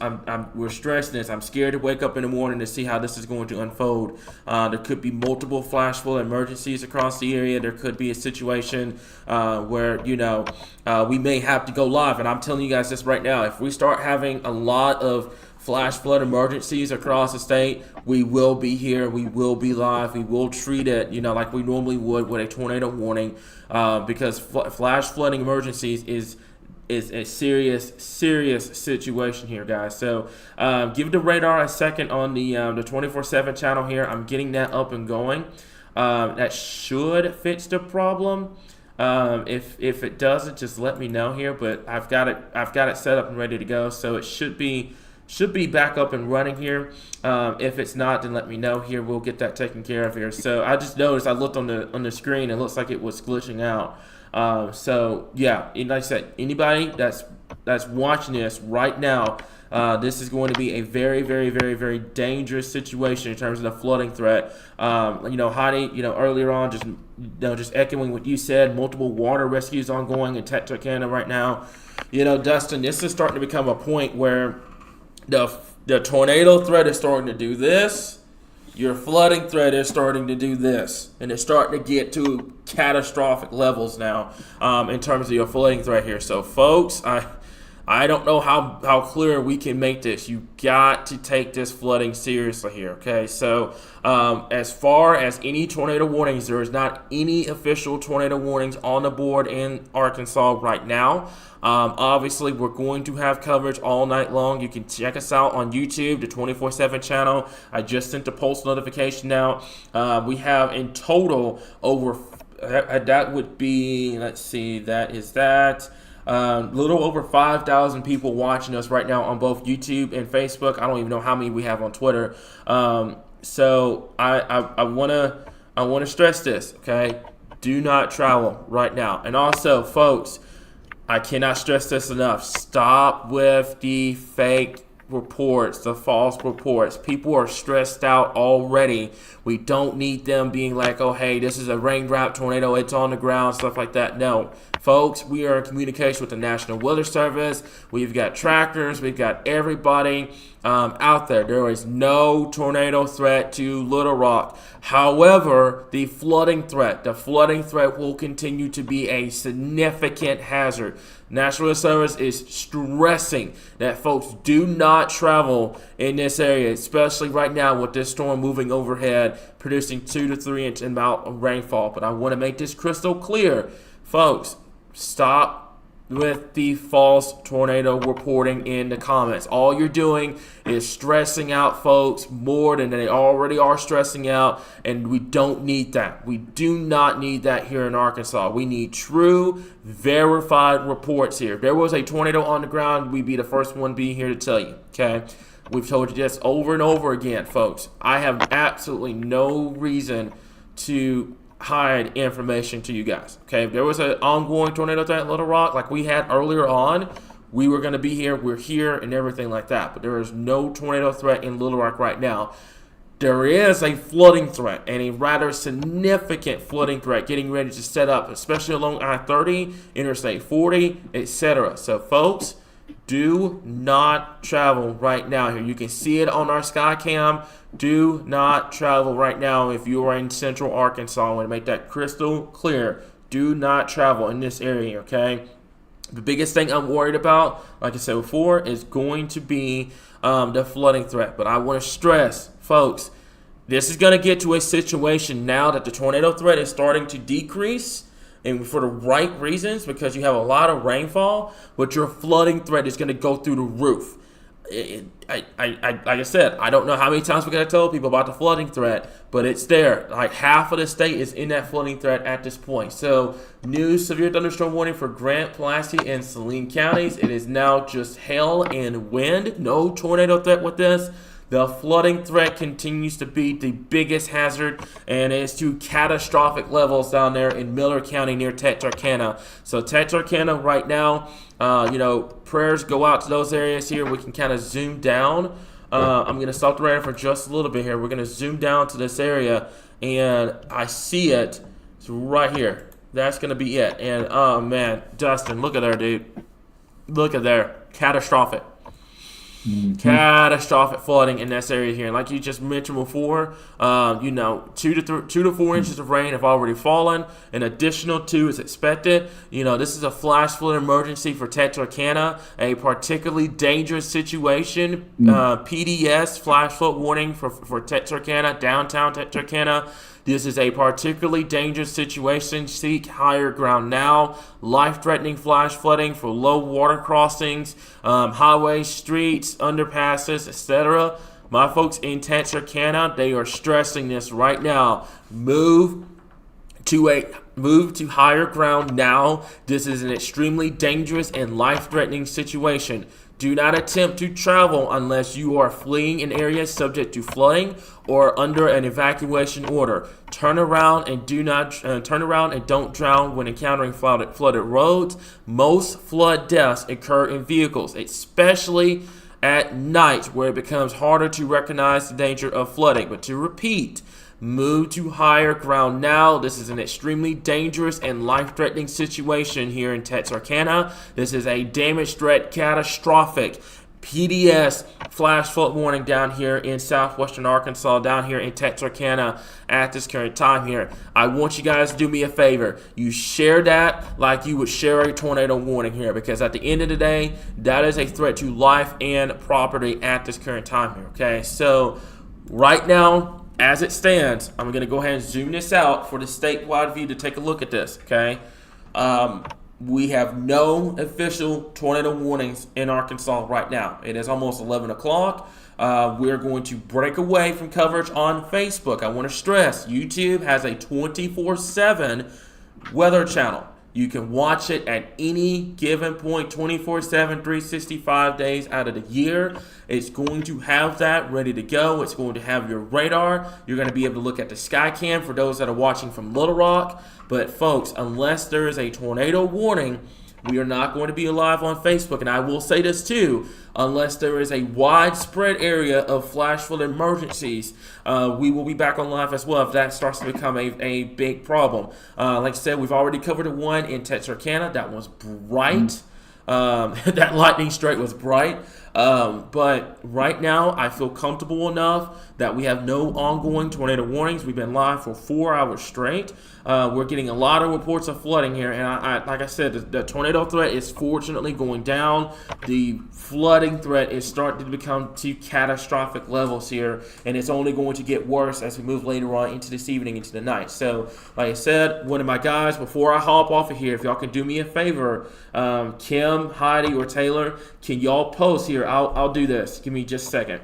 we're stressing this. I'm scared to wake up in the morning to see how this is going to unfold. There could be multiple flash flood emergencies across the area. There could be a situation where, we may have to go live. And I'm telling you guys this right now. If we start having a lot of flash flood emergencies across the state, we will be here. We will be live. We will treat it, like we normally would with a tornado warning, because flash flooding emergencies is a serious situation here, guys. So give the radar a second on the 24/7 channel here. I'm getting that up and going. That should fix the problem. If it doesn't, just let me know here. But I've got it set up and ready to go. So it should be back up and running here. If it's not, then let me know here. We'll get that taken care of here. So I just noticed, I looked on the screen, it looks like it was glitching out. So yeah, and like I said, anybody that's watching this right now, this is going to be a very, very, very, very dangerous situation in terms of the flooding threat. Heidi, earlier on, just echoing what you said, multiple water rescues ongoing in Texarkana right now. Dustin, this is starting to become a point where the tornado threat is starting to do this. Your flooding threat is starting to do this, and it's starting to get to catastrophic levels now in terms of your flooding threat here. So, folks, I don't know how clear we can make this. You got to take this flooding seriously here, okay? So as far as any tornado warnings, there is not any official tornado warnings on the board in Arkansas right now. Obviously, we're going to have coverage all night long. You can check us out on YouTube, the 24/7 channel. I just sent the post notification out. We have in total over, that would be, let's see, that is that. Little over 5,000 people watching us right now on both YouTube and Facebook. I don't even know how many we have on Twitter. So I wanna stress this, okay? Do not travel right now. And also, folks, I cannot stress this enough. Stop with the fake reports, the false reports. People are stressed out already. We don't need them being like, oh, hey, this is a raindrop tornado, it's on the ground, stuff like that. No, folks, we are in communication with the National Weather Service. We've got trackers. We've got everybody out there. There is no tornado threat to Little Rock. However, the flooding threat will continue to be a significant hazard. National Weather Service is stressing that folks do not travel in this area, especially right now with this storm moving overhead, producing 2 to 3 inch amount of rainfall. But I want to make this crystal clear, folks. Stop with the false tornado reporting in the comments. All you're doing is stressing out folks more than they already are stressing out, and we don't need that. We do not need that here in Arkansas. We need true, verified reports here. If there was a tornado on the ground, we'd be the first one being here to tell you, okay? We've told you this over and over again, folks. I have absolutely no reason to hide information to you guys. Okay, if there was an ongoing tornado threat in Little Rock like we had earlier on, we were going to be here, we're here, and everything like that. But there is no tornado threat in Little Rock right now. There is a flooding threat, and a rather significant flooding threat getting ready to set up, especially along I-30, Interstate 40, etc. So, folks, do not travel right now here. You can see it on our Skycam. Do not travel right now if you are in central Arkansas. I want to make that crystal clear. Do not travel in this area, okay? The biggest thing I'm worried about, like I said before, is going to be the flooding threat. But I want to stress, folks, this is going to get to a situation now that the tornado threat is starting to decrease, and for the right reasons, because you have a lot of rainfall, but your flooding threat is going to go through the roof. Like I said, I don't know how many times we're going to tell people about the flooding threat, but it's there. Like half of the state is in that flooding threat at this point. So, new severe thunderstorm warning for Grant, Pulaski, and Saline counties. It is now just hail and wind. No tornado threat with this. The flooding threat continues to be the biggest hazard, and it's to catastrophic levels down there in Miller County near Texarkana. So Texarkana right now, prayers go out to those areas here. We can kind of zoom down. I'm going to stop the radar for just a little bit here. We're going to zoom down to this area, and I see it. It's right here. That's going to be it. And, oh, man, Dustin, look at there, dude. Look at there. Catastrophic. Mm-hmm. Catastrophic flooding in this area here. And like you just mentioned before, 2 to 4 inches of rain have already fallen. An additional 2 is expected. This is a flash flood emergency for Texarkana, a particularly dangerous situation. PDS, flash flood warning for Texarkana, downtown Texarkana. This is a particularly dangerous situation. Seek higher ground now. Life-threatening flash flooding for low water crossings, highways, streets, underpasses, etc. My folks in Texarkana, they are stressing this right now. Move to higher ground now. This is an extremely dangerous and life-threatening situation. Do not attempt to travel unless you are fleeing an area subject to flooding or under an evacuation order. Turn around and don't drown when encountering flooded roads. Most flood deaths occur in vehicles, especially at night, where it becomes harder to recognize the danger of flooding. But to repeat, move to higher ground now. This is an extremely dangerous and life-threatening situation here in Texarkana. This is a damage threat, catastrophic. PDS flash flood warning down here in southwestern Arkansas, down here in Texarkana at this current time here. I want you guys to do me a favor. You share that like you would share a tornado warning here, because at the end of the day, that is a threat to life and property at this current time here, okay? So right now, as it stands, I'm going to go ahead and zoom this out for the statewide view to take a look at this, okay? We have no official tornado warnings in Arkansas right now. It is almost 11 o'clock. We're going to break away from coverage on Facebook. I want to stress, YouTube has a 24/7 weather channel. You can watch it at any given point, 24/7, 365 days out of the year. It's going to have that ready to go. It's going to have your radar. You're going to be able to look at the Skycam for those that are watching from Little Rock. But folks, unless there is a tornado warning, we are not going to be live on Facebook. And I will say this too, unless there is a widespread area of flash flood emergencies, we will be back on live as well if that starts to become a big problem. Like I said, we've already covered one in Texarkana. That was bright. That lightning strike was bright. But right now, I feel comfortable enough that we have no ongoing tornado warnings. We've been live for 4 hours straight. We're getting a lot of reports of flooding here, and I like I said, the tornado threat is fortunately going down. The flooding threat is starting to become to catastrophic levels here, and it's only going to get worse as we move later on into this evening, into the night. So, like I said, one of my guys, before I hop off of here, if y'all can do me a favor, Kim, Heidi, or Taylor, can y'all post here? I'll do this. Give me just a second.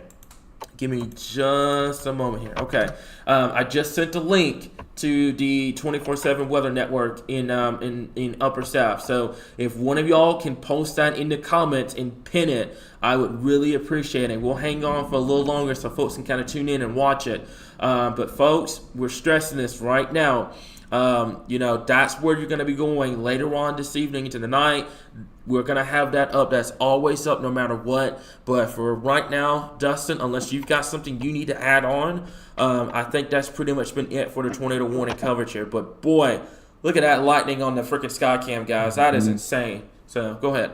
Give me just a moment here. Okay. I just sent a link to the 24/7 Weather Network in Upper South. So if one of y'all can post that in the comments and pin it, I would really appreciate it. We'll hang on for a little longer so folks can kind of tune in and watch it. But folks, we're stressing this right now. That's where you're going to be going later on this evening into the night. We're going to have that up. That's always up no matter what. But for right now, Dustin, unless you've got something you need to add on, I think that's pretty much been it for the tornado warning coverage here. But boy, look at that lightning on the freaking Skycam, guys. That is insane. So go ahead.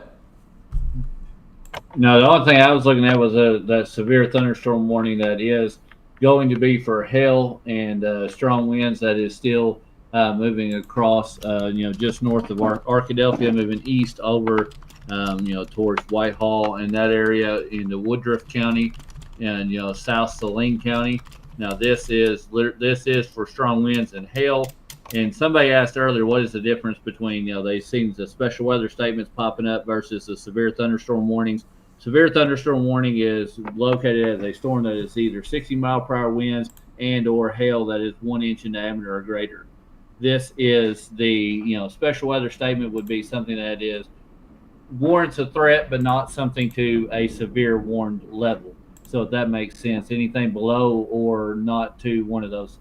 No, the only thing I was looking at was that severe thunderstorm warning that is going to be for hail and strong winds that is still moving across, just north of Arkadelphia, moving east over, towards Whitehall and that area into Woodruff County and, South Saline County. Now, this is for strong winds and hail. And somebody asked earlier, what is the difference between, they seen the special weather statements popping up versus the severe thunderstorm warnings. Severe thunderstorm warning is located as a storm that is either 60-mile-per-hour winds and or hail that is 1 inch in diameter or greater. This is the, special weather statement would be something that is warrants a threat, but not something to a severe warned level. So if that makes sense, anything below or not to one of those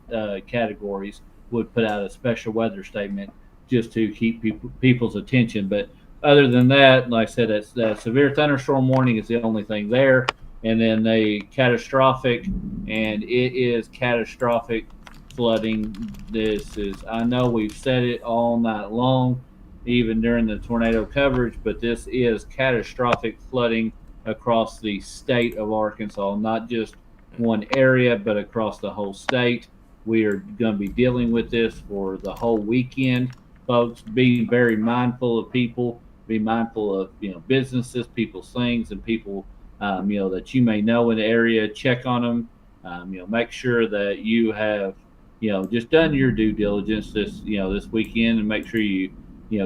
categories would put out a special weather statement just to keep people's attention. But other than that, like I said, that severe thunderstorm warning is the only thing there. And then the catastrophic, and it is catastrophic flooding. I know we've said it all night long, even during the tornado coverage, but this is catastrophic flooding across the state of Arkansas, not just one area, but across the whole state. We are going to be dealing with this for the whole weekend, folks. Be very mindful of people, be mindful of, businesses, people's things, and people, that you may know in the area. Check on them, make sure that you have, just done your due diligence this weekend, and make sure you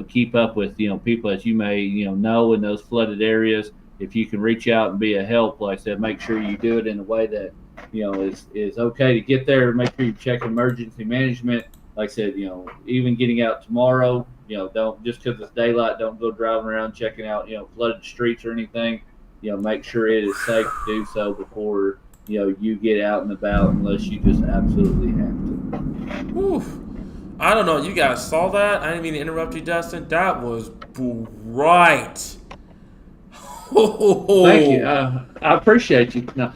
keep up with, people that you may, know in those flooded areas. If you can reach out and be a help, like I said, make sure you do it in a way that, is okay to get there. Make sure you check emergency management. Like I said, even getting out tomorrow, don't, just because it's daylight, don't go driving around checking out, flooded streets or anything. Make sure it is safe to do so before, you get out and about, unless you just absolutely have to. Oof. I don't know. You guys saw that? I didn't mean to interrupt you, Dustin. That was bright. Thank you. I appreciate you. No.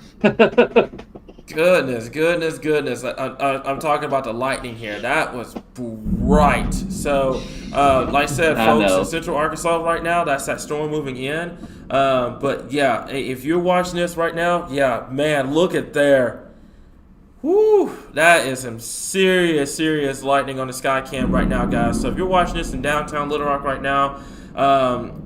Goodness. I'm talking about the lightning here. That was bright. So, like I said, folks, in central Arkansas right now, that's that storm moving in. But yeah, if you're watching this right now, yeah, man, look at there. Whoo, that is some serious lightning on the sky cam right now, guys. So if you're watching this in downtown Little Rock right now,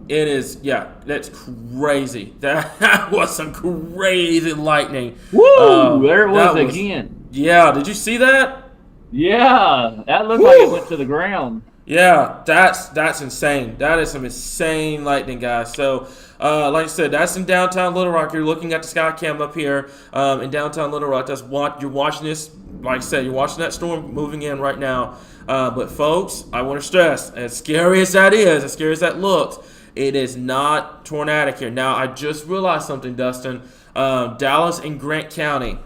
it is, yeah, that's crazy. That was some crazy lightning. Woo, there it was again. Yeah, did you see that? Yeah, that looked like it went to the ground. Yeah, that's insane. That is some insane lightning, guys. So, like I said, that's in downtown Little Rock. You're looking at the sky cam up here in downtown Little Rock. That's what you're watching this. Like I said, you're watching that storm moving in right now. But folks, I want to stress, as scary as that is, as scary as that looks, it is not tornadic here. Now, I just realized something, Dustin. Dallas and Grant County,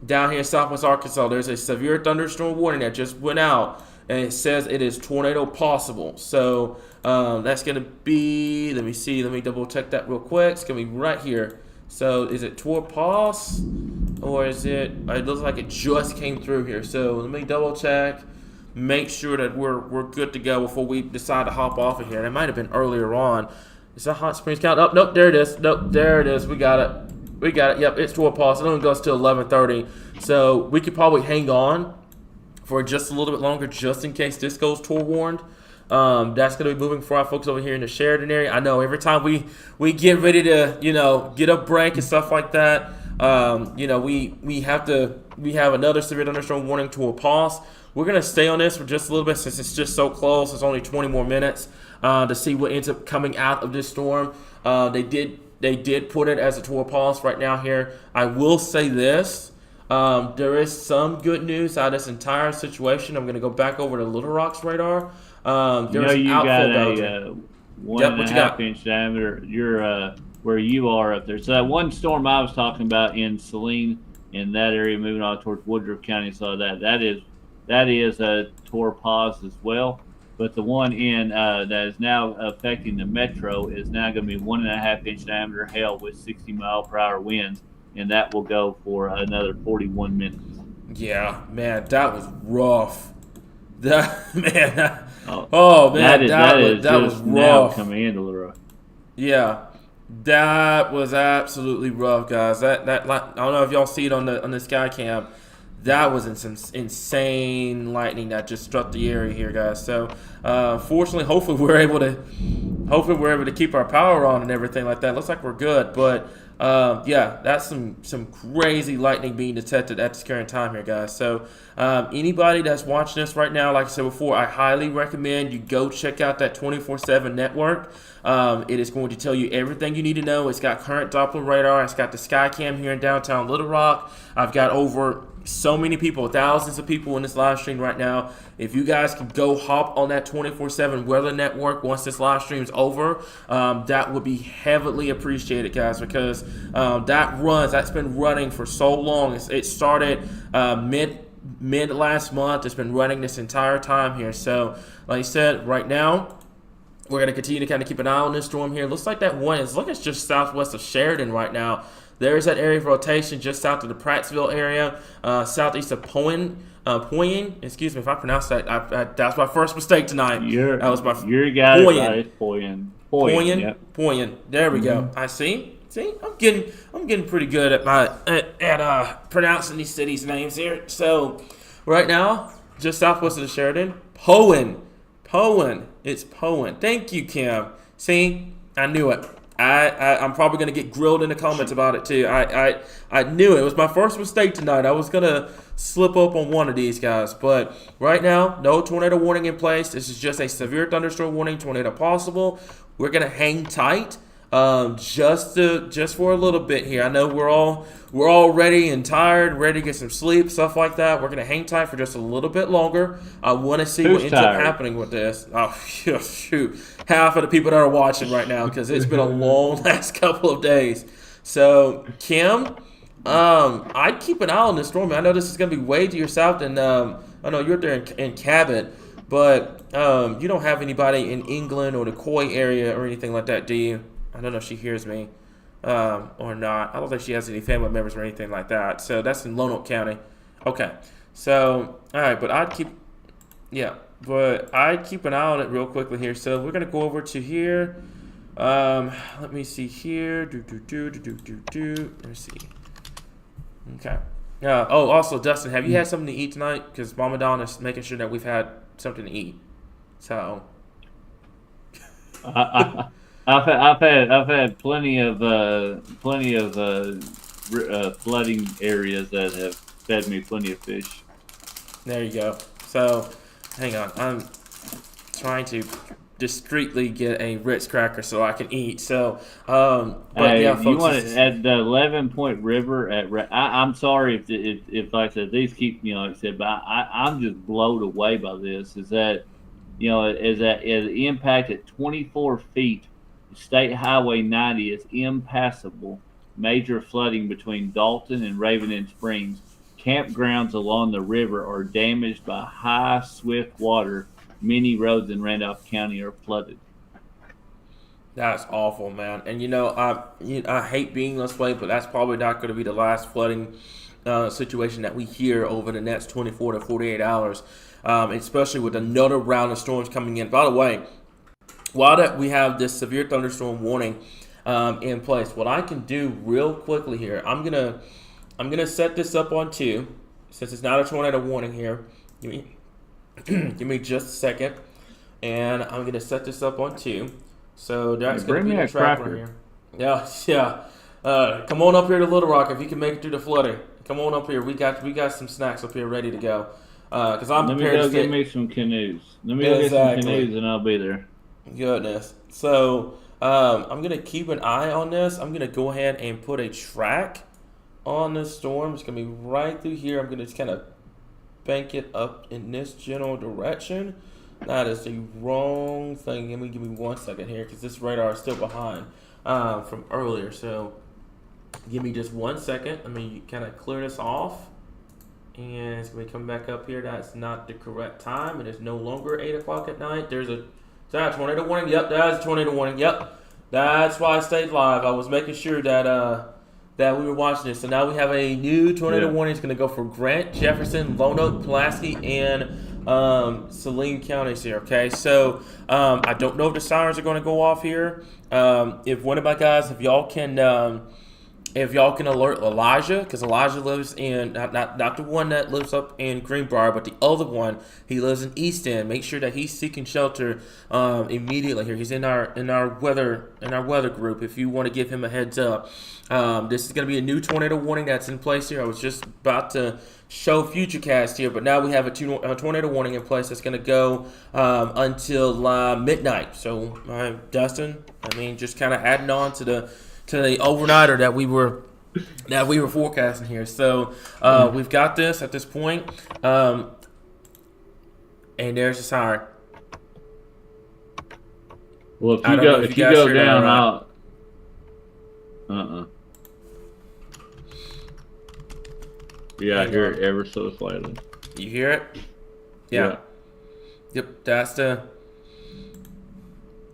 down here in Southwest Arkansas, there's a severe thunderstorm warning that just went out. And it says it is tornado possible. So that's going to be, let me double check that real quick. It's going to be right here. So is it Torpos or is it looks like it just came through here. So let me double check, make sure that we're good to go before we decide to hop off of here. And it might have been earlier on. Is that Hot Springs County? Oh, nope, there it is. Nope, there it is. We got it. Yep, it's Torpos. It only goes till 11:30. So we could probably hang on for just a little bit longer, just in case this goes tour warned. That's going to be moving for our folks over here in the Sheridan area. I know every time we get ready to, get a break and stuff like that, we have another severe thunderstorm warning to a pause. We're going to stay on this for just a little bit since it's just so close. It's only 20 more minutes to see what ends up coming out of this storm. They did put it as a tour pause right now here. I will say this. There is some good news out of this entire situation. I'm going to go back over to Little Rock's radar. There's you got Belgium. a 1.5 inch diameter. You're where you are up there. So that one storm I was talking about in Saline, in that area, moving on towards Woodruff County, so that is a tour pause as well. But the one in that is now affecting the metro is now going to be 1.5 inch diameter hail with 60-mile-per-hour winds. And that will go for another 41 minutes. Yeah, man, that was rough. That was just rough. Now coming into Little Rock. Yeah, that was absolutely rough, guys. That I don't know if y'all see it on the sky cam. That was some insane lightning that just struck the area here, guys. So, fortunately, hopefully we're able to keep our power on and everything like that. Looks like we're good, but. That's some crazy lightning being detected at this current time here, guys. So anybody that's watching this right now, like I said before, I highly recommend you go check out that 24/7 network. It is going to tell you everything you need to know. It's got current Doppler radar. It's got the Skycam here in downtown Little Rock. I've got over so many people, thousands of people in this live stream right now. If you guys can go hop on that 24/7 weather network once this live stream's over, that would be heavily appreciated, guys, because that's been running for so long. It started mid last month. It's been running this entire time here. So, like I said, right now, we're going to continue to kind of keep an eye on this storm here. Looks like that one is, look, it's just southwest of Sheridan right now. There's that area of rotation just south of the Prattsville area, southeast of Poyen. Excuse me if I pronounced that. That's my first mistake tonight. You got it right. Poyen. Yep. Poyen. There we go. I see. I'm getting pretty good at pronouncing these cities' names here. So right now, just southwest of the Sheridan, Poyen. It's Poyen. Thank you, Kim. See, I knew it. I'm probably going to get grilled in the comments about it too. I knew it was my first mistake tonight. I was going to slip up on one of these guys. But right now, no tornado warning in place. This is just a severe thunderstorm warning, tornado possible. We're going to hang tight just for a little bit here. I know we're all ready and tired, ready to get some sleep, stuff like that. We're going to hang tight for just a little bit longer. I want to see what ends up happening with this. Oh, shoot. Half of the people that are watching right now because it's been a long last couple of days. So, Kim, I'd keep an eye on this storm. I know this is going to be way to your south, and I know you're there in Cabot, but you don't have anybody in England or the Coy area or anything like that, do you? I don't know if she hears me. or not. I don't think she has any family members or anything like that. So that's in Lonoke County. Okay. So, all right, but I'd keep an eye on it real quickly here. So we're gonna go over to here. Let me see here. Let me see. Okay. Also, Dustin, have you had something to eat tonight? Because Mama Dawn is making sure that we've had something to eat. So. I've had plenty of flooding areas that have fed me plenty of fish. There you go. So, hang on. I'm trying to discreetly get a Ritz cracker so I can eat. So, but hey, yeah, folks, you want it at the 11 Point River I'm sorry if like I said these keep like I said, but I'm just blown away by this. Is that is the impact at 24 feet, State Highway 90 is impassable. Major flooding between Dalton and Raven Springs. Campgrounds along the river are damaged by high, swift water. Many roads in Randolph County are flooded. That's awful, man. And I hate being this way, but that's probably not going to be the last flooding situation that we hear over the next 24 to 48 hours, especially with another round of storms coming in. By the way, while that we have this severe thunderstorm warning in place, what I can do real quickly here, I'm gonna set this up on 2, since it's not a tornado warning here. Give me just a second, and I'm gonna set this up on 2. So that's gonna be the track right here. Yeah. Come on up here to Little Rock if you can make it through the flooding. Come on up here. We got some snacks up here ready to go. Because I'm prepared to get me some canoes. Let me go get some canoes, and I'll be there. Goodness. So I'm gonna keep an eye on this. I'm gonna go ahead and put a track on this storm. It's gonna be right through here. I'm gonna just kind of bank it up in this general direction. That is the wrong thing. Give me 1 second here, because this radar is still behind from earlier. So give me just 1 second. Let me kind of clear this off. And it's going to come back up here. That's not the correct time. It is no longer 8 o'clock at night. Is that a tornado warning? Yep, that is a tornado warning. Yep. That's why I stayed live. I was making sure that we were watching this. So now we have a new tornado warning. It's going to go for Grant, Jefferson, Lonoke, Pulaski, and Saline counties here. Okay, so I don't know if the sirens are going to go off here. If one of my guys, if y'all can alert Elijah, because Elijah lives in not the one that lives up in Greenbrier, but the other one. He lives in East End. Make sure that he's seeking shelter immediately here. He's in our weather group. If you want to give him a heads up, this is going to be a new tornado warning that's in place here. I was just about to show Futurecast here, but now we have a tornado warning in place that's going to go until midnight. So, Dustin, just kind of adding on to the overnighter that we were forecasting here. So we've got this at this point, and there's the siren. Well, if you go down, I'll. Yeah, I hear it ever so slightly. You hear it? Yeah. Yep. That's the.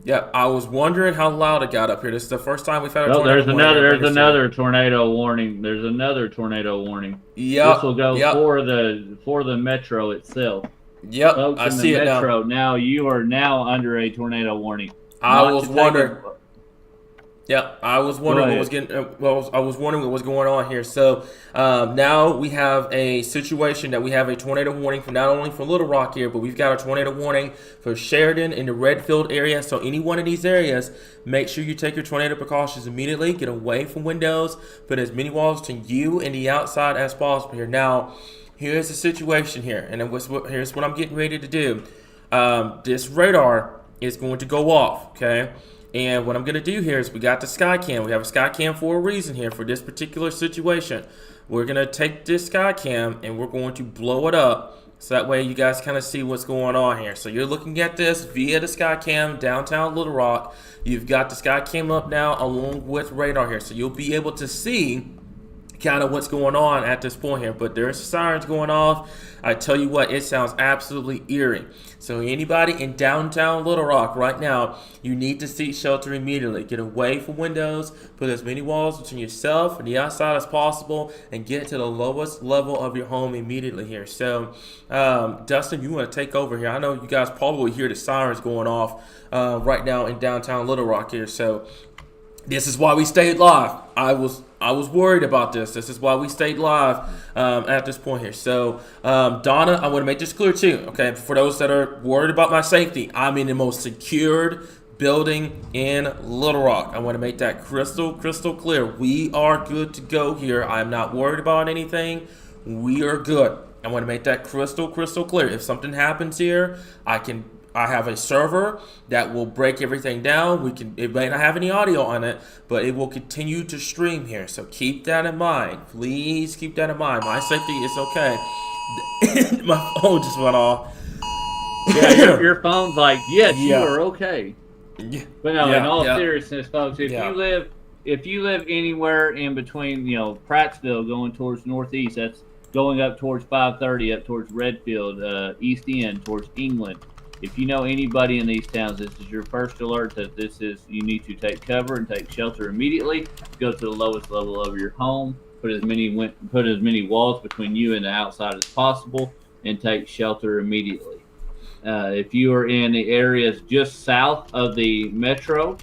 Yeah, I was wondering how loud it got up here. This is the first time we've had a tornado warning. There's another tornado warning. There's another tornado warning. Yeah. This will go for the metro itself. Yep, folks I see it metro, now. You are now under a tornado warning. I was wondering what was going on here. So now we have a situation that we have a tornado warning for not only for Little Rock here, but we've got a tornado warning for Sheridan in the Redfield area. So any one of these areas, make sure you take your tornado precautions immediately. Get away from windows. Put as many walls to you and the outside as possible here. Now, here's the situation here, and here's what I'm getting ready to do. This radar is going to go off, okay? And what I'm going to do here is we got the Skycam. We have a Skycam for a reason here for this particular situation. We're going to take this Skycam and we're going to blow it up so that way you guys kind of see what's going on here. So you're looking at this via the Skycam downtown Little Rock. You've got the Skycam up now along with radar here. So you'll be able to see kind of what's going on at this point here. But there's sirens going off. I tell you what, it sounds absolutely eerie. So anybody in downtown Little Rock right now, you need to seek shelter immediately. Get away from windows, put as many walls between yourself and the outside as possible, and get to the lowest level of your home immediately here. So Dustin, you want to take over here. I know you guys probably hear the sirens going off right now in downtown Little Rock here. So this is why we stayed live. I was worried about this. This is why we stayed live at this point here. So, Donna, I want to make this clear too. Okay, for those that are worried about my safety, I'm in the most secured building in Little Rock. I want to make that crystal clear. We are good to go here. I'm not worried about anything. We are good. I want to make that crystal clear. If something happens here, I have a server that will break everything down. It may not have any audio on it, but it will continue to stream here. So keep that in mind. Please keep that in mind. My safety is okay. My phone just went off. Yeah, your phone's like, yes, you are okay. Yeah. But no, in all seriousness, folks, if you live anywhere in between, Prattsville going towards northeast, that's going up towards 530, up towards Redfield, East End, towards England. If you know anybody in these towns, this is your first alert that you need to take cover and take shelter immediately. Go to the lowest level of your home. Put as many walls between you and the outside as possible, and take shelter immediately. If you are in the areas just south of the metro,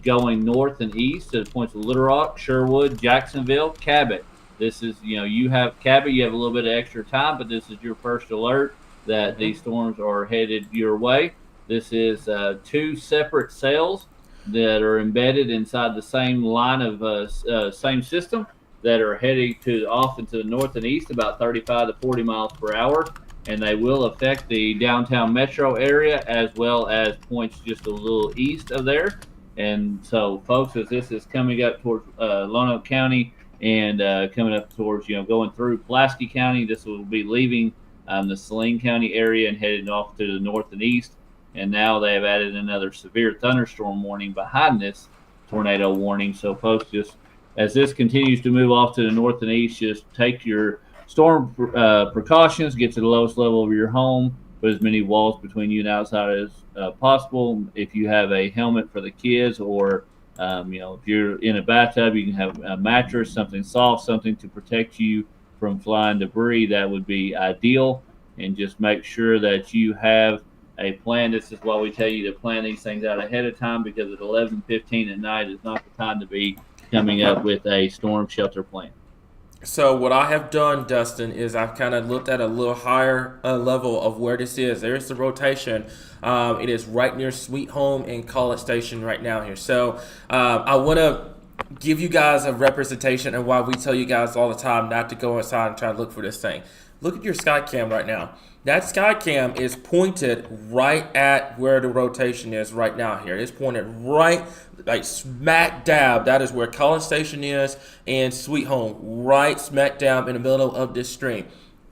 going north and east to the points of Little Rock, Sherwood, Jacksonville, Cabot. This is, you have Cabot, you have a little bit of extra time, but this is your first alert that these storms are headed your way. This is 2 separate cells that are embedded inside the same line of same system that are heading off into the north and east about 35 to 40 miles per hour, and they will affect the downtown metro area as well as points just a little east of there. And so, folks, as this is coming up towards Lonoke County and coming up towards, going through Pulaski County, this will be leaving the Saline County area and heading off to the north and east. And now they have added another severe thunderstorm warning behind this tornado warning. So, folks, just as this continues to move off to the north and east, just take your storm precautions, get to the lowest level of your home, put as many walls between you and outside as possible. If you have a helmet for the kids, or if you're in a bathtub, you can have a mattress, something soft, something to protect you from flying debris. That would be ideal. And just make sure that you have a plan. This is why we tell you to plan these things out ahead of time, because at 11:15 at night is not the time to be coming up with a storm shelter plan. So what I have done, Dustin, is I've kind of looked at a little higher level of where this is. There's the rotation. It is right near Sweet Home and College Station right now here. So I want to give you guys a representation and why we tell you guys all the time not to go inside and try to look for this thing. Look at your sky cam right now. That sky cam is pointed right at where the rotation is right now here. It's pointed right, like smack dab. That is where College Station is and Sweet Home, right smack dab in the middle of this stream.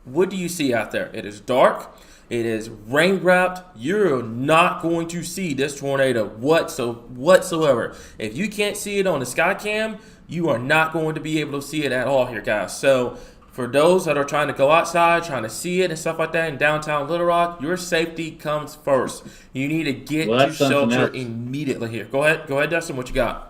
What do you see out there? It is dark. It is rain wrapped. You're not going to see this tornado whatsoever. If you can't see it on the sky cam, you are not going to be able to see it at all here, guys. So for those that are trying to go outside, trying to see it and stuff like that in downtown Little Rock, your safety comes first. You need to get to shelter immediately here. Go ahead, Dustin. What you got?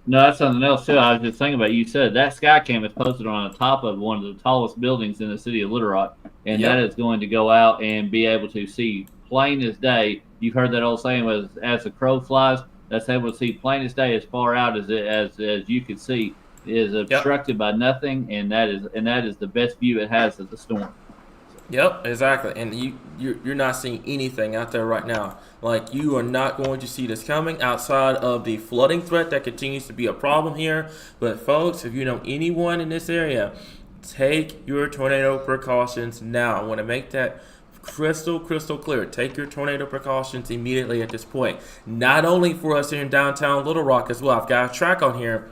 No, that's something else too. I was just thinking about, you said that sky cam is posted on the top of one of the tallest buildings in the city of Little Rock, and that is going to go out and be able to see plain as day. You've heard that old saying, was as the crow flies. That's able to see plain as day as far out as you can see. It is obstructed by nothing, and that is the best view it has of the storm. Yep, exactly. And you're not seeing anything out there right now. Like, you are not going to see this coming outside of the flooding threat that continues to be a problem here. But folks, if you know anyone in this area, take your tornado precautions now. I want to make that crystal clear. Take your tornado precautions immediately at this point. Not only for us here in downtown Little Rock as well. I've got a track on here.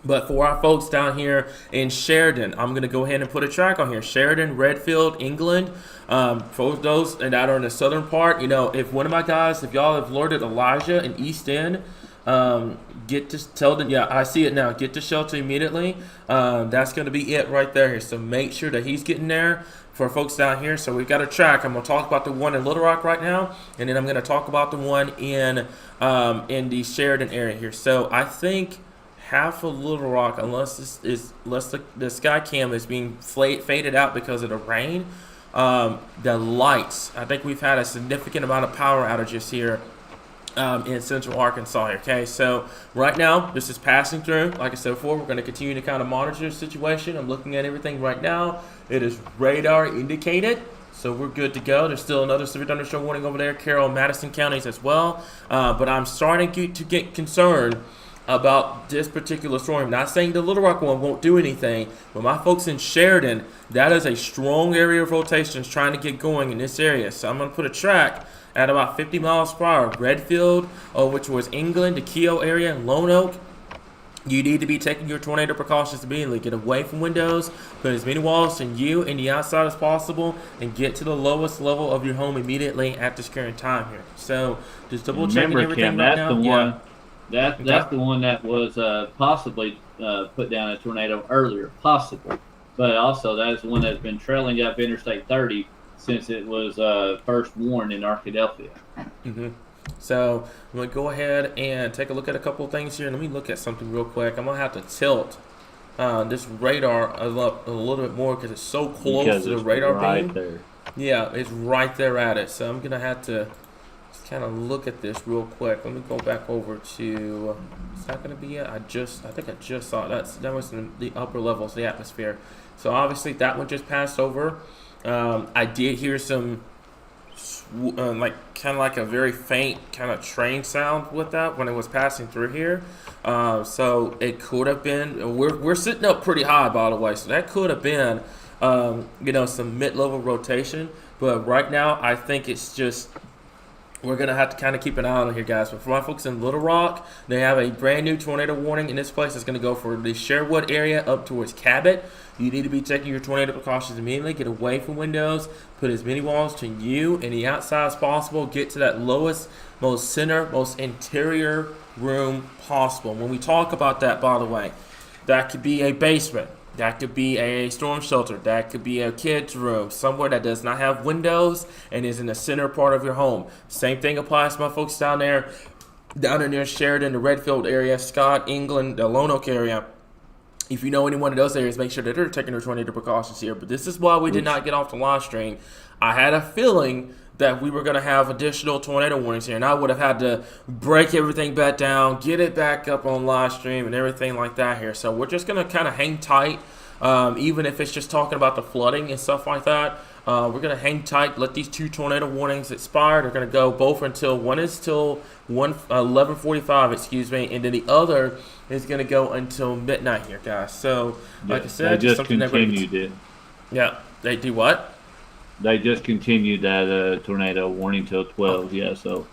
But for our folks down here in Sheridan, I'm going to go ahead and put a track on here. Sheridan, Redfield, England. For those that are in the southern part, if one of my guys, if y'all have alerted Elijah in East End, Get to tell them, yeah, I see it now. Get to shelter immediately. That's going to be it right there. So make sure that he's getting there for folks down here. So we've got a track. I'm going to talk about the one in Little Rock right now, and then I'm going to talk about the one in the Sheridan area here. So I think half of Little Rock, unless the sky cam is being faded out because of the rain, the lights. I think we've had a significant amount of power outages here in central Arkansas here. Okay, so right now this is passing through. Like I said before, we're going to continue to kind of monitor the situation. I'm looking at everything right now. It is radar indicated, so we're good to go. There's still another severe thunderstorm warning over there, Carroll, Madison counties as well. But I'm starting to get concerned about this particular storm. I'm not saying the Little Rock one won't do anything, but my folks in Sheridan, that is a strong area of rotations trying to get going in this area. So I'm going to put a track at about 50 miles per hour. Redfield, which was England, the Keogh area, Lone Oak. You need to be taking your tornado precautions immediately. Get away from windows, put as many walls in you and the outside as possible, and get to the lowest level of your home immediately at this current time here. So just double checking everything Kim, right that's now. The yeah. one, that's the one that was possibly put down a tornado earlier, possible. But also that is the one that's been trailing up Interstate 30 since it was first warned in Arkadelphia. Mm-hmm. So I'm going to go ahead and take a look at a couple of things here. Let me look at something real quick. I'm going to have to tilt this radar up a little bit more because it's so close to the radar beam. There. Yeah, it's right there at it. So I'm going to have to just kind of look at this real quick. Let me go back over to, is that going to be it? I think I just saw it. That was in the upper levels of the atmosphere. So obviously that one just passed over. I did hear some like a very faint kind of train sound with that when it was passing through here. So it could have been, we're sitting up pretty high, by the way, so that could have been some mid-level rotation. But right now I think it's just, we're going to have to kind of keep an eye on it here, guys. But for my folks in Little Rock, they have a brand new tornado warning in this place. It's going to go for the Sherwood area up towards Cabot. You need to be taking your tornado precautions immediately. Get away from windows. Put as many walls to you and the outside as possible. Get to that lowest, most center, most interior room possible. When we talk about that, by the way, that could be a basement. That could be a storm shelter. That could be a kid's room, somewhere that does not have windows and is in the center part of your home. Same thing applies to my folks down there near Sheridan, the Redfield area, Scott, England, the Lone Oak area. If you know any one of those areas, make sure that they're taking their tornado precautions here. But this is why we did not get off the live stream. I had a feeling that we were going to have additional tornado warnings here, and I would have had to break everything back down, get it back up on live stream and everything like that here. So we're just going to kind of hang tight, even if it's just talking about the flooding and stuff like that. We're going to hang tight, let these two tornado warnings expire. They're going to go both until, one is till 11:45, excuse me, and then the other is going to go until midnight here, guys. So, like I said, they just something continued it. Yeah, they do what? They just continued that tornado warning till 12. Yeah, so.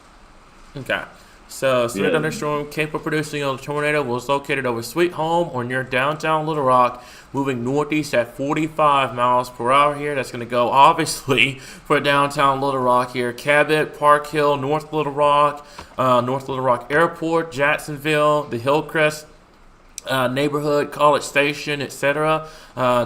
Okay. So, severe thunderstorm capable of producing a tornado was located over Sweet Home or near downtown Little Rock, moving northeast at 45 miles per hour here. That's going to go, obviously, for downtown Little Rock here. Cabot, Park Hill, North Little Rock Airport, Jacksonville, the Hillcrest neighborhood, College Station, etc.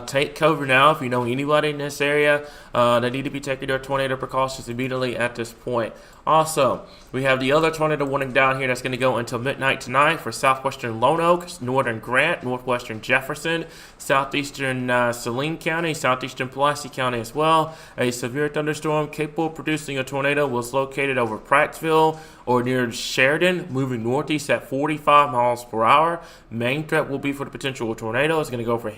Take cover now if you know anybody in this area. They need to be taking their tornado precautions immediately at this point. Also, we have the other tornado warning down here that's going to go until midnight tonight for southwestern Lone Oak, northern Grant, northwestern Jefferson, southeastern Saline County, southeastern Pulaski County as well. A severe thunderstorm capable of producing a tornado was located over Prattsville or near Sheridan, moving northeast at 45 miles per hour. Main threat will be for the potential tornado. It's going to go for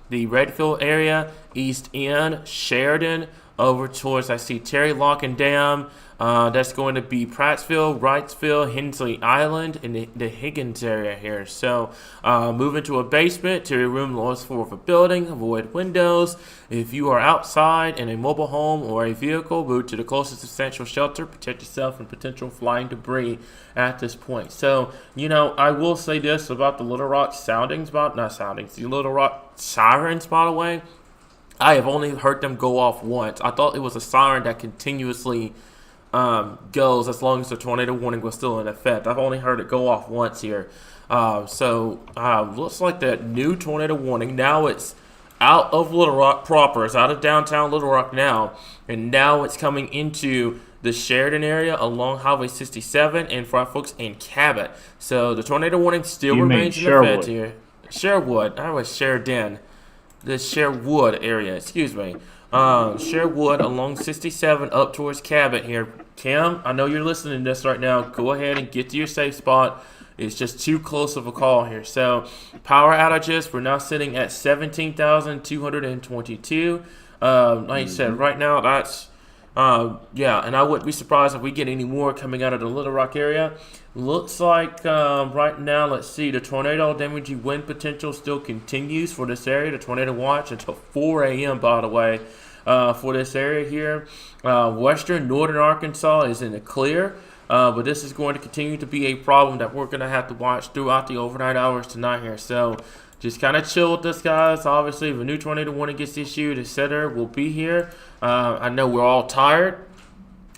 the Redfield area, East End, Sheridan, over towards, I see Terry Lock and Dam. That's going to be Prattsville, Wrightsville, Hensley Island, and the Higgins area here. So move into a basement to your room lowest floor of a building. Avoid windows. If you are outside in a mobile home or a vehicle, move to the closest essential shelter. Protect yourself from potential flying debris at this point. So, I will say this about the Little Rock the Little Rock sirens, by the way. I have only heard them go off once. I thought it was a siren that continuously goes as long as the tornado warning was still in effect. I've only heard it go off once here. Looks like that new tornado warning, now it's out of Little Rock proper. It's out of downtown Little Rock now, and now it's coming into the Sheridan area along Highway 67 and for our folks in Cabot. So the tornado warning still remains in effect here. Sherwood. I was Sheridan. The Sherwood area, excuse me. Sherwood along 67 up towards Cabot here. Kim, I know you're listening to this right now. Go ahead and get to your safe spot. It's just too close of a call here. So power outages, we're now sitting at 17,222. Like I said, right now that's and I wouldn't be surprised if we get any more coming out of the Little Rock area. Looks like right now, let's see, the tornado damaging wind potential still continues for this area. The tornado watch until 4 a.m. by the way, for this area here. Western northern Arkansas is in the clear. But this is going to continue to be a problem that we're going to have to watch throughout the overnight hours tonight here. So just kind of chill with this, guys. Obviously, if a new tornado warning gets issued, etc., we'll be here. I know we're all tired.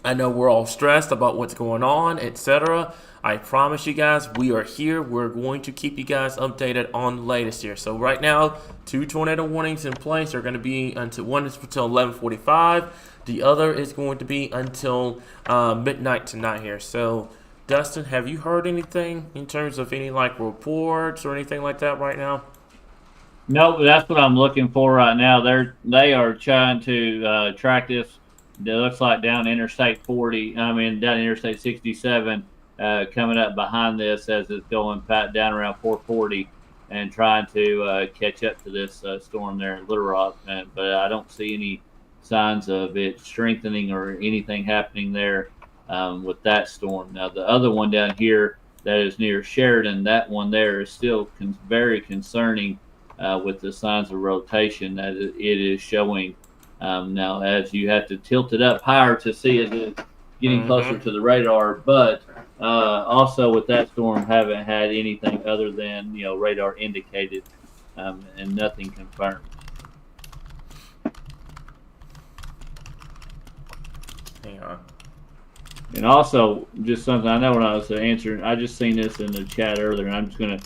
I know we're all stressed about what's going on, etc. I promise you guys, we are here. We're going to keep you guys updated on the latest here. So right now, 2 tornado warnings in place are going to be until one is until 11:45. The other is going to be until midnight tonight here. So, Dustin, have you heard anything in terms of any like reports or anything like that right now? No, that's what I'm looking for right now. They are trying to track this. It looks like down Interstate 40. I mean, down Interstate 67, coming up behind this as it's going down around 440, and trying to catch up to this storm there in Little Rock. But I don't see any signs of it strengthening or anything happening there with that storm. Now, the other one down here that is near Sheridan, that one there is still very concerning with the signs of rotation that it is showing. Now, as you have to tilt it up higher to see it getting closer to the radar, but also with that storm, haven't had anything other than radar indicated and nothing confirmed. Hang on. And also, just something I know when I was answering, I just seen this in the chat earlier, and I'm just gonna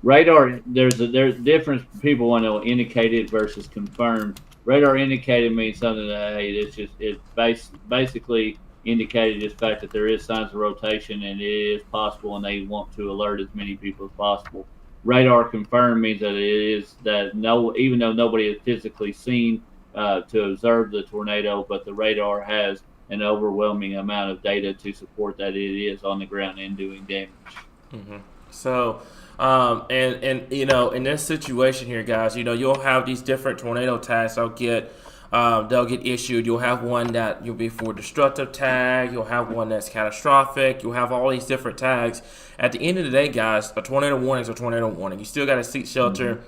radar. There's a difference. People want to know indicated versus confirmed. Radar indicated means something that it's basically indicated this fact that there is signs of rotation and it is possible, and they want to alert as many people as possible. Radar confirmed means that it is that even though nobody has physically seen to observe the tornado, but the radar has an overwhelming amount of data to support that it is on the ground and doing damage. So, and in this situation here, guys, you'll have these different tornado tags. They'll get issued. You'll have one that you'll be for destructive tag. You'll have one that's catastrophic. You'll have all these different tags. At the end of the day, guys, a tornado warning is a tornado warning. You still got to seek shelter.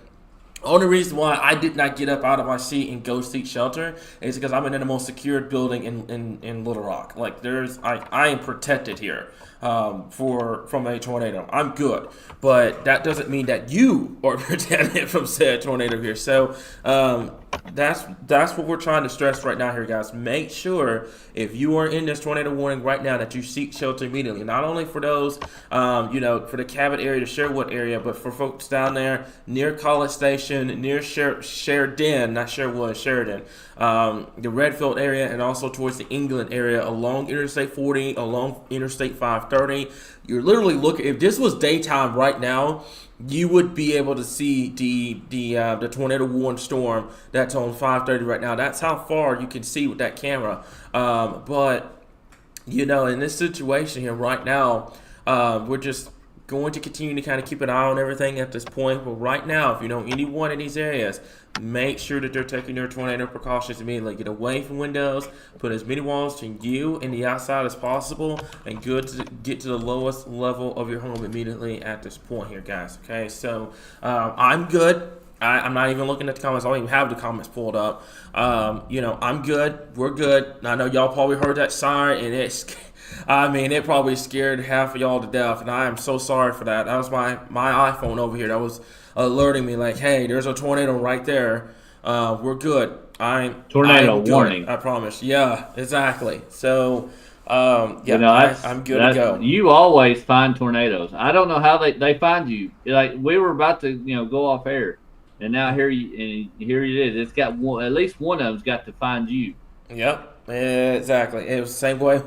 Only reason why I did not get up out of my seat and go seek shelter is because I'm in the most secured building in Little Rock. Like I am protected here from a tornado. I'm good, but that doesn't mean that you are protected from said tornado here. So that's what we're trying to stress right now here, guys. Make sure if you are in this tornado warning right now that you seek shelter immediately. Not only for those for the Cabot area, the Sherwood area, but for folks down there near College Station, near Sheridan, not Sherwood, Sheridan, the Redfield area, and also towards the England area along Interstate 40, along Interstate 530. You're literally looking, if this was daytime right now, you would be able to see the tornado warning storm that's on 530 right now. That's how far you can see with that camera. But in this situation here right now, we're just going to continue to kind of keep an eye on everything at this point. But right now, if you know anyone in these areas, make sure that they're taking their tornado precautions immediately. Get away from windows, put as many walls to you and the outside as possible, and get to the lowest level of your home immediately at this point here, guys. Okay, so I'm good. I'm not even looking at the comments. I don't even have the comments pulled up. I'm good. We're good. I know y'all probably heard that siren, and it probably scared half of y'all to death, and I am so sorry for that. That was my iPhone over here that was alerting me like, hey, there's a tornado right there. We're good. Tornado I'm good, warning. I promise. Yeah, exactly. So, You Yeah, know, I'm good to go. you always find tornadoes. I don't know how they find you. Like we were about to, go off air, and now here it is. It's got one, at least one of them's got to find you. Yep, exactly. It was the same way.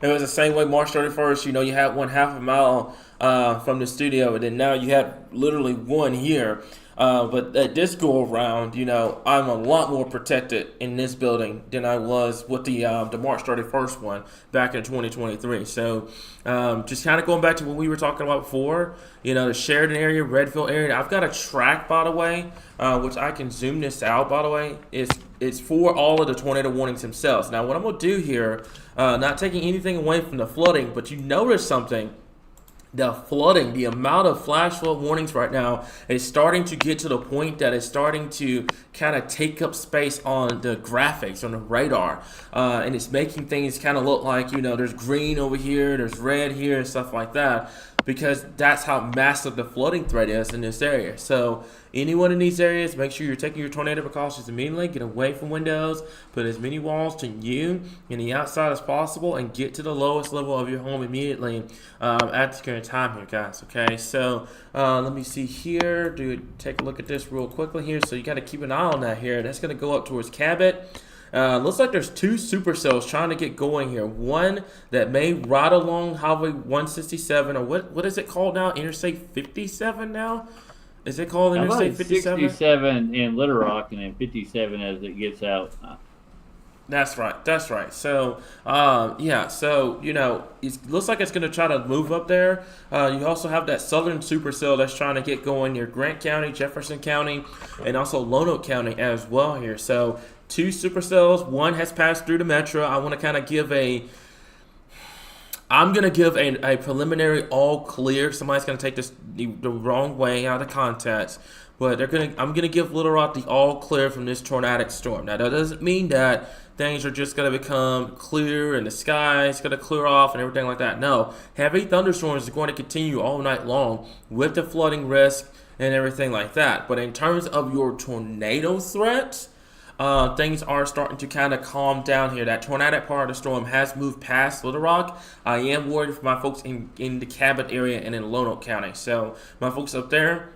It was the same way. March 31st. You had one half a mile from the studio, and then now you have literally one here. But at this go around, I'm a lot more protected in this building than I was with the March 31st one back in 2023. So just kind of going back to what we were talking about before, the Sheridan area, Redfield area. I've got a track, by the way, which I can zoom this out, by the way. It's for all of the tornado warnings themselves. Now, what I'm going to do here, not taking anything away from the flooding, but you notice something. The flooding, the amount of flash flood warnings right now is starting to get to the point that it's starting to kind of take up space on the graphics, on the radar. And it's making things kind of look like, there's green over here, there's red here, and stuff like that. Because that's how massive the flooding threat is in this area. So anyone in these areas, make sure you're taking your tornado precautions immediately. Get away from windows. Put as many walls to you and the outside as possible, and get to the lowest level of your home immediately at the current time here, guys. Okay, so let me see here. Take a look at this real quickly here. So you got to keep an eye on that here. That's going to go up towards Cabot. Looks like there's two supercells trying to get going here. One that may ride along Highway 167, or what is it called now? Interstate 57 now? Is it called Interstate 57? 67 in Little Rock, and then 57 as it gets out. That's right. So, it looks like it's going to try to move up there. You also have that southern supercell that's trying to get going near Grant County, Jefferson County, and also Lonoke County as well here. So, two supercells. One has passed through the metro. I want to kind of give a preliminary all clear. Somebody's going to take this the wrong way out of context. But I'm gonna give Little Rock the all clear from this tornadic storm. Now that doesn't mean that things are just gonna become clear and the sky is gonna clear off and everything like that. No, heavy thunderstorms are going to continue all night long with the flooding risk and everything like that. But in terms of your tornado threat, things are starting to kind of calm down here. That tornadic part of the storm has moved past Little Rock. I am worried for my folks in the Cabot area and in Lonoke County. So my folks up there,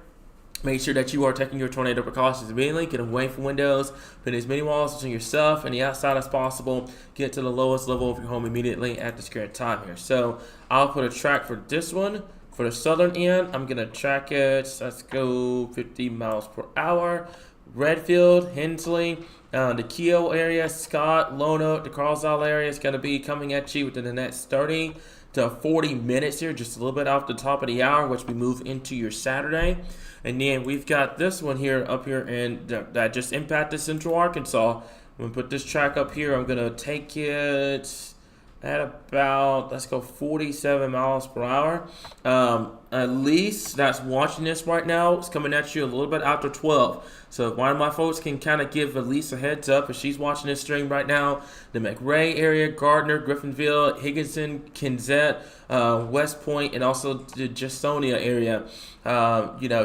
make sure that you are taking your tornado precautions immediately. Get away from windows. Put as many walls between yourself and the outside as possible. Get to the lowest level of your home immediately at this current time here. So I'll put a track for this one. For the southern end, I'm going to track it. Let's go 50 miles per hour. Redfield, Hensley, the Keogh area, Scott, Lonoke, the Carlsbad area is going to be coming at you within the next 30 to 40 minutes here, just a little bit off the top of the hour, which we move into your Saturday. And then we've got this one here up here and that just impacted Central Arkansas. I'm going to put this track up here. I'm going to take it at about, let's go 47 miles per hour. At least that's watching this right now. It's coming at you a little bit after 12. So if one of my folks can kind of give Elise a heads up if she's watching this stream right now, the McRae area, Gardner, Griffinville, Higginson, Kenzette, West Point, and also the Jasonia area.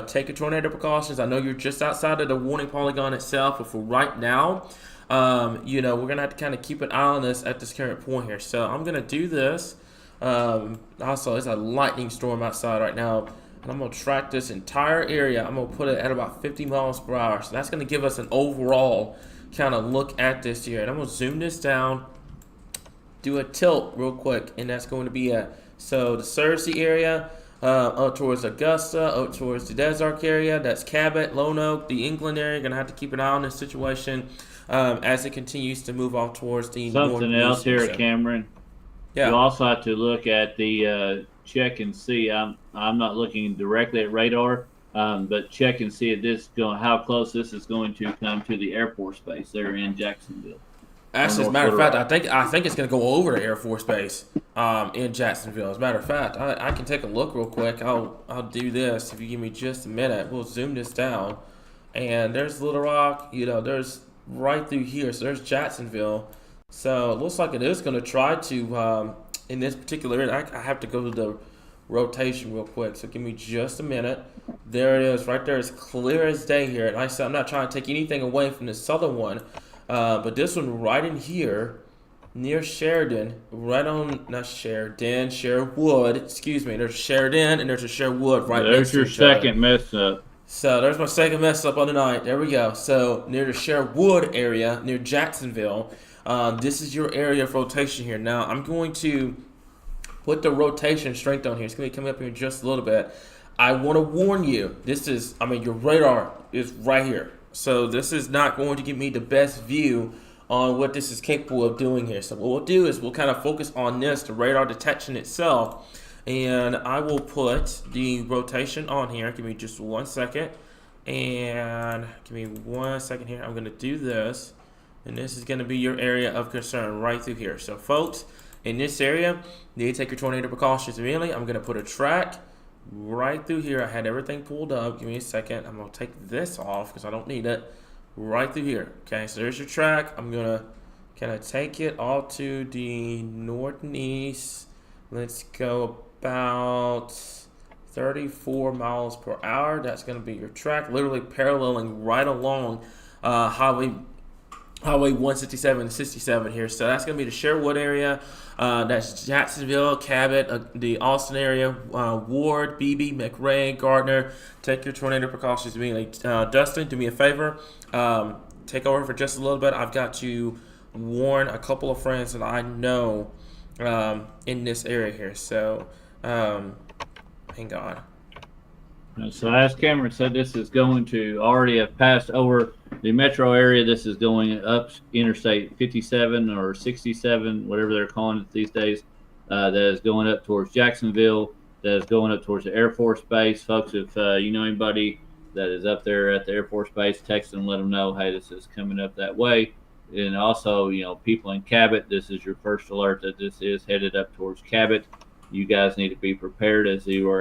Take your tornado precautions. I know you're just outside of the warning polygon itself, but for right now, we're going to have to kind of keep an eye on this at this current point here. So I'm going to do this. Also, it's a lightning storm outside right now. And I'm going to track this entire area. I'm going to put it at about 50 miles per hour. So that's going to give us an overall kind of look at this here. And I'm going to zoom this down, do a tilt real quick. And that's going to be the Searcy area, up towards Augusta, up towards the Desark area. That's Cabot, Lonoke, the England area. Going to have to keep an eye on this situation as it continues to move off towards the something else here, Cameron. Yeah. You also have to look at the check and see. I'm not looking directly at radar, but check and see how close this is going to come to the Air Force Base there in Jacksonville. Actually, as a matter of fact, I think it's going to go over the Air Force Base in Jacksonville. As a matter of fact, I can take a look real quick. I'll do this if you give me just a minute. We'll zoom this down, and there's Little Rock. There's right through here. So there's Jacksonville. So it looks like it is going to try to, in this particular area, I have to go to the rotation real quick. So give me just a minute. There it is right there. It's clear as day here. And like I said, I'm not trying to take anything away from the southern one. But this one right in here, near Sheridan, right on, not Sheridan, Sherwood, excuse me. There's Sheridan and there's a Sherwood right There's next to your each other. second mess up. So there's my second mess up on the night. There we go. So near the Sherwood area, near Jacksonville, this is your area of rotation here. Now I'm going to put the rotation strength on here. It's going to be coming up here in just a little bit. I want to warn you, your radar is right here. So this is not going to give me the best view on what this is capable of doing here. So what we'll do is we'll kind of focus on this, the radar detection itself. And I will put the rotation on here. Give me just 1 second. And give me 1 second here. I'm going to do this. And this is going to be your area of concern right through here. So folks, in this area, you need to take your tornado precautions immediately. I'm going to put a track right through here. I had everything pulled up. Give me a second. I'm going to take this off because I don't need it. Right through here. Okay, so there's your track. I'm going to kind of take it all to the north and east. Let's go about 34 miles per hour. That's going to be your track, literally paralleling right along Highway 167 and 67 here. So that's going to be the Sherwood area. That's Jacksonville, Cabot, the Austin area, Ward, Beebe, McRae, Gardner. Take your tornado precautions immediately. Dustin, do me a favor. Take over for just a little bit. I've got to warn a couple of friends that I know in this area here. So, hang on. So as Cameron said, this is going to already have passed over the metro area. This is going up Interstate 57 or 67, whatever they're calling it these days. That is going up towards Jacksonville. That is going up towards the Air Force Base. Folks, if you know anybody that is up there at the Air Force Base, text them, let them know, hey, this is coming up that way. And also, people in Cabot, this is your first alert that this is headed up towards Cabot. You guys need to be prepared as you are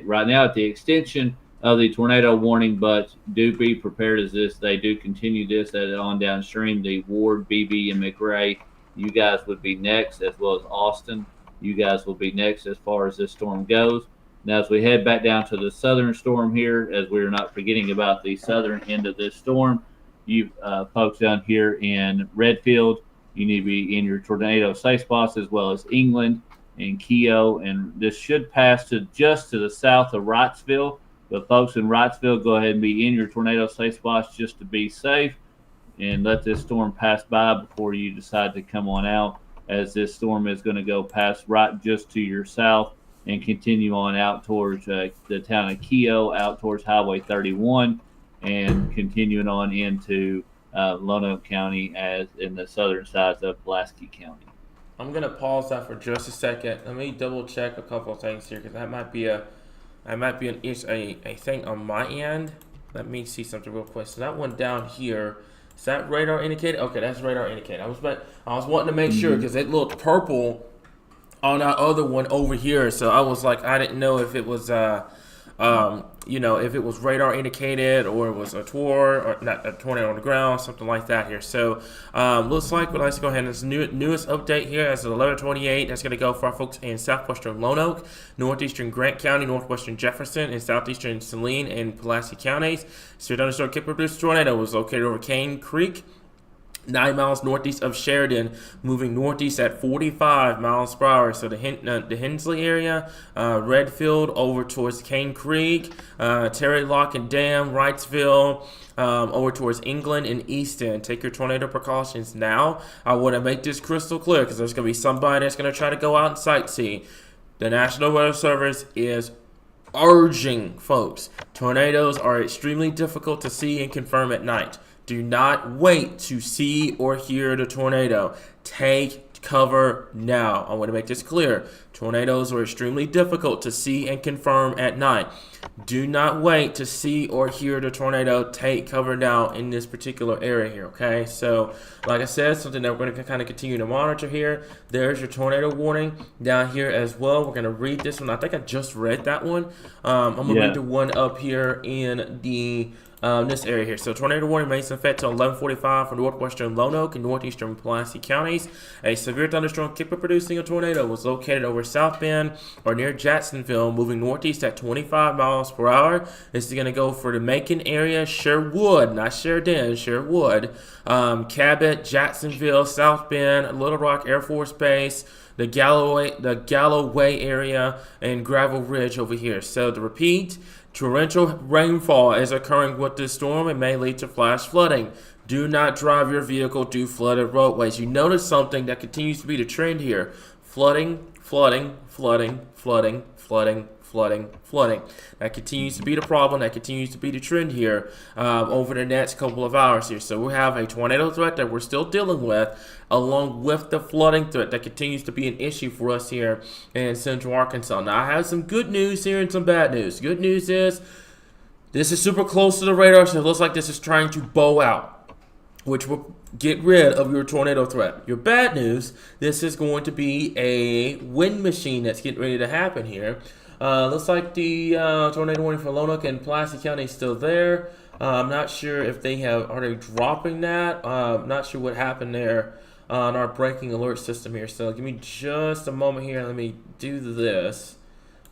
right now at the extension of the tornado warning, but do be prepared as they do continue this on downstream. The Ward, BB, and McRae, you guys would be next, as well as Austin. You guys will be next as far as this storm goes. Now, as we head back down to the southern storm here, as we're not forgetting about the southern end of this storm, you folks down here in Redfield, you need to be in your tornado safe spots, as well as England and Keogh, and this should pass just to the south of Wrightsville. But folks in Wrightsville, go ahead and be in your tornado safe spots just to be safe, and let this storm pass by before you decide to come on out, as this storm is going to go past right just to your south and continue on out towards the town of Keogh, out towards Highway 31, and continuing on into Lonoke County as in the southern sides of Pulaski County. I'm going to pause that for just a second. Let me double check a couple of things here, because that might be a thing on my end. Let me see something real quick. So that one down here, is that radar indicated? Okay, that's radar indicated. I was wanting to make sure, because it looked purple on that other one over here. So I was like, I didn't know if it was if it was radar indicated or it was a not a tornado on the ground, something like that here. So looks like let's go ahead and this newest update here as of 11:28. That's going to go for our folks in southwestern Lonoke, northeastern Grant County, northwestern Jefferson, and southeastern Saline and Pulaski counties. Severe thunderstorm could produce tornado was located over Cane Creek, 9 miles northeast of Sheridan, moving northeast at 45 miles per hour. So the Hensley area, Redfield over towards Cane Creek, Terry Lock and Dam, Wrightsville, over towards England and Easton. Take your tornado precautions now. I want to make this crystal clear, because there's going to be somebody that's going to try to go out and sightsee. The National Weather Service is urging folks. Tornadoes are extremely difficult to see and confirm at night. Do not wait to see or hear the tornado. Take cover now. I want to make this clear. Tornadoes are extremely difficult to see and confirm at night. Do not wait to see or hear the tornado. Take cover now in this particular area here, okay? So, like I said, something that we're going to kind of continue to monitor here. There's your tornado warning down here as well. We're going to read this one. I think I just read that one. I'm going to read the one up here in the this area here. So tornado warning remains in effect till 11:45 for northwestern Lonoke and northeastern Pulaski counties. A severe thunderstorm capable of producing a tornado was located over South Bend or near Jacksonville, moving northeast at 25 miles per hour. This is going to go for the Macon area, Sherwood, not Sheridan, Sherwood, Cabot, Jacksonville, South Bend, Little Rock Air Force Base, the Galloway area, and Gravel Ridge over here. So to repeat, torrential rainfall is occurring with this storm and may lead to flash flooding. Do not drive your vehicle to flooded roadways. You notice something that continues to be the trend here. Flooding, flooding, flooding, flooding, flooding, flooding, flooding. That continues to be the problem. That continues to be the trend here over the next couple of hours here. So we have a tornado threat that we're still dealing with, along with the flooding threat that continues to be an issue for us here in Central Arkansas. Now, I have some good news here and some bad news. Good news is this is super close to the radar, so it looks like this is trying to bow out, which will get rid of your tornado threat. Your bad news, this is going to be a wind machine that's getting ready to happen here. Looks like the tornado warning for Lonoke and Pulaski County is still there. I'm not sure if are they dropping that? I'm not sure what happened there on our breaking alert system here. So give me just a moment here. Let me do this.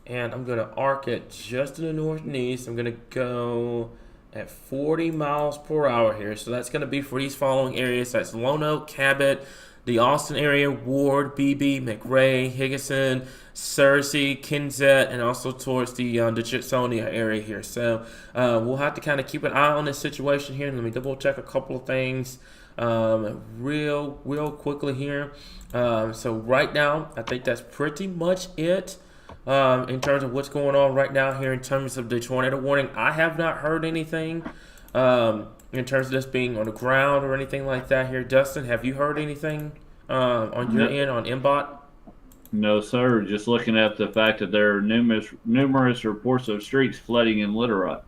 And I'm going to arc it just to the northeast. I'm going to go at 40 miles per hour here. So that's going to be for these following areas. That's Lonoke, Cabot, the Austin area, Ward, Beebe, McRae, Higginson, Searcy, Kensett, and also towards the Jitsonia area here. So we'll have to kind of keep an eye on this situation here. Let me double check a couple of things real quickly here. So right now, I think that's pretty much it in terms of what's going on right now here in terms of the tornado warning. I have not heard anything in terms of this being on the ground or anything like that here. Dustin, have you heard anything on your end on MBOT? No, sir. Just looking at the fact that there are numerous reports of streets flooding in Little Rock.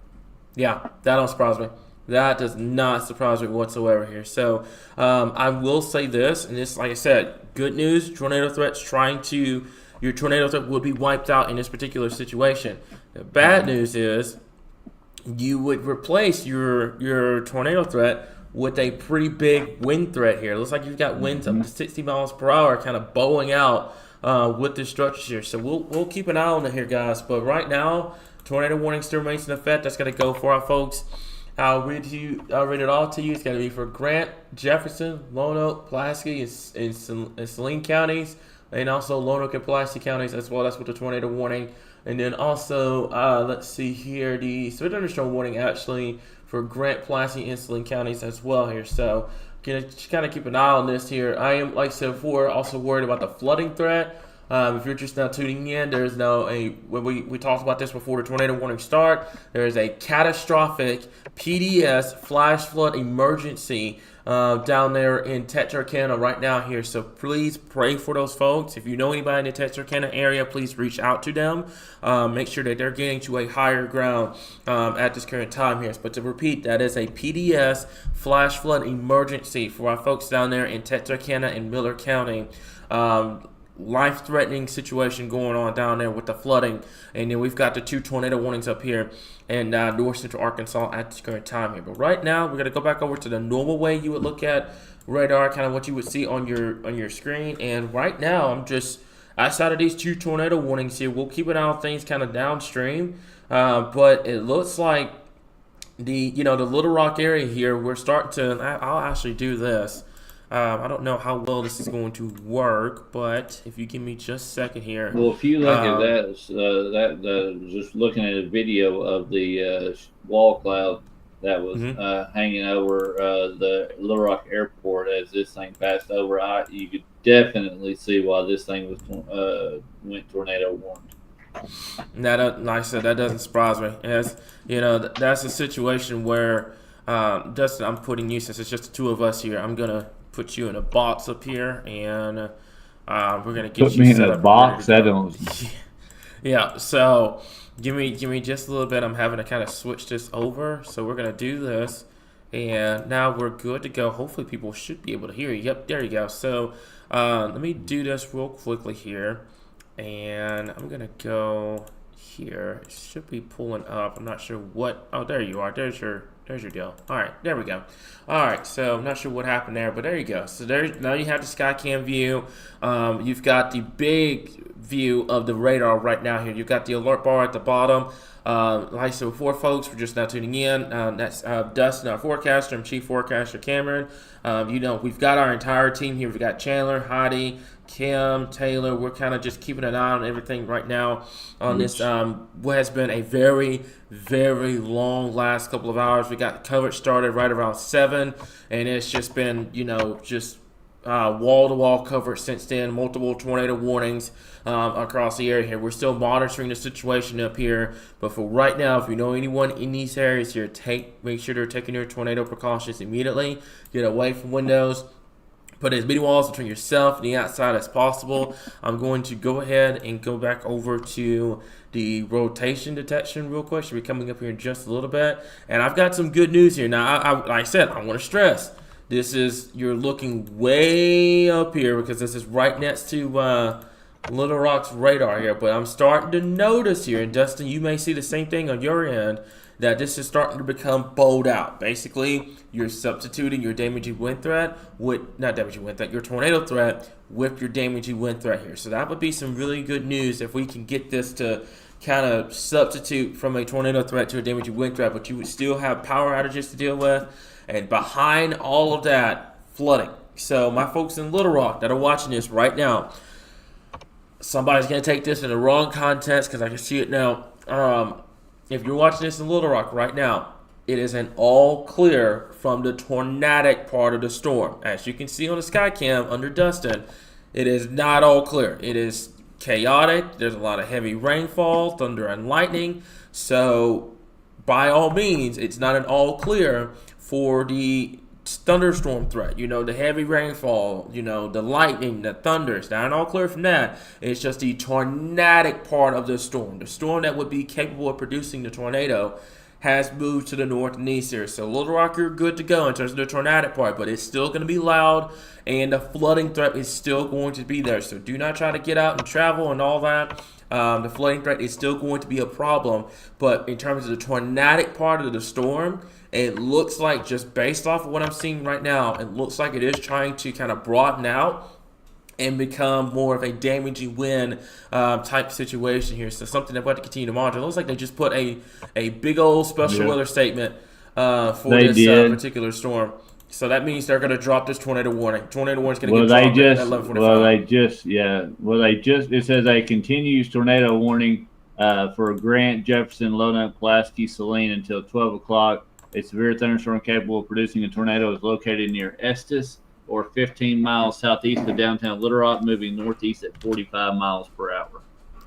Yeah, that don't surprise me. That does not surprise me whatsoever here. So I will say this, and this, like I said, good news. Tornado threats your tornado threat will be wiped out in this particular situation. The bad news is you would replace your tornado threat with a pretty big wind threat here. It looks like you've got winds up to 60 miles per hour kind of bowing out with the structures here. So we'll keep an eye on it here, guys. But right now, tornado warning still remains in effect. That's going to go for our folks. I'll read it all to you. It's going to be for Grant, Jefferson, Lonoke, Pulaski, and Saline counties, and also Lonoke and Pulaski counties as well. That's with the tornado warning. And then also, let's see here, the severe thunderstorm warning actually for Grant, Pulaski, and Saline counties as well here. So, gonna kind of keep an eye on this here. I am, like I said before, also worried about the flooding threat. If you're just now tuning in, there's now when we talked about this before the tornado warning start, there is a catastrophic PDS flash flood emergency down there in Texarkana right now here. So please pray for those folks. If you know anybody in the Texarkana area, please reach out to them. Make sure that they're getting to a higher ground at this current time here. But to repeat, that is a PDS flash flood emergency for our folks down there in Texarkana and Miller County. Life-threatening situation going on down there with the flooding, and then we've got the 2 tornado warnings up here in North Central Arkansas at this current time here. But right now, we're gonna go back over to the normal way you would look at radar, kind of what you would see on your screen. And right now, I'm just outside of these 2 tornado warnings here. We'll keep an eye on things kind of downstream, but it looks like the Little Rock area here. We're starting to. I'll actually do this. I don't know how well this is going to work, but if you give me just a second here. Well, if you look at that, just looking at a video of the wall cloud that was hanging over the Little Rock Airport as this thing passed over, you could definitely see why this thing was went tornado warned. Like I said, that doesn't surprise me. As that's a situation where Dustin, I'm putting you, since it's just the 2 of us here, I'm gonna put you in a box up here, and we're gonna get put me in a box. That don't. Yeah. So give me just a little bit. I'm having to kind of switch this over. So we're gonna do this, and now we're good to go. Hopefully, people should be able to hear you. Yep, there you go. So let me do this real quickly here, and I'm gonna go here. It should be pulling up. I'm not sure what. Oh, there you are. There's your There's your deal. All right, there we go. All right, so I'm not sure what happened there, but there you go. So there, now you have the Skycam view. You've got the big view of the radar right now here. You've got the alert bar at the bottom. Like I said before, folks, we're just now tuning in. That's Dustin, our forecaster. I'm Chief Forecaster Cameron. We've got our entire team here. We've got Chandler, Heidi, Kim, Taylor. We're kind of just keeping an eye on everything right now on this what has been a very, very long last couple of hours. We got coverage started right around 7, and it's just been, wall-to-wall coverage since then. Multiple tornado warnings across the area here. We're still monitoring the situation up here, but for right now, if you know anyone in these areas here, make sure they're taking their tornado precautions immediately. Get away from windows. Put as many walls between yourself and the outside as possible. I'm going to go ahead and go back over to the rotation detection real quick. Should be coming up here in just a little bit. And I've got some good news here. Now, like I said, I want to stress, you're looking way up here because this is right next to Little Rock's radar here. But I'm starting to notice here, and Dustin, you may see the same thing on your end, that this is starting to become bowled out. Basically, you're substituting your damaging wind threat your tornado threat with your damaging wind threat here. So that would be some really good news if we can get this to kind of substitute from a tornado threat to a damaging wind threat, but you would still have power outages to deal with. And behind all of that, flooding. So my folks in Little Rock that are watching this right now, somebody's going to take this in the wrong context because I can see it now. If you're watching this in Little Rock right now, it is an all clear from the tornadic part of the storm. As you can see on the Skycam under Dustin, it is not all clear. It is chaotic. There's a lot of heavy rainfall, thunder, and lightning. So by all means, it's not an all clear for the thunderstorm threat, the heavy rainfall, the lightning, the thunder. It's not all clear from that. It's just the tornadic part of the storm that would be capable of producing the tornado has moved to the north and east here. So Little Rock, you're good to go in terms of the tornadic part, but it's still going to be loud, and the flooding threat is still going to be there. So do not try to get out and travel and all that. The flooding threat is still going to be a problem, but in terms of the tornadic part of the storm, it looks like, just based off of what I'm seeing right now, it looks like it is trying to kind of broaden out and become more of a damaging wind type situation here. So something that we have to continue to monitor. It looks like they just put a big old special weather statement for this particular storm. So that means they're going to drop this tornado warning. Tornado warning is going to get dropped at 11:45. It says a continuous tornado warning for Grant, Jefferson, Lonoke, Pulaski, Saline until 12 o'clock. A severe thunderstorm capable of producing a tornado is located near Estes or 15 miles southeast of downtown Little Rock, moving northeast at 45 miles per hour.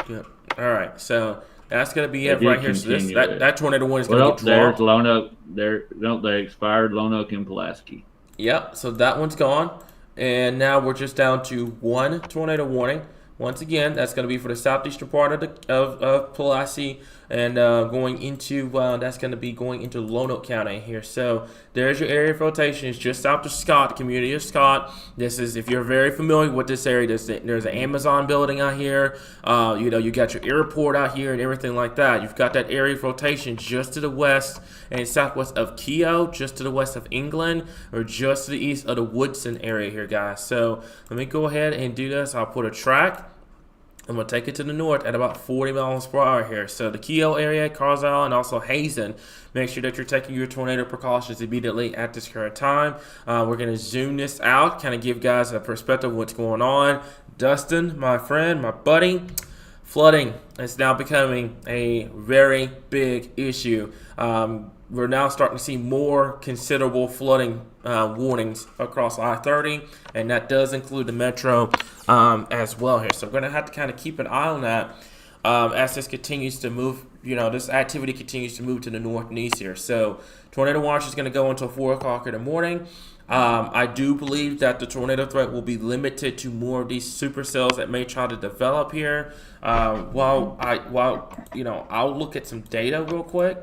Good. All right. So that's going to be it right here. So that tornado warning is going to get dropped. There's Lonoke. They expired, Lonoke and Pulaski. Yep. So that one's gone. And now we're just down to one tornado warning. Once again, that's going to be for the southeastern part of Pulaski, and that's going to be going into Lonoke County here. So there's your area of rotation. It's just south of Scott, the community of Scott. This is, if you're very familiar with this area, there's an Amazon building out here. You got your airport out here and everything like that. You've got that area of rotation just to the west and southwest of Keogh, just to the west of England, or just to the east of the Woodson area here, guys. So let me go ahead and do this. I'll put a track. I'm going to take it to the north at about 40 miles per hour here. So the Keogh area, Carlisle, and also Hazen, make sure that you're taking your tornado precautions immediately at this current time. We're going to zoom this out, kind of give guys a perspective of what's going on. Dustin, my friend, my buddy, flooding is now becoming a very big issue. We're now starting to see more considerable flooding warnings across I-30, and that does include the metro as well here. So we're going to have to kind of keep an eye on that as this continues to move. This activity continues to move to the north and east here. So tornado watch is going to go until 4 o'clock in the morning. I do believe that the tornado threat will be limited to more of these supercells that may try to develop here. I'll look at some data real quick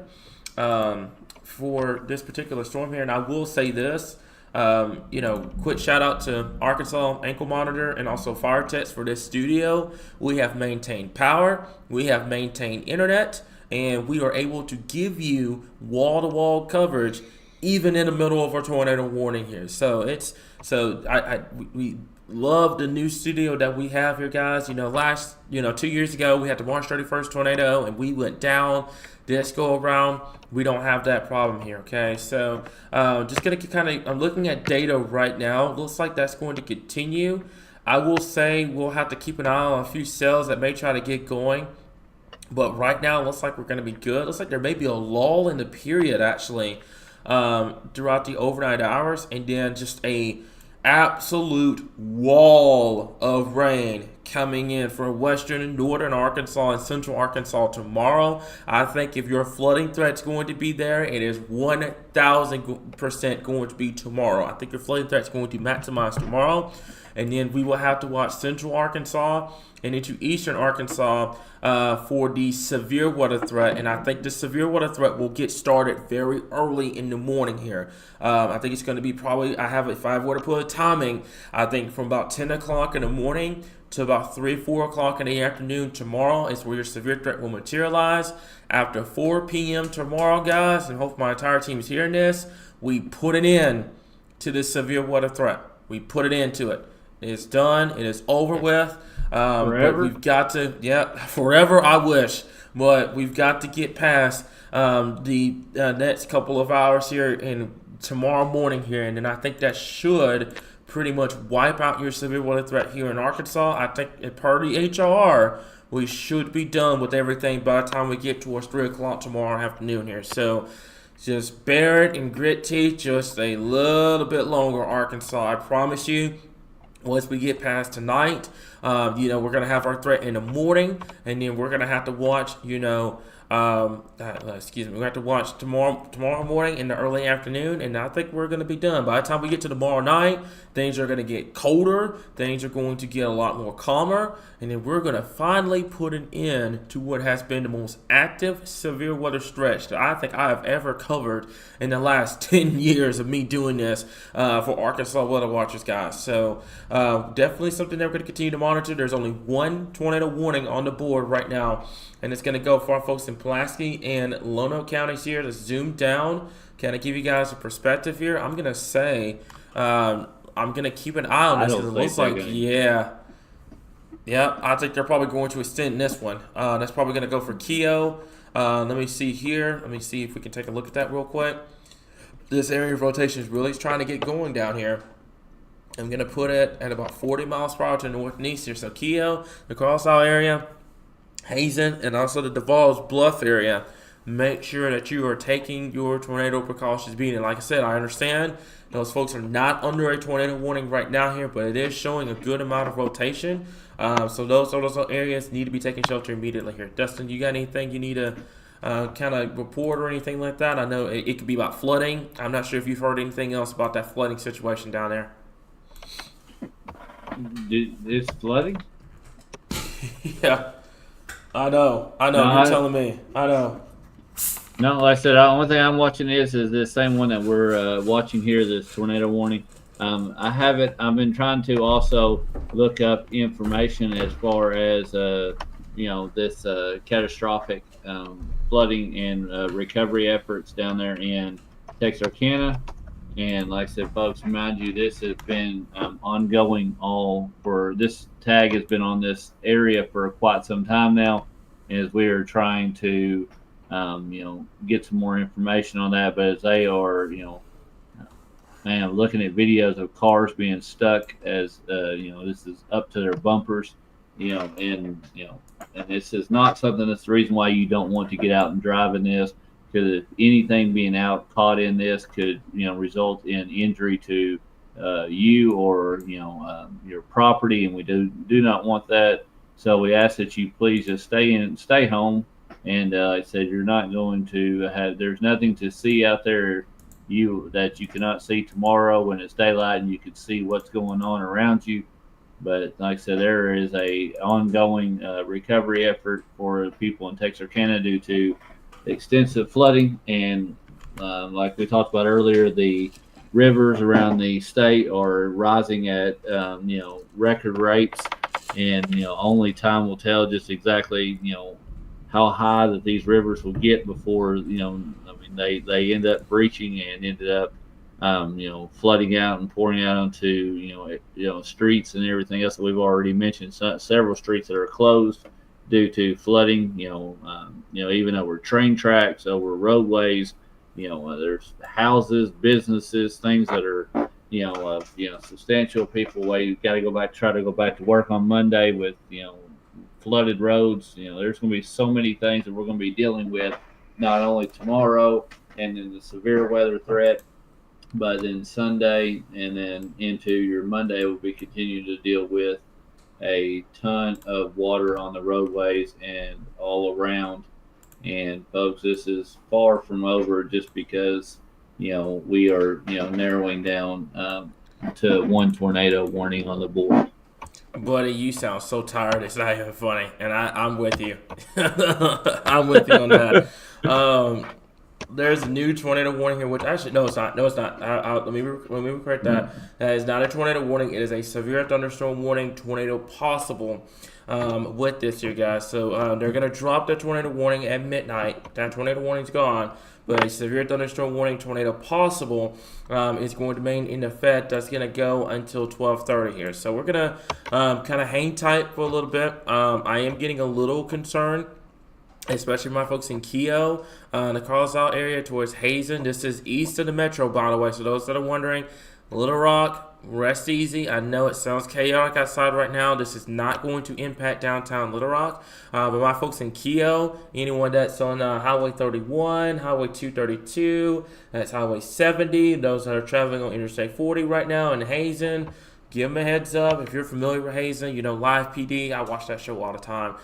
for this particular storm here, and I will say this. Quick shout out to Arkansas Ankle Monitor and also Fire Text for this studio. We have maintained power, we have maintained internet, and we are able to give you wall-to-wall coverage even in the middle of our tornado warning here. So we love the new studio that we have here, guys. 2 years ago we had the March 31st tornado and we went down. This go around, we don't have that problem here. Okay, so just gonna I'm looking at data right now. Looks like that's going to continue. I will say we'll have to keep an eye on a few cells that may try to get going. But right now, it looks like we're going to be good. Looks like there may be a lull in the period, actually, throughout the overnight hours. And then just a absolute wall of rain coming in for western and northern Arkansas and central Arkansas tomorrow. I think if your flooding threat's going to be there, it is 1,000% going to be tomorrow. I think your flooding threat's going to maximize tomorrow. And then we will have to watch central Arkansas and into eastern Arkansas for the severe weather threat. And I think the severe weather threat will get started very early in the morning here. I think it's going to be probably, if I were to put a timing, I think from about 10 o'clock in the morning to about 4 o'clock in the afternoon tomorrow is where your severe threat will materialize. After 4 p.m. tomorrow, guys, and hope my entire team is hearing this, we put it in to the severe weather threat. We put it into it. It's done. It is over with. But we've got to, forever I wish. But we've got to get past the next couple of hours here and tomorrow morning here. And then I think that should pretty much wipe out your severe weather threat here in Arkansas. I think per the HRR, we should be done with everything by the time we get towards 3 o'clock tomorrow afternoon here. So just bear it and grit teeth just a little bit longer, Arkansas. I promise you. Once we get past tonight, we're going to have our threat in the morning, and then we're going to have to watch, we have to watch tomorrow morning in the early afternoon, and I think we're going to be done. By the time we get to tomorrow night, things are going to get colder, things are going to get a lot more calmer, and then we're going to finally put an end to what has been the most active severe weather stretch that I think I have ever covered in the last 10 years of me doing this for Arkansas Weather Watchers, guys. So definitely something that we're going to continue to monitor. There's only one tornado warning on the board right now, and it's going to go for our folks in Pulaski and Lono counties here. To zoom down, kind of give you guys a perspective here. I'm going to say I'm going to keep an eye on this because it looks like, I think they're probably going to extend this one. That's probably going to go for Keogh. Let me see here. Let me see if we can take a look at that real quick. This area of rotation is really trying to get going down here. I'm going to put it at about 40 miles per hour to north and east here. So Keogh, the Carlsbad area, Hazen, and also the Duval's Bluff area. Make sure that you are taking your tornado precautions being. And like I said, I understand those folks are not under a tornado warning right now here, but it is showing a good amount of rotation. So those areas need to be taking shelter immediately here. Dustin, you got anything you need to kind of report or anything like that? I know it could be about flooding. I'm not sure if you've heard anything else about that flooding situation down there. It's flooding? Yeah. I know. You're telling me. I know. No, like I said, the only thing I'm watching is the same one that we're watching here, this tornado warning. I've been trying to also look up information as far as, this catastrophic flooding and recovery efforts down there in Texarkana. And like I said, folks, remind you, this has been ongoing this tag has been on this area for quite some time now, as we are trying to, get some more information on that. But as they are, looking at videos of cars being stuck as, this is up to their bumpers, and this is not something that's the reason why you don't want to get out and drive in this. Because if anything being caught in this could, result in injury to you or your property, and we do not want that. So we ask that you please just stay home. And I said you're not going to have. There's nothing to see out there that you cannot see tomorrow when it's daylight, and you can see what's going on around you. But like I said, there is a ongoing recovery effort for people in Texarkana due to extensive flooding, and like we talked about earlier, the rivers around the state are rising at record rates, and only time will tell just exactly how high that these rivers will get before, I mean, they end up breaching and ended up, flooding out and pouring out onto, streets and everything else that we've already mentioned. So, several streets that are closed due to flooding, even over train tracks, over roadways, there's houses, businesses, things that are, substantial people where you've got to try to go back to work on Monday with, flooded roads. There's going to be so many things that we're going to be dealing with, not only tomorrow and then the severe weather threat, but then Sunday and then into your Monday, we'll be continuing to deal with a ton of water on the roadways and all around. And folks, this is far from over just because, we are, narrowing down to one tornado warning on the board. Buddy, you sound so tired. It's not even funny, and I'm with you. I'm with you on that. There's a new tornado warning here, which actually no, it's not. No, it's not. Let me correct that. That is not a tornado warning. It is a severe thunderstorm warning. Tornado possible with this here, guys. So they're gonna drop the tornado warning at midnight. That tornado warning's gone. But a severe thunderstorm warning, tornado possible, is going to remain in effect. That's going to go until 12:30 here. So we're going to kind of hang tight for a little bit. I am getting a little concerned, especially my folks in Keogh, the Carlsbad area towards Hazen. This is east of the metro, by the way. So those that are wondering, Little Rock, rest easy. I know it sounds chaotic outside right now. This is not going to impact downtown Little Rock. But my folks in Keogh, anyone that's on Highway 31, Highway 232, that's Highway 70, those that are traveling on Interstate 40 right now in Hazen, give them a heads up. If you're familiar with Hazen, Live PD, I watch that show all the time.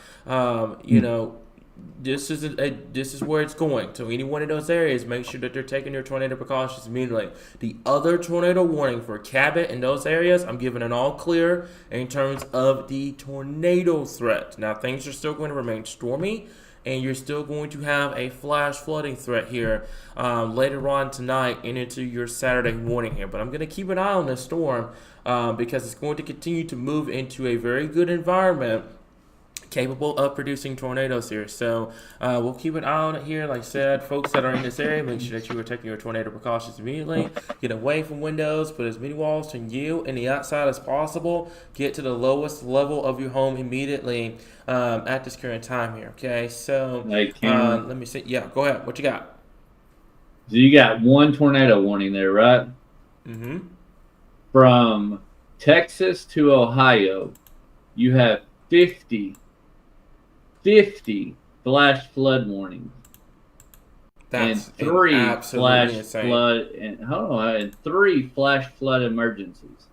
This is where it's going. So any one of those areas, make sure that they're taking their tornado precautions immediately. The other tornado warning for Cabot and those areas, I'm giving an all clear in terms of the tornado threat. Now things are still going to remain stormy, and you're still going to have a flash flooding threat here later on tonight and into your Saturday morning here. But I'm going to keep an eye on this storm because it's going to continue to move into a very good environment capable of producing tornadoes here. So we'll keep an eye on it here. Like I said, folks that are in this area, make sure that you are taking your tornado precautions immediately. Get away from windows, put as many walls between you and the outside as possible. Get to the lowest level of your home immediately at this current time here. Okay, so let me see. Yeah, go ahead. What you got? So you got one tornado warning there, right? Mm-hmm. From Texas to Ohio, you have 50 flash flood warnings. That's and 3 flash insane. flood and 3 flash flood emergencies.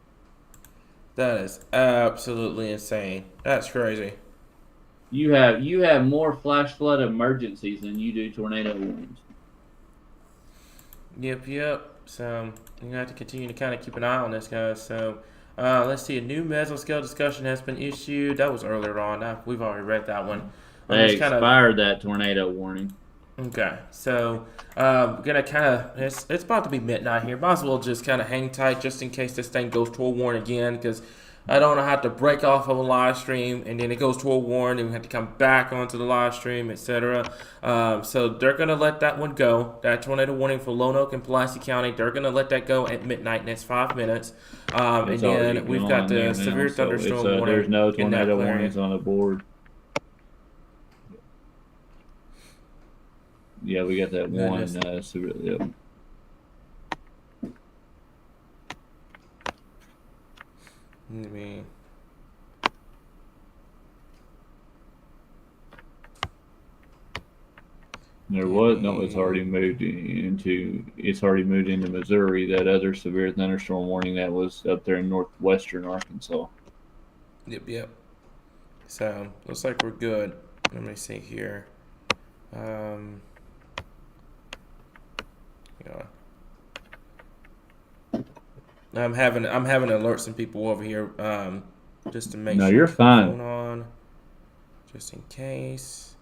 That is absolutely insane. That's crazy. You have more flash flood emergencies than you do tornado warnings. Yep. So you have to continue to kind of keep an eye on this, guys. So let's see. A new mesoscale discussion has been issued. That was earlier on. We've already read that one. They expired that tornado warning. Okay, so gonna kind of it's about to be midnight here. Might as well just kind of hang tight just in case this thing goes to a warn again, because I don't want to have to break off of a live stream and then it goes to a warn and we have to come back onto the live stream, etc. So they're gonna let that one go. That tornado warning for Lone Oak and Pulaski County, they're gonna let that go at midnight. Next 5 minutes, and then we've got the severe thunderstorm warning. There's no tornado warnings on the board. Yeah, we got that one. Yep. There was no. It's already moved into Missouri. That other severe thunderstorm warning that was up there in northwestern Arkansas. Yep. So looks like we're good. Let me see here. I'm having to alert some people over here just to make sure. No, you're fine. Going on, just in case.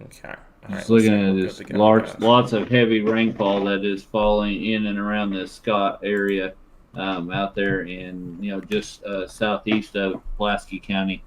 Okay. All just looking at this lots of heavy rainfall that is falling in and around the Scott area out there in just southeast of Pulaski County,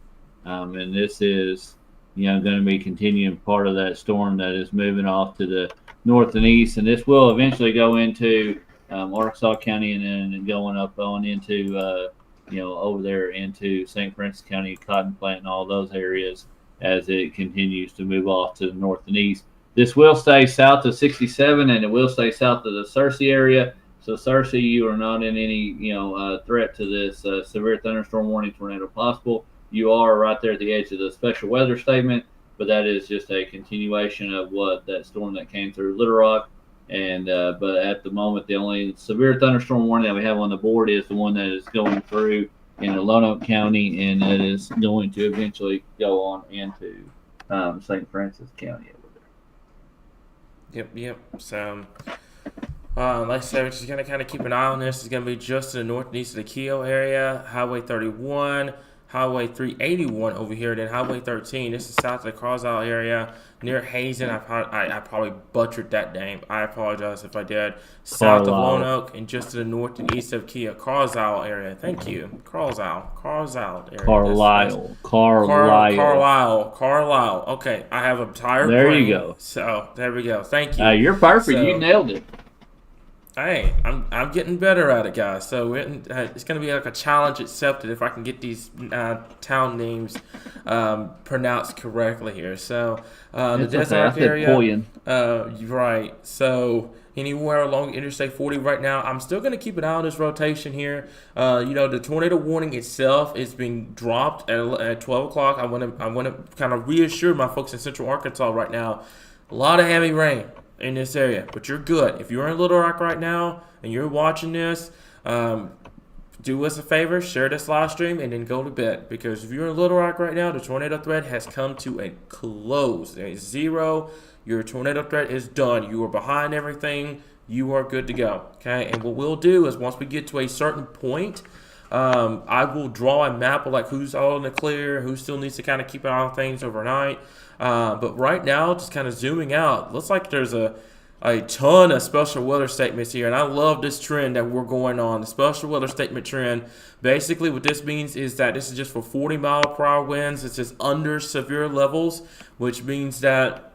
and this is going to be continuing part of that storm that is moving off to the north and east, and this will eventually go into Arkansas County and then going up on into over there into St. Francis County, Cotton Plant, and all those areas as it continues to move off to the north and east. This will stay south of 67, and it will stay south of the Searcy area. So Searcy, you are not in any threat to this severe thunderstorm warning tornado possible. You are right there at the edge of the special weather statement, but that is just a continuation of what that storm that came through Little Rock. And but at the moment, the only severe thunderstorm warning that we have on the board is the one that is going through in Lonoke County, and it is going to eventually go on into St. Francis County over there. Yep. So, like I said, we're just going to kind of keep an eye on this. It's going to be just to the north and east of the Keogh area, Highway 31, Highway 381 over here, then Highway 13. This is south of the Carlisle area near Hazen. I probably butchered that name. I apologize if I did. South of Lonoke and just to the north and east of Keogh, Carlisle area. Thank you. Carlisle area. Carlisle. Okay, I have a tired brain. There you go. So there we go. Thank you. You're perfect. You nailed it. Hey, I'm getting better at it, guys. So it's going to be like a challenge accepted if I can get these town names pronounced correctly here. So the Desert area, right? So anywhere along Interstate 40 right now, I'm still going to keep an eye on this rotation here. The tornado warning itself is being dropped at 12 o'clock. I want to kind of reassure my folks in Central Arkansas right now. A lot of heavy rain in this area, but you're good. If you're in Little Rock right now and you're watching this, do us a favor, share this live stream, and then go to bed. Because if you're in Little Rock right now, the tornado threat has come to a close. There is zero. Your tornado threat is done. You are behind everything. You are good to go. Okay, and what we'll do is once we get to a certain point, I will draw a map of like who's all in the clear, who still needs to kind of keep an eye on things overnight. But right now, just kind of zooming out, looks like there's a ton of special weather statements here. And I love this trend that we're going on, the special weather statement trend. Basically, what this means is that this is just for 40-mile-per-hour winds. It's just under severe levels, which means that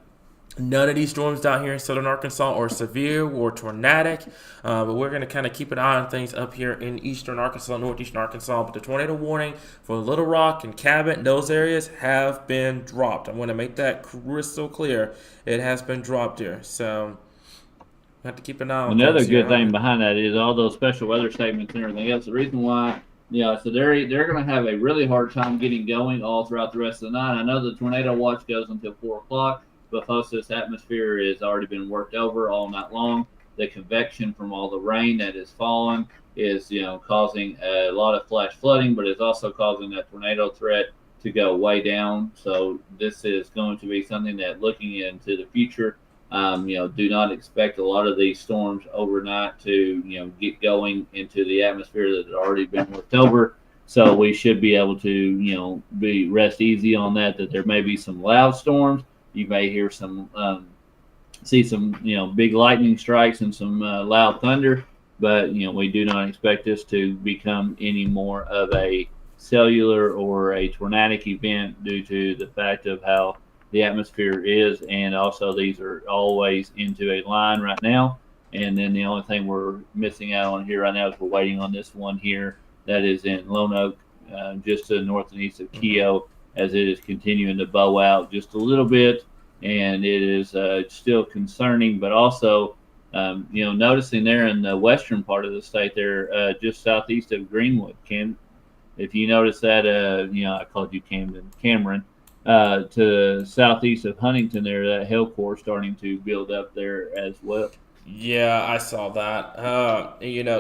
none of these storms down here in southern Arkansas are severe or tornadic, but we're going to kind of keep an eye on things up here in eastern Arkansas, northeastern Arkansas. But the tornado warning for Little Rock and Cabot and those areas have been dropped. I want to make that crystal clear. It has been dropped here. So we have to keep an eye on another good thing behind that is all those special weather statements and everything else. The reason why, so they're going to have a really hard time getting going all throughout the rest of the night. I know the tornado watch goes until 4 o'clock. But most of this atmosphere has already been worked over all night long. The convection from all the rain that has fallen is, causing a lot of flash flooding, but it's also causing that tornado threat to go way down. So this is going to be something that, looking into the future, do not expect a lot of these storms overnight to, get going into the atmosphere that had already been worked over. So we should be able to, rest easy on that there may be some loud storms. You may hear see some, big lightning strikes and some loud thunder, but, we do not expect this to become any more of a cellular or a tornadic event due to the fact of how the atmosphere is. And also these are always into a line right now. And then the only thing we're missing out on here right now is we're waiting on this one here that is in Lonoke, just to the north and east of Keogh, as it is continuing to bow out just a little bit, and it is still concerning. But also, noticing there in the western part of the state there, just southeast of Greenwood, if you notice that, I called you Cameron, to southeast of Huntington there, that hail core starting to build up there as well. Yeah, I saw that.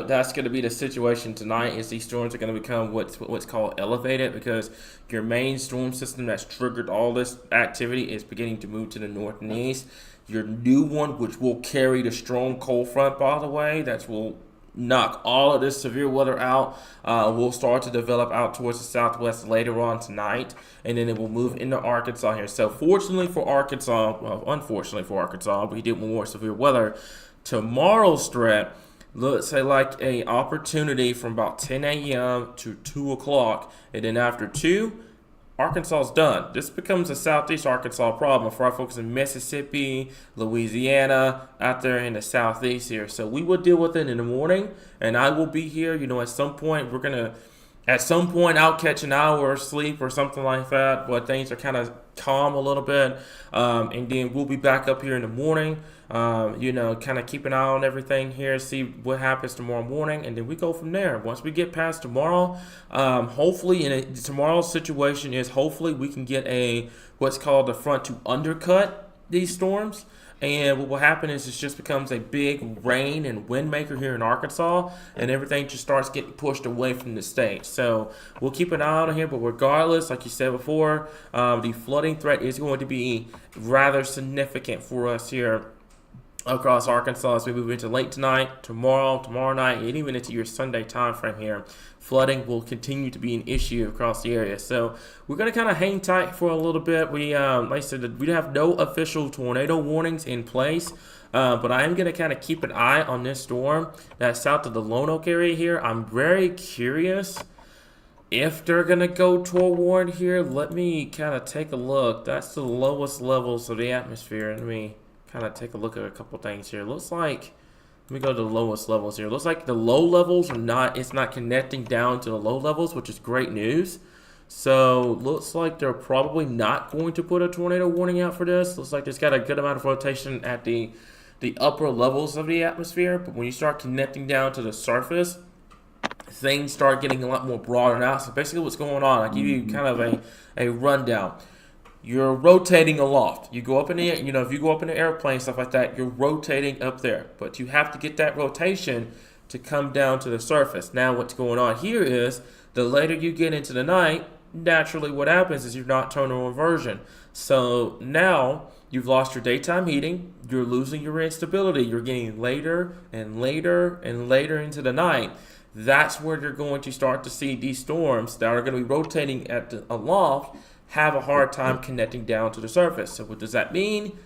That's going to be the situation tonight. Is these storms are going to become what's called elevated, because your main storm system that's triggered all this activity is beginning to move to the north and east. Your new one, which will carry the strong cold front, by the way, that will knock all of this severe weather out, will start to develop out towards the southwest later on tonight, and then it will move into Arkansas here. So unfortunately for Arkansas, we did more severe weather. Tomorrow's threat, let's say like a opportunity from about 10 a.m. to 2 o'clock, and then after 2, Arkansas is done. This becomes a southeast Arkansas problem for our folks in Mississippi, Louisiana, out there in the southeast here. So we will deal with it in the morning, and I will be here. At some point, I'll catch an hour of sleep or something like that, but things are kind of calm a little bit. And then we'll be back up here in the morning, kind of keep an eye on everything here, see what happens tomorrow morning, and then we go from there. Once we get past tomorrow, hopefully, tomorrow's situation is hopefully we can get what's called a front to undercut these storms. And what will happen is it just becomes a big rain and wind maker here in Arkansas, and everything just starts getting pushed away from the state. So we'll keep an eye on it here, but regardless, like you said before, the flooding threat is going to be rather significant for us here across Arkansas as we move into late tonight, tomorrow night, and even into your Sunday time frame here. Flooding will continue to be an issue across the area. So we're going to kind of hang tight for a little bit. We, like I said, we have no official tornado warnings in place, but I am going to kind of keep an eye on this storm that's south of the Lone Oak area here. I'm very curious if they're going to go to a warning here. Let me kind of take a look. That's the lowest levels of the atmosphere. Let me kind of take a look at a couple things here. Looks like, let me go to the lowest levels here. Looks like the low levels it's not connecting down to the low levels, which is great news. So looks like they're probably not going to put a tornado warning out for this. Looks like there's got a good amount of rotation at the upper levels of the atmosphere, but when you start connecting down to the surface, things start getting a lot more broadened out. So basically what's going on, I'll give you kind of a rundown. You're rotating aloft. You go up in the, if you go up in the airplane, stuff like that, you're rotating up there. But you have to get that rotation to come down to the surface. Now what's going on here is the later you get into the night, naturally what happens is you're not terminal inversion. So now you've lost your daytime heating. You're losing your instability. You're getting later and later and later into the night. That's where you're going to start to see these storms that are going to be rotating at the aloft have a hard time connecting down to the surface. So what does that mean?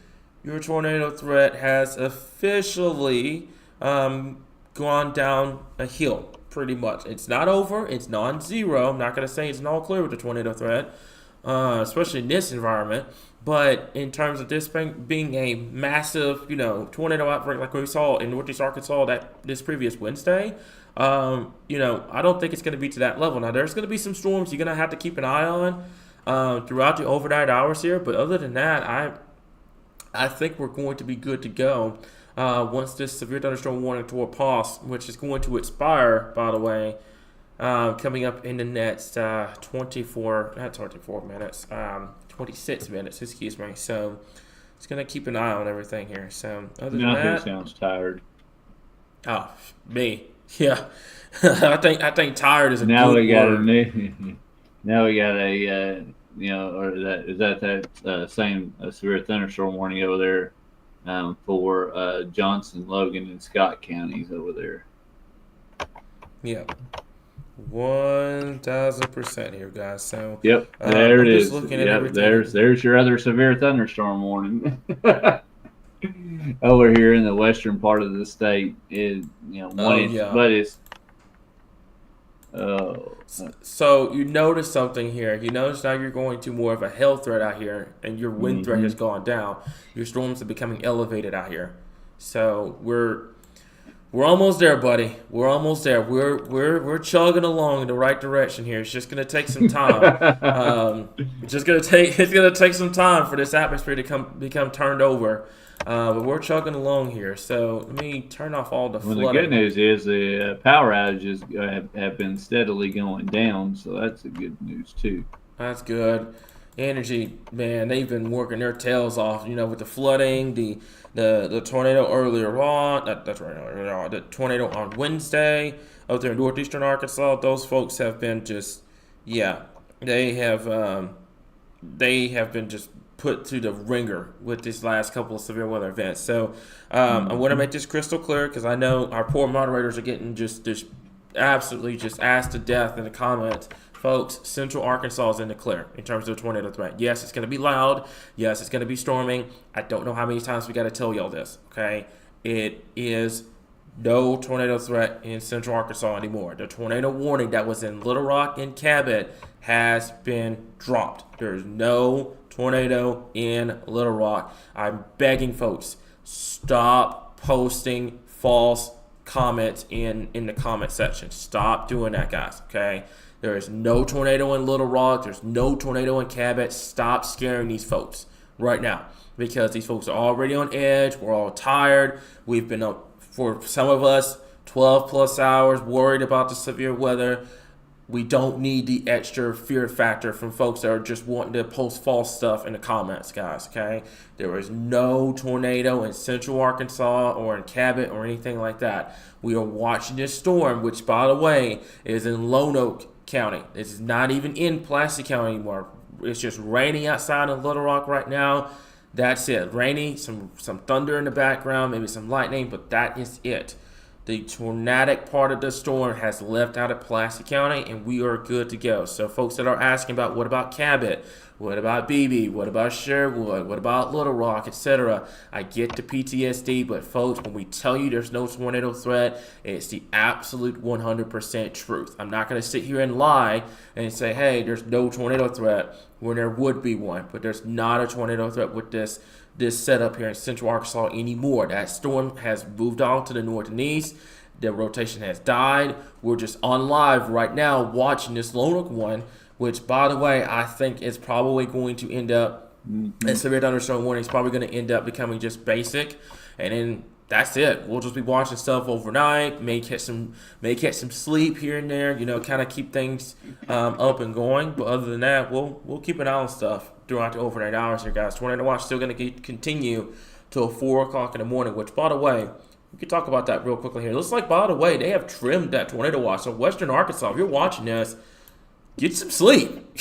Your tornado threat has officially gone down a hill, pretty much. It's not over. It's non-zero. I'm not going to say it's all clear with the tornado threat, especially in this environment. But in terms of this being a massive, tornado outbreak like we saw in Northeast Arkansas this previous Wednesday, I don't think it's going to be to that level. Now, there's going to be some storms you're going to have to keep an eye on throughout the overnight hours here, but other than that, I think we're going to be good to go once this severe thunderstorm warning toward pause, which is going to expire, by the way, coming up in the next 26 minutes, excuse me. So it's going to keep an eye on everything here. So other than that, sounds tired. Oh, me, yeah. I think tired is a now good we got word. a new. Now we got a same severe thunderstorm warning over there for Johnson, Logan, and Scott counties over there. Yeah, 1,000% here, guys. So yep, there it is. Yep, there's your other severe thunderstorm warning. Over here in the western part of the state, but it's. So you notice something here. You notice now you're going to more of a hail threat out here, and your wind threat has gone down. Your storms are becoming elevated out here. So we're almost there, buddy. We're almost there. We're chugging along in the right direction here. It's just gonna take some time. It's gonna take some time for this atmosphere to become turned over. But we're chugging along here. So let me turn off all the flooding. Well, the good news is the power outages have been steadily going down, so that's the good news too. That's good. Energy, man, they've been working their tails off, with the flooding, the tornado earlier on, the tornado on Wednesday out there in northeastern Arkansas. Those folks have been they have been just put to the ringer with this last couple of severe weather events. So I want to make this crystal clear because I know our poor moderators are getting just absolutely just asked to death in the comments. Folks, Central Arkansas is in the clear in terms of tornado threat. Yes, it's going to be loud. Yes, it's going to be storming. I don't know how many times we got to tell y'all this, okay? It is no tornado threat in Central Arkansas anymore. The tornado warning that was in Little Rock and Cabot has been dropped. There's no tornado in Little Rock. I'm begging folks, stop posting false comments in the comment section. Stop doing that, guys, okay? There is no tornado in Little Rock. There's no tornado in Cabot. Stop scaring these folks right now, because these folks are already on edge. We're all tired. We've been up, for some of us, 12 plus hours worried about the severe weather. We don't need the extra fear factor from folks that are just wanting to post false stuff in the comments, guys, okay? There is no tornado in Central Arkansas or in Cabot or anything like that. We are watching this storm, which, by the way, is in Lone Oak County. This is not even in Pulaski County anymore. It's just raining outside in Little Rock right now. That's it. Rainy, some thunder in the background, maybe some lightning, but that is it. The tornadic part of the storm has left out of Pulaski County, and we are good to go. So folks that are asking about, what about Cabot? What about Beebe? What about Sherwood? What about Little Rock, etc.? I get the PTSD, but folks, when we tell you there's no tornado threat, it's the absolute 100% truth. I'm not going to sit here and lie and say, hey, there's no tornado threat when there would be one. But there's not a tornado threat with this setup here in Central Arkansas anymore. That storm has moved on to the north and east. The rotation has died. We're just on live right now watching this Lone Oak one, which, by the way, I think is probably going to end up, a severe thunderstorm warning is probably going to end up becoming just basic, and then that's it. We'll just be watching stuff overnight, may catch some sleep here and there, kind of keep things up and going. But other than that, we'll keep an eye on stuff throughout the overnight hours here, guys. Tornado watch still going to continue till 4 o'clock in the morning, which, by the way, we can talk about that real quickly here. Looks like, by the way, they have trimmed that tornado watch. So Western Arkansas, if you're watching this, get some sleep.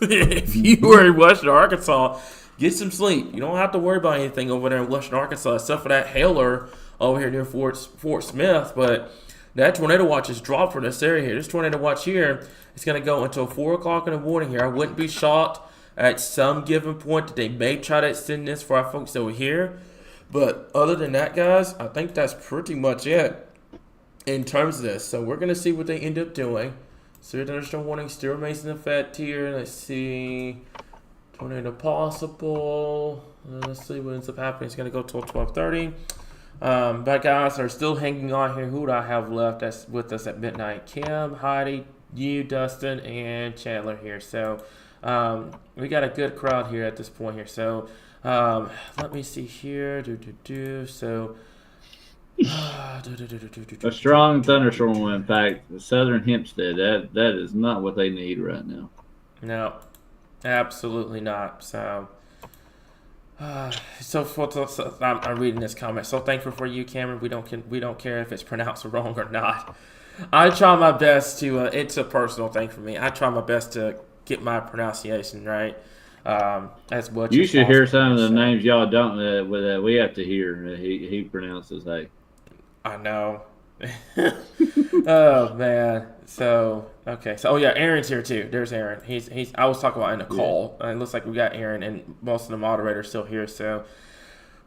If you were in Western Arkansas, get some sleep. You don't have to worry about anything over there in Western Arkansas, except for that hailer over here near Fort Smith. But that tornado watch is dropped for this area here. This tornado watch here is going to go until 4 o'clock in the morning here. I wouldn't be shocked at some given point that they may try to extend this for our folks over here. But other than that, guys, I think that's pretty much it in terms of this. So we're going to see what they end up doing. Severe thunderstorm warning still remains in effect here. Let's see. Tornado possible. Let's see what ends up happening. It's going to go till 12:30. But guys, they're still hanging on here. Who do I have left that's with us at midnight? Kim, Heidi, you, Dustin, and Chandler here. So we got a good crowd here at this point here. So let me see here. So a strong thunderstorm impact southern Hempstead. That is not what they need right now. No, absolutely not. So I'm reading this comment. So thankful for you, Cameron. We don't care if it's pronounced wrong or not. I try my best to. It's a personal thing for me. I try my best to get my pronunciation right. As much. You should hear some of the names y'all don't that we have to hear. He pronounces. Hey, I know. Oh man. So okay. So yeah, Aaron's here too. There's Aaron. He's. I was talking about in the call. It looks like we got Aaron and most of the moderators still here. So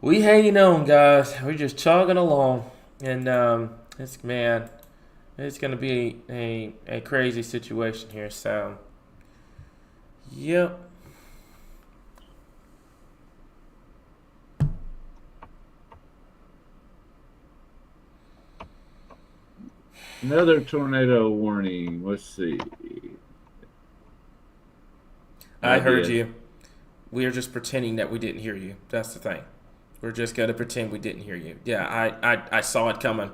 we hanging on, guys. We're just chugging along, and it's gonna be a crazy situation here. So yep. Another tornado warning. Let's see. I heard you. We are just pretending that we didn't hear you. That's the thing. We're just going to pretend we didn't hear you. Yeah, I saw it coming.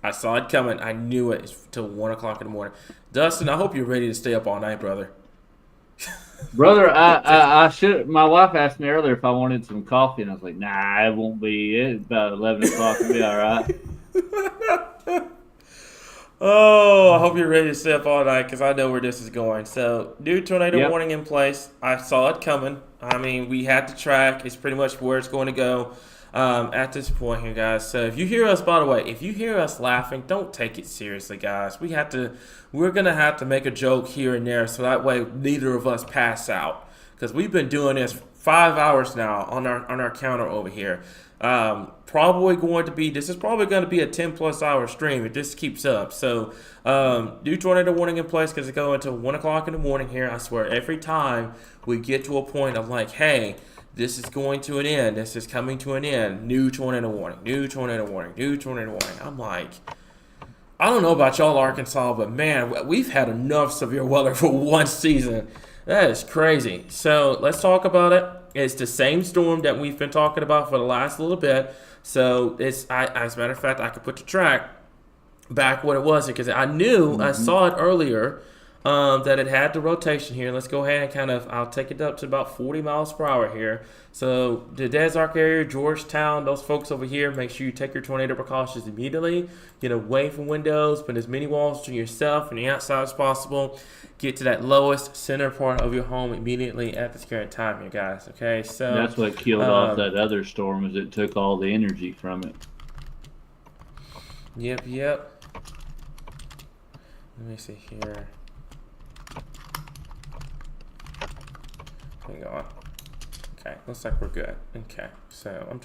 I knew it till 1 o'clock in the morning. Dustin, I hope you're ready to stay up all night, brother. Brother, I should. My wife asked me earlier if I wanted some coffee, and I was like, nah, it won't be. It's about 11 o'clock. It'll be all right. Oh, I hope you're ready to stay up all night because I know where this is going. So, new tornado warning in place. I saw it coming. I mean, we had to track. It's pretty much where it's going to go at this point here, guys. So, if you hear us, by the way, if you hear us laughing, don't take it seriously, guys. We're going to have to make a joke here and there so that way neither of us pass out because we've been doing this 5 hours now on our counter over here. This is probably going to be a 10 plus hour stream if this keeps up. So, new tornado warning in place because it go until 1 o'clock in the morning here. I swear, every time we get to a point of like, hey, this is going to an end. This is coming to an end. New tornado warning. New tornado warning. New tornado warning. I'm like, I don't know about y'all, Arkansas, but man, we've had enough severe weather for one season. That is crazy. So let's talk about it. It's the same storm that we've been talking about for the last little bit. So as a matter of fact, I could put the track back what it was because I knew I saw it earlier that it had the rotation here. Let's go ahead and I'll take it up to about 40 miles per hour here. So the Des Arc area, Georgetown, those folks over here, make sure you take your tornado precautions immediately. Get away from windows, put as many walls to yourself and the outside as possible. Get to that lowest center part of your home immediately at this current time, you guys. Okay, so that's what killed off that other storm, is it took all the energy from it. Yep. Let me see here. Hang on. Okay, looks like we're good. Okay, so I'm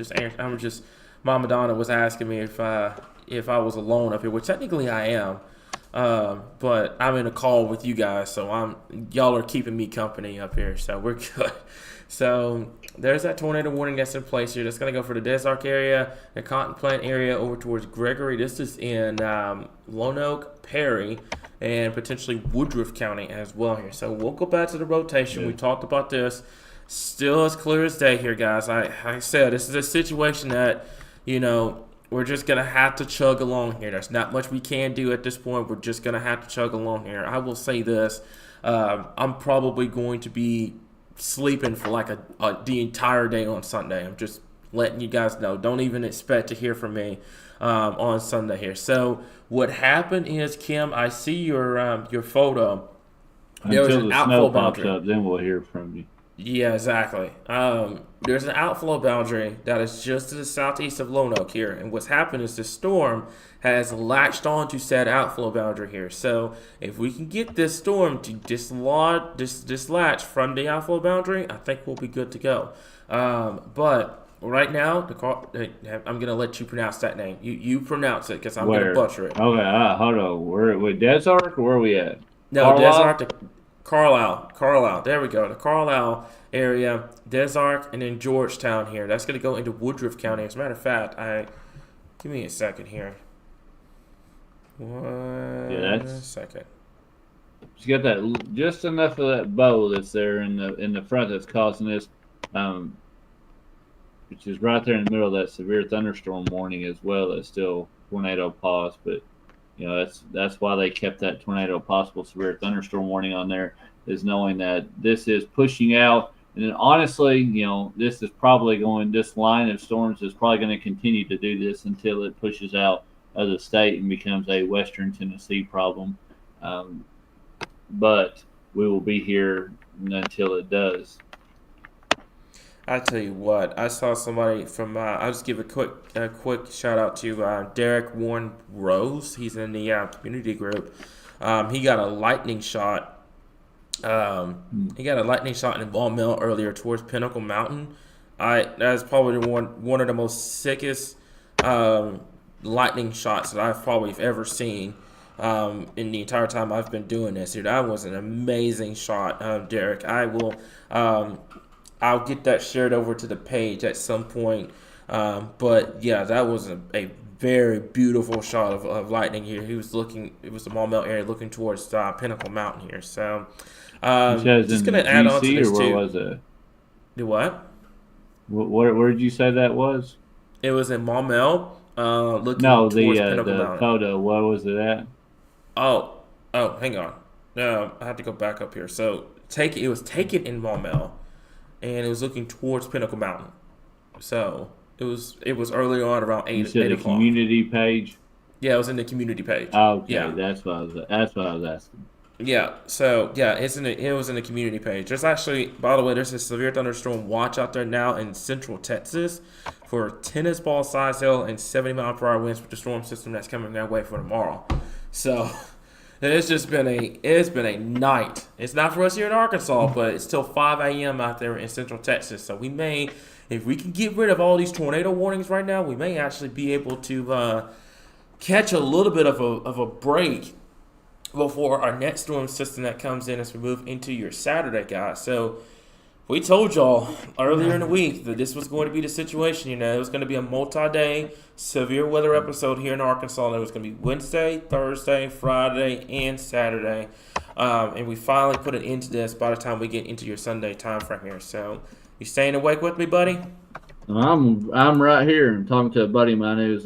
just. Mama Donna was asking me if I was alone up here, which technically I am. But I'm in a call with you guys, so y'all are keeping me company up here, so we're good. So there's that tornado warning that's in place here. That's gonna go for the Des Arc area, the Cotton Plant area, over towards Gregory. This is in Lone Oak, Perry, and potentially Woodruff County as well here. So we'll go back to the rotation. We talked about this. Still as clear as day here, guys. I said this is a situation that, we're just going to have to chug along here. There's not much we can do at this point. We're just going to have to chug along here. I will say this. I'm probably going to be sleeping for like the entire day on Sunday. I'm just letting you guys know. Don't even expect to hear from me on Sunday here. So what happened is, Kim, I see your photo. There was Until an the outflow snow pops boundary. up, then we'll hear from you. Yeah, exactly. There's an outflow boundary that is just to the southeast of Lone Oak here. And what's happened is the storm has latched onto said outflow boundary here. So if we can get this storm to dislodge from the outflow boundary, I think we'll be good to go. But right now, I'm going to let you pronounce that name. You pronounce it because I'm going to butcher it. Okay, hold on. We're with Des Arc, or where are we at? No, Des Arc, Carlisle. There we go. The Carlisle area, Des Arc, and then Georgetown here. That's going to go into Woodruff County. As a matter of fact, give me a second here. One second. You got that just enough of that bow that's there in the front that's causing this, which is right there in the middle of that severe thunderstorm warning as well. That's still tornado pause, but that's why they kept that tornado possible severe thunderstorm warning on there, is knowing that this is pushing out. And then honestly, this line of storms is probably going to continue to do this until it pushes out of the state and becomes a Western Tennessee problem. But we will be here until it does. I tell you what, I saw somebody from. I'll just give a quick shout out to Derek Warren Rose. He's in the community group. He got a lightning shot. He got a lightning shot in Ball Mill earlier towards Pinnacle Mountain. That's probably one of the most sickest lightning shots that I've probably ever seen in the entire time I've been doing this. Dude, that was an amazing shot, Derek. I'll get that shared over to the page at some point. But yeah, that was a very beautiful shot of lightning here. It was the Maumelle area looking towards Pinnacle Mountain here. So just going to add on to this too. Where was it? Do what? Where did you say that was? It was in Maumelle, looking towards Pinnacle Mountain. Photo. Where was it at? Oh, hang on. I have to go back up here. So it was taken in Maumelle, and it was looking towards Pinnacle Mountain. So it was early on around 8 o'clock. The community page? Yeah, it was in the community page. Okay, yeah. That's what I was asking. Yeah, so yeah, it was in the community page. There's actually, by the way, there's a severe thunderstorm watch out there now in central Texas for tennis ball size hail and 70 mile per hour winds with the storm system that's coming our way for tomorrow. So It's been a night. It's not for us here in Arkansas, but it's till 5 a.m. out there in Central Texas. So we may, if we can get rid of all these tornado warnings right now, we may actually be able to catch a little bit of a break before our next storm system that comes in as we move into your Saturday, guys. So we told y'all earlier in the week that this was going to be the situation. You know, it was going to be a multi-day severe weather episode here in Arkansas. And it was going to be Wednesday, Thursday, Friday, and Saturday. And we finally put an end to this by the time we get into your Sunday time frame here. So, you staying awake with me, buddy? I'm right here. I'm talking to a buddy of mine who's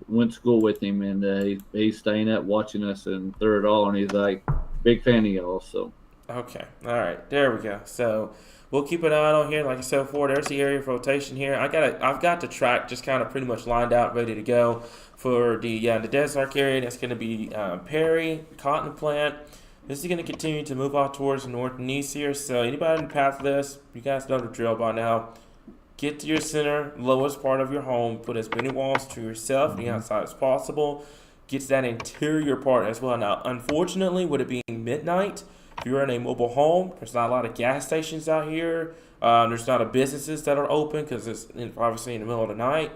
went to school with him, and he's staying up watching us and through it all, and he's like big fan of y'all. So okay, all right, there we go. So we'll keep an eye on here. Like I said before, there's the area of rotation here. I've got the track just kind of pretty much lined out, ready to go for the Desark area. That's going to be Perry, Cotton Plant. This is going to continue to move out towards the north and east here. So anybody in the path of this, you guys know the drill by now. Get to your center, lowest part of your home. Put as many walls to yourself and the outside as possible. Get to that interior part as well. Now, unfortunately, with it being midnight, if you're in a mobile home, there's not a lot of gas stations out here. There's not a businesses that are open because it's obviously in the middle of the night.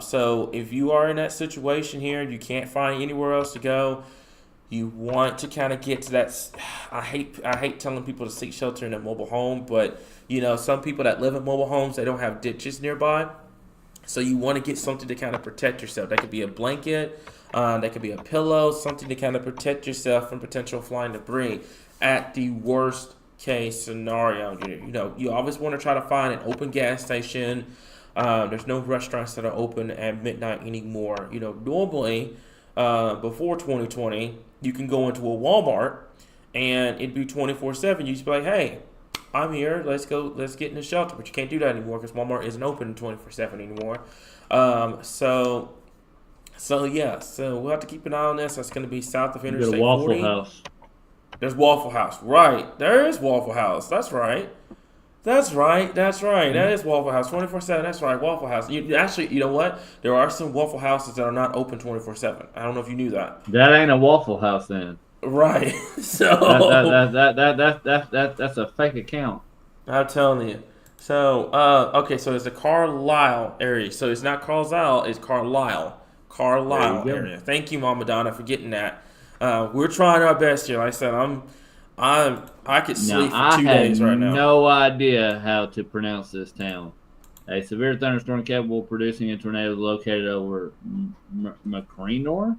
So if you are in that situation here, you can't find anywhere else to go. You want to kind of get to that. I hate telling people to seek shelter in a mobile home, but you know, some people that live in mobile homes, they don't have ditches nearby. So you want to get something to kind of protect yourself. That could be a blanket, that could be a pillow, something to kind of protect yourself from potential flying debris. At the worst case scenario, you know, you always want to try to find an open gas station. There's no restaurants that are open at midnight anymore. You know, normally before 2020, you can go into a Walmart and it'd be 24/7. You just be like, hey, I'm here. Let's get in the shelter. But you can't do that anymore because Walmart isn't open 24/7 anymore. So we'll have to keep an eye on this. That's going to be south of Interstate 40. Waffle House. There's Waffle House. Right. There is Waffle House. That's right. That is Waffle House 24/7. That's right, Waffle House. You know what? There are some Waffle Houses that are not open 24/7. I don't know if you knew that. That ain't a Waffle House then. Right. So that's a fake account. I'm telling you. So okay, so it's the Carlisle area. So it's not Carlisle, it's Carlisle area. Thank you, Mama Donna, for getting that. We're trying our best here. Like I said, I could sleep for 2 days right now. I have no idea how to pronounce this town. A severe thunderstorm capable of producing a tornado located over McCranor.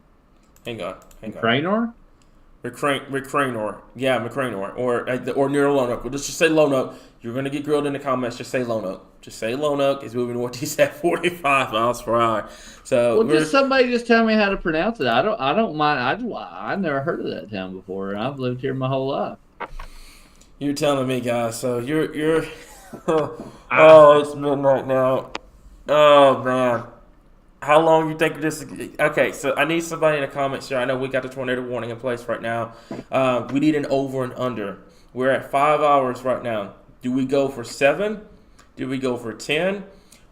Hang on. McCranor? McCranor. Yeah, McCranor. Or near Lonoke. Let's just say Lonoke. You're going to get grilled in the comments. Just say Lonoke. Just say Lonoke is moving northeast at 45 miles per hour. So just somebody just tell me how to pronounce it. I don't mind. I've never heard of that town before, and I've lived here my whole life. You're telling me, guys. So you're oh, it's midnight now. Oh man. How long you think this is? Okay, so I need somebody in the comments here. I know we got the tornado warning in place right now. We need an over and under. We're at 5 hours right now. Do we go for 7? Do we go for 10?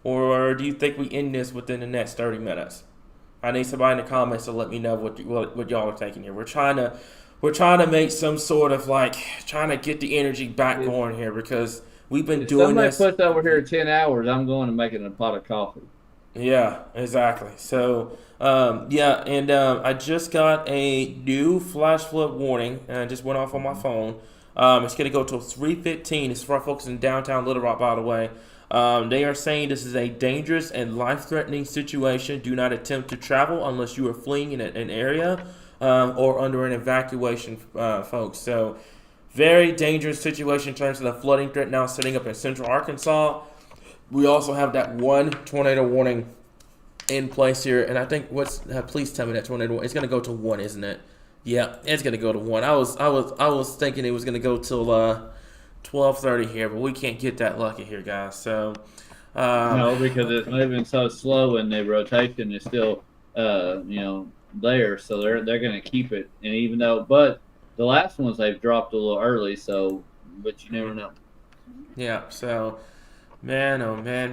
Or do you think we end this within the next 30 minutes? I need somebody in the comments to let me know what y'all are thinking here. We're trying to make some sort of trying to get the energy back going here because we've been doing this. Somebody puts over here 10 hours, I'm going to make it a pot of coffee. Yeah, exactly. So, I just got a new flash flood warning, and it just went off on my phone. It's going to go till 3:15. It's for our folks in downtown Little Rock, by the way. They are saying this is a dangerous and life-threatening situation. Do not attempt to travel unless you are fleeing in an area or under an evacuation, folks. So, very dangerous situation in terms of the flooding threat now setting up in central Arkansas. We also have that one tornado warning in place here, and I think please tell me that tornado. It's going to go to 1, isn't it? Yeah, it's going to go to 1. I was thinking it was going to go till 12:30 here, but we can't get that lucky here, guys. So no, because it's moving so slow, and the rotation is still there, so they're going to keep it. And but the last ones they've dropped a little early, so but you never know. Yeah, so. Man, oh man,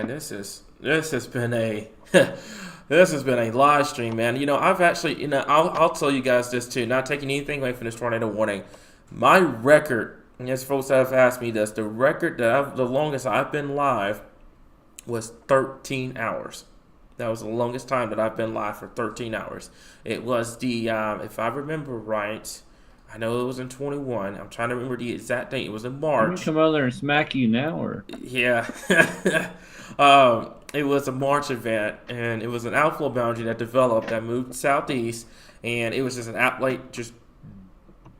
this is this has been a this has been a live stream, man. I've actually, I'll tell you guys this too. Not taking anything away from this tornado warning. My record, and yes, folks have asked me this, the record the longest I've been live was 13 hours. That was the longest time that I've been live for 13 hours. It was the, if I remember right, I know it was in 21. I'm trying to remember the exact date. It was in March. Can we come over there and smack you now, or? Yeah. It was a March event, and it was an outflow boundary that developed that moved southeast, and it was just an outright, just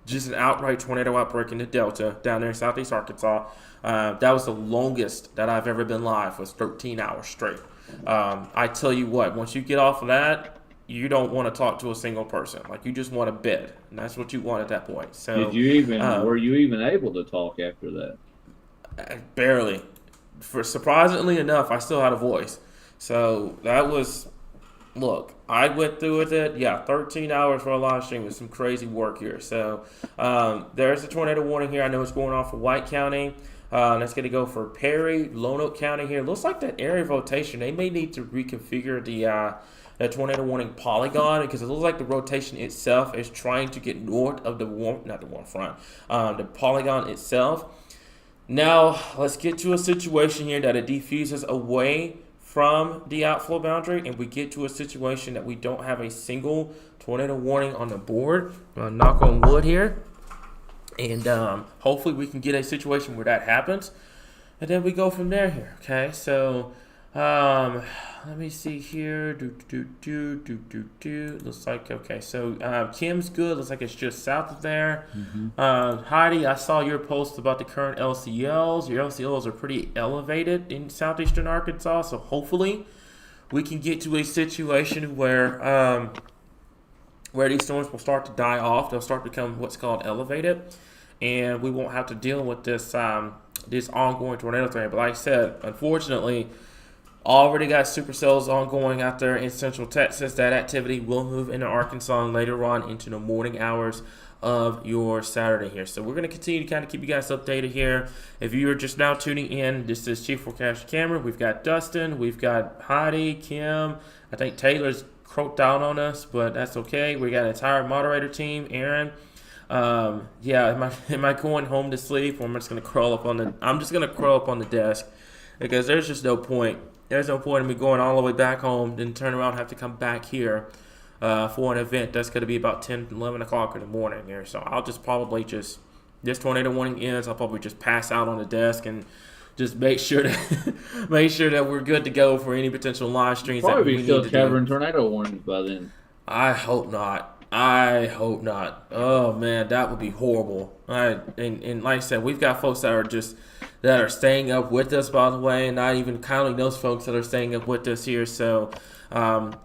an outright tornado outbreak in the Delta down there in southeast Arkansas. That was the longest that I've ever been live, was 13 hours straight. I tell you what, once you get off of that, you don't want to talk to a single person. Like, you just want a bed, and that's what you want at that point. So, were you even able to talk after that? Barely. Surprisingly enough, I still had a voice. So that was, look, I went through with it. Yeah, 13 hours for a live stream with some crazy work here. So there's a tornado warning here. I know it's going off for White County. That's going to go for Perry, Lonoke County here. Looks like that area of rotation, they may need to reconfigure the tornado warning polygon, because it looks like the rotation itself is trying to get north of the the polygon itself. Now, let's get to a situation here that it diffuses away from the outflow boundary, and we get to a situation that we don't have a single tornado warning on the board. Knock on wood here. And hopefully we can get a situation where that happens. And then we go from there here, okay? So, let me see here. Looks like, okay, so Kim's good. Looks like it's just south of there. Heidi, I saw your post about the current LCLs. Your LCLs are pretty elevated in southeastern Arkansas, so hopefully we can get to a situation where these storms will start to die off. They'll start to become what's called elevated, and we won't have to deal with this this ongoing tornado threat. But like I said, unfortunately, already got supercells ongoing out there in central Texas. That activity will move into Arkansas and later on into the morning hours of your Saturday here. So we're going to continue to kind of keep you guys updated here. If you are just now tuning in, this is Chief Forecaster Cameron. We've got Dustin, we've got Heidi, Kim. I think Taylor's croaked out on us, but that's okay. We got an entire moderator team, Aaron. Yeah, am I going home to sleep, or am I just going to crawl up on the desk, because there's just no point. There's no point in me going all the way back home, then turn around and have to come back here for an event that's going to be about 10, 11 o'clock in the morning here. So I'll just probably this tornado warning ends, I'll probably just pass out on the desk and just make sure that we're good to go for any potential live streams. Probably be still covering tornado warnings by then. I hope not. Oh man, that would be horrible. And like I said, we've got folks that are staying up with us, by the way, and not even counting those folks that are staying up with us here. So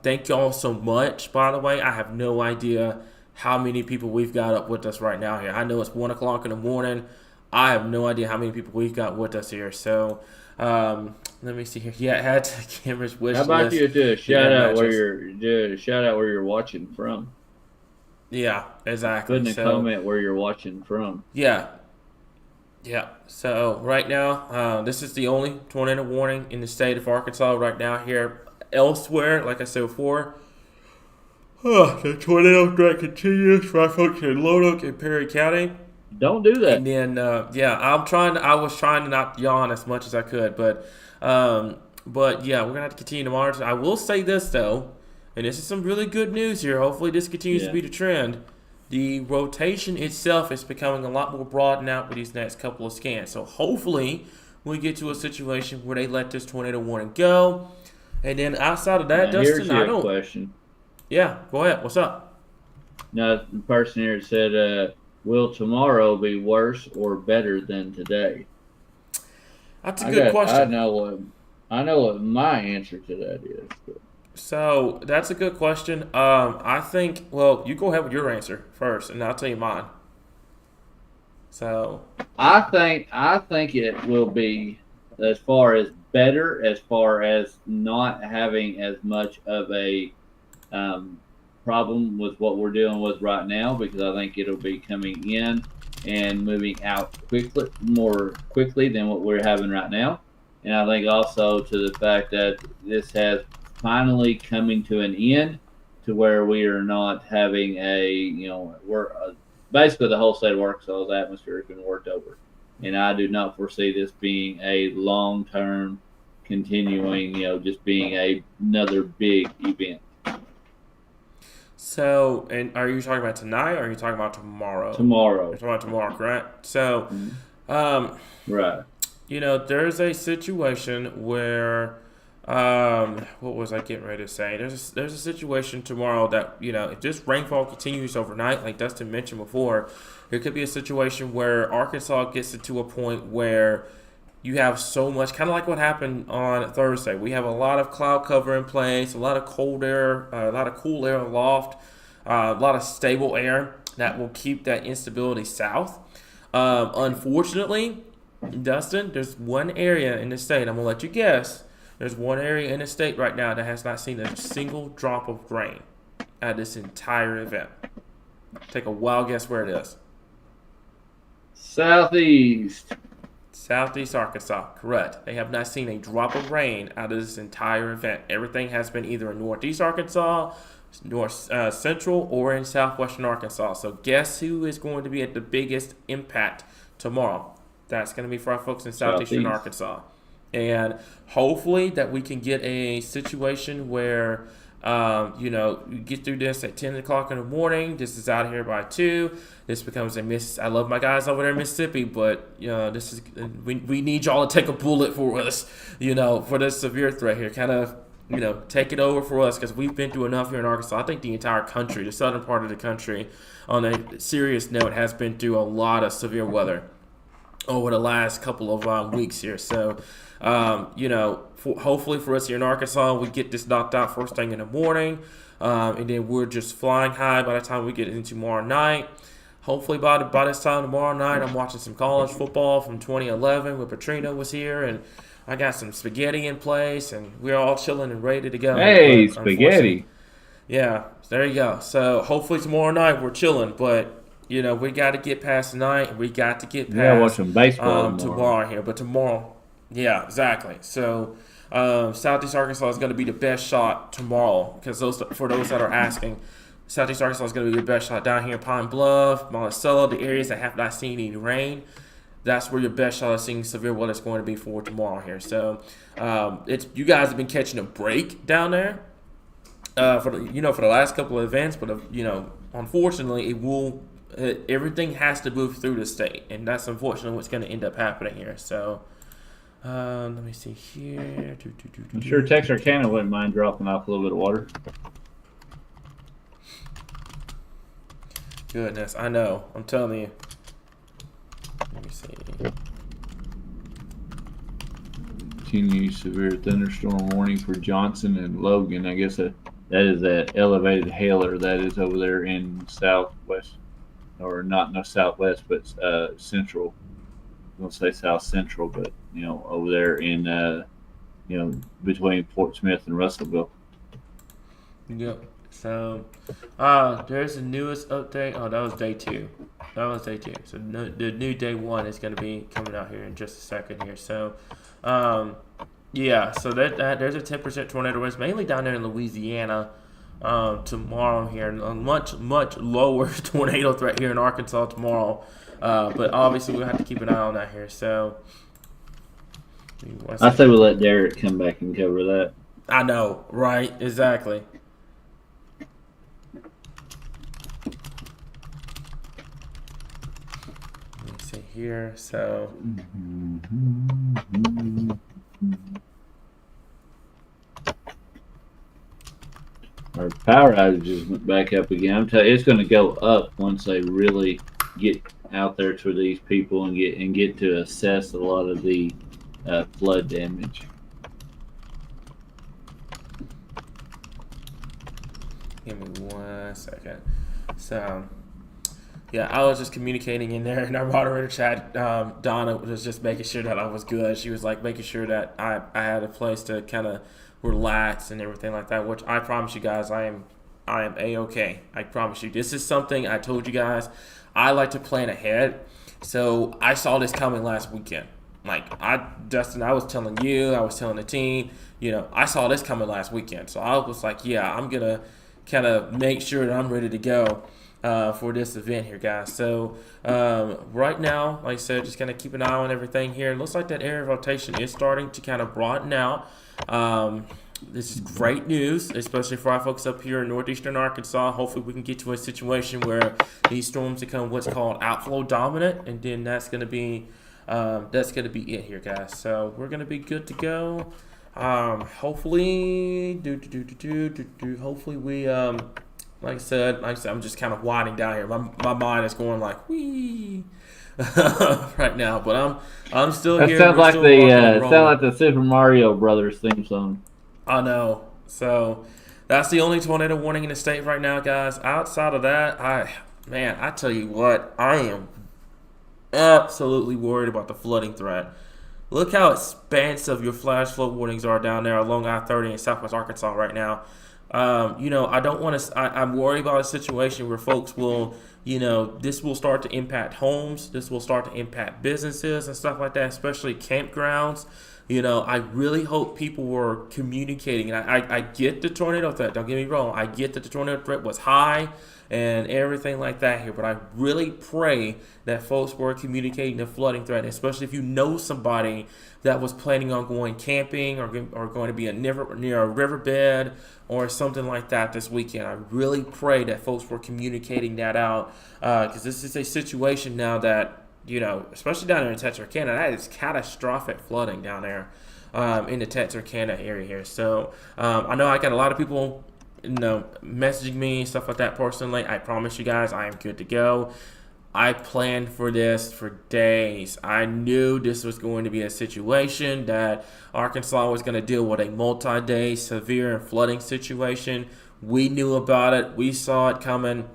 thank you all so much, by the way. I have no idea how many people we've got up with us right now here. I know it's 1 o'clock in the morning. I have no idea how many people we've got with us here. So let me see here. Yeah, add to Cameron's wish list. How about you do a shout out where you're watching from? Yeah, exactly. Put in a comment where you're watching from. Yeah. So right now, this is the only tornado warning in the state of Arkansas right now here. Elsewhere, like I said before, the tornado threat continues for folks in Lonoke and Perry County. Don't do that. And then, I was trying to not yawn as much as I could, but yeah, we're gonna have to continue to monitor. I will say this though, and this is some really good news here. Hopefully, this continues to be the trend. The rotation itself is becoming a lot more broadened out with these next couple of scans. So hopefully, we get to a situation where they let this tornado warning go. And then outside of that, now, Dustin, here's your question. Yeah, go ahead. What's up? Now, the person here said, will tomorrow be worse or better than today? That's a good question. I know what my answer to that is. But. So that's a good question. I think. Well, you go ahead with your answer first, and I'll tell you mine. So I think it will be as far as better, as far as not having as much of a problem with what we're dealing with right now, because I think it'll be coming in and moving out more quickly than what we're having right now. and I think also to the fact that this has finally coming to an end, to where we are not having we're basically the whole state of Arkansas's atmosphere has been worked over, and I do not foresee this being a long term continuing, just being another big event. So, and are you talking about tonight, or are you talking about tomorrow? Tomorrow. You're talking about tomorrow, correct? So, Right. there's a situation where, what was I getting ready to say? There's a situation tomorrow that, if this rainfall continues overnight, like Dustin mentioned before, there could be a situation where Arkansas gets it to a point where you have so much, kind of like what happened on Thursday. We have a lot of cloud cover in place, a lot of cold air, a lot of cool air aloft, a lot of stable air that will keep that instability south. Unfortunately, Dustin, there's one area in the state, I'm going to let you guess. There's one area in the state right now that has not seen a single drop of rain at this entire event. Take a wild guess where it is. Southeast Arkansas, correct. They have not seen a drop of rain out of this entire event. Everything has been either in northeast Arkansas, north central, or in southwestern Arkansas. So guess who is going to be at the biggest impact tomorrow? That's going to be for our folks in southeastern Arkansas. And hopefully that we can get a situation where, you get through this at 10 o'clock in the morning. This is out here by 2. This becomes a miss. I love my guys over there in Mississippi, but, this is we need y'all to take a bullet for us, for this severe threat here. Kind of, take it over for us, because we've been through enough here in Arkansas. I think the entire country, the southern part of the country, on a serious note, has been through a lot of severe weather over the last couple of weeks here. So, hopefully for us here in Arkansas, we get this knocked out first thing in the morning, and then we're just flying high by the time we get into tomorrow night. Hopefully by this time tomorrow night, I'm watching some college football from 2011 when Petrino was here, and I got some spaghetti in place, and we're all chilling and ready to go. Hey, spaghetti. Yeah, there you go. So hopefully tomorrow night we're chilling, but we got to get past tonight. We got to get past watch some baseball tomorrow here. But tomorrow, yeah, exactly. So Southeast Arkansas is going to be the best shot tomorrow, because for those that are asking, Southeast Arkansas is going to be the best shot down here in Pine Bluff, Monticello, the areas that have not seen any rain. That's where your best shot of seeing severe weather is going to be for tomorrow here. So you guys have been catching a break down there for the last couple of events, but unfortunately everything has to move through the state, and that's unfortunately what's going to end up happening here. So let me see here. I'm sure Texarkana wouldn't mind dropping off a little bit of water. Goodness, I know. I'm telling you. Let me see. Continue severe thunderstorm warning for Johnson and Logan. I guess that is that elevated hailer that is over there in southwest, or not southwest, but central. I'm gonna say south central, but over there in between Fort Smith and Russellville. Yep. So there's the newest update. Oh, that was day 2. So the new day 1 is going to be coming out here in just a second here. So so that there's a 10% tornado risk, mainly down there in Louisiana tomorrow here, and a much lower tornado threat here in Arkansas tomorrow. But obviously we'll have to keep an eye on that here. So I say we let Derek come back and cover that. I know, right? Exactly. See here, so our power outages went back up again. I'm telling you, it's going to go up once they really get out there to these people and get to assess a lot of the flood damage. give me 1 second. So yeah, I was just communicating in there in our moderator chat. Donna was just making sure that I was good. She was like making sure that I had a place to kind of relax and everything like that, which I promise you guys I am A-okay. I promise you. This is something I told you guys. I like to plan ahead. So I saw this coming last weekend. Dustin, I was telling you, I was telling the team, I saw this coming last weekend. So I was like, yeah, I'm going to kind of make sure that I'm ready to go for this event here, guys. So right now, like I said, just kind of keep an eye on everything here. It looks like that area of rotation is starting to kind of broaden out. This is great news, especially for our folks up here in northeastern Arkansas. Hopefully we can get to a situation where these storms become what's called outflow dominant, and then that's going to be it here, guys. So we're going to be good to go. Hopefully, hopefully we, like I said, I'm just kind of winding down here. My mind is going like, wee. Right now, but I'm still that here. Sounds like the Super Mario Brothers theme song. I know. So that's the only tornado warning in the state right now, guys. Outside of that, I tell you what, I am absolutely worried about the flooding threat. Look how expansive your flash flood warnings are down there along I-30 in Southwest Arkansas right now. I don't want to. I'm worried about a situation where folks will, this will start to impact homes. This will start to impact businesses and stuff like that, especially campgrounds. I really hope people were communicating. And I get the tornado threat. Don't get me wrong. I get that the tornado threat was high and everything like that here. But I really pray that folks were communicating the flooding threat, especially if you know somebody that was planning on going camping or going to be near a riverbed or something like that this weekend. I really pray that folks were communicating that out because this is a situation now that, especially down there in Texarkana, that is catastrophic flooding down there in the Texarkana area here. So I know I got a lot of people, messaging me, stuff like that personally. I promise you guys, I am good to go. I planned for this for days. I knew this was going to be a situation that Arkansas was going to deal with a multi-day severe flooding situation. We knew about it. We saw it coming.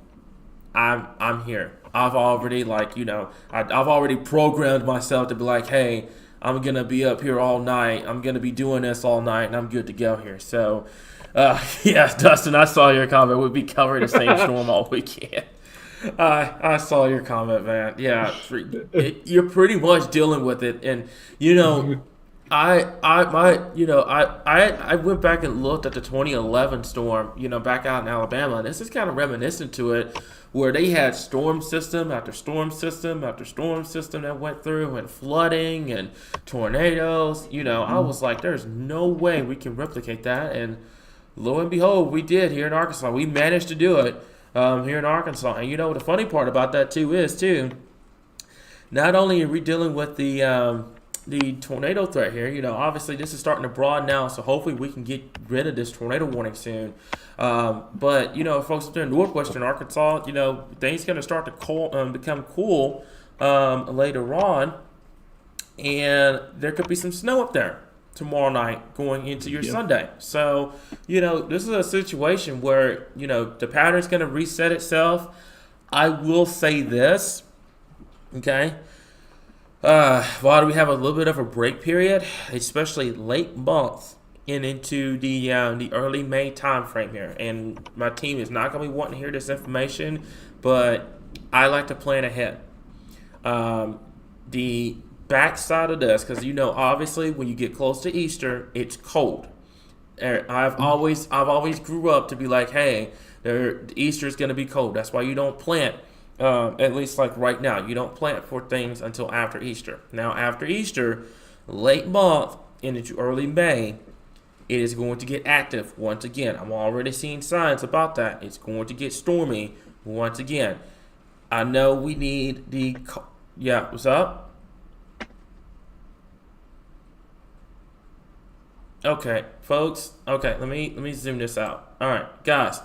I'm here. I've already I've already programmed myself to be like, hey, I'm going to be up here all night. I'm going to be doing this all night, and I'm good to go here. So, yes, Dustin, I saw your comment. We'll be covering the same storm all weekend. I saw your comment, man. Yeah, you're pretty much dealing with it, and I went back and looked at the 2011 storm, back out in Alabama, and this is kind of reminiscent to it, where they had storm system after storm system after storm system that went through, and flooding and tornadoes. I was like, there's no way we can replicate that, and lo and behold, we did here in Arkansas. We managed to do it. Here in Arkansas. And the funny part about that too, not only are we dealing with the tornado threat here, obviously this is starting to broaden now, so hopefully we can get rid of this tornado warning soon. But folks up there in northwestern Arkansas, things going to start to become cool later on, and there could be some snow up there tomorrow night going into your Sunday. So, this is a situation where, the pattern's going to reset itself. I will say this, okay? While we have a little bit of a break period, especially late month and into the early May time frame here, and my team is not going to be wanting to hear this information, but I like to plan ahead. The backside of this, because obviously when you get close to Easter, it's cold. I've always grew up to be like, hey, Easter is going to be cold. That's why you don't plant, at least like right now, you don't plant for things until after Easter. Now after Easter, late month into early May, it is going to get active once again. I'm already seeing signs about that. It's going to get stormy once again. I know we need what's up? Okay, folks. Okay, let me zoom this out. All right, guys.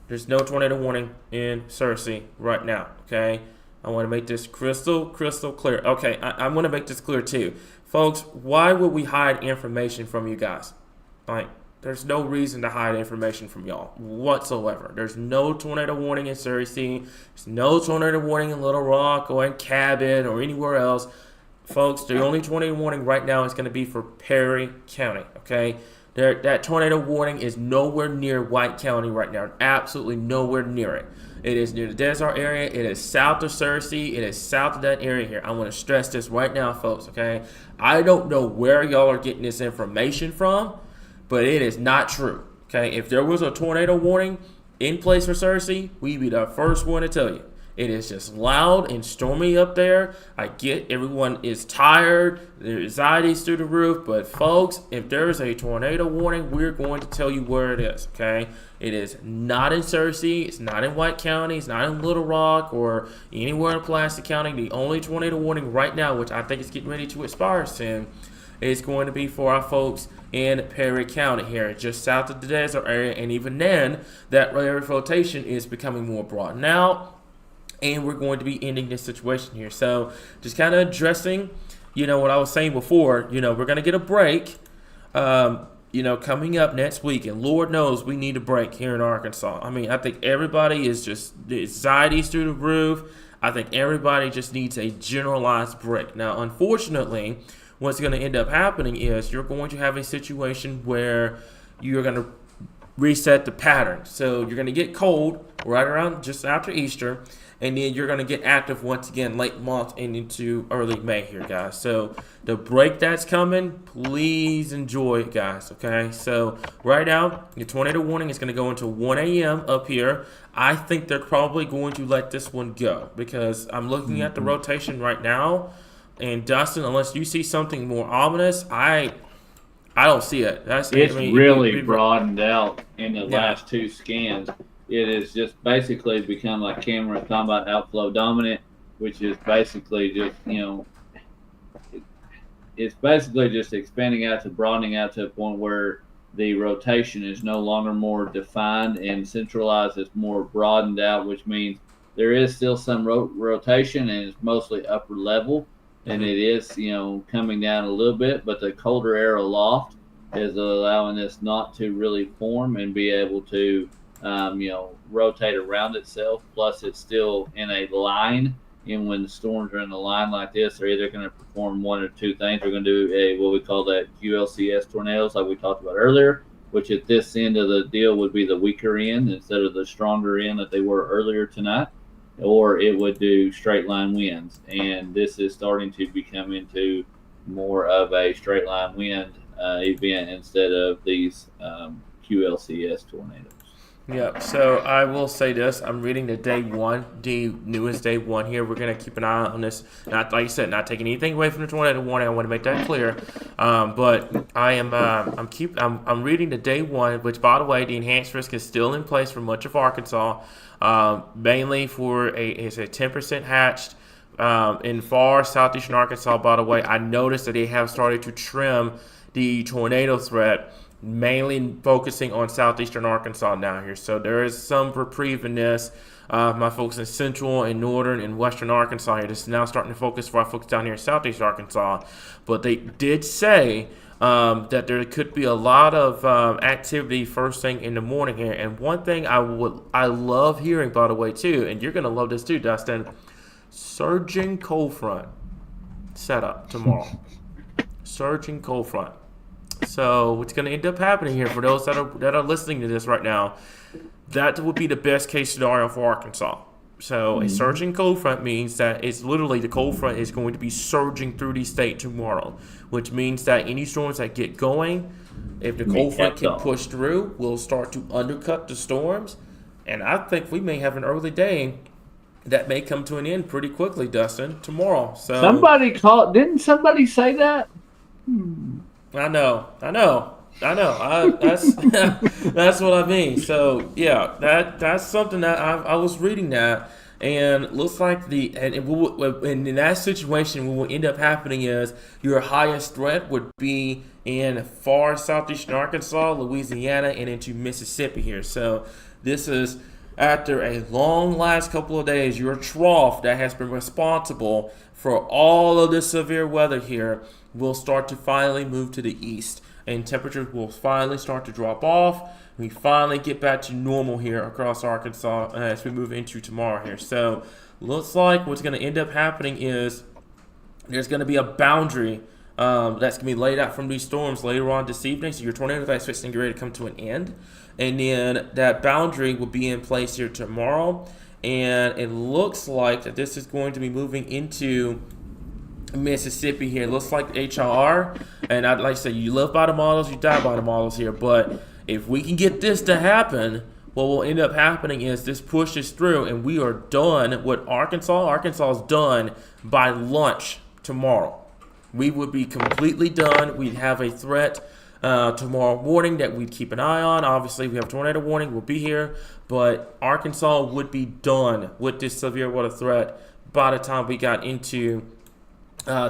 There's no tornado warning in Searcy right now. Okay, I want to make this crystal clear. Okay, I want to make this clear too, folks. Why would we hide information from you guys? There's no reason to hide information from y'all whatsoever. There's no tornado warning in Searcy. There's no tornado warning in Little Rock or in Cabot or anywhere else. Folks, the only tornado warning right now is going to be for Perry County, okay? That tornado warning is nowhere near White County right now. Absolutely nowhere near it. It is near the desert area. It is south of Searcy. It is south of that area here. I want to stress this right now, folks, okay? I don't know where y'all are getting this information from, but it is not true, okay? If there was a tornado warning in place for Searcy, we'd be the first one to tell you. It is just loud and stormy up there. I get everyone is tired. Their anxiety's through the roof. But, folks, if there's a tornado warning, we're going to tell you where it is, okay? It is not in Searcy. It's not in White County. It's not in Little Rock or anywhere in Pulaski County. The only tornado warning right now, which I think is getting ready to expire soon, is going to be for our folks in Perry County here, just south of the desert area. And even then, that area of rotation is becoming more broadened out. And we're going to be ending this situation here. So just kind of addressing, what I was saying before, we're going to get a break, coming up next week. And Lord knows we need a break here in Arkansas. I mean, I think everybody is just, the anxiety's through the roof. I think everybody just needs a generalized break. Now, unfortunately, what's going to end up happening is you're going to have a situation where you're going to reset the pattern. So you're going to get cold right around just after Easter. And then you're going to get active once again late month and into early May here, guys. So the break that's coming, please enjoy it, guys, okay? So right now, your tornado warning is going to go into 1 a.m. up here. I think they're probably going to let this one go because I'm looking at the rotation right now. And, Dustin, unless you see something more ominous, I don't see it. It's really broadened out in the last two scans. It is just basically become like Cameron talking about outflow dominant, which is basically just, it's basically just expanding out to broadening out to a point where the rotation is no longer more defined and centralized. It's more broadened out, which means there is still some rotation and it's mostly upper level. And it is, coming down a little bit, but the colder air aloft is allowing this not to really form and be able to rotate around itself. Plus, it's still in a line. And when the storms are in a line like this, they're either going to perform one or two things. They're going to do what we call that QLCS tornadoes, like we talked about earlier, which at this end of the deal would be the weaker end instead of the stronger end that they were earlier tonight. Or it would do straight line winds. And this is starting to become into more of a straight line wind event instead of these QLCS tornadoes. Yeah, so I will say this. I'm reading the newest day one here. We're going to keep an eye on this. Not, like I said, not taking anything away from the tornado warning. I want to make that clear. But I am I'm reading the day one, which, by the way, the enhanced risk is still in place for much of Arkansas, mainly for it's a 10% hatched in far southeastern Arkansas. By the way, I noticed that they have started to trim the tornado threat, mainly focusing on southeastern Arkansas down here. So there is some reprieve in this. My folks in central and northern and western Arkansas here, this is now starting to focus for our folks down here in southeast Arkansas. But they did say that there could be a lot of activity first thing in the morning here. And one thing I love hearing, by the way, too, and you're going to love this too, Dustin, surging cold front setup tomorrow. Surging cold front. So what's going to end up happening here for those that are listening to this right now, that would be the best case scenario for Arkansas. So a surging cold front means that it's literally the cold front is going to be surging through the state tomorrow, which means that any storms that get going, if the cold front can push through, will start to undercut the storms. And I think we may have an early day that may come to an end pretty quickly, Dustin, tomorrow. So didn't somebody say that? I know. That's that's what I mean. So yeah, that's something that I was reading that, and looks like and in that situation, what will end up happening is your highest threat would be in far southeastern Arkansas, Louisiana, and into Mississippi here. So this is after a long last couple of days, your trough that has been responsible for all of the severe weather here will start to finally move to the east, and temperatures will finally start to drop off. We finally get back to normal here across Arkansas as we move into tomorrow here. So looks like what's going to end up happening is there's going to be a boundary that's going to be laid out from these storms later on this evening. So your tornado that's fixing to get ready to come to an end. And then that boundary will be in place here tomorrow. and it looks like that this is going to be moving into Mississippi here. It looks like HRR, and I'd like to say, you live by the models, you die by the models here. But if we can get this to happen, what will end up happening is this pushes through, and we are done with Arkansas. Arkansas is done by lunch tomorrow. We would be completely done. We'd have a threat tomorrow morning that we'd keep an eye on. Obviously, we have a tornado warning. We'll be here, but Arkansas would be done with this severe weather threat by the time we got into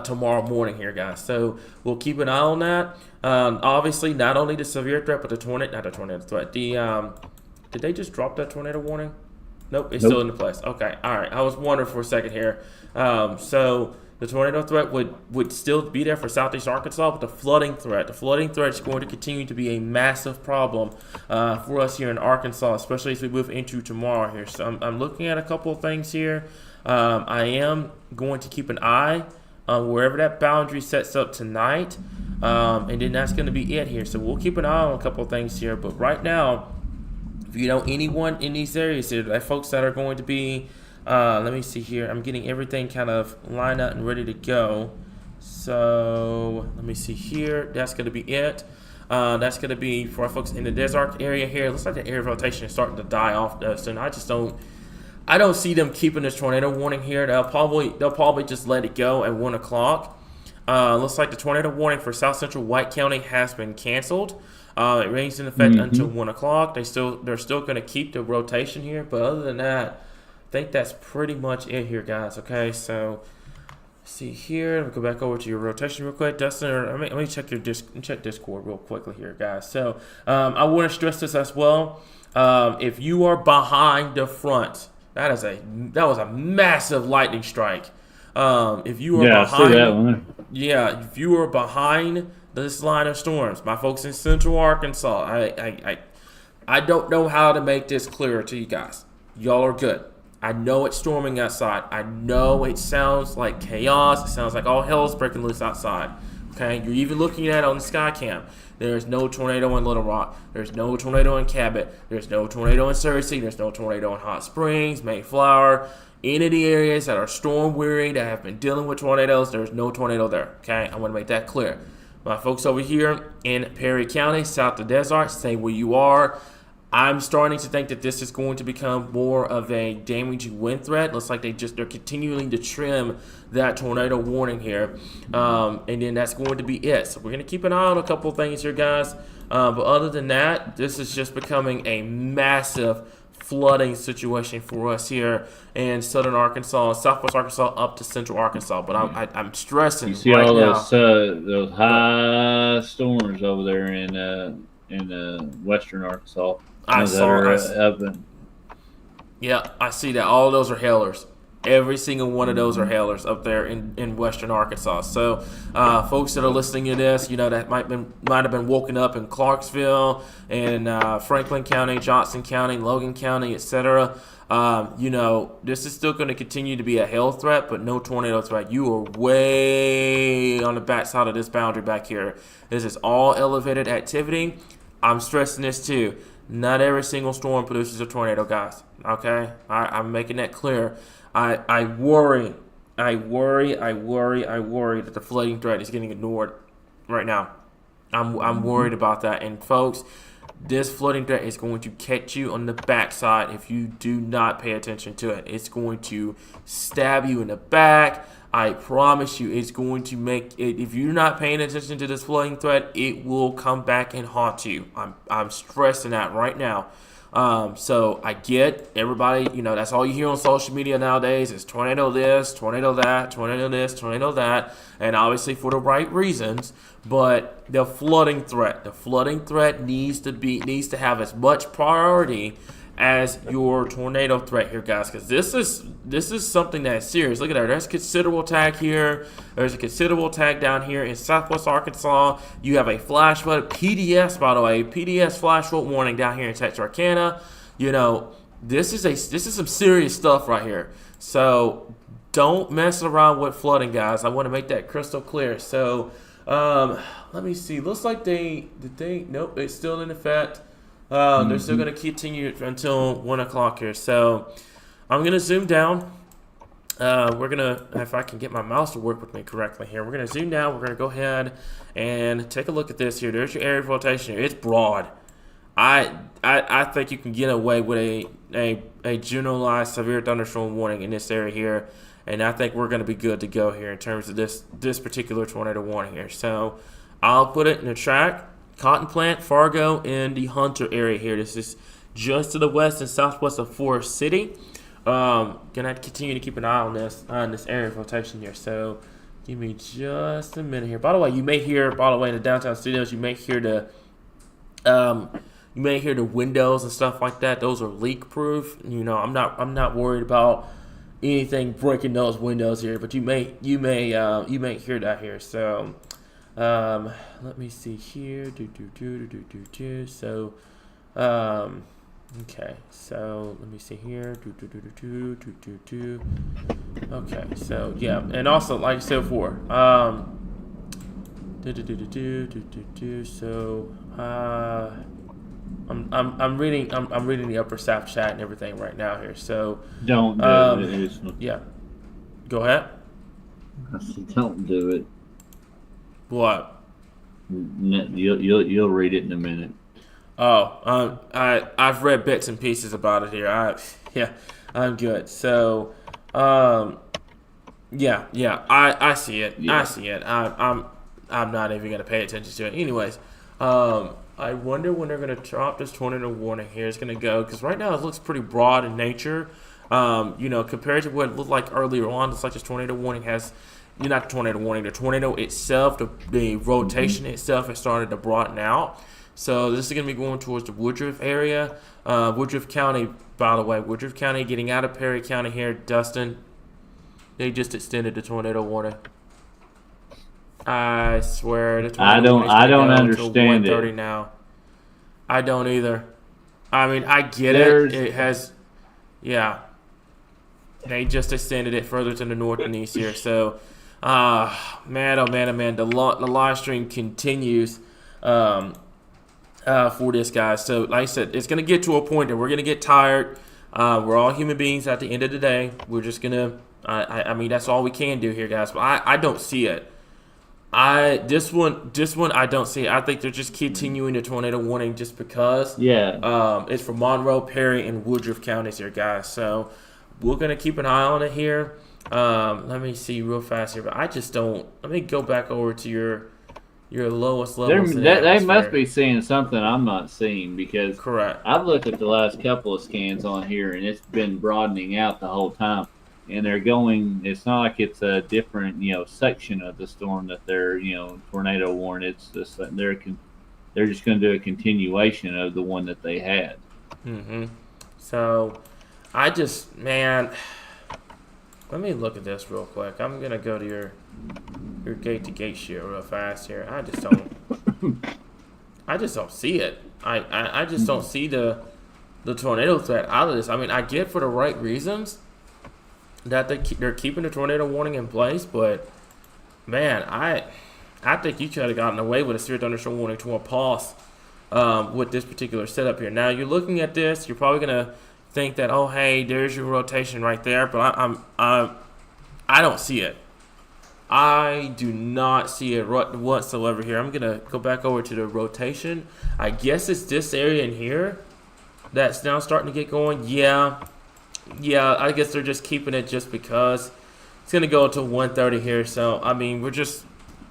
tomorrow morning here, guys. So we'll keep an eye on that. Obviously, not only the severe threat, but not the tornado threat. Did they just drop that tornado warning? Nope, it's still in place. Okay, all right. I was wondering for a second here. So the tornado threat would still be there for southeast Arkansas, but the flooding threat is going to continue to be a massive problem for us here in Arkansas, especially as we move into tomorrow here. So I'm looking at a couple of things here. I am going to keep an eye wherever that boundary sets up tonight, and then that's going to be it here. So we'll keep an eye on a couple of things here. But right now, if you know anyone in these areas here, like folks that are going to be, let me see here. I'm getting everything kind of lined up and ready to go. So let me see here. That's going to be it. That's going to be for our folks in the desert area here. It looks like the area of rotation is starting to die off, Dustin. I don't see them keeping this tornado warning here. They'll probably just let it go at 1 o'clock. Looks like the tornado warning for South Central White County has been canceled. It remains in effect until 1 o'clock. They're still going to keep the rotation here, but other than that, I think that's pretty much it here, guys. Okay, so see here. Let me go back over to your rotation real quick, Dustin. Let me check your Discord real quickly here, guys. So I want to stress this as well. If you are behind the front, that was a massive lightning strike. If you are behind, I see that one. Yeah, if you are behind this line of storms, my folks in Central Arkansas, I don't know how to make this clearer to you guys. Y'all are good. I know it's storming outside. I know it sounds like chaos. It sounds like all hell is breaking loose outside. Okay, you're even looking at it on the sky cam. There's no tornado in Little Rock. There's no tornado in Cabot. There's no tornado in Searcy. There's no tornado in Hot Springs, Mayflower. Any of the areas that are storm weary, that have been dealing with tornadoes, there's no tornado there. Okay, I want to make that clear. My folks over here in Perry County, south of Desert, stay where you are. I'm starting to think that this is going to become more of a damaging wind threat. Looks like they're continuing to trim that tornado warning here, and then that's going to be it. So we're going to keep an eye on a couple of things here, guys. But other than that, this is just becoming a massive flooding situation for us here in southern Arkansas, southwest Arkansas, up to central Arkansas. But I'm stressing. You see right all now, those high storms over there in western Arkansas. I see that. All of those are hailers. Every single one of those are hailers up there in western Arkansas. So, folks that are listening to this, that might have been woken up in Clarksville and Franklin County, Johnson County, Logan County, etc. This is still going to continue to be a hail threat, but no tornado threat. You are way on the back side of this boundary back here. This is all elevated activity. I'm stressing this too. Not every single storm produces a tornado, guys. Okay? I'm making that clear. I worry that the flooding threat is getting ignored right now. I'm worried about that. And folks, this flooding threat is going to catch you on the backside if you do not pay attention to it. It's going to stab you in the back. I promise you, it's going to make it. If you're not paying attention to this flooding threat, it will come back and haunt you. I'm stressing that right now. So I get everybody, that's all you hear on social media nowadays is tornado this, tornado that, tornado this, tornado that, and obviously for the right reasons. But the flooding threat needs to have as much priority as your tornado threat here, guys, because this is something that is serious. Look at that. There's considerable tag here. There's a considerable tag down here in southwest Arkansas. You have a flash flood. PDS, by the way, PDS flash flood warning down here in Texarkana. This is some serious stuff right here. So don't mess around with flooding, guys. I want to make that crystal clear. So let me see. Looks like nope, it's still in effect. They're still going to continue until 1 o'clock here. So I'm gonna zoom down. We're gonna, if I can get my mouse to work with me correctly here, we're gonna zoom down. We're gonna go ahead and take a look at this here. There's your area of rotation here. It's broad. I think you can get away with a generalized severe thunderstorm warning in this area here, and I think we're gonna be good to go here in terms of this particular tornado warning here. So I'll put it in the track, Cotton Plant, Fargo, and the Hunter area here. This is just to the west and southwest of Forest City. Gonna continue to keep an eye on this area of rotation here. So give me just a minute here. By the way, you may hear, in the downtown studios, you may hear the windows and stuff like that. Those are leak proof. You know, I'm not worried about anything breaking those windows here, but you may hear that here. So let me see here. So okay, so let me see here. Okay, so yeah, and also like I said before, so I'm reading the upper staff chat and everything right now here. So Don't do it. yeah, go ahead. I said, don't do it. What? You'll read it in a minute. Oh, I've read bits and pieces about it here. I'm good. So, I see it. Yeah. I see it. I'm not even gonna pay attention to it. Anyways, I wonder when they're gonna drop this tornado warning here. It's gonna go because right now it looks pretty broad in nature. Compared to what it looked like earlier on, it's like this tornado warning has. Not the tornado warning. The tornado itself, the rotation itself has started to broaden out. So this is going to be going towards the Woodruff area. Woodruff County, by the way, Woodruff County getting out of Perry County here. Dustin, they just extended the tornado warning. I swear the tornado I don't understand it. 1:30 now. I don't either. I mean, I get it. It has, yeah. They just extended it further to the north and east here. So, man, the live stream continues. For this guy. So like I said, it's going to get to a point that we're going to get tired. We're all human beings at the end of the day. We're just going to, I mean, that's all we can do here, guys. But I don't see it. This one, I don't see it. I think they're just continuing the tornado warning just because. Yeah. It's for Monroe, Perry, and Woodruff counties here, guys. So we're going to keep an eye on it here. Let me see real fast here. But I just don't, let me go back over to your lowest level. They must be seeing something I'm not seeing because correct. I've looked at the last couple of scans on here and it's been broadening out the whole time. And they're going. It's not like it's a different section of the storm that they're tornado warned. It's just that they're just going to do a continuation of the one that they had. Mm-hmm. So I just let me look at this real quick. I'm gonna go to your gate to gate sheet real fast here. I just don't see it. I just don't see the tornado threat out of this. I mean, I get for the right reasons that they're keeping the tornado warning in place, but man, I think you could have gotten away with a severe thunderstorm warning to a pause with this particular setup here. Now you're looking at this, you're probably gonna think that, oh hey, there's your rotation right there, but I don't see it. I do not see it whatsoever here. I'm gonna go back over to the rotation. I guess it's this area in here that's now starting to get going. Yeah. I guess they're just keeping it just because it's gonna go until 1:30 here. So I mean, we're just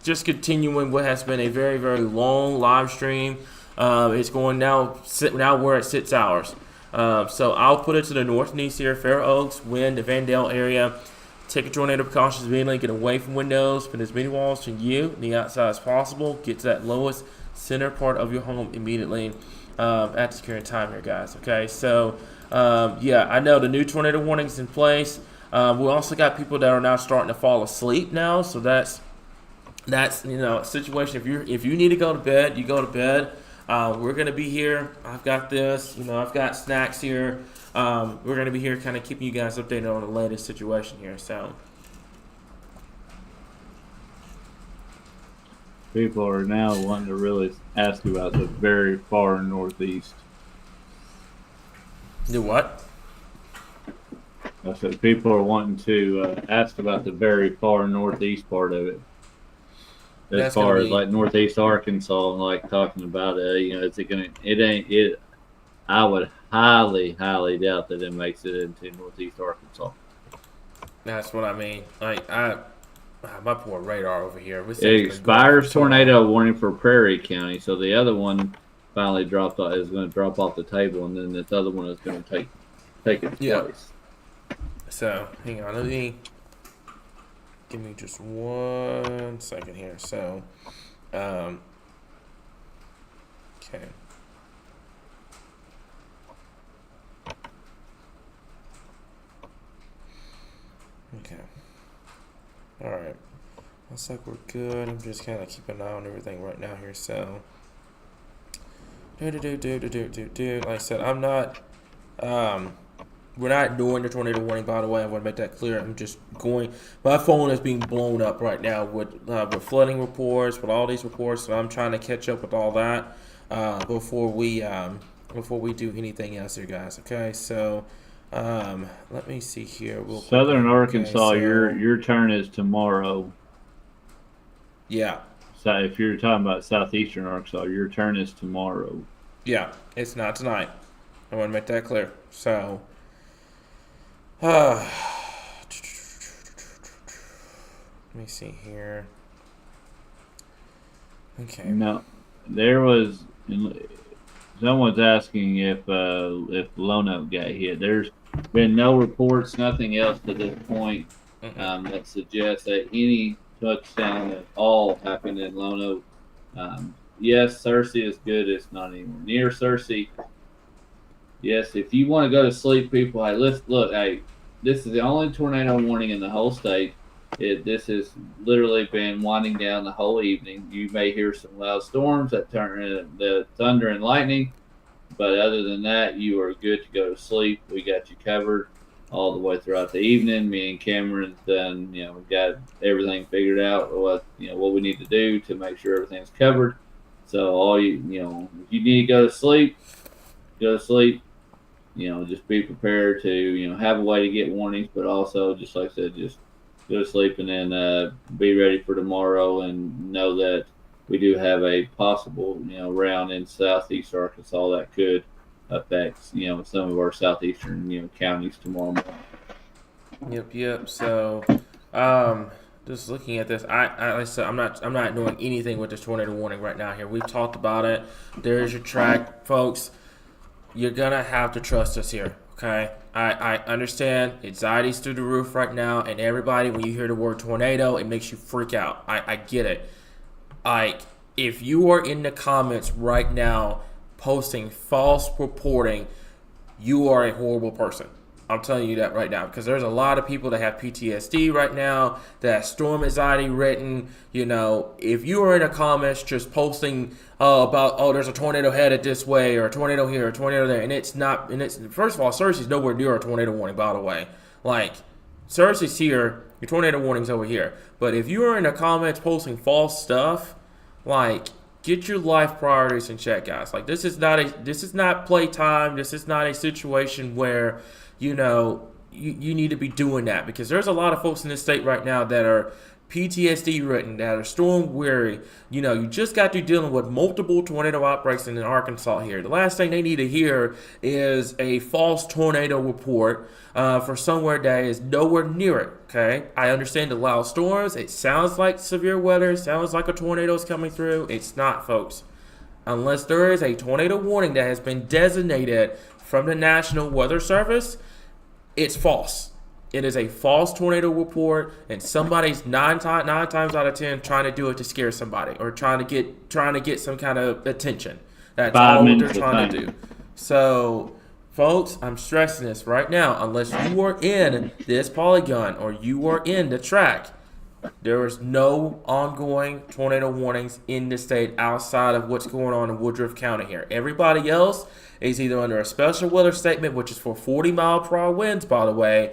continuing what has been a very, very long live stream. It's going now. We're at 6 hours. So I'll put it to the north and east here. Fair Oaks, Wind, the Vandale area. Take your tornado precautions immediately. Get away from windows. Put as many walls to you on the outside as possible. Get to that lowest center part of your home immediately at the current time here, guys. Okay, so I know the new tornado warning's in place. We also got people that are now starting to fall asleep now. So that's a situation. If you need to go to bed, you go to bed. We're gonna be here. I've got this. I've got snacks here. We're gonna be here, kind of keeping you guys updated on the latest situation here. So people are now wanting to really ask about the very far northeast. Do what? So people are wanting to ask about the very far northeast part of it. As That's far gonna as be like northeast Arkansas, and like talking about is it gonna? It ain't it. I would highly doubt that it makes it into northeast Arkansas. that's what I mean. Like my poor radar over here. This It thing's been going for expires so long. tornado warning for Prairie County, so the other one finally dropped off, is going to drop off the table, and then this other one is going to take its place. So hang on, give me just 1 second here. So, okay. Okay. All right. Looks like we're good. I'm just kind of keeping an eye on everything right now here. So, like I said, I'm not. We're not doing the tornado warning, by the way. I want to make that clear. I'm just going. My phone is being blown up right now with flooding reports, with all these reports. So I'm trying to catch up with all that before we do anything else here, guys. Okay, so let me see here. Southern Arkansas, okay, so, your turn is tomorrow. Yeah. So if you're talking about southeastern Arkansas, your turn is tomorrow. Yeah, it's not tonight. I want to make that clear. So. Let me see here. Okay. No, there was someone's asking if Lono got hit. There's been no reports, nothing else to this point that suggests that any touchdown at all happened in Lono. Yes, Searcy is good. It's not anywhere near Searcy. Yes, if you want to go to sleep, people, hey, let's look. Hey, this is the only tornado warning in the whole state. This has literally been winding down the whole evening. You may hear some loud storms that turn the thunder and lightning, but other than that, you are good to go to sleep. We got you covered all the way throughout the evening. Me and Cameron's done. We've got everything figured out. What we need to do to make sure everything's covered. So all if you need to go to sleep, go to sleep. Just be prepared to, have a way to get warnings, but also, just like I said, just go to sleep and then be ready for tomorrow and know that we do have a possible, round in southeast Arkansas that could affect, some of our southeastern, counties tomorrow morning. Yep. So, just looking at this, like I said, I'm not doing anything with this tornado warning right now here. We've talked about it. There's your track, folks. You're gonna have to trust us here, okay? I understand anxiety's through the roof right now, and everybody, when you hear the word tornado, it makes you freak out. I get it. If you are in the comments right now posting false reporting, you are a horrible person. I'm telling you that right now, because there's a lot of people that have PTSD right now, that have storm anxiety written. If you are in the comments just posting about, there's a tornado headed this way, or a tornado here, or a tornado there, and it's not, first of all, Cersei's nowhere near a tornado warning, by the way. Cersei's here, your tornado warning's over here. But if you are in the comments posting false stuff, get your life priorities in check, guys. This is not playtime. This is not a situation where you need to be doing that, because there's a lot of folks in this state right now that are PTSD written, that are storm weary. You just got through dealing with multiple tornado outbreaks in Arkansas here. The last thing they need to hear is a false tornado report for somewhere that is nowhere near it, okay? I understand the loud storms. It sounds like severe weather. It sounds like a tornado is coming through. It's not, folks. Unless there is a tornado warning that has been designated from the National Weather Service, it's false. It is a false tornado report, and somebody's nine times out of 10 trying to do it to scare somebody, or trying to get some kind of attention. That's all they're trying to do. So, folks, I'm stressing this right now. Unless you are in this polygon or you are in the track, there is no ongoing tornado warnings in the state outside of what's going on in Woodruff County here. Everybody else is either under a special weather statement, which is for 40-mile-per-hour winds, by the way,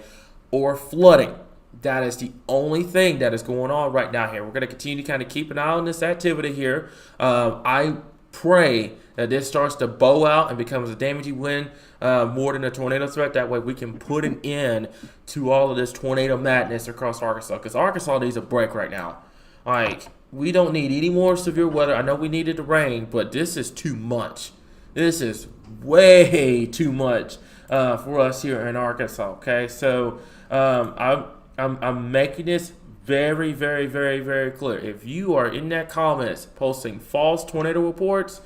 or flooding. That is the only thing that is going on right now here. We're going to continue to kind of keep an eye on this activity here. I pray that this starts to bow out and becomes a damaging wind more than a tornado threat. That way we can put an end to all of this tornado madness across Arkansas, because Arkansas needs a break right now. Like, we don't need any more severe weather. I know we needed the rain, but this is too much. This is way too much for us here in Arkansas. Okay, so I'm making this very, very, very, very clear. If you are in that comments posting false tornado reports,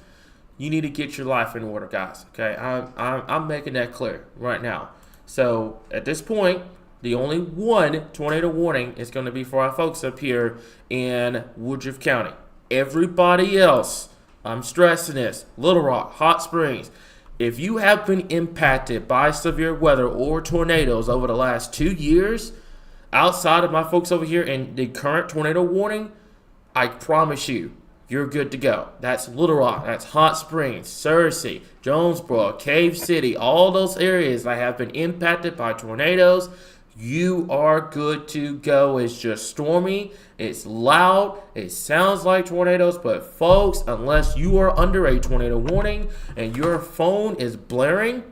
you need to get your life in order, guys. Okay, I'm making that clear right now. So at this point, the only one tornado warning is going to be for our folks up here in Woodruff County. Everybody else, I'm stressing this, Little Rock, Hot Springs, if you have been impacted by severe weather or tornadoes over the last 2 years, outside of my folks over here in the current tornado warning, I promise you, you're good to go. That's Little Rock, that's Hot Springs, Searcy, Jonesboro, Cave City, all those areas that have been impacted by tornadoes. You are good to go. It's just stormy. It's loud. It sounds like tornadoes. But folks, unless you are under a tornado warning and your phone is blaring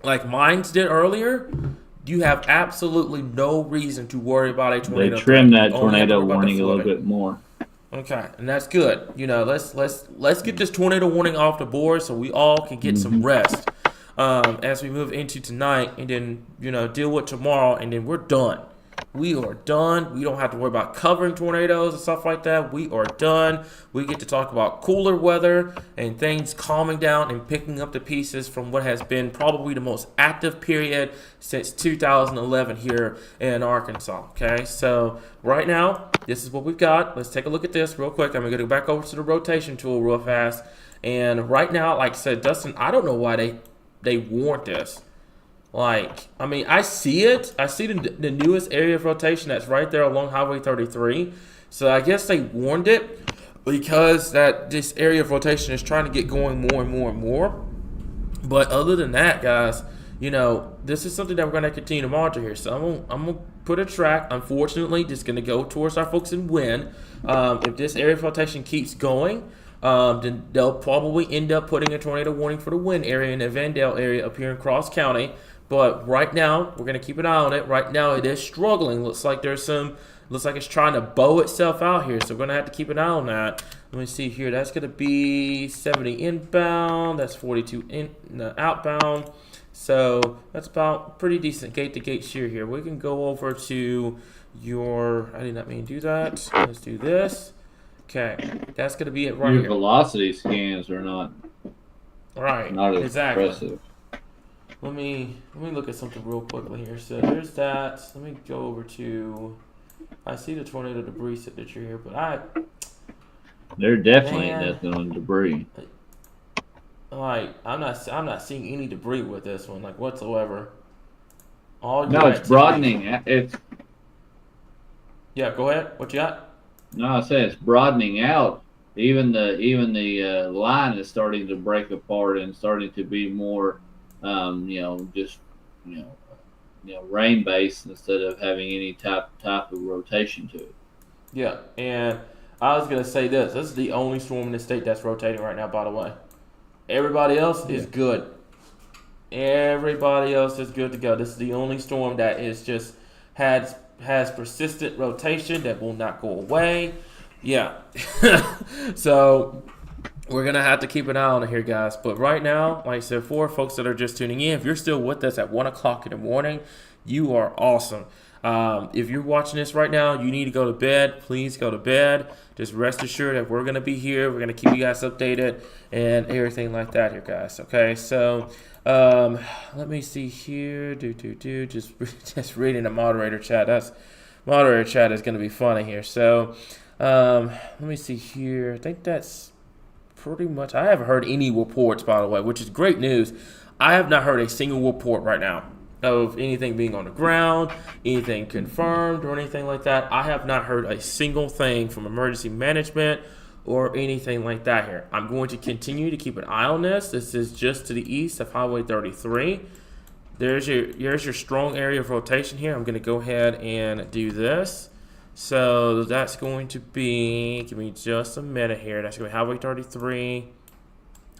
like mine did earlier, you have absolutely no reason to worry about a tornado. They trimmed that tornado warning a little bit more. Okay, and that's good. You know, let's get this tornado warning off the board so we all can get some rest as we move into tonight, and then, you know, deal with tomorrow, and then we're done. We are done. We don't have to worry about covering tornadoes and stuff like that. We are done. We get to talk about cooler weather and things calming down and picking up the pieces from what has been probably the most active period since 2011 here in Arkansas. Okay, so right now, this is what we've got. Let's take a look at this real quick. I'm going to go back over to the rotation tool real fast. And right now, like I said, Dustin, I don't know why they warned this. Like, I mean, I see it. I see the newest area of rotation that's right there along Highway 33. So I guess they warned it because that this area of rotation is trying to get going more and more and more. But other than that, guys, you know, this is something that we're going to continue to monitor here. So I'm going to put a track, unfortunately, just going to go towards our folks in Wynn. If this area of rotation keeps going, then they'll probably end up putting a tornado warning for the Wynn area and the Vandale area up here in Cross County. But right now, we're going to keep an eye on it. Right now, it is struggling. Looks like it's trying to bow itself out here. So we're going to have to keep an eye on that. Let me see here. That's going to be 70 inbound. That's 42 outbound. So that's about pretty decent gate-to-gate shear here. We can go over to I did not mean to do that. Let's do this. Okay. That's going to be it right Your here. velocity scans are not as exactly. impressive. Let me look at something real quickly here. So there's that. Let me go over to. I see the tornado debris signature here, but There definitely ain't nothing on debris. Like, I'm not seeing any debris with this one, like, whatsoever. It's broadening. Yeah, go ahead. What you got? No, I say it's broadening out. Even the line is starting to break apart and starting to be more, rain based instead of having any type of rotation to it. Yeah, and I was gonna say this. This is the only storm in the state that's rotating right now, by the way. Everybody else is good. Everybody else is good to go. This is the only storm that is just has persistent rotation that will not go away. Yeah. So we're going to have to keep an eye on it here, guys. But right now, like I said, for folks that are just tuning in, if you're still with us at 1 o'clock in the morning, you are awesome. If you're watching this right now, you need to go to bed. Please go to bed. Just rest assured that we're going to be here. We're going to keep you guys updated and everything like that here, guys. Okay, so let me see here. Just reading the moderator chat. Moderator chat is going to be funny here. So let me see here. I think that's pretty much. I haven't heard any reports, by the way, which is great news. I have not heard a single report right now of anything being on the ground, anything confirmed, or anything like that. I have not heard a single thing from emergency management or anything like that here. I'm going to continue to keep an eye on this. This is just to the east of Highway 33. There's your strong area of rotation here. I'm going to go ahead and do this. So that's going to be, give me just a minute here. That's going to be Highway 33.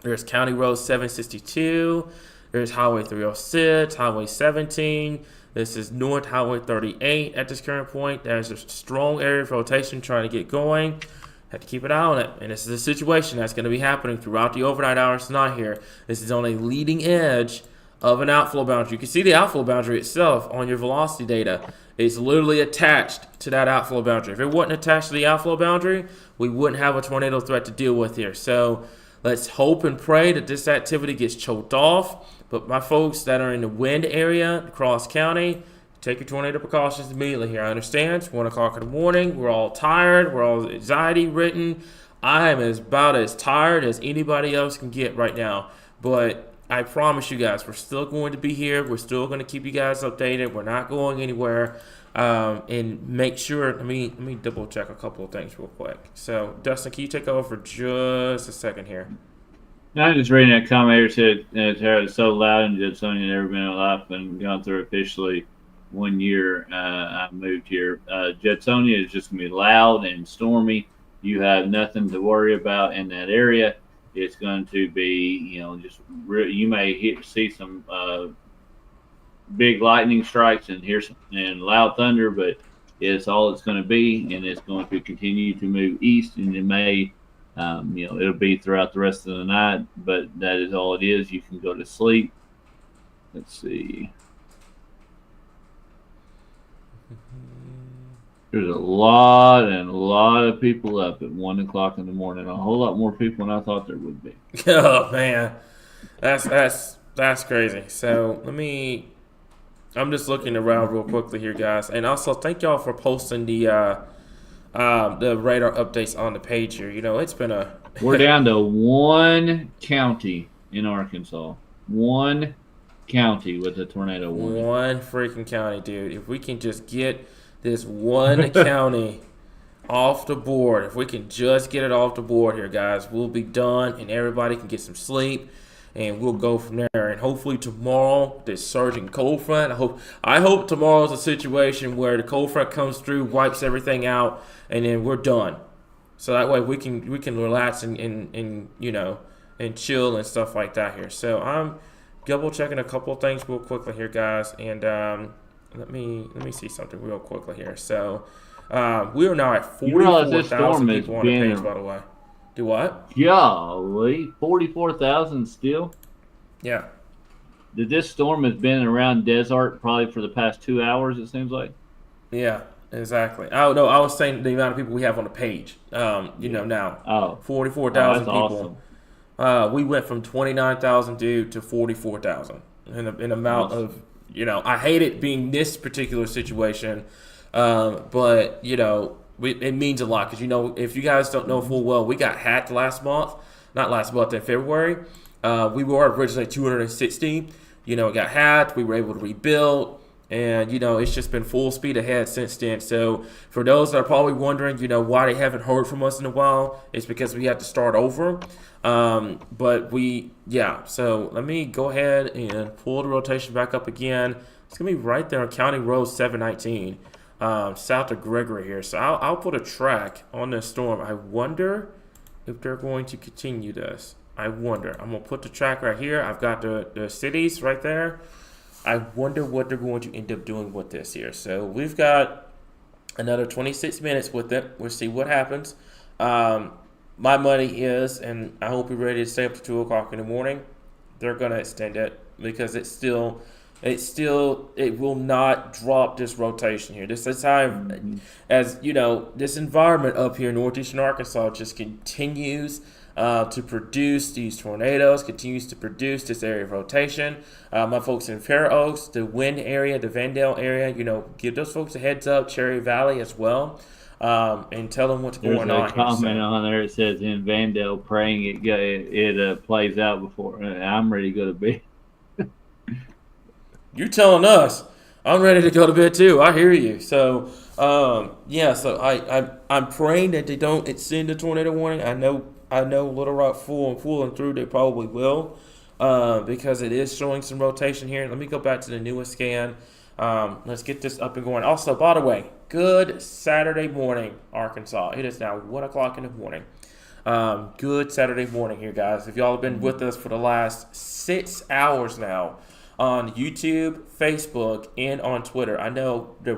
There's County Road 762. There's Highway 306, Highway 17. This is North Highway 38 at this current point. There's a strong area of rotation trying to get going. Have to keep an eye on it. And this is a situation that's going to be happening throughout the overnight hours tonight here. This is on a leading edge of an outflow boundary. You can see the outflow boundary itself on your velocity data. It's literally attached to that outflow boundary. If it wasn't attached to the outflow boundary, we wouldn't have a tornado threat to deal with here. So let's hope and pray that this activity gets choked off. But my folks that are in the wind area across county, take your tornado precautions immediately here. I understand it's 1 o'clock in the morning. We're all tired. We're all anxiety-ridden. I am about as tired as anybody else can get right now. But I promise you guys, we're still going to be here. We're still going to keep you guys updated. We're not going anywhere. And make sure, let me double check a couple of things real quick. So, Dustin, can you take over for just a second here? No, I'm just reading that comment here. Said it's so loud and Judsonia never been alive and gone through officially 1 year. I moved here. Judsonia is just gonna be loud and stormy. You have nothing to worry about in that area. It's going to be, you may see some big lightning strikes and hear some and loud thunder, but it's all it's going to be, and it's going to continue to move east, and it may. It'll be throughout the rest of the night, but that is all it is. You can go to sleep. Let's see. There's a lot of people up at 1 o'clock in the morning. A whole lot more people than I thought there would be. Oh man, that's crazy. So I'm just looking around real quickly here, guys, and also thank y'all for posting the radar updates on the page here. It's been We're down to one county in Arkansas. One county with a tornado warning. One freaking county, dude. If we can just get this one county off the board, if we can just get it off the board here, guys, we'll be done, and everybody can get some sleep, and we'll go from there. And hopefully tomorrow, this surging cold front, I hope tomorrow's a situation where the cold front comes through, wipes everything out, and then we're done. So that way we can relax and chill and stuff like that here. So I'm double checking a couple of things real quickly here, guys, and let me see something real quickly here. So we are now at 44,000 people on the page, by the way. Do what? Golly, 44,000 still? Yeah. This storm has been around Desert probably for the past 2 hours, it seems like. Yeah, exactly. Oh, no, I was saying the amount of people we have on the page, now. Oh. 44,000 people. Awesome. We went from 29,000, dude, to 44,000 in amount of, I hate it being this particular situation, but, it means a lot because, if you guys don't know full well, we got hacked in February. We were originally 260. It got hacked. We were able to rebuild. And, it's just been full speed ahead since then. So for those that are probably wondering, why they haven't heard from us in a while, it's because we had to start over. So let me go ahead and pull the rotation back up again. It's going to be right there on County Road 719. South of Gregory here. So I'll put a track on this storm. I wonder if they're going to continue this. I'm going to put the track right here. I've got the cities right there. I wonder what they're going to end up doing with this here. So we've got another 26 minutes with it. We'll see what happens. My money is, and I hope you're ready to stay up to 2 o'clock in the morning, they're going to extend it because it will not drop this rotation here. This time, as this environment up here in northeastern Arkansas just continues to produce these tornadoes, continues to produce this area of rotation. My folks in Fair Oaks, the Wind area, the Vandale area, give those folks a heads up, Cherry Valley as well, and tell them what's going on. There's a comment on there. It says in Vandale, praying it plays out before. I'm ready to go to bed. You're telling us. I'm ready to go to bed too. I hear you. So, So I'm praying that they don't extend the tornado warning. I know Little Rock fooling through. They probably will, because it is showing some rotation here. Let me go back to the newest scan. Let's get this up and going. Also, by the way, good Saturday morning, Arkansas. It is now 1 o'clock in the morning. Good Saturday morning here, guys. If y'all have been with us for the last 6 hours now on YouTube, Facebook, and on Twitter, I know the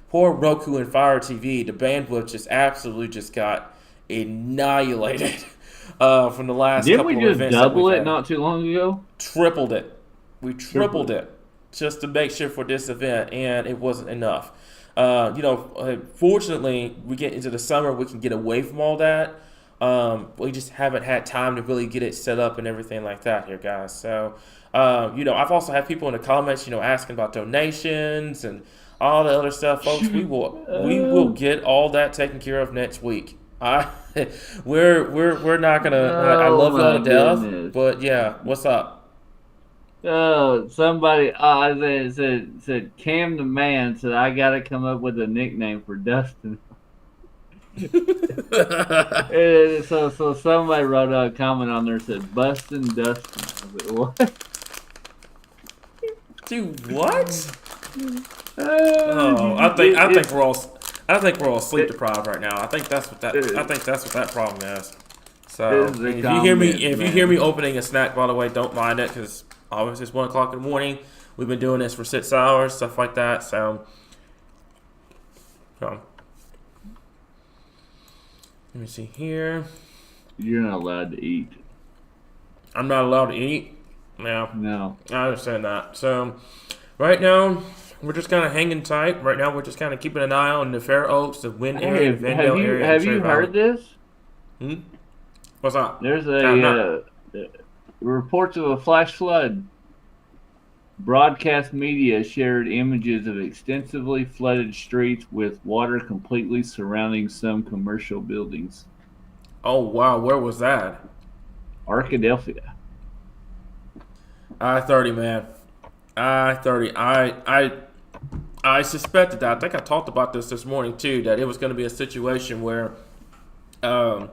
poor Roku and Fire TV, the bandwidth just absolutely just got annihilated from the last Didn't couple we of just events. double it not too long ago? Tripled it. We tripled it just to make sure for this event, and it wasn't enough. Fortunately, we get into the summer, we can get away from all that. We just haven't had time to really get it set up and everything like that here, guys. So, I've also had people in the comments, asking about donations and all the other stuff, folks. We will get all that taken care of next week. We're not gonna. I love y'all to death, but yeah, what's up? Oh, somebody said Cam the man said I gotta come up with a nickname for Dustin. so somebody wrote a comment on there said Bustin' Dustin. I was like, what? Dude, what? I think we're all sleep deprived right now. I think that's what that problem is. So if you hear me opening a snack, by the way, don't mind it because obviously it's 1 o'clock in the morning. We've been doing this for 6 hours, stuff like that. So let me see here. You're not allowed to eat. I'm not allowed to eat? No. I understand that. So right now, we're just kind of hanging tight. Right now, we're just kind of keeping an eye on the Fair Oaks, the Wynn area, the Vendale area. Have you heard this? What's up? There's reports of a flash flood. Broadcast media shared images of extensively flooded streets with water completely surrounding some commercial buildings. Oh, wow. Where was that? Arkadelphia. I-30, man. I-30. I suspected that. I think I talked about this morning, too, that it was going to be a situation where more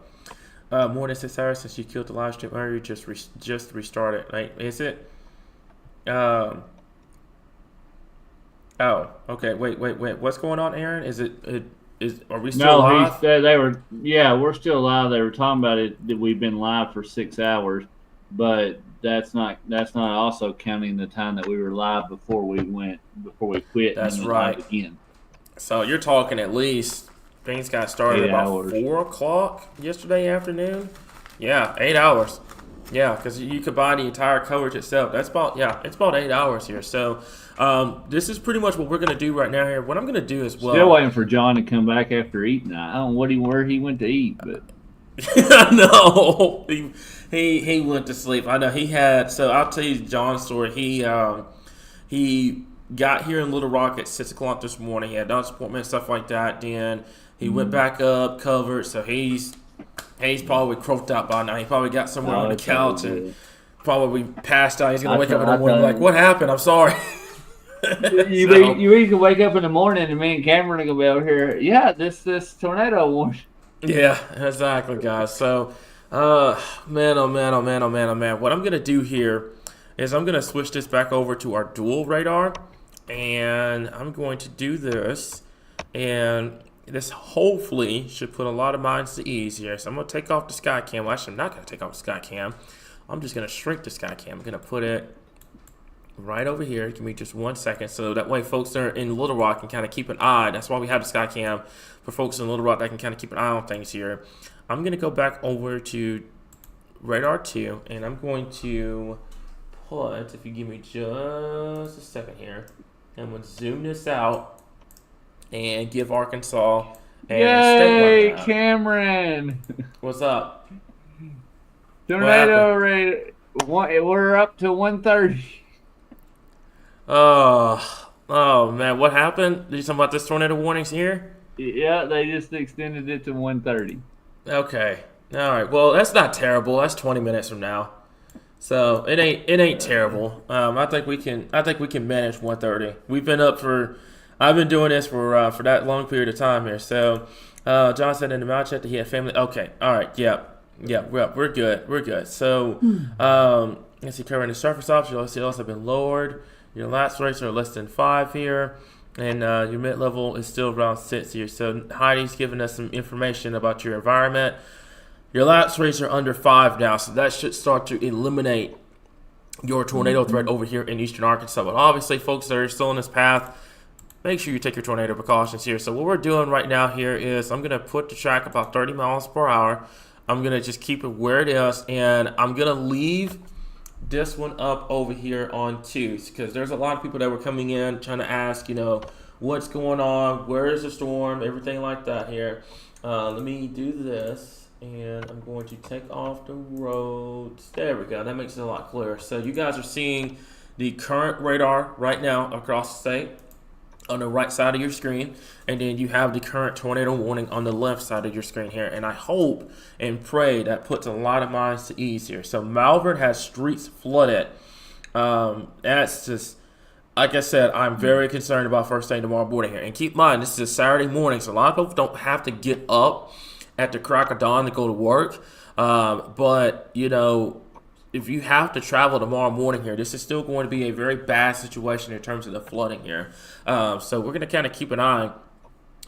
than 6 hours since you killed the live stream earlier, just restarted. Like, is it? Oh, okay. Wait. What's going on, Aaron? Are we still live? We're still live. They were talking about it that we've been live for 6 hours, but that's not also counting the time that we were live before we quit. That's and right. Live again. So you're talking at least things got started 8 about hours. 4 o'clock yesterday afternoon. Yeah, 8 hours. Yeah, because you combine the entire coverage itself. It's about 8 hours here. So this is pretty much what we're gonna do right now here. What I'm gonna do as well. Still waiting for John to come back after eating. I don't know where he went to eat, but no, he went to sleep. I know he had. So I'll tell you John's story. He got here in Little Rock at 6 o'clock this morning. He had doctor's appointment, stuff like that. Then he went back up, covered. So he's probably croaked out by now. He probably got somewhere on the couch and probably passed out. He's gonna wake up in the morning like, "What happened? I'm sorry." You can wake up in the morning and me and Cameron are gonna be over here. Yeah, this tornado warning. Yeah, exactly, guys. So, man. What I'm gonna do here is I'm gonna switch this back over to our dual radar, and I'm going to do this, and this hopefully should put a lot of minds to ease here. So I'm going to take off the sky cam. Well, actually, I'm not going to take off the sky cam. I'm just going to shrink the sky cam. I'm going to put it right over here. Give me just 1 second. So that way folks that are in Little Rock can kind of keep an eye. That's why we have the sky cam. For folks in Little Rock that can kind of keep an eye on things here. I'm going to go back over to radar 2. And I'm going to put, if you give me just a second here, I'm going to zoom this out and give Arkansas a Yay, Cameron! What's up? Tornado rate. We're up to 130. Oh man, what happened? Did you talk about this tornado warnings here? Yeah, they just extended it to 130. Okay. All right. Well, that's not terrible. That's 20 minutes from now, so it ain't terrible. I think we can manage 130. We've been up for. I've been doing this for that long period of time here. So, John said in the mail chat that he had family. Okay, all right, yeah, we're good. So, let's see, covering the surface options. Your LCLs have been lowered. Your lapse rates are less than 5 here, and your mid level is still around 6 here. So, Heidi's giving us some information about your environment. Your lapse rates are under 5 now, so that should start to eliminate your tornado threat over here in eastern Arkansas. But obviously, folks that are still in this path, make sure you take your tornado precautions here. So what we're doing right now here is I'm going to put the track about 30 miles per hour. I'm going to just keep it where it is, and I'm going to leave this one up over here on 2, because there's a lot of people that were coming in trying to ask, what's going on, where is the storm, everything like that here. Let me do this, and I'm going to take off the roads. There we go. That makes it a lot clearer. So you guys are seeing the current radar right now across the state on the right side of your screen, and then you have the current tornado warning on the left side of your screen here. And I hope and pray that puts a lot of minds to ease here. So Malvern has streets flooded. That's just, like I said, I'm very concerned about first thing tomorrow morning here. And keep in mind, this is a Saturday morning, so a lot of people don't have to get up at the crack of dawn to go to work. But if you have to travel tomorrow morning here, this is still going to be a very bad situation in terms of the flooding here. So we're going to kind of keep an eye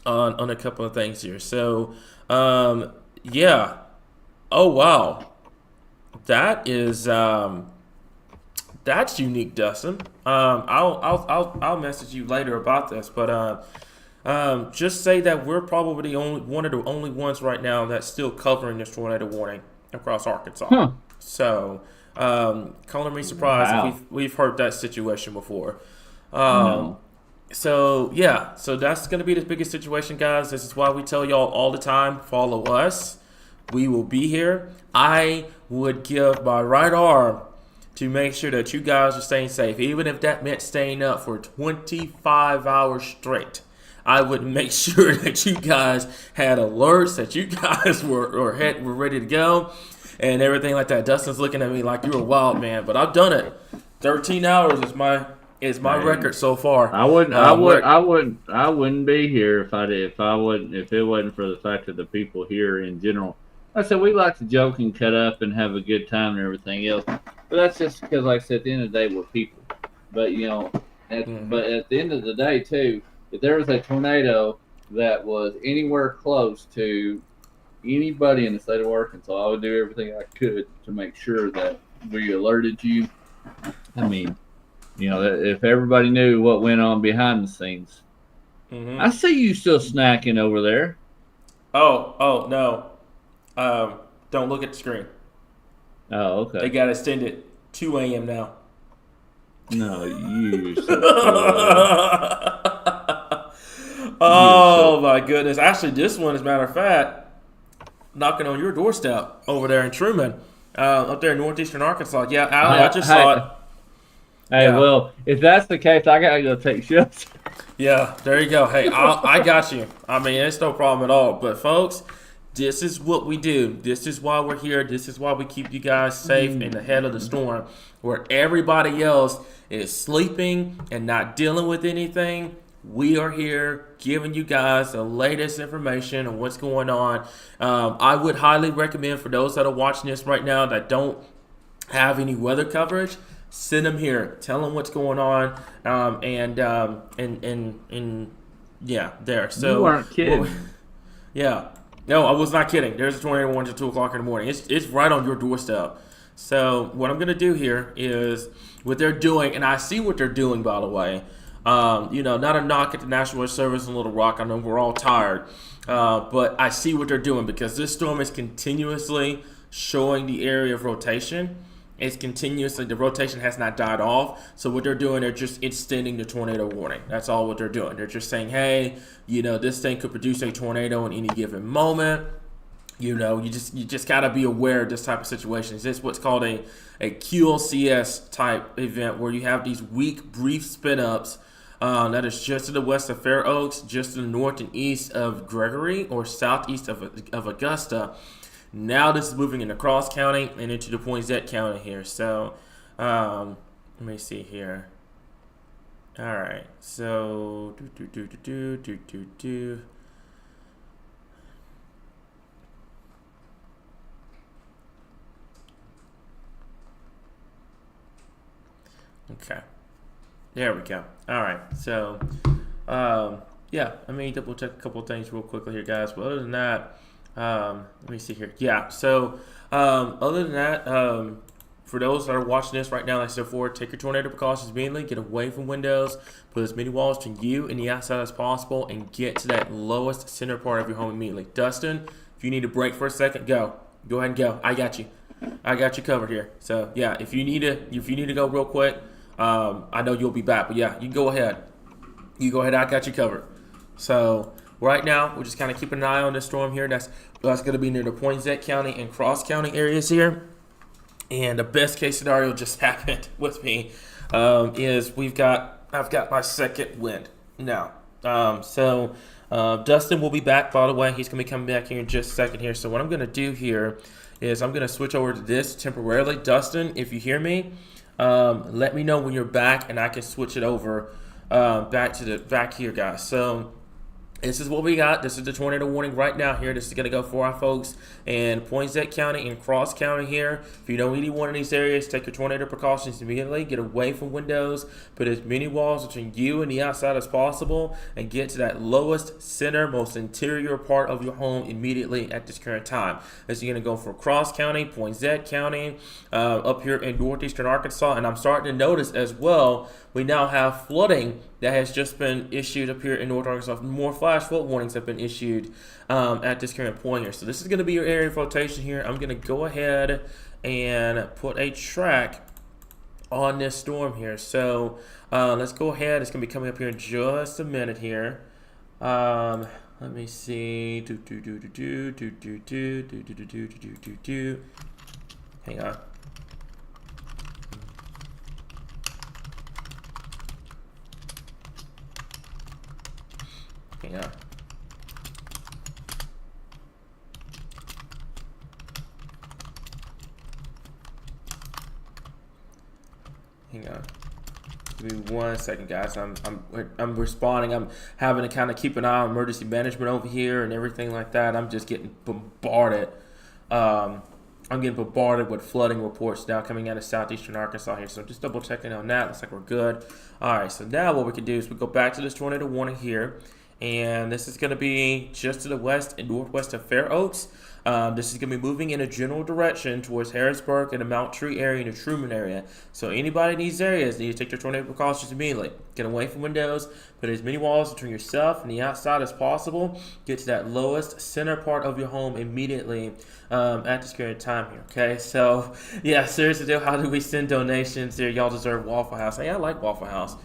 on a couple of things here. So, yeah. Oh, wow. That is, that's unique, Dustin. I'll message you later about this, but just say that we're probably one of the only ones right now that's still covering this tornado warning across Arkansas. Huh. So, calling me surprised if we've heard that situation before. No. So, yeah. So, that's going to be the biggest situation, guys. This is why we tell y'all all the time, follow us. We will be here. I would give my right arm to make sure that you guys are staying safe, even if that meant staying up for 25 hours straight. I would make sure that you guys had alerts, that you guys were ready to go, and everything like that. Dustin's looking at me like you're a wild man, but I've done it. 13 hours is my record so far. I wouldn't be here if it wasn't for the fact of the people here in general. Like I said, we like to joke and cut up and have a good time and everything else. But that's just because, like I said, at the end of the day, we're people. But but at the end of the day, too, if there was a tornado that was anywhere close to anybody in the state of Arkansas, I would do everything I could to make sure that we alerted you. I mean, if everybody knew what went on behind the scenes. Mm-hmm. I see you still snacking over there. Oh no. Don't look at the screen. Oh, okay. They got extended 2 a.m. now. No, you. Oh my goodness! Actually, this one, as a matter of fact, knocking on your doorstep over there in Truman, up there in northeastern Arkansas. Yeah, Allie, I just saw it. Hey, yeah. Well, if that's the case, I gotta go take shifts. Yeah, there you go. Hey, I got you. I mean, it's no problem at all. But folks, this is what we do. This is why we're here. This is why we keep you guys safe and ahead of the storm. Where everybody else is sleeping and not dealing with anything, we are here giving you guys the latest information on what's going on. I would highly recommend for those that are watching this right now that don't have any weather coverage, send them here. Tell them what's going on. Yeah, there. So you weren't kidding. Well, yeah. No, I was not kidding. There's a tornado warning at 2 o'clock in the morning. It's right on your doorstep. So what I'm going to do here is what they're doing, and I see what they're doing, by the way. Not a knock at the National Weather Service in Little Rock. I know we're all tired. But I see what they're doing because this storm is continuously showing the area of rotation. It's continuously, the rotation has not died off. So what they're doing, they're just extending the tornado warning. That's all what they're doing. They're just saying, hey, this thing could produce a tornado in any given moment. You just got to be aware of this type of situations. It's what's called a QLCS type event where you have these weak, brief spin-ups that is just to the west of Fair Oaks, just to the north and east of Gregory, or southeast of Augusta. Now this is moving into Cross County and into the Poinsett County here. So let me see here. All right. So Okay. There we go. All right. So, yeah, let me double check a couple of things real quickly here, guys. But other than that, Let me see here. Yeah. So other than that, for those that are watching this right now, like I said before, take your tornado precautions immediately. Get away from windows. Put as many walls between you and the outside as possible, and get to that lowest center part of your home immediately. Dustin, if you need to break for a second, go. Go ahead and go. I got you. I got you covered here. So yeah, if you need to go real quick, I know you'll be back. But yeah, you go ahead. You go ahead. I got you covered. So right now, we're just kind of keeping an eye on this storm here. That's going to be near the Poinsett County and Cross County areas here. And the best case scenario just happened with me is I've got my second wind now. Dustin will be back, by the way. He's going to be coming back here in just a second here. So what I'm going to do here is I'm going to switch over to this temporarily. Dustin, if you hear me, let me know when you're back, and I can switch it over back here, guys. So this is what we got. This is the tornado warning right now here. This is going to go for our folks in Poinsett County and Cross County here. If you know any one of these areas, take your tornado precautions immediately. Get away from windows. Put as many walls between you and the outside as possible. And get to that lowest center, most interior part of your home immediately at this current time. This is going to go for Cross County, Poinsett County, up here in northeastern Arkansas. And I'm starting to notice as well, we now have flooding that has just been issued up here in North Arkansas. More flash flood warnings have been issued at this current point here. So this is going to be your area of rotation here. I'm going to go ahead and put a track on this storm here. So let's go ahead. It's going to be coming up here in just a minute here. Let me see. Hang on. Hang on. Hang on. Give me 1 second, guys. I'm responding. I'm having to kind of keep an eye on emergency management over here and everything like that. I'm just getting bombarded. I'm getting bombarded with flooding reports now coming out of southeastern Arkansas here. So just double checking on that. Looks like we're good. All right. So now what we can do is we go back to this tornado warning here. And this is going to be just to the west and northwest of Fair Oaks. This is going to be moving in a general direction towards Harrisburg and the Mount Tree area and the Truman area. So anybody in these areas need to take their tornado precautions immediately. Get away from windows. Put as many walls between yourself and the outside as possible. Get to that lowest center part of your home immediately at this current time here. Okay, so yeah, seriously, how do we send donations there? Y'all deserve Waffle House. Hey, I like Waffle House.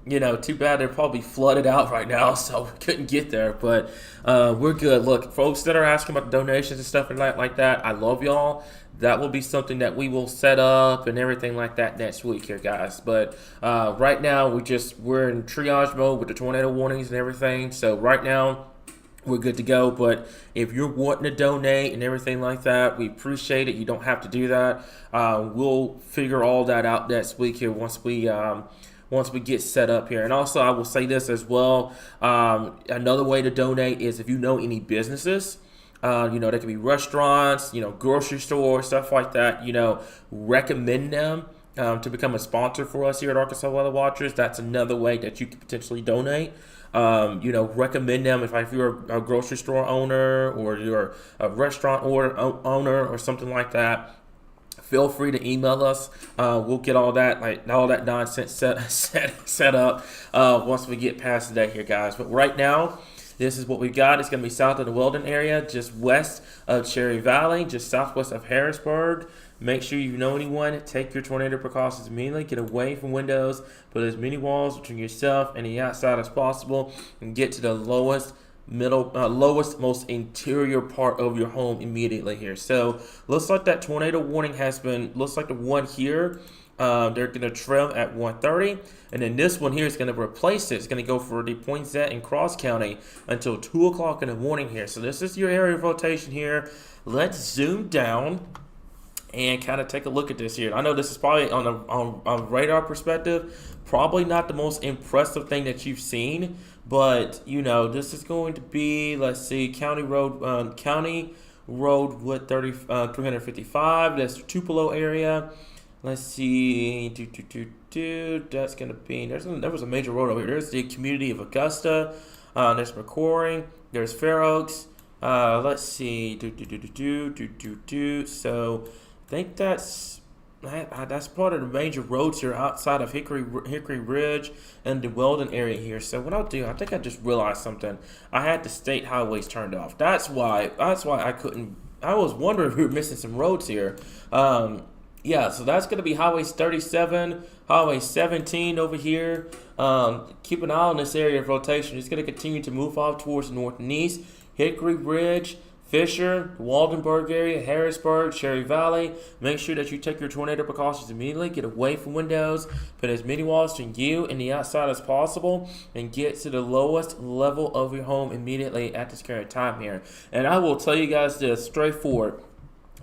You know, too bad they're probably flooded out right now, so we couldn't get there. But we're good. Look, folks that are asking about donations and stuff and like that, I love y'all. That will be something that we will set up and everything like that next week here, guys. But right now, we're in triage mode with the tornado warnings and everything. So right now, we're good to go. But if you're wanting to donate and everything like that, we appreciate it. You don't have to do that. We'll figure all that out next week here once we get set up here. And also, I will say this as well. Another way to donate is if you know any businesses, they could be restaurants, grocery stores, stuff like that, recommend them to become a sponsor for us here at Arkansas Weather Watchers. That's another way that you could potentially donate. Recommend them if you're a grocery store owner or you're a restaurant owner or something like that. Feel free to email us. We'll get all that nonsense set up once we get past the day here, guys. But right now, this is what we've got. It's going to be south of the Weldon area, just west of Cherry Valley, just southwest of Harrisburg. Make sure you know anyone. Take your tornado precautions immediately. Get away from windows. Put as many walls between yourself and the outside as possible, and get to the lowest, most interior part of your home immediately here. So looks like that tornado warning looks like the one here. They're going to trim at 1:30, and then this one here is going to replace it. It's going to go for the Poinsett and Cross County until 2 o'clock in the morning here. So this is your area of rotation here. Let's zoom down and kind of take a look at this here. I know this is probably on a radar perspective, probably not the most impressive thing that you've seen, but this is going to be, let's see, County Road with 355. That's Tupelo area. Let's see. That's going to be, there was a major road over here. There's the community of Augusta. There's McCrory. There's Fair Oaks. Let's see. So, I think that's part of the major roads here outside of Hickory Ridge and the Weldon area here. So what I'll do, I think I just realized something. I had the state highways turned off. That's why I couldn't. I was wondering if we were missing some roads here. Yeah, so that's going to be Highway 37, Highway 17 over here. Keep an eye on this area of rotation. It's going to continue to move off towards the north and east. Hickory Ridge, Fisher, Waldenburg area, Harrisburg, Cherry Valley. Make sure that you take your tornado precautions immediately. Get away from windows. Put as many walls to you and the outside as possible. And get to the lowest level of your home immediately at this current time here. And I will tell you guys this straightforward.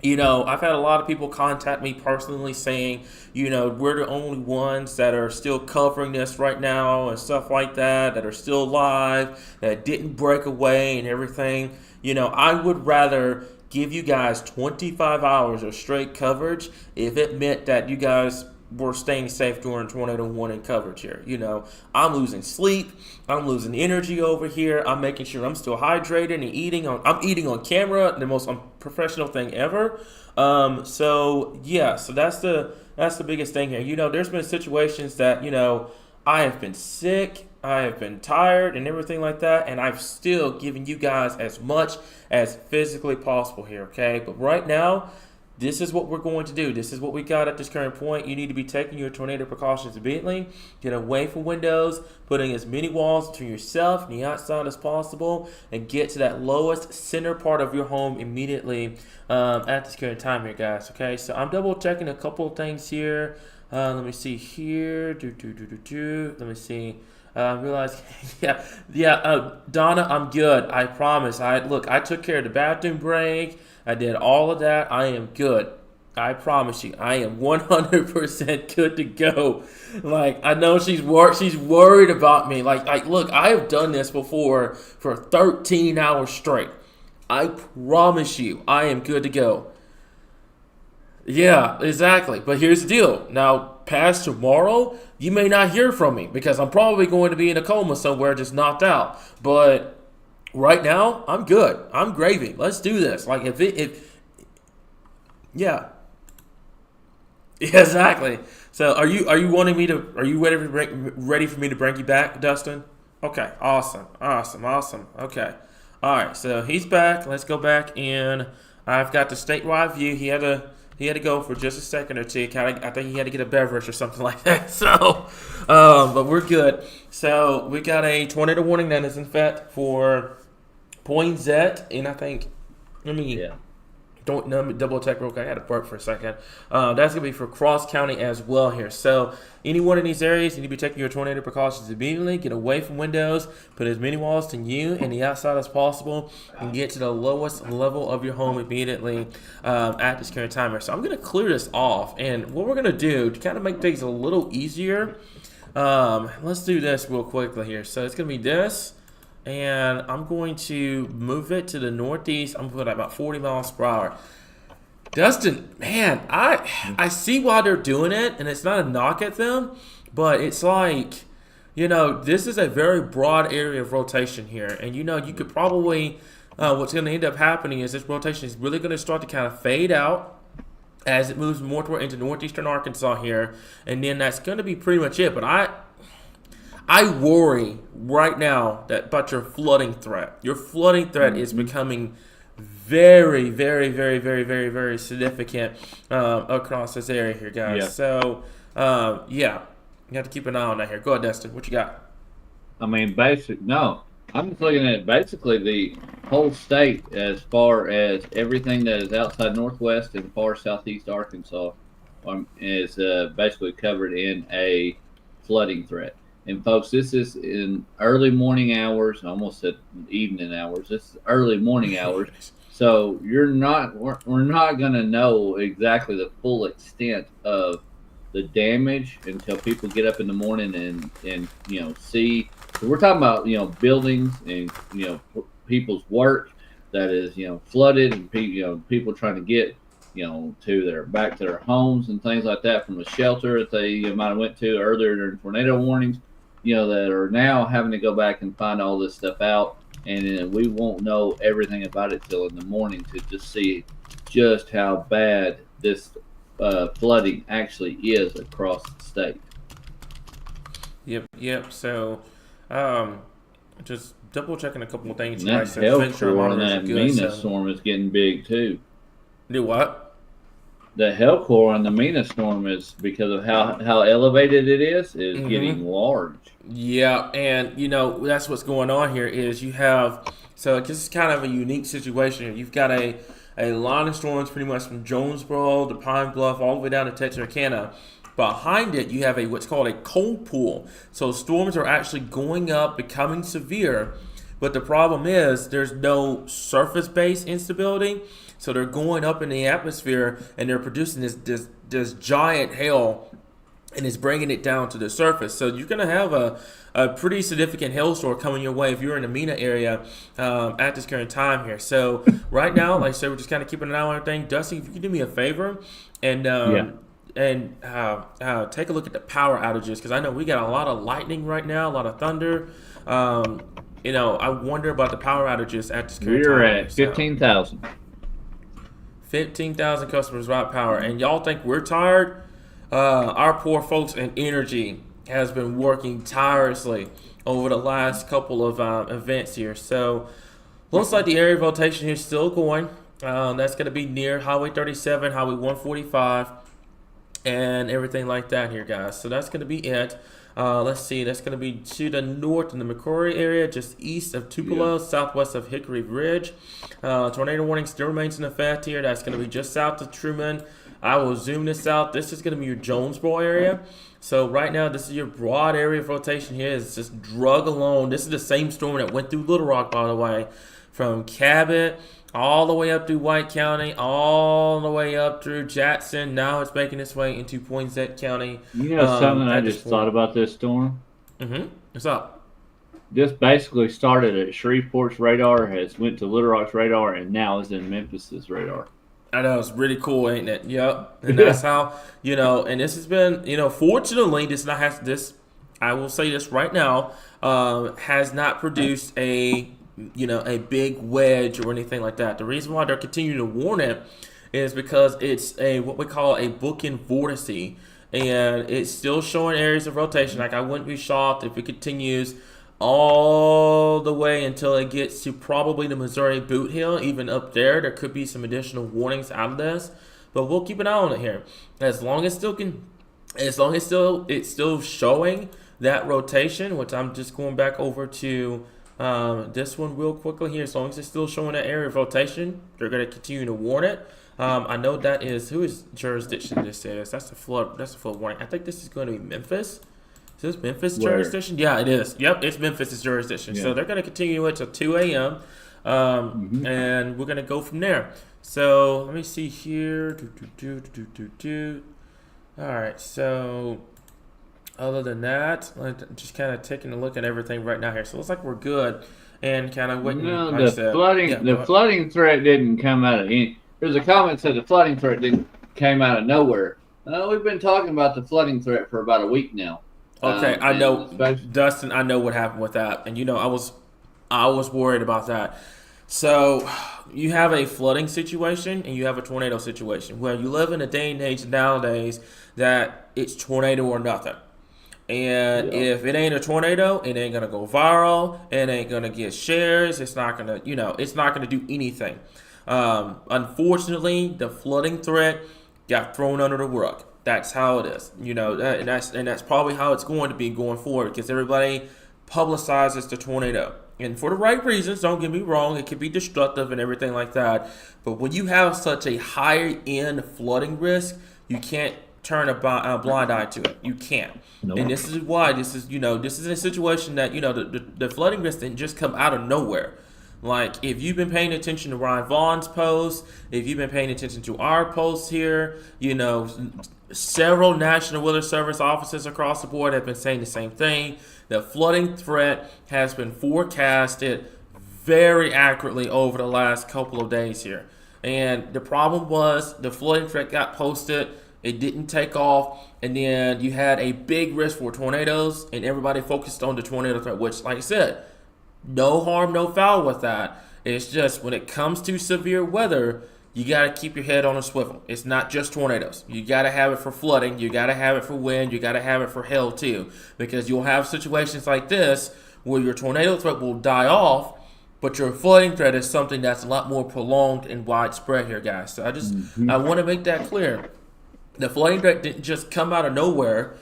You know, I've had a lot of people contact me personally saying, you know, we're the only ones that are still covering this right now and stuff like that are still alive, that didn't break away and everything. You know, I would rather give you guys 25 hours of straight coverage if it meant that you guys were staying safe during tornado warning coverage here. You know, I'm losing sleep. I'm losing energy over here. I'm making sure I'm still hydrated and I'm eating on camera, the most unprofessional thing ever. So that's the biggest thing here. You know, there's been situations that, you know, I have been sick, I have been tired and everything like that, and I've still given you guys as much as physically possible here, okay? But right now, this is what we're going to do. This is what we got at this current point. You need to be taking your tornado precautions immediately. Get away from windows, putting as many walls between yourself and the outside as possible, and get to that lowest center part of your home immediately at this current time here, guys. Okay, so I'm double checking a couple of things here. Let me see here. Let me see. Realize, Donna, I'm good. I promise. I took care of the bathroom break. I did all of that. I am good. I promise you, I am 100% good to go. Like, I know she's worried about me. Like, look, I have done this before for 13 hours straight. I promise you, I am good to go. Yeah, exactly. But here's the deal. Now, past tomorrow, you may not hear from me because I'm probably going to be in a coma somewhere, just knocked out. But right now, I'm good. I'm gravy. Let's do this. Like, yeah, exactly. So, are you ready for me to bring you back, Dustin? Okay, awesome. Okay, all right. So he's back. Let's go back in. I've got the statewide view. He had to go for just a second or two. I think he had to get a beverage or something like that. So, but we're good. So we got a tornado warning that is in effect for Point Z, and I think let me double check real quick. I had to burp for a second. That's gonna be for Cross County as well here. So any one of these areas, you need to be taking your tornado precautions immediately. Get away from windows. Put as many walls to you and the outside as possible, and get to the lowest level of your home immediately at this current time here. So I'm gonna clear this off, and what we're gonna do to kind of make things a little easier, let's do this real quickly here. So it's gonna be this. And I'm going to move it to the northeast. I'm going to put about 40 miles per hour. Dustin, man, I see why they're doing it, and it's not a knock at them, but it's like, you know, this is a very broad area of rotation here. And, you know, you could probably, what's going to end up happening is this rotation is really going to start to kind of fade out as it moves more toward into northeastern Arkansas here. And then that's going to be pretty much it. But I worry right now about your flooding threat. Your flooding threat is becoming very, very, very, very, very, very significant across this area here, guys. Yeah. So, you have to keep an eye on that here. Go ahead, Dustin. What you got? I mean, I'm just looking at basically the whole state as far as everything that is outside northwest and far southeast Arkansas is basically covered in a flooding threat. And folks, this is in early morning hours. I almost said evening hours. This is early morning hours. So we're not going to know exactly the full extent of the damage until people get up in the morning and you know see. So we're talking about, you know, buildings and, you know, people's work that is, you know, flooded, and people trying to get, you know, back to their homes and things like that from a shelter that they might have went to earlier during tornado warnings. You know, that are now having to go back and find all this stuff out. and then we won't know everything about it till in the morning to just see just how bad this flooding actually is across the state. Yep. So, just double checking a couple of things. And that hell core on that Mina storm is getting big too. Do what? The hell core on the Mina storm is, because of how elevated it is getting large. Yeah, and that's what's going on here is you have, so this is kind of a unique situation. You've got a line of storms pretty much from Jonesboro to Pine Bluff all the way down to Texarkana. Behind it, you have what's called a cold pool. So storms are actually going up, becoming severe, but the problem is there's no surface-based instability. So they're going up in the atmosphere and they're producing this giant hail, and it's bringing it down to the surface. So you're going to have a pretty significant hailstorm coming your way if you're in the Mina area at this current time here. So right now, like I said, we're just kind of keeping an eye on everything. Dusty, if you could do me a favor and take a look at the power outages, because I know we got a lot of lightning right now, a lot of thunder. I wonder about the power outages at this current time. We're at 15,000. 15,000 customers without power. And y'all think we're tired? Our poor folks in energy has been working tirelessly over the last couple of events here. So looks like the area of rotation here is still going. That's going to be near Highway 37, Highway 145, and everything like that here, guys. So that's going to be it. Let's see. That's going to be to the north in the McCrory area, just east of Tupelo, southwest of Hickory Ridge. Tornado warning still remains in effect here. That's going to be just south of Truman. I will zoom this out. This is going to be your Jonesboro area. So right now, this is your broad area of rotation here. It's just drug along. This is the same storm that went through Little Rock, by the way, from Cabot all the way up through White County, all the way up through Jackson. Now it's making its way into Poinsett County. You know something I just thought about this storm? What's up? This basically started at Shreveport's radar, has went to Little Rock's radar, and now is in Memphis's radar. I know, it's really cool, ain't it? Yep. And that's how, and this has been, fortunately, I will say this right now, has not produced a big wedge or anything like that. The reason why they're continuing to warn it is because it's what we call a bookend vortice, and it's still showing areas of rotation. Like, I wouldn't be shocked if it continues all the way until it gets to probably the Missouri Boot Hill. Even up there could be some additional warnings out of this, but we'll keep an eye on it here. As long as it's still showing that rotation, which I'm just going back over to this one real quickly here. As long as it's still showing that area of rotation, they're going to continue to warn it. I know that is whose jurisdiction this is. That's the flood warning. I think this is going to be Memphis. Is this Memphis jurisdiction? Yeah, it is. Yep, it's Memphis' jurisdiction. Yeah. So they're going to continue it till 2 a.m. And we're going to go from there. So let me see here. All right. So other than that, I'm just kind of taking a look at everything right now here. So it looks like we're good. And kind of waiting. The flooding threat didn't come out of any. There's a comment that said the flooding threat came out of nowhere. We've been talking about the flooding threat for about a week now. Okay, I know, Dustin. I know what happened with that, and I was worried about that. So you have a flooding situation and you have a tornado situation where you live in a day and age nowadays that it's tornado or nothing. And if it ain't a tornado, it ain't gonna go viral. It ain't gonna get shares. It's not gonna, it's not gonna do anything. Unfortunately, the flooding threat got thrown under the rug. That's how it is, and that's probably how it's going to be going forward, because everybody publicizes the tornado, and for the right reasons. Don't get me wrong; it can be destructive and everything like that. But when you have such a high end flooding risk, you can't turn a blind eye to it. You can't. Nope. And this is why this is a situation that the flooding risk didn't just come out of nowhere. Like, if you've been paying attention to Ryan Vaughn's posts, if you've been paying attention to our posts here, several National Weather Service offices across the board have been saying the same thing. The flooding threat has been forecasted very accurately over the last couple of days here. And the problem was the flooding threat got posted, it didn't take off, and then you had a big risk for tornadoes, and everybody focused on the tornado threat, which, like I said, No harm, no foul with that. It's just when it comes to severe weather, you got to keep your head on a swivel. It's not just tornadoes. You got to have it for flooding. You got to have it for wind. You got to have it for hail too, because you'll have situations like this where your tornado threat will die off, but your flooding threat is something that's a lot more prolonged and widespread here, guys. So I want to make that clear. The flooding threat didn't just come out of nowhere.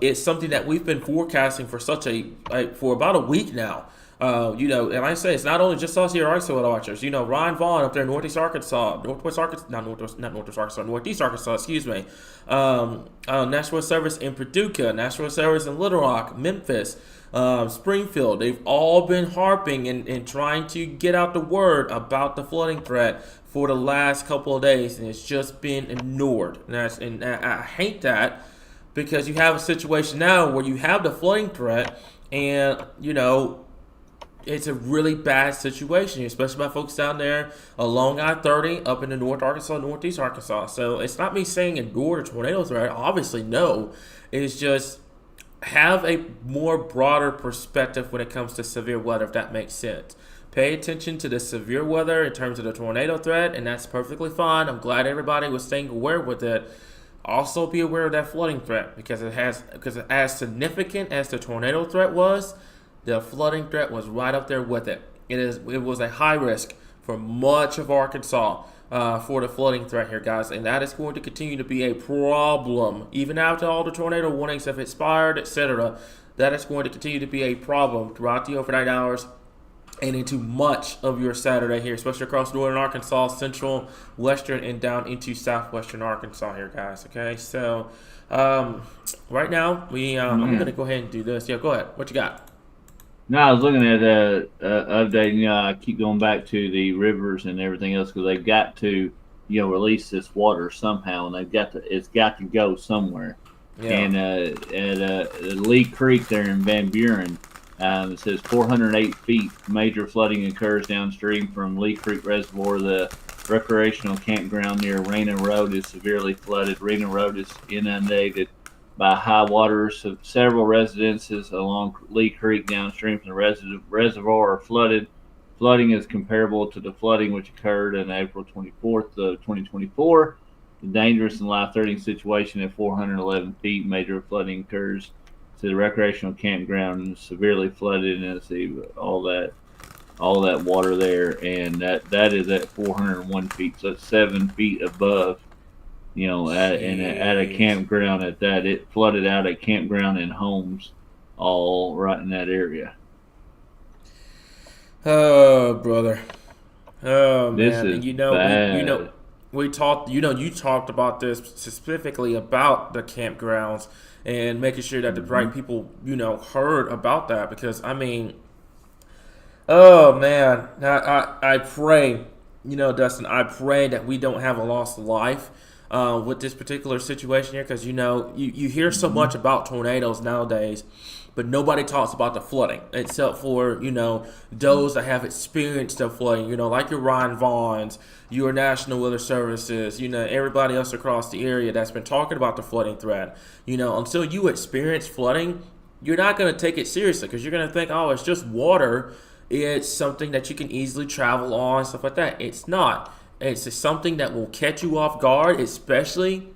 It's something that we've been forecasting for for about a week now. And like I say, it's not only just us here, Arkansas watchers. Ryan Vaughn up there in Northeast Arkansas, Northwest Arkansas, excuse me. National Service in Paducah, National Service in Little Rock, Memphis, Springfield. They've all been harping and trying to get out the word about the flooding threat for the last couple of days, and it's just been ignored. And I hate that, because you have a situation now where you have the flooding threat, and it's a really bad situation, especially by folks down there along I-30 up in the North Arkansas, Northeast Arkansas. So it's not me saying ignore the tornado threat. Obviously, no. It's just have a more broader perspective when it comes to severe weather, if that makes sense. Pay attention to the severe weather in terms of the tornado threat, and that's perfectly fine. I'm glad everybody was staying aware with it. Also be aware of that flooding threat, because as significant as the tornado threat was, the flooding threat was right up there with it. It was a high risk for much of Arkansas for the flooding threat here, guys, and that is going to continue to be a problem even after all the tornado warnings have expired, etc. That is going to continue to be a problem throughout the overnight hours and into much of your Saturday here, especially across northern Arkansas, central, western, and down into southwestern Arkansas here, guys. Okay, so right now I'm going to go ahead and do this. Yeah, go ahead. What you got? No, I was looking at updating. I keep going back to the rivers and everything else, because they've got to, release this water somehow, and it's got to go somewhere. Yeah. And at Lee Creek there in Van Buren, it says 408 feet major flooding occurs downstream from Lee Creek Reservoir. The recreational campground near Rena Road is severely flooded. Rena Road is inundated by high waters of several residences along Lee Creek downstream from the reservoir are flooded. Flooding is comparable to the flooding which occurred on April 24th of 2024. The dangerous and life-threatening situation at 411 feet major flooding occurs to the recreational campground, severely flooded, and see all that water there, and that is at 401 feet, so it's 7 feet above. At a campground at that. It flooded out at campground and homes all right in that area. Oh, brother. Oh, man. This is bad. We talked, you talked about this specifically about the campgrounds and making sure that the right people, heard about that, because, oh, man. I pray, Dustin, I pray that we don't have a lost life with this particular situation here, because you hear so much about tornadoes nowadays, but nobody talks about the flooding, except for those that have experienced the flooding, like your Ryan Vaughns, your National Weather Services, everybody else across the area that's been talking about the flooding threat. Until you experience flooding, you're not going to take it seriously, because you're going to think, oh, it's just water, it's something that you can easily travel on, stuff like that. It's not. It's just something that will catch you off guard, especially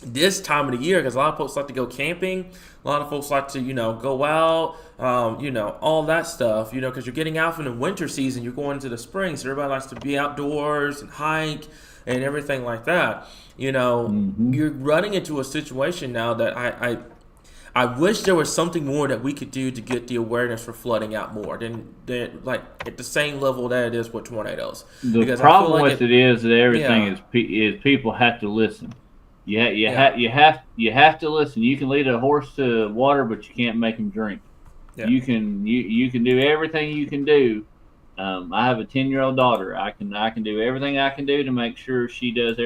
this time of the year, because a lot of folks like to go camping. A lot of folks like to, go out, all that stuff, because you're getting out from the winter season. You're going into the spring, so everybody likes to be outdoors and hike and everything like that. You're running into a situation now that I wish there was something more that we could do to get the awareness for flooding out more than like at the same level that it is with tornadoes. The problem with it is that everything is people have to listen. You have to listen. You can lead a horse to water, but you can't make him drink. Yeah. You can do everything you can do. I have a 10-year-old daughter. I can do everything I can do to make sure she does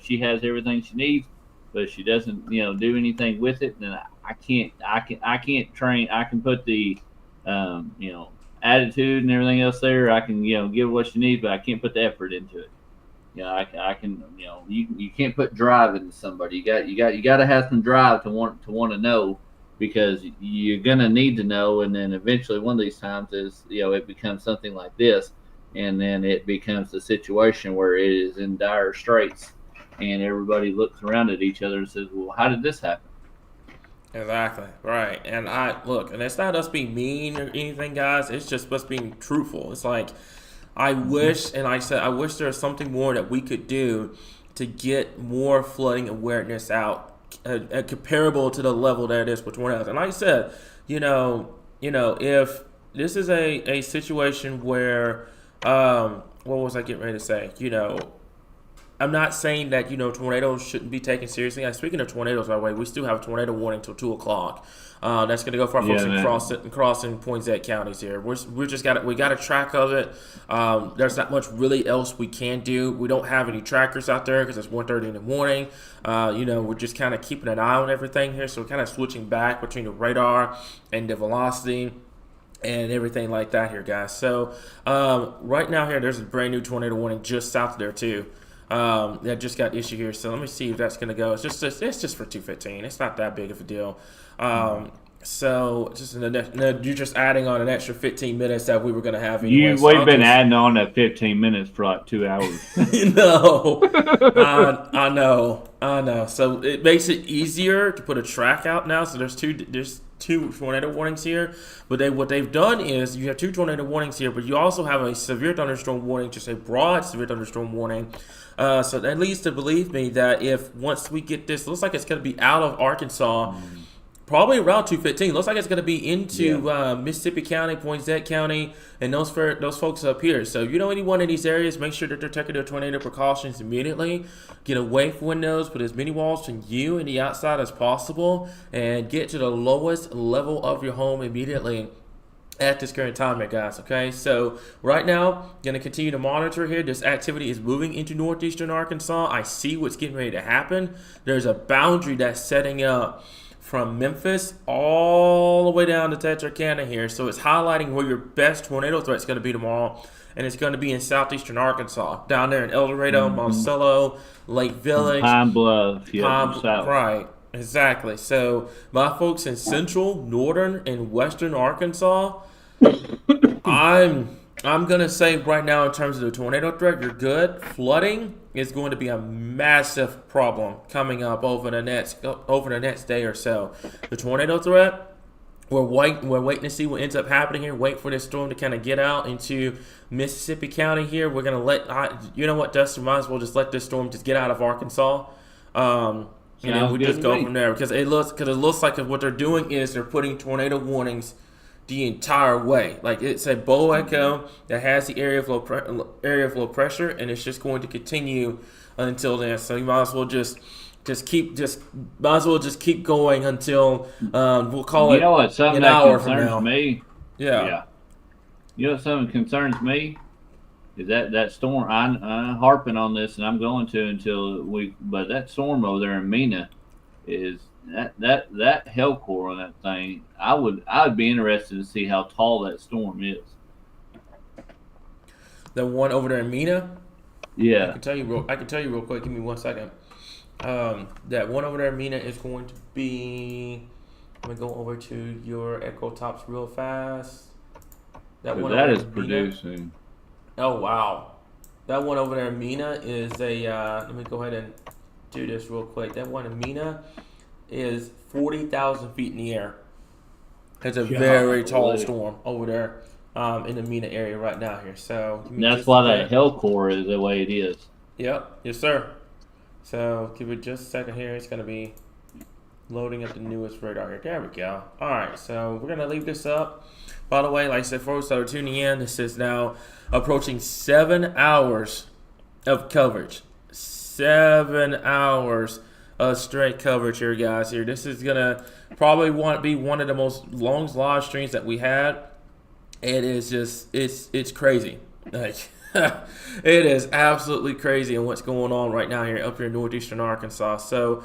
she has everything she needs, but if she doesn't do anything with it, then I can't train. I can put the attitude and everything else there. I can give her what she needs, but I can't put the effort into it. I can you can't put drive into somebody. You got to have some drive to want to know because you're going to need to know. And then eventually one of these times is, it becomes something like this. And then it becomes a situation where it is in dire straits. And everybody looks around at each other and says, well, how did this happen? Exactly. Right. And and it's not us being mean or anything, guys. It's just us being truthful. It's like, I wish there was something more that we could do to get more flooding awareness out, comparable to the level that it is with tornadoes. And like I said, if this is a situation where, what was I getting ready to say? I'm not saying that, tornadoes shouldn't be taken seriously. Speaking of tornadoes, by the way, we still have a tornado warning until 2 o'clock. That's going to go for our folks crossing Poinsett counties here. We got a track of it. There's not much really else we can do. We don't have any trackers out there because it's 1:30 in the morning. We're just kind of keeping an eye on everything here. So we're kind of switching back between the radar and the velocity and everything like that here, guys. So right now here, there's a brand new tornado warning just south of there too. That just got issued here. So let me see if that's going to go. It's just for 215. It's not that big of a deal. So just you're just adding on an extra 15 minutes that we were going to have anyway. We've been adding on that 15 minutes for like 2 hours. No, I know. So it makes it easier to put a track out now. So there's two tornado warnings here, but what they've done is you have 2 tornado warnings here, but you also have a severe thunderstorm warning, just a broad severe thunderstorm warning. So that leads to believe me that once we get this, looks like it's going to be out of Arkansas, probably around 215. Looks like it's going to be into Mississippi County, Poinsett County, and those folks up here. So if you know anyone in these areas, make sure that they're taking their tornado precautions immediately. Get away from windows, put as many walls between you and the outside as possible, and get to the lowest level of your home immediately at this current time here, guys. Okay, so right now, going to continue to monitor here. This activity is moving into northeastern Arkansas. I see what's getting ready to happen. There's a boundary that's setting up from Memphis all the way down to Texarkana here. So it's highlighting where your best tornado threat is going to be tomorrow. And it's going to be in southeastern Arkansas, down there in El Dorado, Monticello, Lake Village, Pine Bluff, south. Right, exactly. So my folks in central, northern, and western Arkansas, I'm gonna say right now in terms of the tornado threat, you're good. Flooding is going to be a massive problem coming up over the next day or so. The tornado threat, we're waiting to see what ends up happening here. Wait for this storm to kind of get out into Mississippi County here. We're gonna you know what, Dustin, might as well just let this storm just get out of Arkansas. We just go from there because it looks like what they're doing is they're putting tornado warnings the entire way. Like it's a bow echo that has the area of low pressure, and it's just going to continue until then. So you might as well just keep going until we'll call it an hour from now. Me? Yeah. You know what something concerns me? Is that storm. I'm harping on this, and I'm going to but that storm over there in Mena is that hell core on that thing. I would be interested to see how tall that storm is. The one over there in Mena? Yeah. I can tell you real quick. Give me 1 second. That one over there in Mena is going to be. Let me go over to your Echo Tops real fast. That is producing. Oh wow, that one over there in Mena is a. Let me go ahead and do this real quick. That one in Mena is 40,000 feet in the air. It's a very tall storm over there in the Mena area right now here. So that's why that hell core is the way it is. Yep. Yes, sir. So give it just a second here. It's going to be loading up the newest radar here. There we go. All right. So we're going to leave this up. By the way, like I said, folks that are tuning in, this is now approaching 7 hours of coverage. 7 hours of straight coverage here, guys. Here, this is going to probably be one of the most long live streams that we had. It is just, it's crazy. Like, it is absolutely crazy on what's going on right now here up here in northeastern Arkansas. So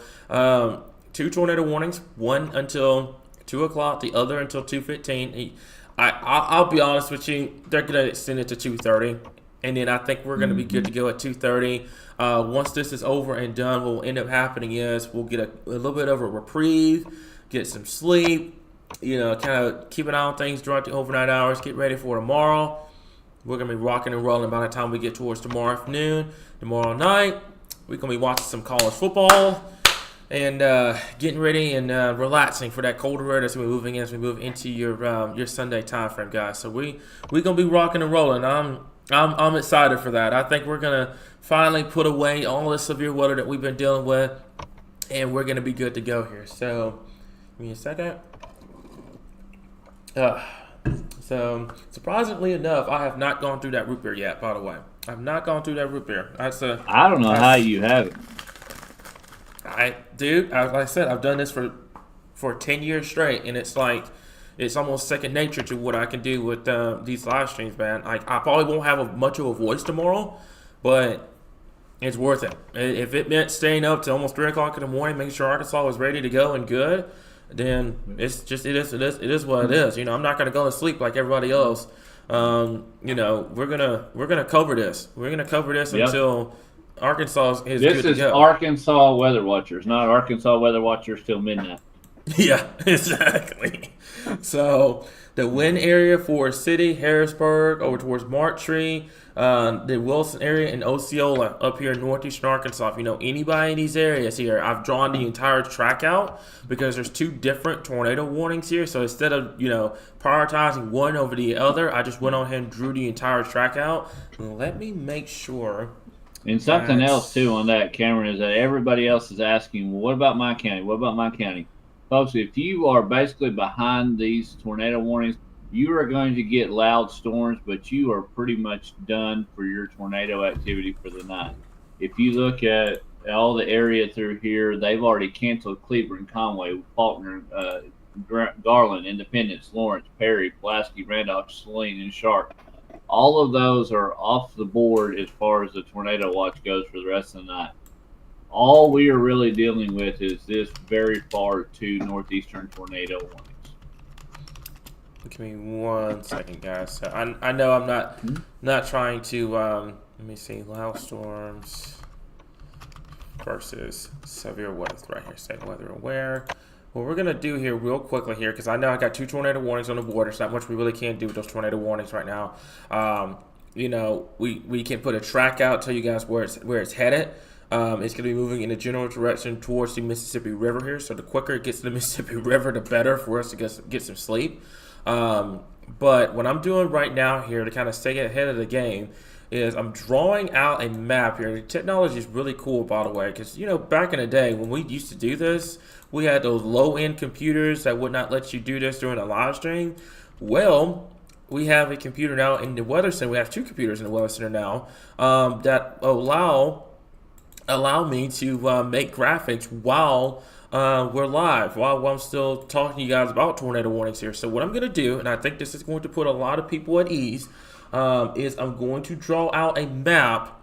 2 tornado warnings, one until 2 o'clock, the other until 2:15. I'll be honest with you, they're going to extend it to 2:30, and then I think we're going to be good to go at 2:30. Once this is over and done, what will end up happening is we'll get a little bit of a reprieve get some sleep, kind of keep an eye on things throughout the overnight hours, get ready for tomorrow. We're going to be rocking and rolling by the time we get towards tomorrow afternoon. Tomorrow night, we're going to be watching some college football and getting ready and relaxing for that colder weather as we move into your Sunday time frame, guys. So we're going to be rocking and rolling. I'm excited for that. I think we're going to finally put away all the severe weather that we've been dealing with, and we're going to be good to go here. So give me a second. So, surprisingly enough, I have not gone through that root beer yet, by the way. I've not gone through that root beer. I don't know how you have it. Like I said, I've done this for 10 years straight, and it's almost second nature to what I can do with these live streams, man. I probably won't have much of a voice tomorrow, but it's worth it. If it meant staying up to almost 3 o'clock in the morning, making sure Arkansas was ready to go and good, then it is what it is. I'm not gonna go to sleep like everybody else. We're gonna cover this. We're gonna cover this until Arkansas is good to go. This is Arkansas Weather Watchers, not Arkansas Weather Watchers till midnight. Yeah, exactly. So the wind area for City, Harrisburg, over towards Martree, the Wilson area, and Osceola up here in northeastern Arkansas. If you know anybody in these areas here, I've drawn the entire track out because there's 2 different tornado warnings here. So instead of prioritizing one over the other, I just went on ahead and drew the entire track out. Let me make sure. And something else too on that, Cameron, is that everybody else is asking, well, what about my county? What about my county? Folks, if you are basically behind these tornado warnings, you are going to get loud storms, but you are pretty much done for your tornado activity for the night. If you look at all the area through here, they've already canceled Cleveland, Conway, Faulkner, Garland, Independence, Lawrence, Perry, Pulaski, Randolph, Saline, and Sharp. All of those are off the board as far as the tornado watch goes for the rest of the night. All we are really dealing with is this very far to northeastern tornado warnings. Give me 1 second, guys. So I know I'm not trying to. Let me see. Loud storms versus severe weather right here. Say weather aware. What we're gonna do here, real quickly here, because I know I got 2 tornado warnings on the board. There's not much we really can do with those tornado warnings right now. We can put a track out, tell you guys where it's headed. It's going to be moving in a general direction towards the Mississippi River here. So the quicker it gets to the Mississippi River, the better for us to get some sleep. But what I'm doing right now here to kind of stay ahead of the game is I'm drawing out a map here. The technology is really cool, by the way, because, back in the day when we used to do this, we had those low-end computers that would not let you do this during a live stream. Well, we have a computer now in the Weather Center. We have 2 computers in the Weather Center now that allow me to make graphics while we're live, while I'm still talking to you guys about tornado warnings here. So what I'm going to do, and I think this is going to put a lot of people at ease, is I'm going to draw out a map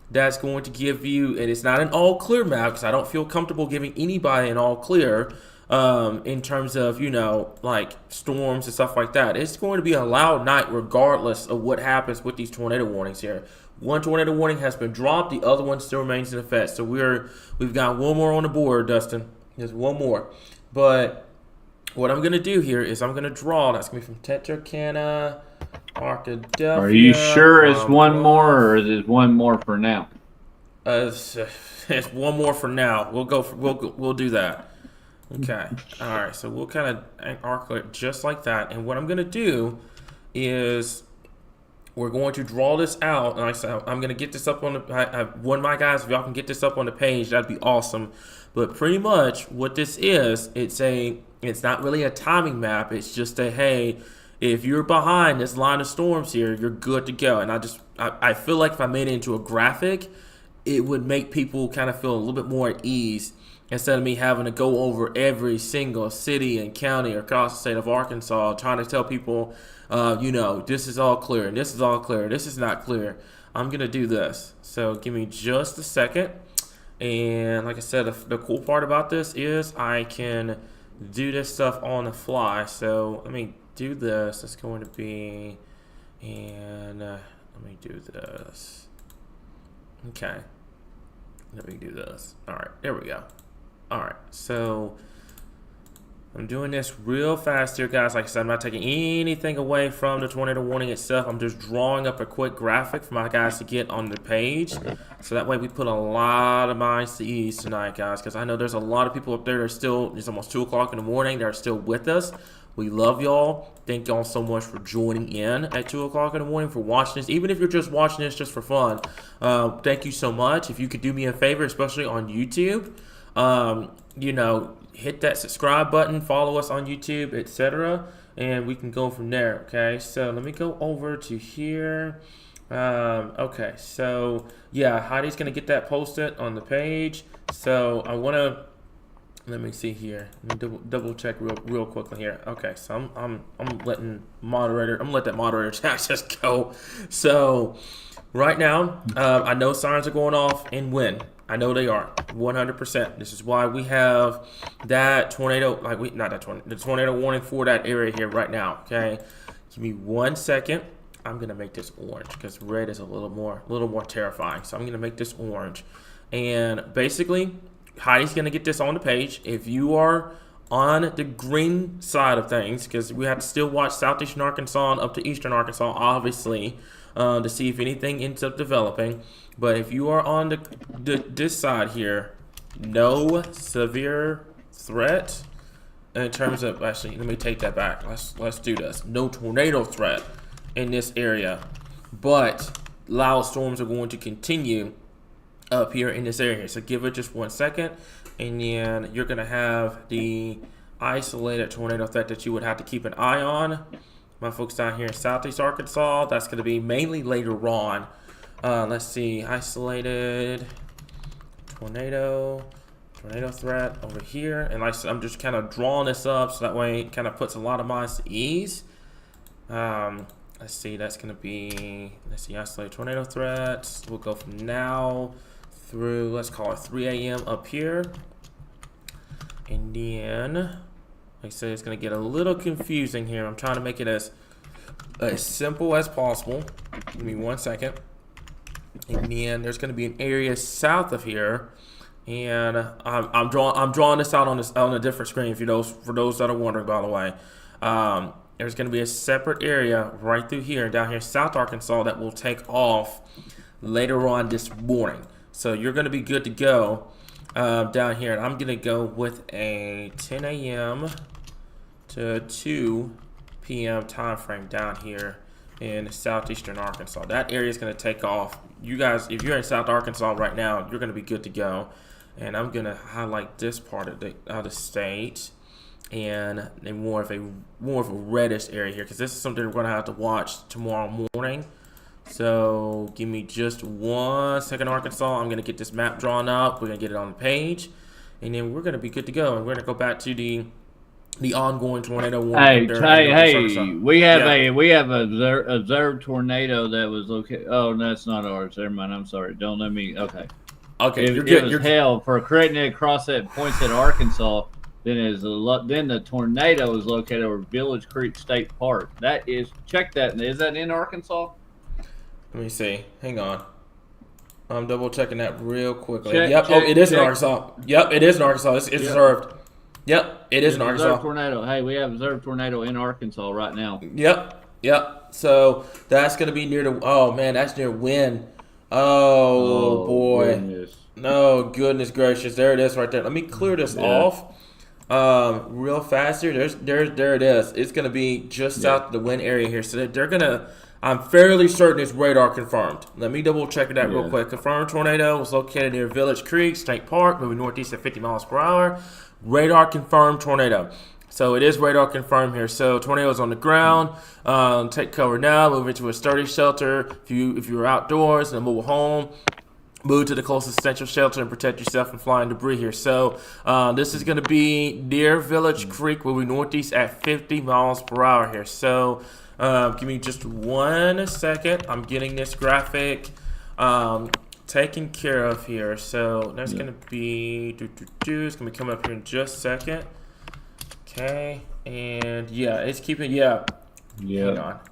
that's going to give you, and it's not an all clear map because I don't feel comfortable giving anybody an all clear in terms of, like storms and stuff like that. It's going to be a loud night regardless of what happens with these tornado warnings here. 1 tornado warning has been dropped. The other one still remains in effect. So we've got 1 more on the board, Dustin. There's 1 more. But what I'm going to do here is I'm going to draw. That's going to be from Texarkana, Arkadelphia. Are you sure it's 1 more, or is it 1 more for now? It's 1 more for now. We'll do that. Okay. All right. So we'll kind of arc it just like that. And what I'm going to do is we're going to draw this out. And like I said, I'm going to get this up on one of my guys, if y'all can get this up on the page, that'd be awesome. But pretty much what this is, it's not really a timing map. It's just hey, if you're behind this line of storms here, you're good to go. And I feel like if I made it into a graphic, it would make people kind of feel a little bit more at ease instead of me having to go over every single city and county across the state of Arkansas trying to tell people, this is all clear and this is all clear. This is not clear. I'm going to do this. So give me just a second. And like I said, the cool part about this is I can do this stuff on the fly. So let me do this. It's going to be, and let me do this. Okay. Let me do this. All right, there we go. All right, so I'm doing this real fast here, guys. Like I said, I'm not taking anything away from the tornado warning itself. I'm just drawing up a quick graphic for my guys to get on the page. So that way we put a lot of minds to ease tonight, guys. Because I know there's a lot of people up there that are still, it's almost 2 o'clock in the morning, that are still with us. We love y'all. Thank y'all so much for joining in at 2 o'clock in the morning, for watching this. Even if you're just watching this just for fun, thank you so much. If you could do me a favor, especially on YouTube, you know, hit that subscribe button, follow us on YouTube, etc., and we can go from there. Okay, so let me go over to here. Okay, so yeah, Heidi's gonna get that posted on the page. So I want to, let me see here. Let me double check real quickly here. Okay, so I'm letting let that moderator chat just go. So right now, I know sirens are going off in wind. I know they are 100%. This is why we have that tornado, the tornado warning for that area here right now. Okay, give me 1 second. I'm gonna make this orange because red is a little more terrifying. So I'm gonna make this orange, and basically, Heidi's gonna get this on the page. If you are on the green side of things, because we have to still watch southeastern Arkansas and up to eastern Arkansas, obviously, to see if anything ends up developing. But if you are on this side here, no severe threat in terms of, actually, let me take that back. Let's do this. No tornado threat in this area, but loud storms are going to continue up here in this area. So give it just 1 second, and then you're gonna have the isolated tornado threat that you would have to keep an eye on. My folks down here in southeast Arkansas, that's gonna be mainly later on. Let's see, isolated tornado threat over here, and like I said, I'm just kind of drawing this up so that way it kind of puts a lot of minds to ease. Let's see, that's gonna be, let's see, isolated tornado threats. We'll go from now through, let's call it 3 a.m. up here, and then, like I said, it's gonna get a little confusing here. I'm trying to make it as simple as possible. Give me 1 second. And then there's going to be an area south of here, and I'm drawing this out on a different screen for those that are wondering, by the way. There's going to be a separate area right through here, down here in South Arkansas, that will take off later on this morning. So you're going to be good to go down here, and I'm going to go with a 10 a.m. to 2 p.m. time frame down here in southeastern Arkansas. That area is going to take off. You guys, if you're in South Arkansas right now, you're going to be good to go. And I'm going to highlight this part of the state, and more of a reddish area here, because this is something we're going to have to watch tomorrow morning. So give me just 1 second, Arkansas. I'm going to get this map drawn up. We're going to get it on the page, and then we're going to be good to go. And we're going to go back to the ongoing tornado warning. Hey, we have observed tornado that was located. Oh, no, that's not ours. Never mind. I'm sorry. Don't let me. Okay. Okay, you're good. You're hell for correcting it across that points at Arkansas. Then the tornado is located over Village Creek State Park. That is, check that. Is that in Arkansas? Let me see. Hang on. I'm double checking that real quickly. Check, it is in Arkansas. Yep, it is in Arkansas. It's observed. Yep, it is in Arkansas. Tornado. Hey, we have observed tornado in Arkansas right now. Yep. So that's gonna be near the. Oh man, that's near Wynn. Oh boy. Goodness. No, goodness gracious. There it is right there. Let me clear this off. Real fast here. There it is. It's gonna be just south of the Wynn area here. So they're gonna. I'm fairly certain it's radar confirmed. Let me double check that real quick. Confirmed tornado was located near Village Creek State Park, moving northeast at 50 miles per hour. Radar confirmed tornado. So it is radar confirmed here. So tornadoes on the ground. Take cover now. Move into a sturdy shelter. If you're outdoors in a mobile home, move to the closest central shelter and protect yourself from flying debris here. So this is going to be near Village Creek, moving northeast at 50 miles per hour here. So give me just 1 second. I'm getting this graphic taken care of here. So that's going to be it's going to be coming up here in just a second. Okay, and it's keeping hang on.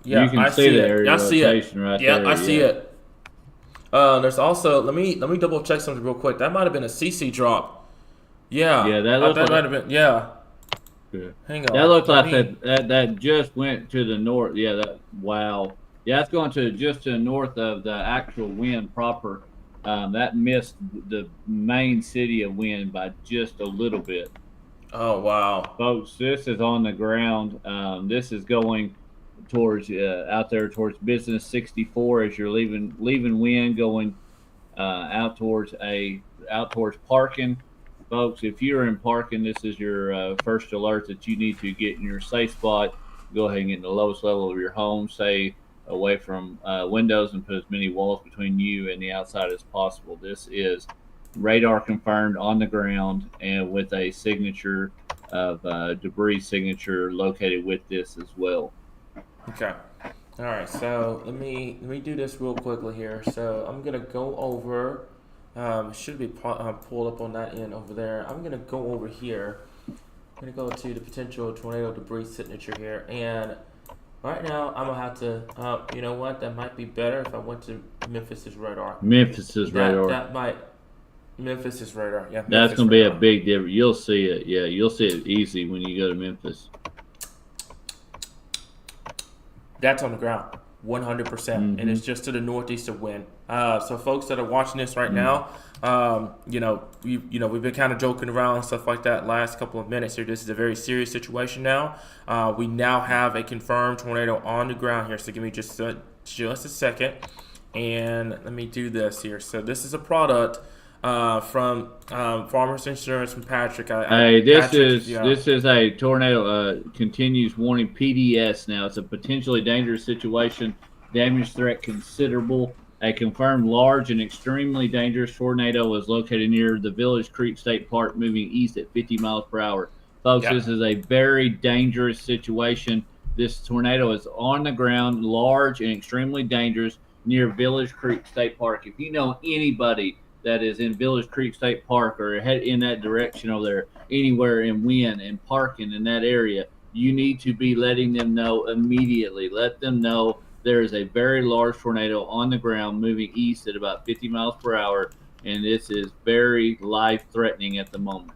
Yeah, you can see the area rotation right there. I see it. There's also let me double check something real quick. That might have been a CC drop. Yeah, that might have been. Yeah. Hang on. That looks Let like me- that just went to the north. Yeah, wow. Yeah, that's going to just to the north of the actual wind proper. That missed the main city of Wind by just a little bit. Oh wow. Folks, this is on the ground. This is going towards out there towards Business 64 as you're leaving Wind, going out towards Parking. Folks, if you're in Parking, this is your first alert that you need to get in your safe spot. Go ahead and get in the lowest level of your home, stay away from windows, and put as many walls between you and the outside as possible. This is radar confirmed on the ground and with a signature of debris signature located with this as well. Okay. All right. So let me do this real quickly here. So I'm gonna go over. Should be pulled up on that end over there. I'm gonna go over here. I'm gonna go to the potential tornado debris signature here, and right now I'm gonna have to. You know what? That might be better if I went to Memphis's radar. Memphis's radar. That might. Memphis's radar. Yeah. That's Memphis going to be a radar. big difference. You'll see it. Yeah, you'll see it easy when you go to Memphis. That's on the ground, 100%, and it's just to the northeast of Wind. So, folks that are watching this right now, we've been kind of joking around and stuff like that last couple of minutes here. This is a very serious situation now. We now have a confirmed tornado on the ground here. So, give me just a second, and let me do this here. So, this is a product from Farmers Insurance from Patrick. This is a tornado continues warning PDS now. It's a potentially dangerous situation. Damage threat considerable. A confirmed large and extremely dangerous tornado was located near the Village Creek State Park, moving east at 50 miles per hour. Folks, This is a very dangerous situation. This tornado is on the ground, large and extremely dangerous near Village Creek State Park. If you know anybody that is in Village Creek State Park or head in that direction over there, anywhere in Wind and Parking in that area, you need to be letting them know immediately. Let them know there is a very large tornado on the ground moving east at about 50 miles per hour, and this is very life-threatening at the moment.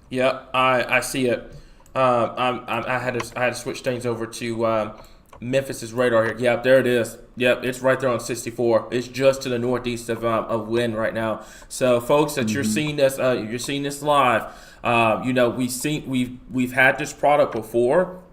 Yeah, I see it. I had to switch things over to Memphis's radar here. Yep, there it is. Yep, it's right there on 64. It's just to the northeast of Wind right now. So, folks, that you're seeing this live. We've had this product before.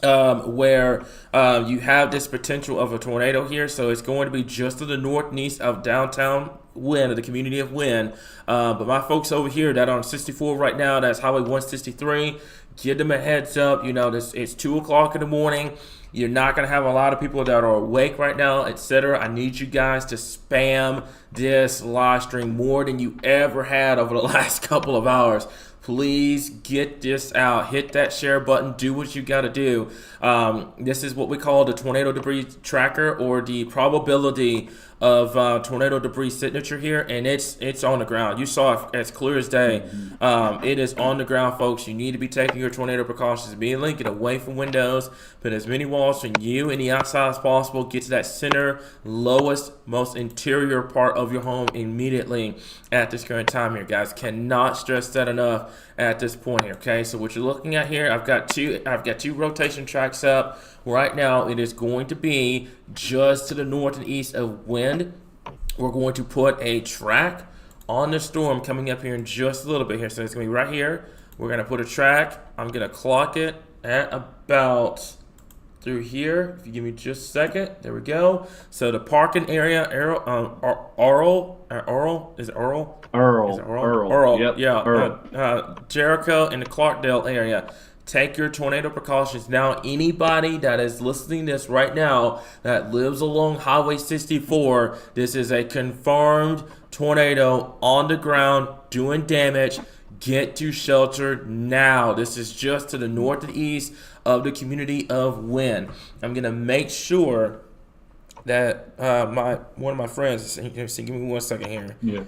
Where you have this potential of a tornado here, so it's going to be just to the northeast of downtown Wind, of the community of Wind. But my folks over here that are on 64 right now, that's Highway 163, give them a heads up. It's 2 o'clock in the morning. You're not going to have a lot of people that are awake right now, etc. I need you guys to spam this live stream more than you ever had over the last couple of hours. Please get this out. Hit that share button. Do what you got to do. This is what we call the tornado debris tracker, or the probability of tornado debris signature here, and it's on the ground. You saw it as clear as day. It is on the ground, folks. You need to be taking your tornado precautions immediately. Get away from windows. Put as many walls from you and the outside as possible. Get to that center, lowest, most interior part of your home immediately at this current time here, guys. Cannot stress that enough at this point here. Okay, so what you're looking at here, I've got two rotation tracks up. Right now, it is going to be just to the north and east of Wind. We're going to put a track on the storm coming up here in just a little bit here. So it's going to be right here. We're going to put a track. I'm going to clock it at about through here. If you give me just a second. There we go. So the parking area, Earl. Yep. Yeah. Earl. Jericho and the Clarkdale area. Take your tornado precautions. Now, anybody that is listening to this right now that lives along Highway 64, this is a confirmed tornado on the ground doing damage. Get to shelter now. This is just to the north and east of the community of Wind. I'm going to make sure that one of my friends, give me 1 second here. Yeah.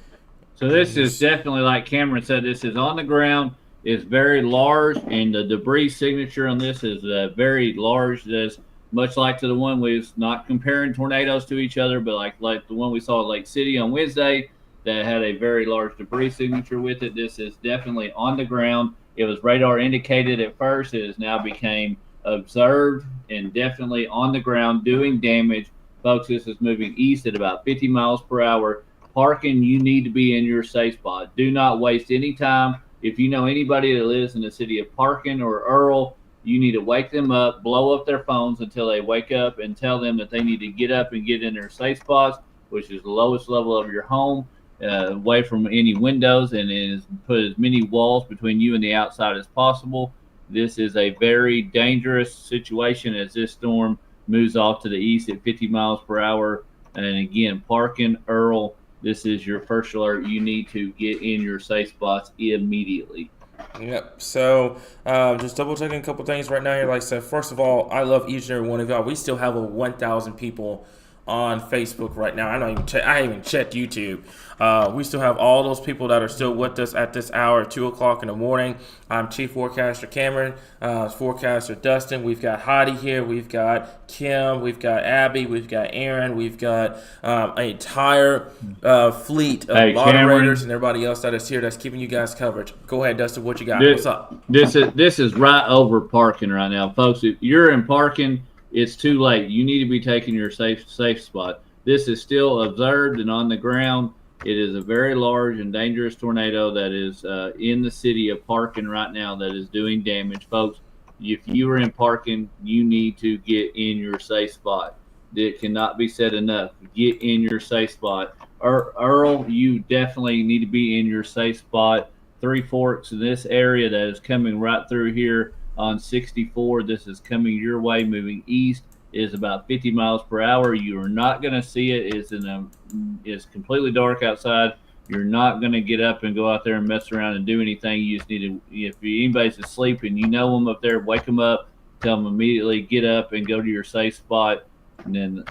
So this is definitely, like Cameron said, this is on the ground. It's very large, and the debris signature on this is very large. That's much like to the one we was not comparing tornadoes to each other, but like the one we saw at Lake City on Wednesday. that had a very large debris signature with it. This is definitely on the ground. It was radar indicated at first. It has now became observed and definitely on the ground doing damage. Folks, this is moving east at about 50 miles per hour. Parking, you need to be in your safe spot. Do not waste any time. If you know anybody that lives in the city of Parkin or Earl, you need to wake them up, blow up their phones until they wake up, and tell them that they need to get up and get in their safe spots, which is the lowest level of your home, away from any windows, and put as many walls between you and the outside as possible. This is a very dangerous situation as this storm moves off to the east at 50 miles per hour. And again, Parkin, Earl, this is your first alert. You need to get in your safe spots immediately. Yep. So just double checking a couple things right now here. Like I said, first of all, I love each and every one of y'all. We still have over 1,000 people on Facebook right now. I haven't even checked YouTube. We still have all those people that are still with us at this hour, 2 o'clock in the morning. I'm Chief Forecaster Cameron, Forecaster Dustin. We've got Heidi here. We've got Kim. We've got Abby. We've got Aaron. We've got an entire fleet of moderators Cameron, and everybody else that is here that's keeping you guys covered. Go ahead, Dustin. What you got? What's up? This is right over Parkin right now, folks. If you're in Parkin, it's too late. You need to be taking your safe spot. This is still observed and on the ground. It is a very large and dangerous tornado that is in the city of Parkin right now that is doing damage. Folks, if you are in Parkin, you need to get in your safe spot. It cannot be said enough. Get in your safe spot. Earl, you definitely need to be in your safe spot. Three Forks in this area that is coming right through here on 64. This is coming your way, moving east, is about 50 miles per hour. You are not going to see it. It's completely dark outside. You're not going to get up and go out there and mess around and do anything. You just need to, if anybody's asleep and you know them up there, wake them up, tell them immediately, get up and go to your safe spot. And then,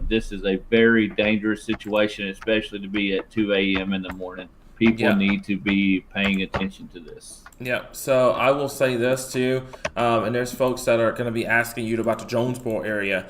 this is a very dangerous situation, especially to be at 2 a.m. in the morning. People need to be paying attention to this. Yeah, so I will say this too, and there's folks that are going to be asking you about the Jonesboro area.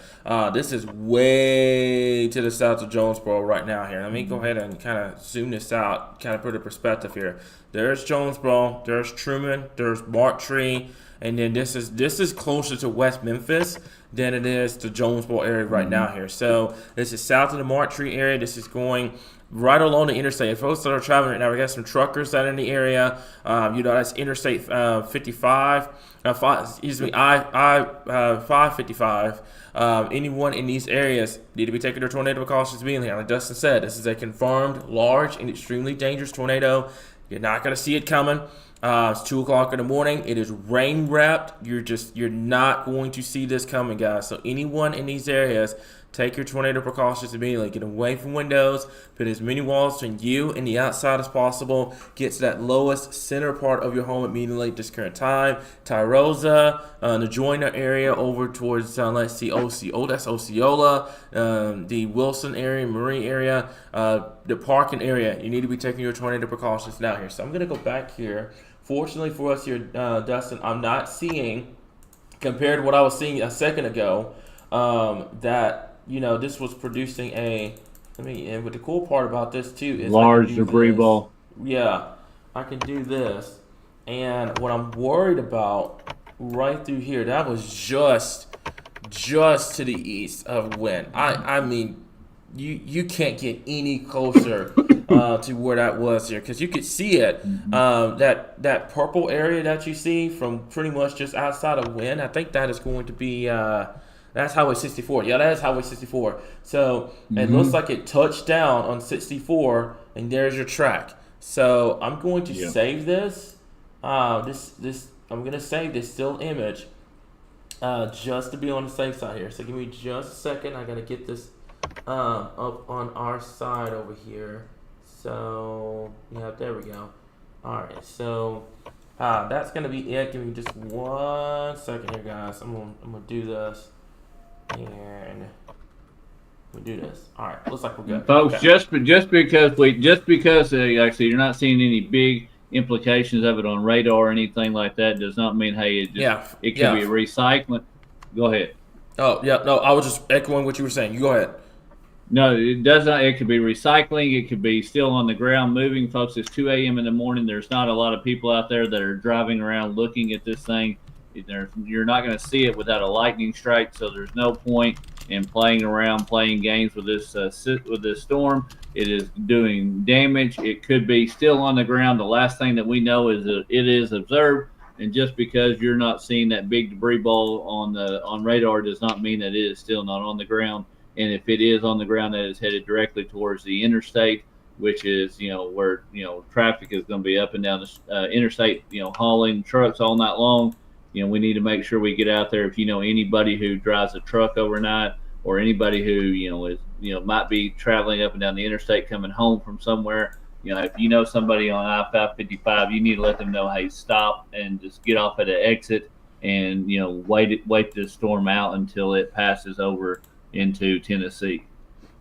This is way to the south of Jonesboro right now here. Let me go ahead and kind of zoom this out, kind of put a perspective here. There's Jonesboro, there's Truman, there's Martree, and then this is closer to West Memphis than it is to Jonesboro area right now here. So this is south of the Martree area. This is going right along the interstate. If folks that are traveling right now, we got some truckers that are in the area. That's Interstate 55. I-555. Anyone in these areas need to be taking their tornado precautions immediately. Like Dustin said, this is a confirmed, large, and extremely dangerous tornado. You're not going to see it coming. It's 2 o'clock in the morning. It is rain wrapped. You're not going to see this coming, guys. So anyone in these areas, take your tornado precautions immediately. Get away from windows. Put as many walls between you and the outside as possible. Get to that lowest center part of your home immediately at this current time. Tyrosa, the Joyner area over towards, that's Osceola. The Wilson area, Marie area, the Parkin area. You need to be taking your tornado precautions now here. So I'm going to go back here. Fortunately for us here, Dustin, I'm not seeing, compared to what I was seeing a second ago, that this was producing and what the cool part about this too is large debris ball. Yeah, I can do this. And what I'm worried about right through here, that was just to the east of wind. I mean, you can't get any closer to where that was here, because you could see it. That purple area that you see from pretty much just outside of wind, I think that is going to be that's Highway 64. Yeah, that is Highway 64. So it looks like it touched down on 64, and there's your track. So I'm going to save this. I'm going to save this still image just to be on the safe side here. So give me just a second. I got to get this up on our side over here. So there we go. All right. So that's going to be it. Give me just 1 second here, guys. I'm gonna do this. And we do this. All right, looks like we're good, folks. Okay. Just because actually you're not seeing any big implications of it on radar or anything like that does not mean it could be a recycling. Go ahead. Oh yeah, no, I was just echoing what you were saying. You go ahead. No, it does not. It could be recycling. It could be still on the ground moving. Folks, it's 2 a.m. in the morning. There's not a lot of people out there that are driving around looking at this thing. You're not going to see it without a lightning strike, so there's no point in playing around, playing games with this storm. It is doing damage. It could be still on the ground. The last thing that we know is that it is observed, and just because you're not seeing that big debris ball on radar does not mean that it is still not on the ground. And if it is on the ground, that is headed directly towards the interstate, which is, where, traffic is going to be up and down the interstate, hauling trucks all night long. We need to make sure we get out there. If you know anybody who drives a truck overnight, or anybody who, is, might be traveling up and down the interstate coming home from somewhere, if you know somebody on I-555, you need to let them know, hey, stop and just get off at an exit and, wait the storm out until it passes over into Tennessee.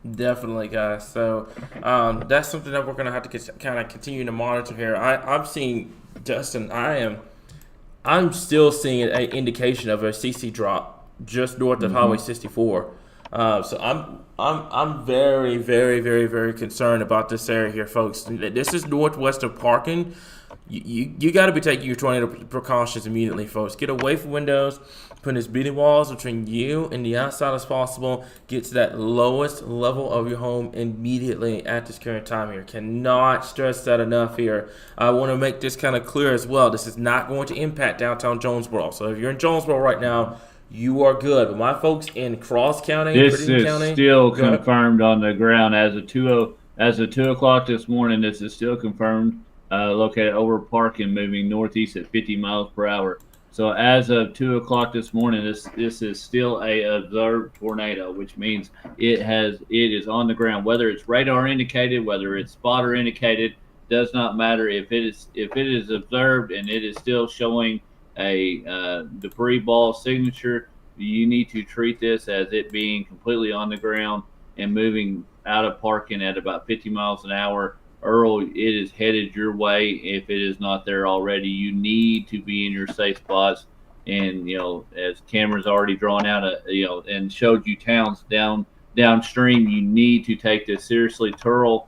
Definitely, guys. So that's something that we're going to have to kind of continue to monitor here. I'm seeing, Dustin, I'm still seeing an indication of a CC drop just north of Highway 64. So I'm very, very, very, very concerned about this area here, folks. This is northwest of Parkin. You got to be taking your tornado precautions immediately, folks. Get away from windows, put as many walls between you and the outside as possible. Get to that lowest level of your home immediately at this current time here. Cannot stress that enough here. I want to make this kind of clear as well. This is not going to impact downtown Jonesboro. So if you're in Jonesboro right now, you are good. But my folks in Cross County, this is County, still confirmed on the ground as of 2 o'clock this morning. This is still confirmed. Located over Parkin, moving northeast at 50 miles per hour. So as of 2 o'clock this morning, this is still a observed tornado, which means it is on the ground. Whether it's radar indicated, whether it's spotter indicated, does not matter. If it is observed and it is still showing a debris ball signature, you need to treat this as it being completely on the ground and moving out of Parkin at about 50 miles an hour. Earl, it is headed your way. If it is not there already, you need to be in your safe spots. And, as Cameron's already drawn out, and showed you towns downstream, you need to take this seriously. Turl,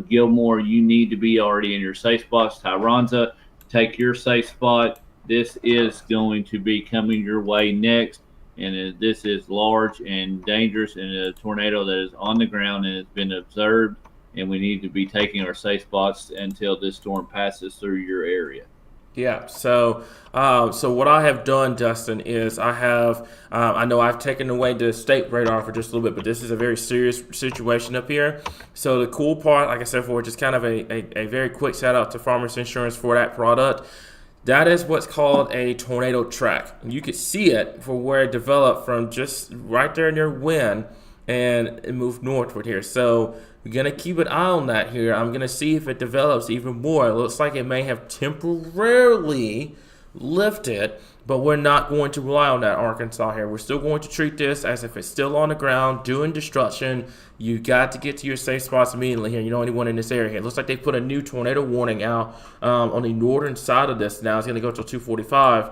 Gilmore, you need to be already in your safe spots. Tyronza, take your safe spot. This is going to be coming your way next. And this is large and dangerous, and a tornado that is on the ground and has been observed. And we need to be taking our safe spots until this storm passes through your area. Yeah. So what I have done, Dustin, is I know I've taken away the state radar for just a little bit, but this is a very serious situation up here. So the cool part, like I said before, just kind of a very quick shout out to Farmers Insurance for that product. That is what's called a tornado track. You could see it for where it developed from just right there near Wynn, and it moved northward here. So we're going to keep an eye on that here. I'm going to see if it develops even more. It looks like it may have temporarily lifted, but we're not going to rely on that, Arkansas, here. We're still going to treat this as if it's still on the ground, doing destruction. You got to get to your safe spots immediately here. You know anyone in this area here. It looks like they put a new tornado warning out on the northern side of this now. It's going to go until 2:45.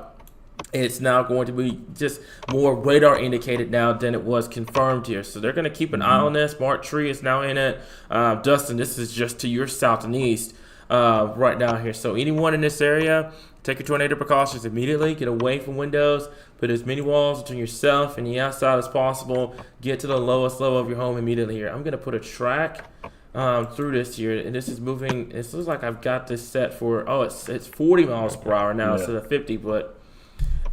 It's now going to be just more radar indicated now than it was confirmed here. So they're going to keep an eye on this. Mark Tree is now in it. Dustin, this is just to your south and east right now here. So anyone in this area, take your tornado precautions immediately. Get away from windows. Put as many walls between yourself and the outside as possible. Get to the lowest level of your home immediately here. I'm going to put a track through this here, and this is moving. It looks like I've got this set for, it's 40 miles per hour now instead of 50, but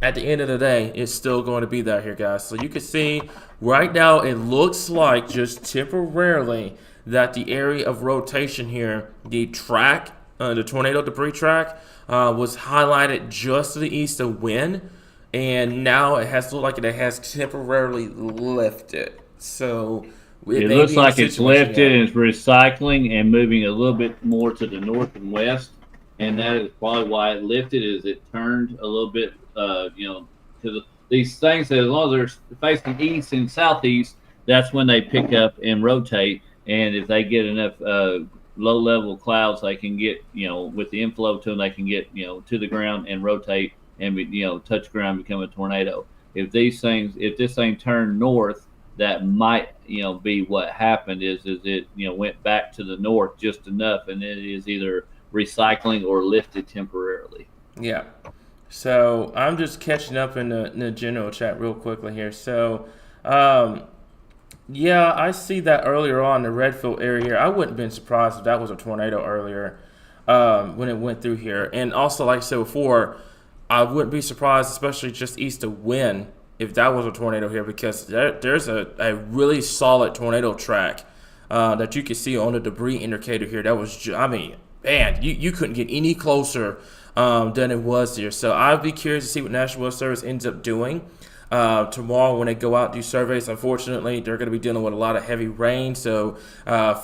at the end of the day, it's still going to be there here, guys. So you can see right now it looks like just temporarily that the area of rotation here, the track, the tornado debris track, was highlighted just to the east of Wynn, and now it has looked like it has temporarily lifted. So it looks like it's lifted and it's recycling and moving a little bit more to the north and west. And that is probably why it lifted, is it turned a little bit, to these things, as long as they're facing east and southeast, that's when they pick up and rotate. And if they get enough low-level clouds, they can get, with the inflow to them, they can get, to the ground and rotate and, touch ground, become a tornado. If this thing turned north, that might, be what happened is it went back to the north just enough, and it is either recycling or lifted temporarily. Yeah. So I'm just catching up in the general chat real quickly here. So, yeah, I see that earlier on the Redfield area here. I wouldn't have been surprised if that was a tornado earlier when it went through here. And also, like I said before, I wouldn't be surprised, especially just east of Wynn, if that was a tornado here, because there's a really solid tornado track that you can see on the debris indicator here. That was, man, you couldn't get any closer than it was here. So I'd be curious to see what National Weather Service ends up doing tomorrow when they go out and do surveys. Unfortunately, they're going to be dealing with a lot of heavy rain, so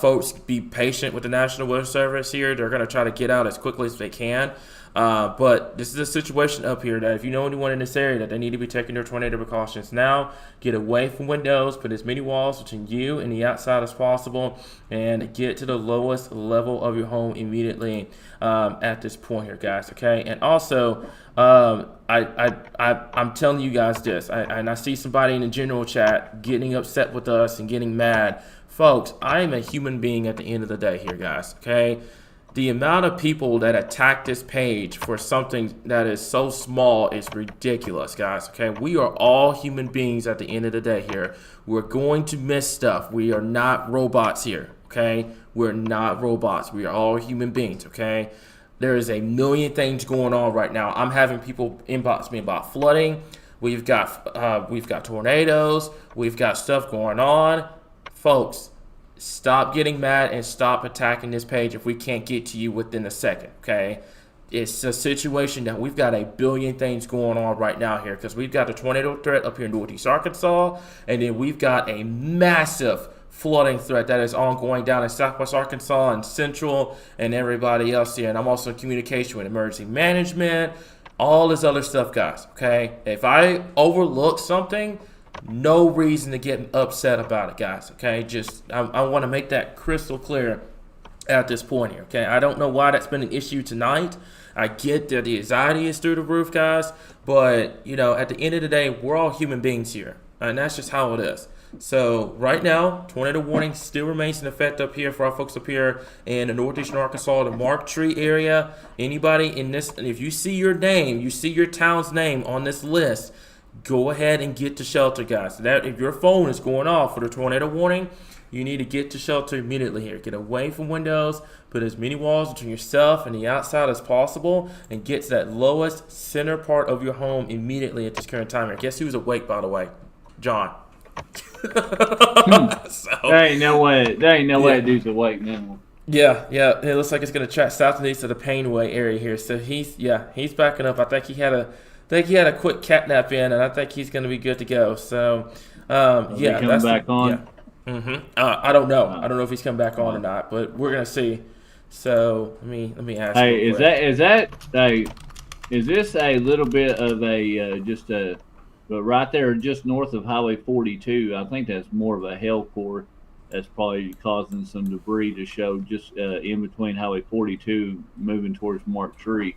folks, be patient with the National Weather Service here. They're going to try to get out as quickly as they can. But this is a situation up here that if you know anyone in this area that they need to be taking their tornado precautions now, get away from windows, put as many walls between you and the outside as possible, and get to the lowest level of your home immediately at this point here, guys. Okay, and also I'm telling you guys this, and I see somebody in the general chat getting upset with us and getting mad. Folks, I am a human being at the end of the day here, guys. Okay. The amount of people that attack this page for something that is so small is ridiculous, guys. Okay, we are all human beings at the end of the day here. We're going to miss stuff. We are not robots here, okay? We're not robots. We are all human beings, okay? There is a million things going on right now. I'm having people inbox me about flooding. We've got tornadoes. We've got stuff going on. Folks, stop getting mad and stop attacking this page if we can't get to you within a second, okay? It's a situation that we've got a billion things going on right now here because we've got a tornado threat up here in Northeast Arkansas, and then we've got a massive flooding threat that is ongoing down in Southwest Arkansas and Central and everybody else here. And I'm also in communication with emergency management, all this other stuff, guys, okay? If I overlook something, no reason to get upset about it, guys, okay? Just, I want to make that crystal clear at this point here, okay? I don't know why that's been an issue tonight. I get that the anxiety is through the roof, guys, but, at the end of the day, we're all human beings here, and that's just how it is. So right now, tornado warning still remains in effect up here for our folks up here in the northeastern Arkansas, the Mark Tree area. Anybody in this, and if you see your name, you see your town's name on this list, go ahead and get to shelter, guys. That if your phone is going off for the tornado warning, you need to get to shelter immediately here. Get away from windows, put as many walls between yourself and the outside as possible, and get to that lowest center part of your home immediately at this current time here. Guess who's awake, by the way? John. There ain't no way that dude's awake now. Yeah, it looks like it's gonna track south and east of the Painway area here. So he's backing up. I think he had a quick cat nap in, and I think he's gonna be good to go. So that's back on. Yeah. I don't know. I don't know if he's coming back on or not, but we're gonna see. So let me ask. Hey, is this a little bit of a but right there, just north of Highway 42, I think that's more of a hail core that's probably causing some debris to show just in between Highway 42 moving towards Mark Tree.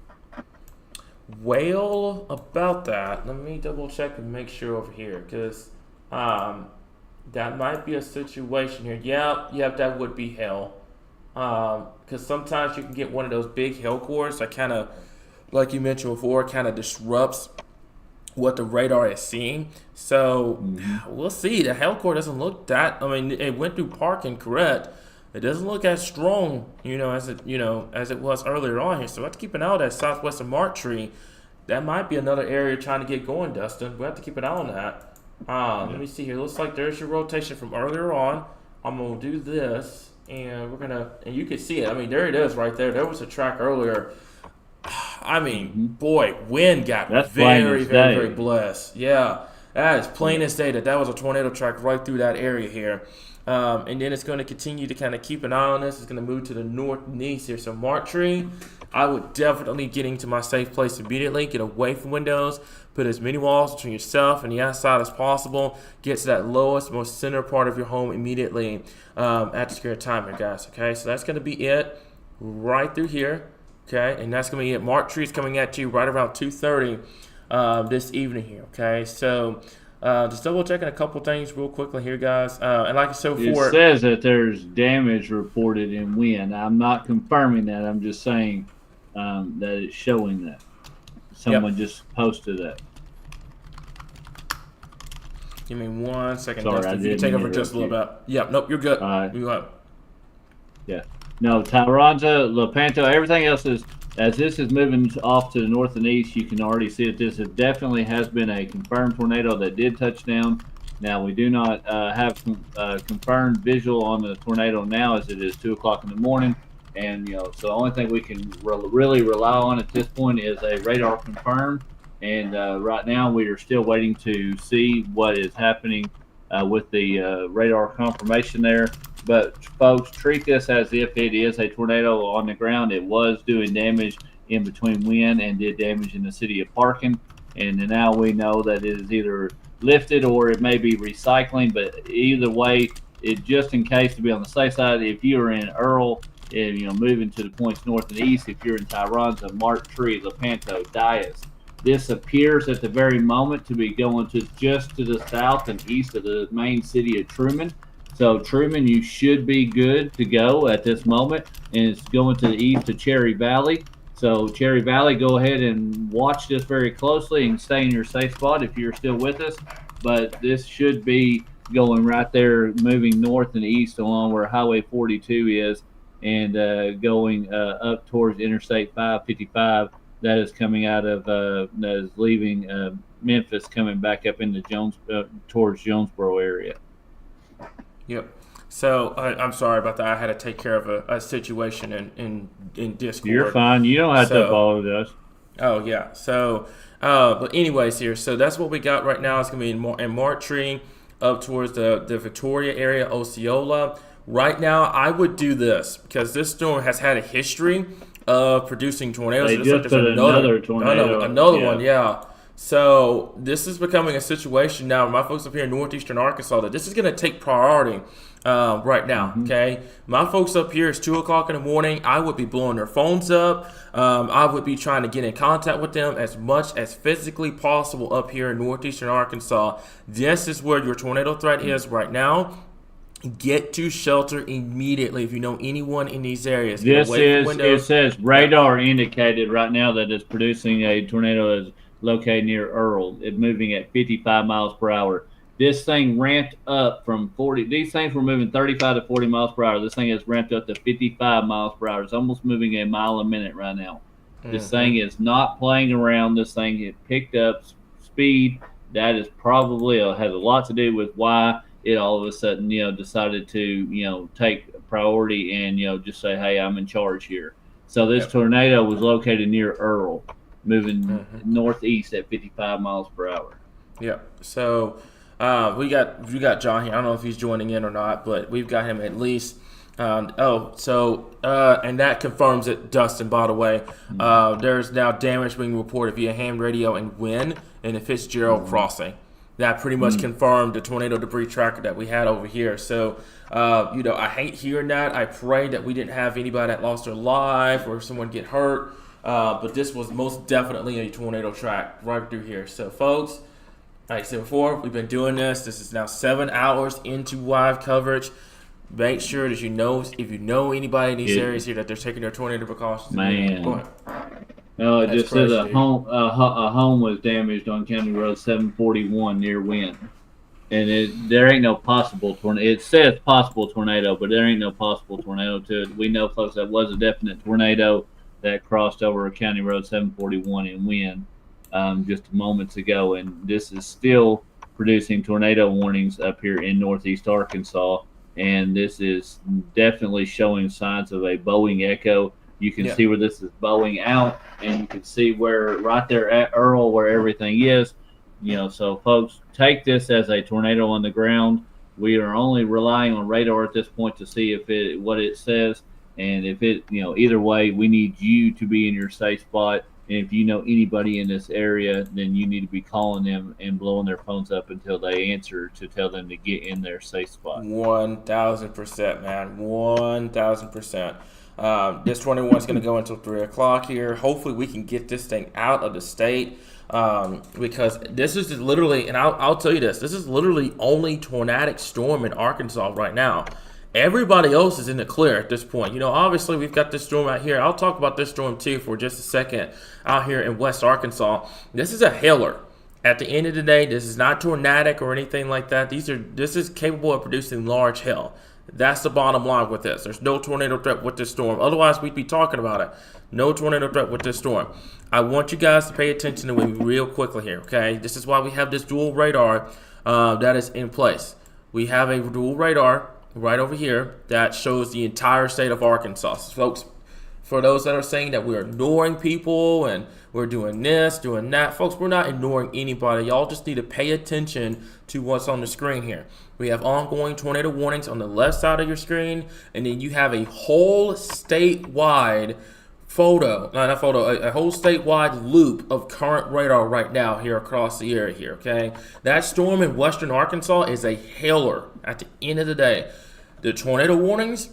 Well, about that, let me double check and make sure over here, because that might be a situation here. Yep, that would be hail. Because sometimes you can get one of those big hail cores that kind of, like you mentioned before, kind of disrupts what the radar is seeing. So we'll see. The hail core doesn't look that. I mean, it went through parking, correct. It doesn't look as strong, as it was earlier on here. So we have to keep an eye on that southwest of Mark Tree. That might be another area trying to get going, Dustin. We have to keep an eye on that. Let me see here. Looks like there's your rotation from earlier on. I'm gonna do this, and and you can see it. I mean, there it is right there. There was a track earlier. I mean, boy, wind got very blessed. Yeah, that is plain as day that was a tornado track right through that area here. And then it's going to continue to kind of keep an eye on this. It's going to move to the north and east here. So Mark Tree, I would definitely get into my safe place immediately. Get away from windows. Put as many walls between yourself and the outside as possible. Get to that lowest, most center part of your home immediately at the current time here, guys. Okay, so that's going to be it right through here. Okay, and that's going to be it. Mark Tree is coming at you right around 2:30 this evening here. Okay, so Just double checking a couple things real quickly here, guys. And like I said It before, says that there's damage reported in wind. I'm not confirming that. I'm just saying that it's showing that. Someone just posted that. give me 1 second. Sorry, Dustin, I if you can didn't take over just a little bit. Yeah, nope, you're good. All right. You go. Yeah. No, Tyronza, Lepanto, everything else is, as this is moving off to the north and east, you can already see that this definitely has been a confirmed tornado that did touch down. Now, we do not have confirmed visual on the tornado now, as it is 2 o'clock in the morning. And, so the only thing we can really rely on at this point is a radar confirmed. And right now, we are still waiting to see what is happening with the radar confirmation there. But folks, treat this as if it is a tornado on the ground. It was doing damage in between wind and did damage in the city of Parkin. And now we know that it is either lifted or it may be recycling. But either way, it just in case, to be on the safe side, if you are in Earl, and moving to the points north and east, if you're in Tyronza, Mark Tree, Lepanto, Dias, this appears at the very moment to be going to just to the south and east of the main city of Truman. So Truman, you should be good to go at this moment, and it's going to the east of Cherry Valley. So Cherry Valley, go ahead and watch this very closely and stay in your safe spot if you're still with us. But this should be going right there, moving north and east along where Highway 42 is, and going up towards Interstate 555. That is coming out of that is leaving Memphis, coming back up into towards Jonesboro area. Yep. So I'm sorry about that. I had to take care of a situation in Discord. You're fine. You don't have to apologize. Oh yeah. So, but anyways, here. So that's what we got right now. It's gonna be in Martree, up towards the Victoria area, Osceola. Right now, I would do this because this storm has had a history of producing tornadoes. They just put another tornado. Another one, yeah. So this is becoming a situation now. My folks up here in northeastern Arkansas, that this is going to take priority right now. Okay, my folks up here, it's 2 o'clock in the morning. I would be blowing their phones up. I would be trying to get in contact with them as much as physically possible up here in northeastern Arkansas. This is where your tornado threat is right now. Get to shelter immediately if you know anyone in these areas. It says radar indicated right now that it's producing a tornado is located near Earl. It's moving at 55 miles per hour. This thing ramped up from 40. These things were moving 35 to 40 miles per hour. This thing has ramped up to 55 miles per hour. It's almost moving a mile a minute right now. This thing is not playing around. This thing it picked up speed. That is probably has a lot to do with why it all of a sudden, decided to, take priority and, just say, hey, I'm in charge here. So this tornado was located near Earl, moving northeast at 55 miles per hour. Yeah. So we got John here. I don't know if he's joining in or not, but we've got him at least. And that confirms it, Dustin, by the way. There's now damage being reported via ham radio and wind in the Fitzgerald crossing. That pretty much confirmed the tornado debris tracker that we had over here. So, I hate hearing that. I pray that we didn't have anybody that lost their life or someone get hurt. But this was most definitely a tornado track right through here. So, folks, like I said before, we've been doing this. This is now 7 hours into live coverage. Make sure that if you know anybody in these areas here that they're taking their tornado precautions. Man. Go ahead. No, it just says a home was damaged on County Road 741 near Wynn. And there ain't no possible tornado. It says possible tornado, but there ain't no possible tornado to it. We know, folks, that was a definite tornado that crossed over County Road 741 in Wynn just moments ago. And this is still producing tornado warnings up here in northeast Arkansas. And this is definitely showing signs of a bowing echo. You can see where this is bowing out, and you can see where right there at Earl where everything is. So folks, take this as a tornado on the ground. We are only relying on radar at this point to see what it says, and if it, either way, we need you to be in your safe spot. And if you know anybody in this area, then you need to be calling them and blowing their phones up until they answer to tell them to get in their safe spot. 1,000%, man. 1,000%. This 21 is going to go until 3 o'clock here. Hopefully, we can get this thing out of the state because this is literally, and I'll tell you this is literally only tornadic storm in Arkansas right now. Everybody else is in the clear at this point. Obviously, we've got this storm out here. I'll talk about this storm, too, for just a second out here in West Arkansas. This is a hailer. At the end of the day, this is not tornadic or anything like that. This is capable of producing large hail. That's the bottom line with this. There's no tornado threat with this storm. Otherwise, we'd be talking about it. No tornado threat with this storm. I want you guys to pay attention to me real quickly here, okay? This is why we have this dual radar that is in place. We have a dual radar right over here that shows the entire state of Arkansas. So, folks, for those that are saying that we're ignoring people and we're doing this, doing that, folks, we're not ignoring anybody. Y'all just need to pay attention to what's on the screen here. We have ongoing tornado warnings on the left side of your screen, and then you have a whole statewide a whole statewide loop of current radar right now here across the area here, okay? That storm in western Arkansas is a hailer at the end of the day. The tornado warnings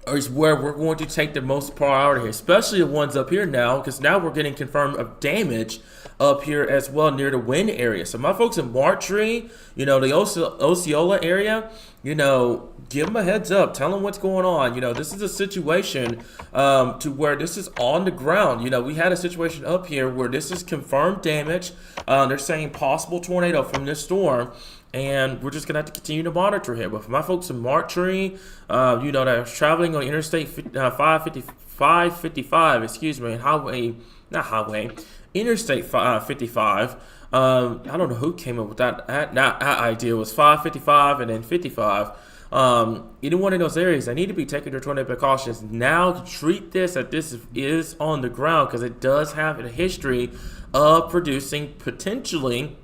is where we're going to take the most priority here, especially the ones up here now, because now we're getting confirmed of damage up here as well near the wind area. So my folks in Martree, the Osceola area, give them a heads up. Tell them what's going on. This is a situation to where this is on the ground. We had a situation up here where this is confirmed damage. They're saying possible tornado from this storm. And we're just going to have to continue to monitor here. But for my folks in Martree, that are traveling on Interstate 555, Interstate 55. I don't know who came up with that idea. It was 555 and then 55. Either one of those areas, they need to be taking their tornado precautions now to treat this that this is on the ground, because it does have a history of producing potentially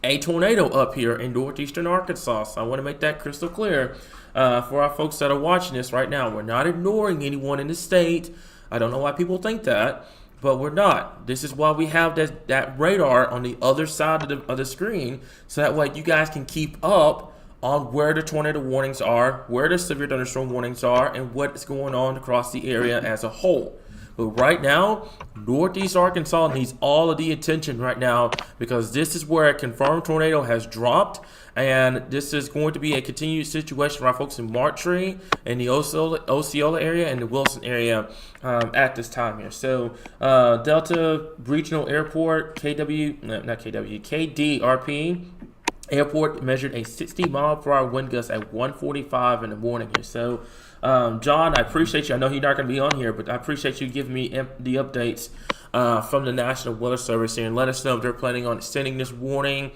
a tornado up here in northeastern Arkansas. So I want to make that crystal clear for our folks that are watching this right now. We're not ignoring anyone in the state. I don't know why people think that, but we're not. This is why we have that radar on the other side of the screen, so that way you guys can keep up on where the tornado warnings are, where the severe thunderstorm warnings are, and what is going on across the area as a whole. But right now, northeast Arkansas needs all of the attention right now, because this is where a confirmed tornado has dropped, and this is going to be a continued situation for our folks in Martree and the Osceola area and the Wilson area at this time here. So Delta Regional Airport, KDRP Airport measured a 60-mile-per-hour wind gust at 1:45 in the morning here. So, John, I appreciate you. I know you're not going to be on here, but I appreciate you giving me the updates from the National Weather Service here, and let us know if they're planning on extending this warning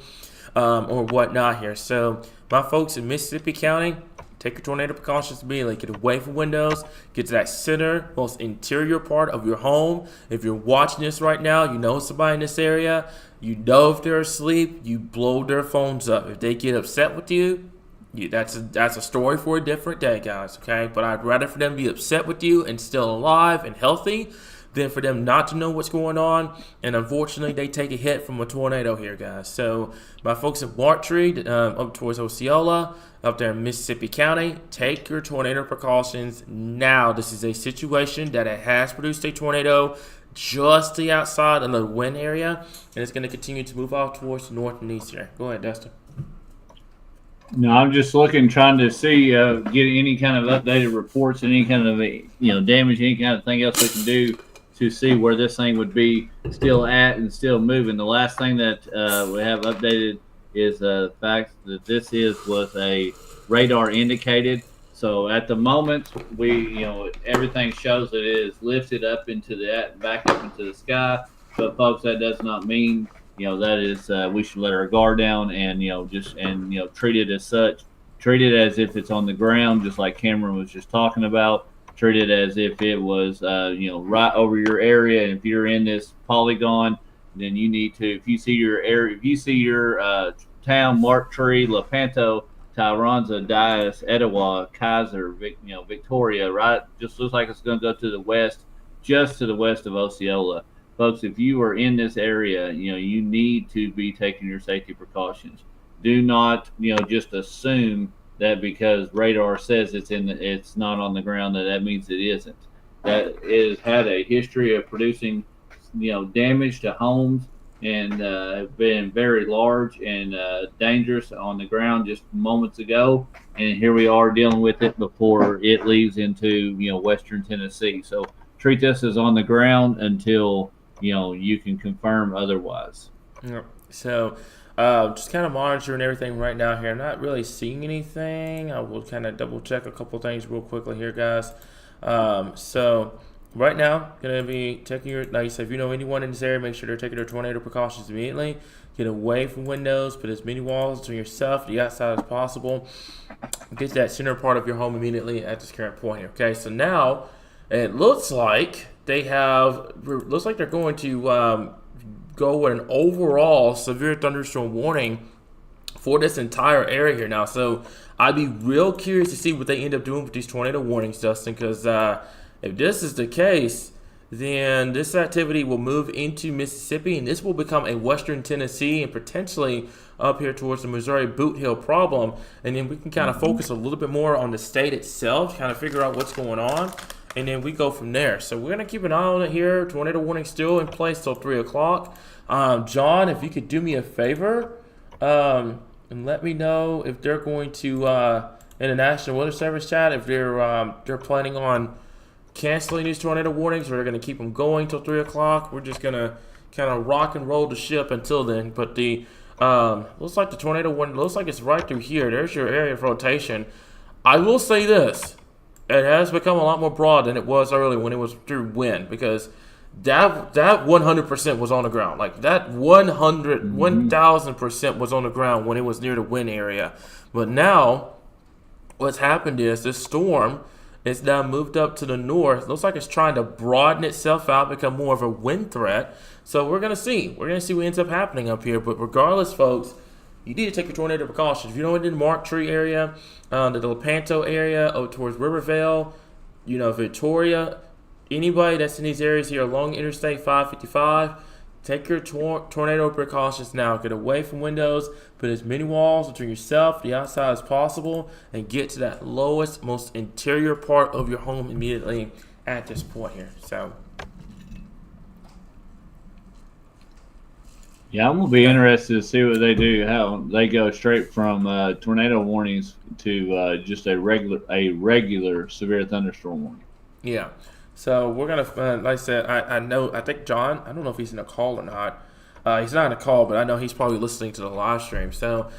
or whatnot here. So, my folks in Mississippi County, take your tornado precautions immediately. Get away from windows. Get to that center, most interior part of your home. If you're watching this right now, you know somebody in this area. You know if they're asleep, you blow their phones up. If they get upset with you, that's a story for a different day, guys, okay? But I'd rather for them be upset with you and still alive and healthy than for them not to know what's going on. And unfortunately, they take a hit from a tornado here, guys. So my folks in Martree, up towards Osceola, up there in Mississippi County, take your tornado precautions now. This is a situation that it has produced a tornado just the outside of the wind area, and it's going to continue to move off towards the north and east here. Go ahead, Dustin. No, I'm just trying to see, get any kind of updated reports and any kind of, damage, any kind of thing else we can do to see where this thing would be still at and still moving. The last thing that we have updated is the fact that this was a radar indicated. So at the moment, everything shows that it is lifted up back up into the sky. But folks, that does not mean, that is, we should let our guard down and, treat it as such. Treat it as if it's on the ground, just like Cameron was just talking about. Treat it as if it was, right over your area. And if you're in this polygon, then you need to, if you see your area, if you see your town, Martree, Lepanto, Tyronza, Dias, Etowah, Kaiser, Victoria, right? Just looks like it's going to go to the west, just to the west of Osceola. Folks, if you are in this area, you need to be taking your safety precautions. Do not, just assume that because radar says it's not on the ground, that means it isn't. that is had a history of producing, damage to homes and have been very large and dangerous on the ground just moments ago. And here we are dealing with it before it leaves into western Tennessee. So treat this as on the ground until you can confirm otherwise. Yep. So, just kind of monitoring everything right now here. I'm not really seeing anything. I will kind of double check a couple things real quickly here, guys. So right now, gonna be taking your, like I said, if you know anyone in this area, make sure they're taking their tornado precautions immediately. Get away from windows. Put as many walls to yourself, the outside as possible. Get to that center part of your home immediately at this current point here. Okay, so now it looks like looks like they're going to go with an overall severe thunderstorm warning for this entire area here now. So I'd be real curious to see what they end up doing with these tornado warnings, Dustin, because if this is the case, then this activity will move into Mississippi, and this will become a western Tennessee and potentially up here towards the Missouri Boot Hill problem. And then we can kind of focus a little bit more on the state itself, kind of figure out what's going on, and then we go from there. So we're going to keep an eye on it here. Tornado warning still in place till 3 o'clock. John, if you could do me a favor and let me know if they're going to, in the National Weather Service chat, if they're planning on canceling these tornado warnings, or they're going to keep them going till 3 o'clock. We're just going to kind of rock and roll the ship until then. But the looks like the tornado warning looks like it's right through here. There's your area of rotation. I will say this. It has become a lot more broad than it was earlier when it was through wind, because that 100% was on the ground. Like that 1000% was on the ground when it was near the wind area. But now what's happened is this storm is now moved up to the north. Looks like it's trying to broaden itself out, become more of a wind threat. So we're going to see. We're going to see what ends up happening up here. But regardless, folks, you need to take your tornado precautions. If you know in the Mark Tree area, the Lepanto area, towards Rivervale, Victoria, anybody that's in these areas here along Interstate 555, take your tornado precautions now. Get away from windows. Put as many walls between yourself, the outside as possible, and get to that lowest, most interior part of your home immediately at this point here. So, yeah, I'm gonna be interested to see what they do. How they go straight from tornado warnings to just a regular severe thunderstorm warning. yeah. So we're gonna, like I said, I think John, I don't know if he's in a call or not. He's not in a call, but I know he's probably listening to the live stream. So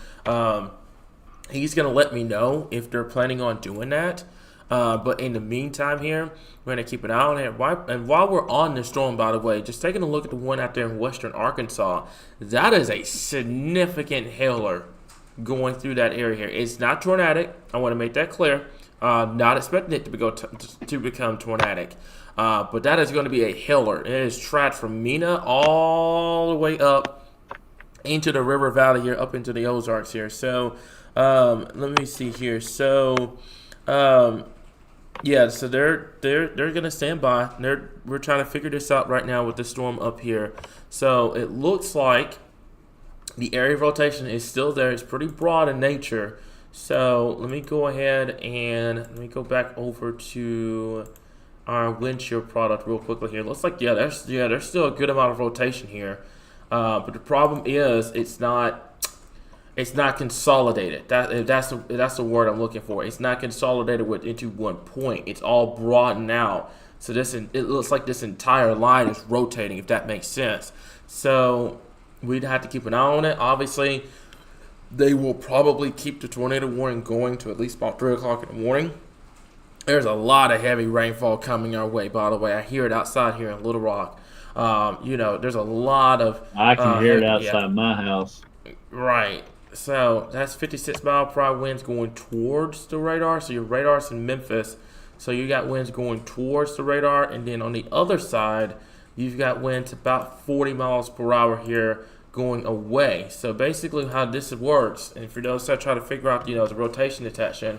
he's gonna let me know if they're planning on doing that. But in the meantime here, we're going to keep an eye on it. And while we're on this storm, by the way, just taking a look at the one out there in western Arkansas, that is a significant hailer going through that area here. It's not tornadic. I want to make that clear. Not expecting it to become tornadic. But that is going to be a hailer. It is tracked from Mena all the way up into the river valley here, up into the Ozarks here. So let me see here. So yeah, so they're gonna stand by. We're trying to figure this out right now with the storm up here. So it looks like the area of rotation is still there. It's pretty broad in nature. So let me go ahead and let me go back over to our wind chill product real quickly here. Looks like there's still a good amount of rotation here. But the problem is it's not consolidated. That's the word I'm looking for. It's not consolidated into one point. It's all broadened out. So it looks like this entire line is rotating, if that makes sense. So we'd have to keep an eye on it. Obviously, they will probably keep the tornado warning going to at least about 3 o'clock in the morning. There's a lot of heavy rainfall coming our way, by the way. I hear it outside here in Little Rock. There's a lot of... I can hear it outside my house. Right. So that's 56 mile per hour winds going towards the radar. So your radar's in Memphis. So you got winds going towards the radar. And then on the other side, you've got winds about 40 miles per hour here going away. So basically how this works, and for those that try to figure out, the rotation detection,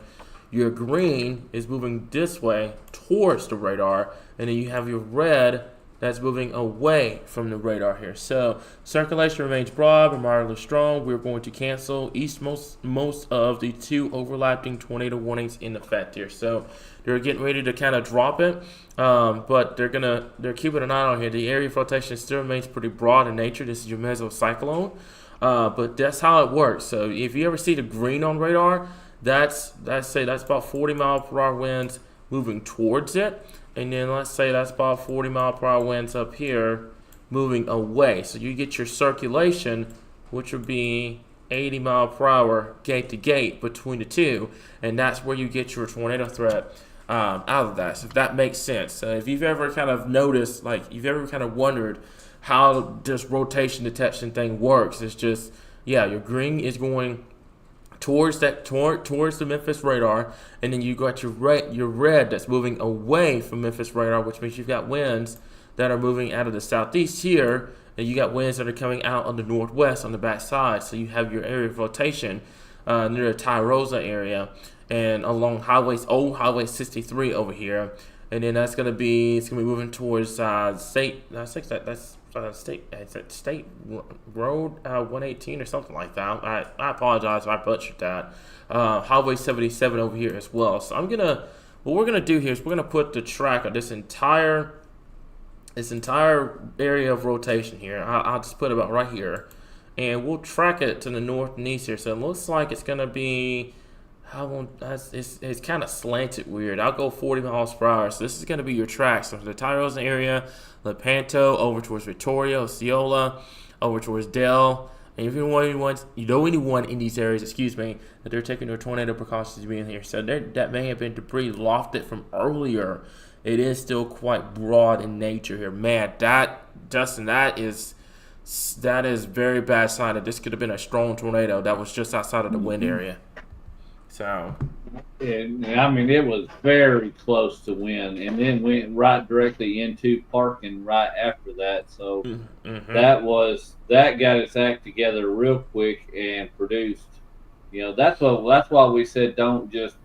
your green is moving this way towards the radar. And then you have your red that's moving away from the radar here. So circulation remains broad but moderately strong. We're going to cancel most of the 2 overlapping tornado warnings in effect here. So they're getting ready to kind of drop it, but they're keeping an eye on here. The area of rotation still remains pretty broad in nature. This is your mesocyclone, but that's how it works. So if you ever see the green on radar, that's about 40 mile per hour winds moving towards it. And then let's say that's about 40 mile per hour winds up here moving away. So you get your circulation, which would be 80 mile per hour gate to gate between the two. And that's where you get your tornado threat out of that. So if that makes sense. So if you've ever kind of noticed, like you've ever kind of wondered how this rotation detection thing works, it's just, yeah, your green is going towards the Memphis radar, and then you got your red that's moving away from Memphis radar, which means you've got winds that are moving out of the southeast here, and you got winds that are coming out on the northwest on the back side. So you have your area of rotation near the Tyrosa area and along old highway 63 over here, and then it's gonna be moving towards state road 118 or something like that. I apologize if I butchered that. Highway 77 over here as well. So what we're gonna do here is we're gonna put the track of this entire area of rotation here. I'll just put it about right here, and we'll track it to the north and east here. So it looks like it's gonna be, it's kind of slanted weird. I'll go 40 miles per hour. So this is going to be your track. So from the Tyrosa area, Lepanto, over towards Victoria, Osceola, over towards Dell. And if you know anyone in these areas, that they're taking their tornado precautions to be in here. So that may have been debris lofted from earlier. It is still quite broad in nature here. Man, Dustin, that is very bad sign that this could have been a strong tornado that was just outside of the wind area. So, I mean, it was very close to wind, and then went right directly into parking right after that. So that got its act together real quick and produced. That's why we said don't just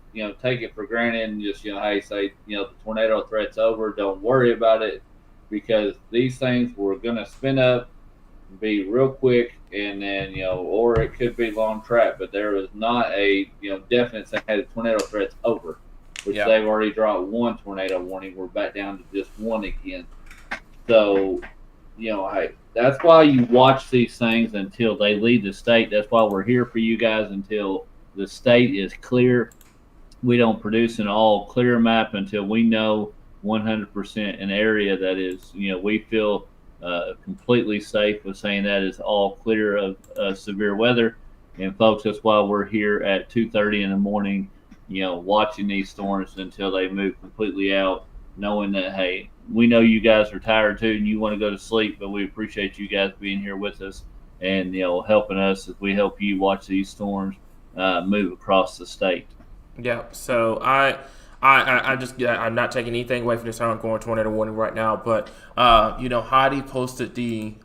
take it for granted and just hey, say the tornado threat's over, don't worry about it, because these things were gonna spin up, be real quick, and then or it could be long track, but there was not a definite saying hey, the tornado threat's over, which they've already dropped one tornado warning. We're back down to just one again. So hey, that's why you watch these things until they leave the state. That's why we're here for you guys until the state is clear. We don't produce an all clear map until we know 100% an area that is we feel completely safe with saying that is all clear of severe weather. And folks, that's why we're here at 2:30 in the morning, watching these storms until they move completely out, knowing that hey, we know you guys are tired too and you want to go to sleep, but we appreciate you guys being here with us and helping us as we help you watch these storms move across the state. Yeah. So I'm not taking anything away from this ongoing tornado warning right now, but Heidi posted the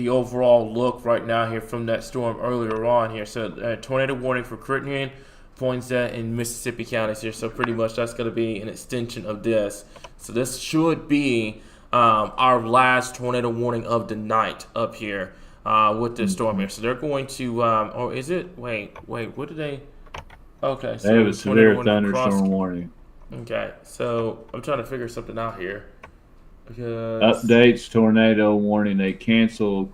overall look right now here from that storm earlier on here. So tornado warning for Crittenden, Poinsett, and Mississippi counties here. So pretty much that's going to be an extension of this. So this should be our last tornado warning of the night up here with this storm here. So they're going to or is it? Wait, what did they? Okay, so they have a severe thunderstorm warning. Okay, so I'm trying to figure something out here. Because updates tornado warning. They cancel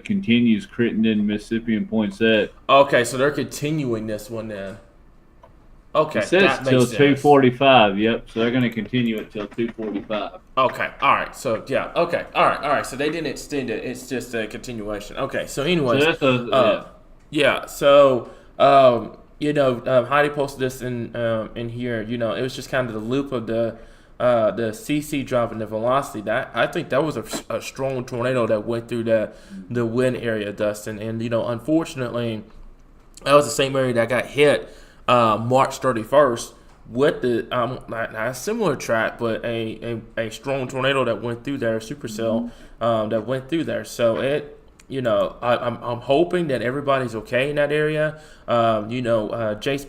continues Crittenden, Mississippi, and Poinsett. Okay, so they're continuing this one then. Okay, it says till 2:45. Yep, so they're going to continue it till 2:45. Okay, all right. So yeah, okay, all right. So they didn't extend it. It's just a continuation. Okay, so anyways, Heidi posted this in here. It was just kind of the loop of the CC drop and the velocity. That I think that was a strong tornado that went through the wind area, Dustin. And unfortunately, that was the same area that got hit March 31st with not a similar track, but a strong tornado that went through there, supercell that went through there. So I'm hoping that everybody's okay in that area. Jace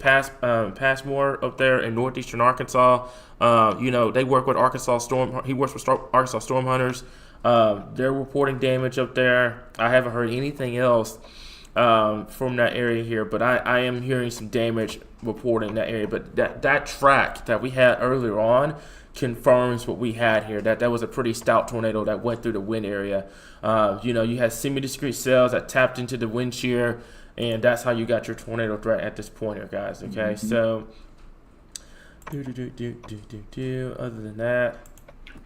Passmore up there in northeastern Arkansas. They work with Arkansas Storm. He works with Arkansas Storm Hunters. They're reporting damage up there. I haven't heard anything else from that area here, but I am hearing some damage reported in that area. But that track that we had earlier on confirms what we had here. That was a pretty stout tornado that went through the wind area. You had semi-discrete cells that tapped into the wind shear, and that's how you got your tornado threat at this point here, guys. Okay, so other than that,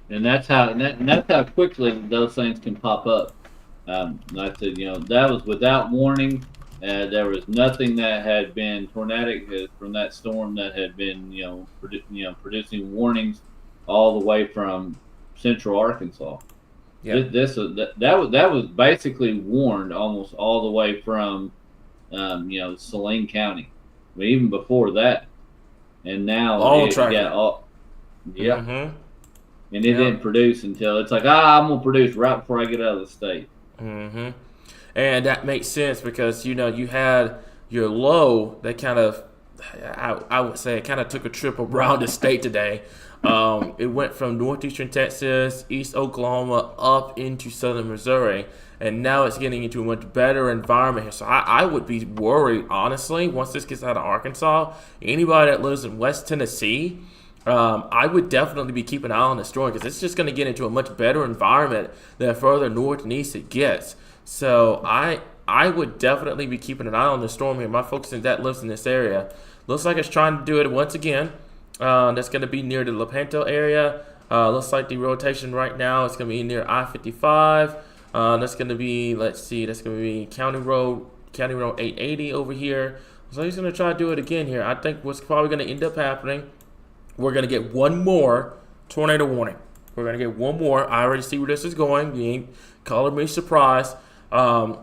and that's how quickly those things can pop up. Like I said, that was without warning. There was nothing that had been tornadic from that storm that had been, producing warnings all the way from central Arkansas. Yeah, that was basically warned almost all the way from, Saline County, I mean, even before that, and now it got all, yeah, and it didn't produce until it's like, I'm gonna produce right before I get out of the state. And that makes sense because you had your low that kind of, I would say, it kind of took a trip around the state today. It went from northeastern Texas, east Oklahoma, up into southern Missouri, and now it's getting into a much better environment here. So I would be worried, honestly, once this gets out of Arkansas. Anybody that lives in West Tennessee, I would definitely be keeping an eye on the storm because it's just going to get into a much better environment the further north and east it gets. So I would definitely be keeping an eye on the storm here. My folks that lives in this area looks like it's trying to do it once again. That's going to be near the Lepanto area. Looks like the rotation right now is going to be near I-55. That's going to be, that's going to be County Road 880 over here. So he's going to try to do it again here. I think what's probably going to end up happening, we're going to get one more tornado warning. We're going to get one more. I already see where this is going. You ain't calling me surprised. We're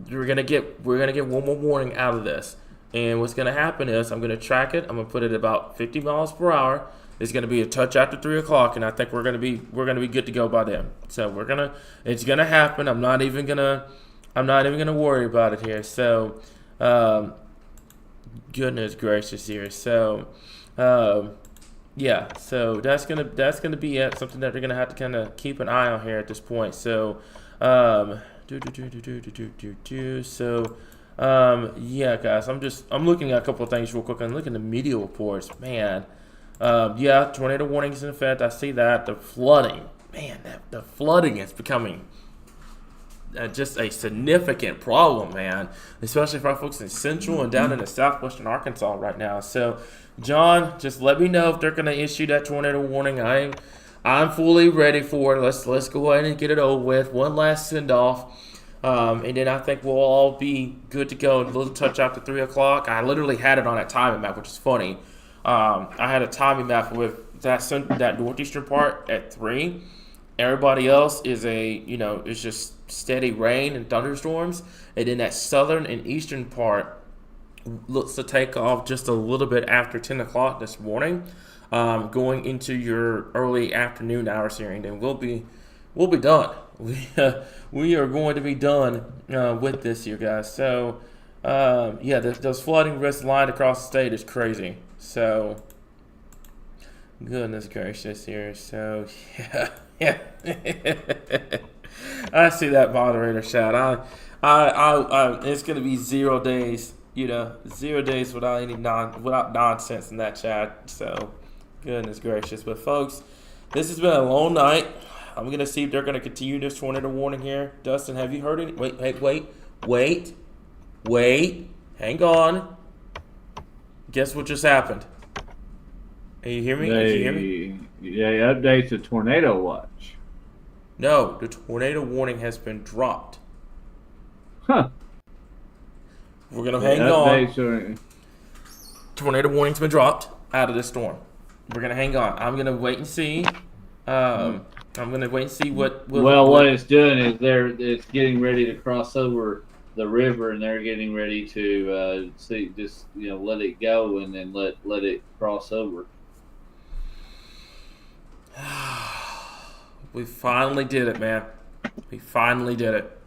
going to get one more warning out of this. And what's going to happen is I'm going to track it. I'm going to put it at about 50 miles per hour. It's going to be a touch after 3 o'clock, and I think we're going to be good to go by then. So it's going to happen. I'm not even going to worry about it here. So, goodness gracious here. So, yeah. So that's gonna be it. Something that we're gonna have to kind of keep an eye on here at this point. So, yeah, guys. I'm looking at a couple of things real quick. I'm looking at the media reports. Man, yeah, tornado warnings in effect. I see that. The flooding, man, the flooding is becoming just a significant problem, man, especially for our folks in central and down in the southwestern Arkansas right now. So, John, just let me know if they're going to issue that tornado warning. I'm fully ready for it. Let's go ahead and get it over with. One last send-off, and then I think we'll all be good to go. A little touch after 3 o'clock. I literally had it on that timing map, which is funny. I had a timing map with that northeastern part at 3. Everybody else is it's just steady rain and thunderstorms, and then that southern and eastern part looks to take off just a little bit after 10 o'clock this morning, going into your early afternoon hours here, and then we'll be done. We are going to be done with this here, guys. So yeah, those flooding risks lined across the state is crazy. So goodness gracious here. So yeah. I see that moderator shout. It's gonna be 0 days. 0 days without without nonsense in that chat. So, goodness gracious. But folks, this has been a long night. I'm gonna see if they're gonna continue this tornado warning here. Dustin, have you heard any? Wait. Hang on. Guess what just happened? Can you hear me? They update the tornado watch. No, the tornado warning has been dropped. Huh. We're going to hang on. Tornado warning's been dropped out of the storm. We're going to hang on. I'm going to wait and see. I'm going to wait and see what it's doing is it's getting ready to cross over the river, and they're getting ready to let it go and then let it cross over. We finally did it, man. We finally did it.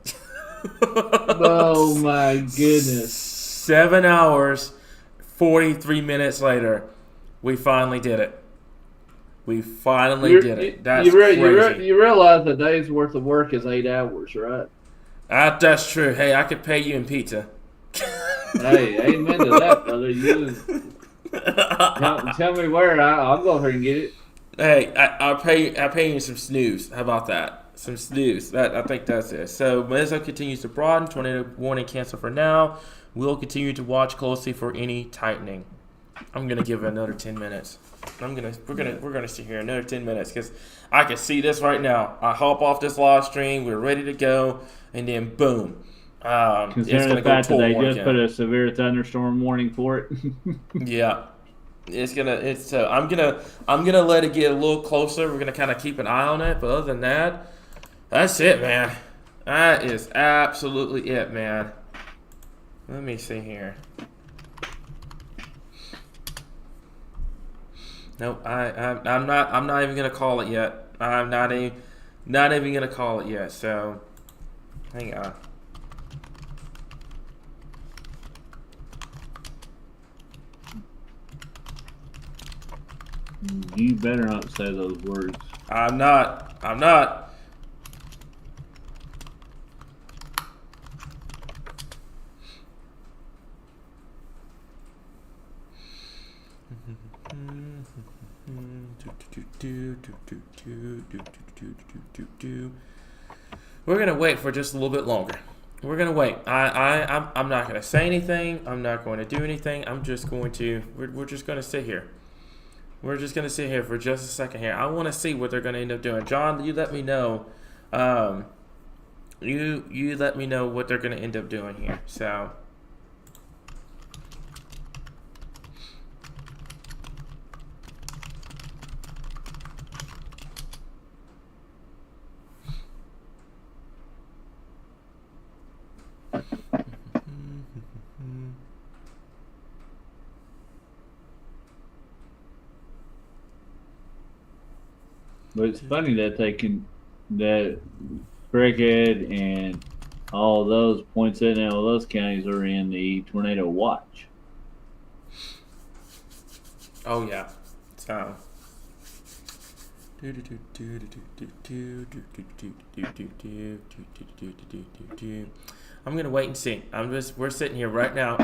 Oh my goodness. 7 hours, 43 minutes later, we finally did it. We finally did it. That's crazy. You realize a day's worth of work is 8 hours, right? That's true. Hey, I could pay you in pizza. Hey, amen to that, brother. You tell me where. I'll go over and get it. Hey, I'll pay you some snooze. How about that? Some snooze. I think that's it. So Mezzo continues to broaden. Tornado warning canceled for now. We'll continue to watch closely for any tightening. I'm gonna give it another 10 minutes. We're gonna sit here another 10 minutes because I can see this right now. I hop off this live stream. We're ready to go, and then boom. Considering the fact that they just put a severe thunderstorm warning for it. Yeah. I'm gonna let it get a little closer. We're gonna kind of keep an eye on it, but other than that, that's it, man. That is absolutely it, man. Let me see here. Nope, I'm not even gonna call it yet. I'm not even gonna call it yet. So, hang on. You better not say those words. I'm not. We're gonna wait for just a little bit longer. We're gonna wait. I'm not gonna say anything. I'm not going to do anything. I'm just going to. We're just gonna sit here. We're just gonna sit here for just a second here. I want to see what they're gonna end up doing. John, you let me know. You let me know what they're gonna end up doing here. So. But it's funny that that Cricket and all those Poinsett and all those counties are in the tornado watch. Oh yeah. So. I'm gonna wait and see. We're sitting here right now.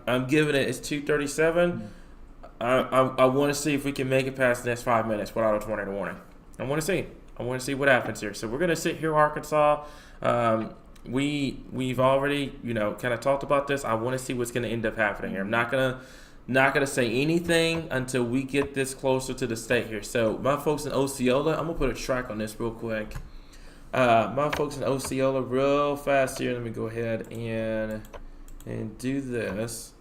I'm giving it. It's 2:37. I want to see if we can make it past the next 5 minutes without a tornado warning. I want to see what happens here. So we're gonna sit here, Arkansas. We've already kind of talked about this. I want to see what's gonna end up happening here. I'm not gonna say anything until we get this closer to the state here. So my folks in Osceola, I'm gonna put a track on this real quick. My folks in Osceola, real fast here. Let me go ahead and do this.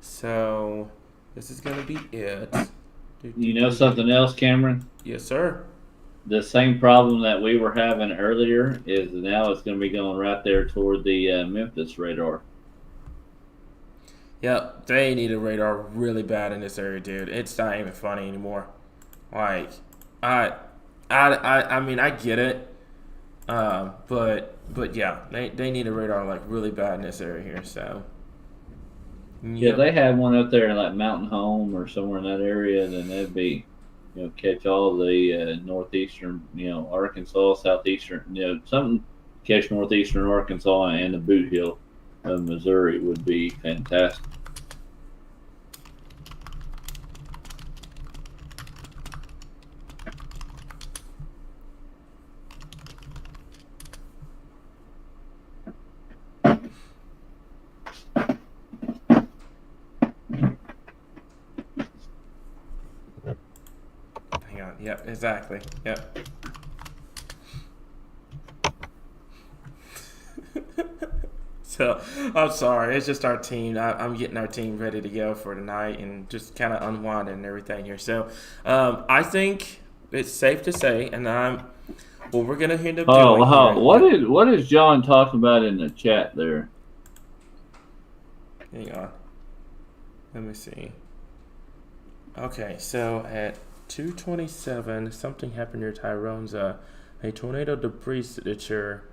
So this is gonna be it. You know something else, Cameron? Yes, sir. The same problem that we were having earlier is now it's going to be going right there toward the Memphis radar. Yep, they need a radar really bad in this area, dude. It's not even funny anymore. Like, I mean, I get it, but yeah, they need a radar like really bad in this area here. So, yeah, they had one up there in like Mountain Home or somewhere in that area, then that'd be, catch all the northeastern, Arkansas, southeastern, something catch northeastern Arkansas and the Boot Hill of Missouri would be fantastic. Hang on. Yep, exactly. Yep. So, I'm sorry. It's just our team. I'm getting our team ready to go for tonight and just kind of unwinding and everything here. So, I think it's safe to say, and we're going to end up doing what is John talking about in the chat there? Hang on. Let me see. Okay, so at 2:27, something happened near Tyrone's. A tornado debris signature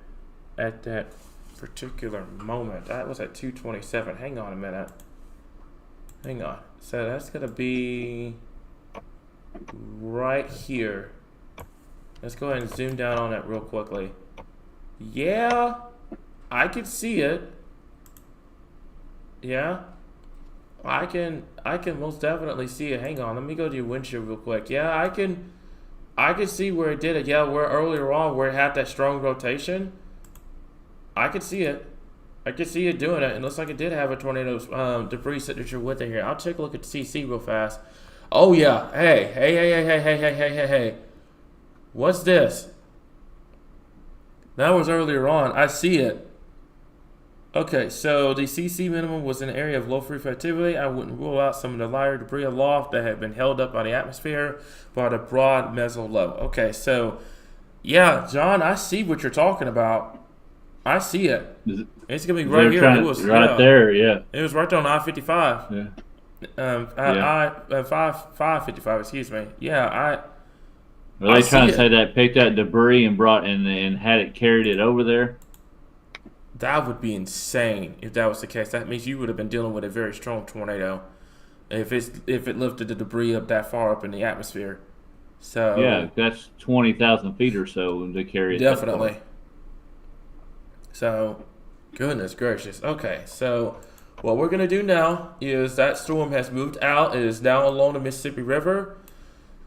at that particular moment. That was at 2:27. Hang on a minute. Hang on. So that's gonna be right here. Let's go ahead and zoom down on that real quickly. Yeah, I can see it. Yeah, I can most definitely see it. Hang on, let me go to your windshield real quick. Yeah, I can see where it did it. Yeah, where earlier on where it had that strong rotation. I could see it. I could see it doing it. It looks like it did have a tornado debris signature with it here. I'll take a look at CC real fast. Oh yeah. Hey. What's this? That was earlier on. I see it. Okay, so the CC minimum was in an area of low free activity. I wouldn't rule out some of the lighter debris aloft that had been held up by the atmosphere by the broad meso low. Okay, so yeah, John, I see what you're talking about. I see it. It's gonna be right here. It was right there. Yeah. It was right there on I-55. Yeah. I-555. Excuse me. Yeah, Were they trying to say that picked that debris and brought and had it carried it over there? That would be insane if that was the case. That means you would have been dealing with a very strong tornado if it lifted the debris up that far up in the atmosphere. So yeah, that's 20,000 feet or so to carry it. Definitely. So, goodness gracious. Okay, so what we're gonna do now is that storm has moved out. It is now along the Mississippi River.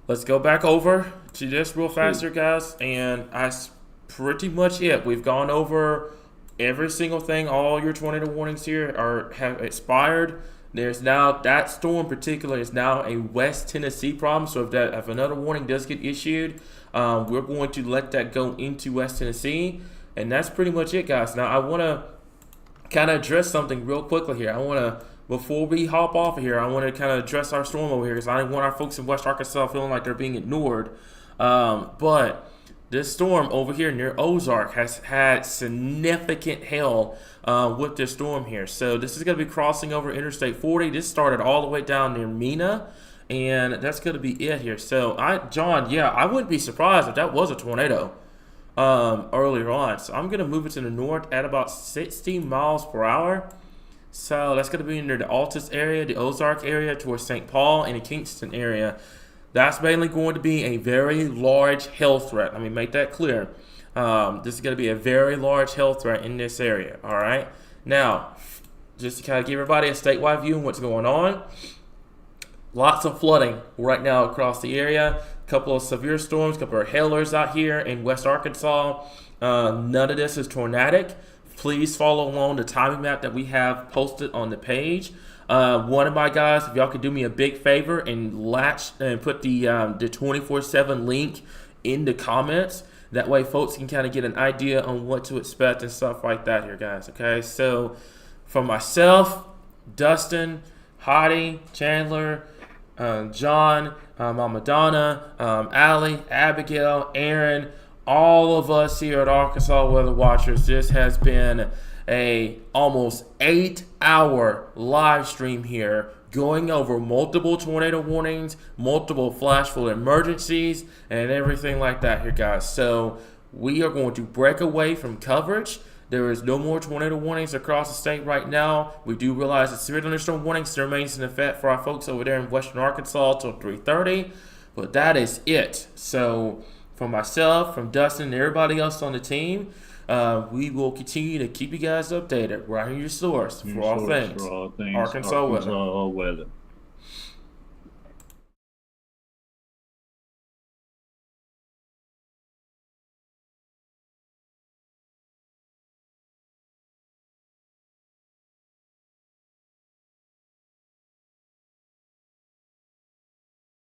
Let's go back over to this real fast here, guys, and that's pretty much it. We've gone over every single thing. All your tornado warnings here have expired. There's now that storm in particular is now a West Tennessee problem. So if another warning does get issued, we're going to let that go into West Tennessee, and that's pretty much it, guys. Now I want to kind of address something real quickly here. Before we hop off of here, I want to kind of address our storm over here because I don't want our folks in West Arkansas feeling like they're being ignored. But this storm over here near Ozark has had significant hail with this storm here. So this is going to be crossing over Interstate 40. This started all the way down near Mena, and that's going to be it here. So, John, I wouldn't be surprised if that was a tornado earlier on. So I'm going to move it to the north at about 60 miles per hour. So that's going to be near the Altus area, the Ozark area, towards St. Paul, and the Kingston area. That's mainly going to be a very large hail threat. Let me make that clear. This is going to be a very large hail threat in this area. All right. Now, just to kind of give everybody a statewide view of what's going on. Lots of flooding right now across the area. A couple of severe storms, a couple of hailers out here in West Arkansas. None of this is tornadic. Please follow along the timing map that we have posted on the page. One of my guys, if y'all could do me a big favor and put the 24/7 link in the comments. That way folks can kind of get an idea on what to expect and stuff like that here, guys. Okay, so for myself, Dustin, Hottie, Chandler, John, Mama Donna, Allie, Abigail, Aaron, all of us here at Arkansas Weather Watchers, this has been a almost 8-hour live stream here going over multiple tornado warnings, multiple flash flood emergencies, and everything like that here, guys. So we are going to break away from coverage. There is no more tornado warnings across the state right now. We do realize that severe thunderstorm warning still remains in effect for our folks over there in western Arkansas till 3:30, but that is it. So from myself, from Dustin, and everybody else on the team, we will continue to keep you guys updated. Right here, your source for all things Arkansas weather. weather.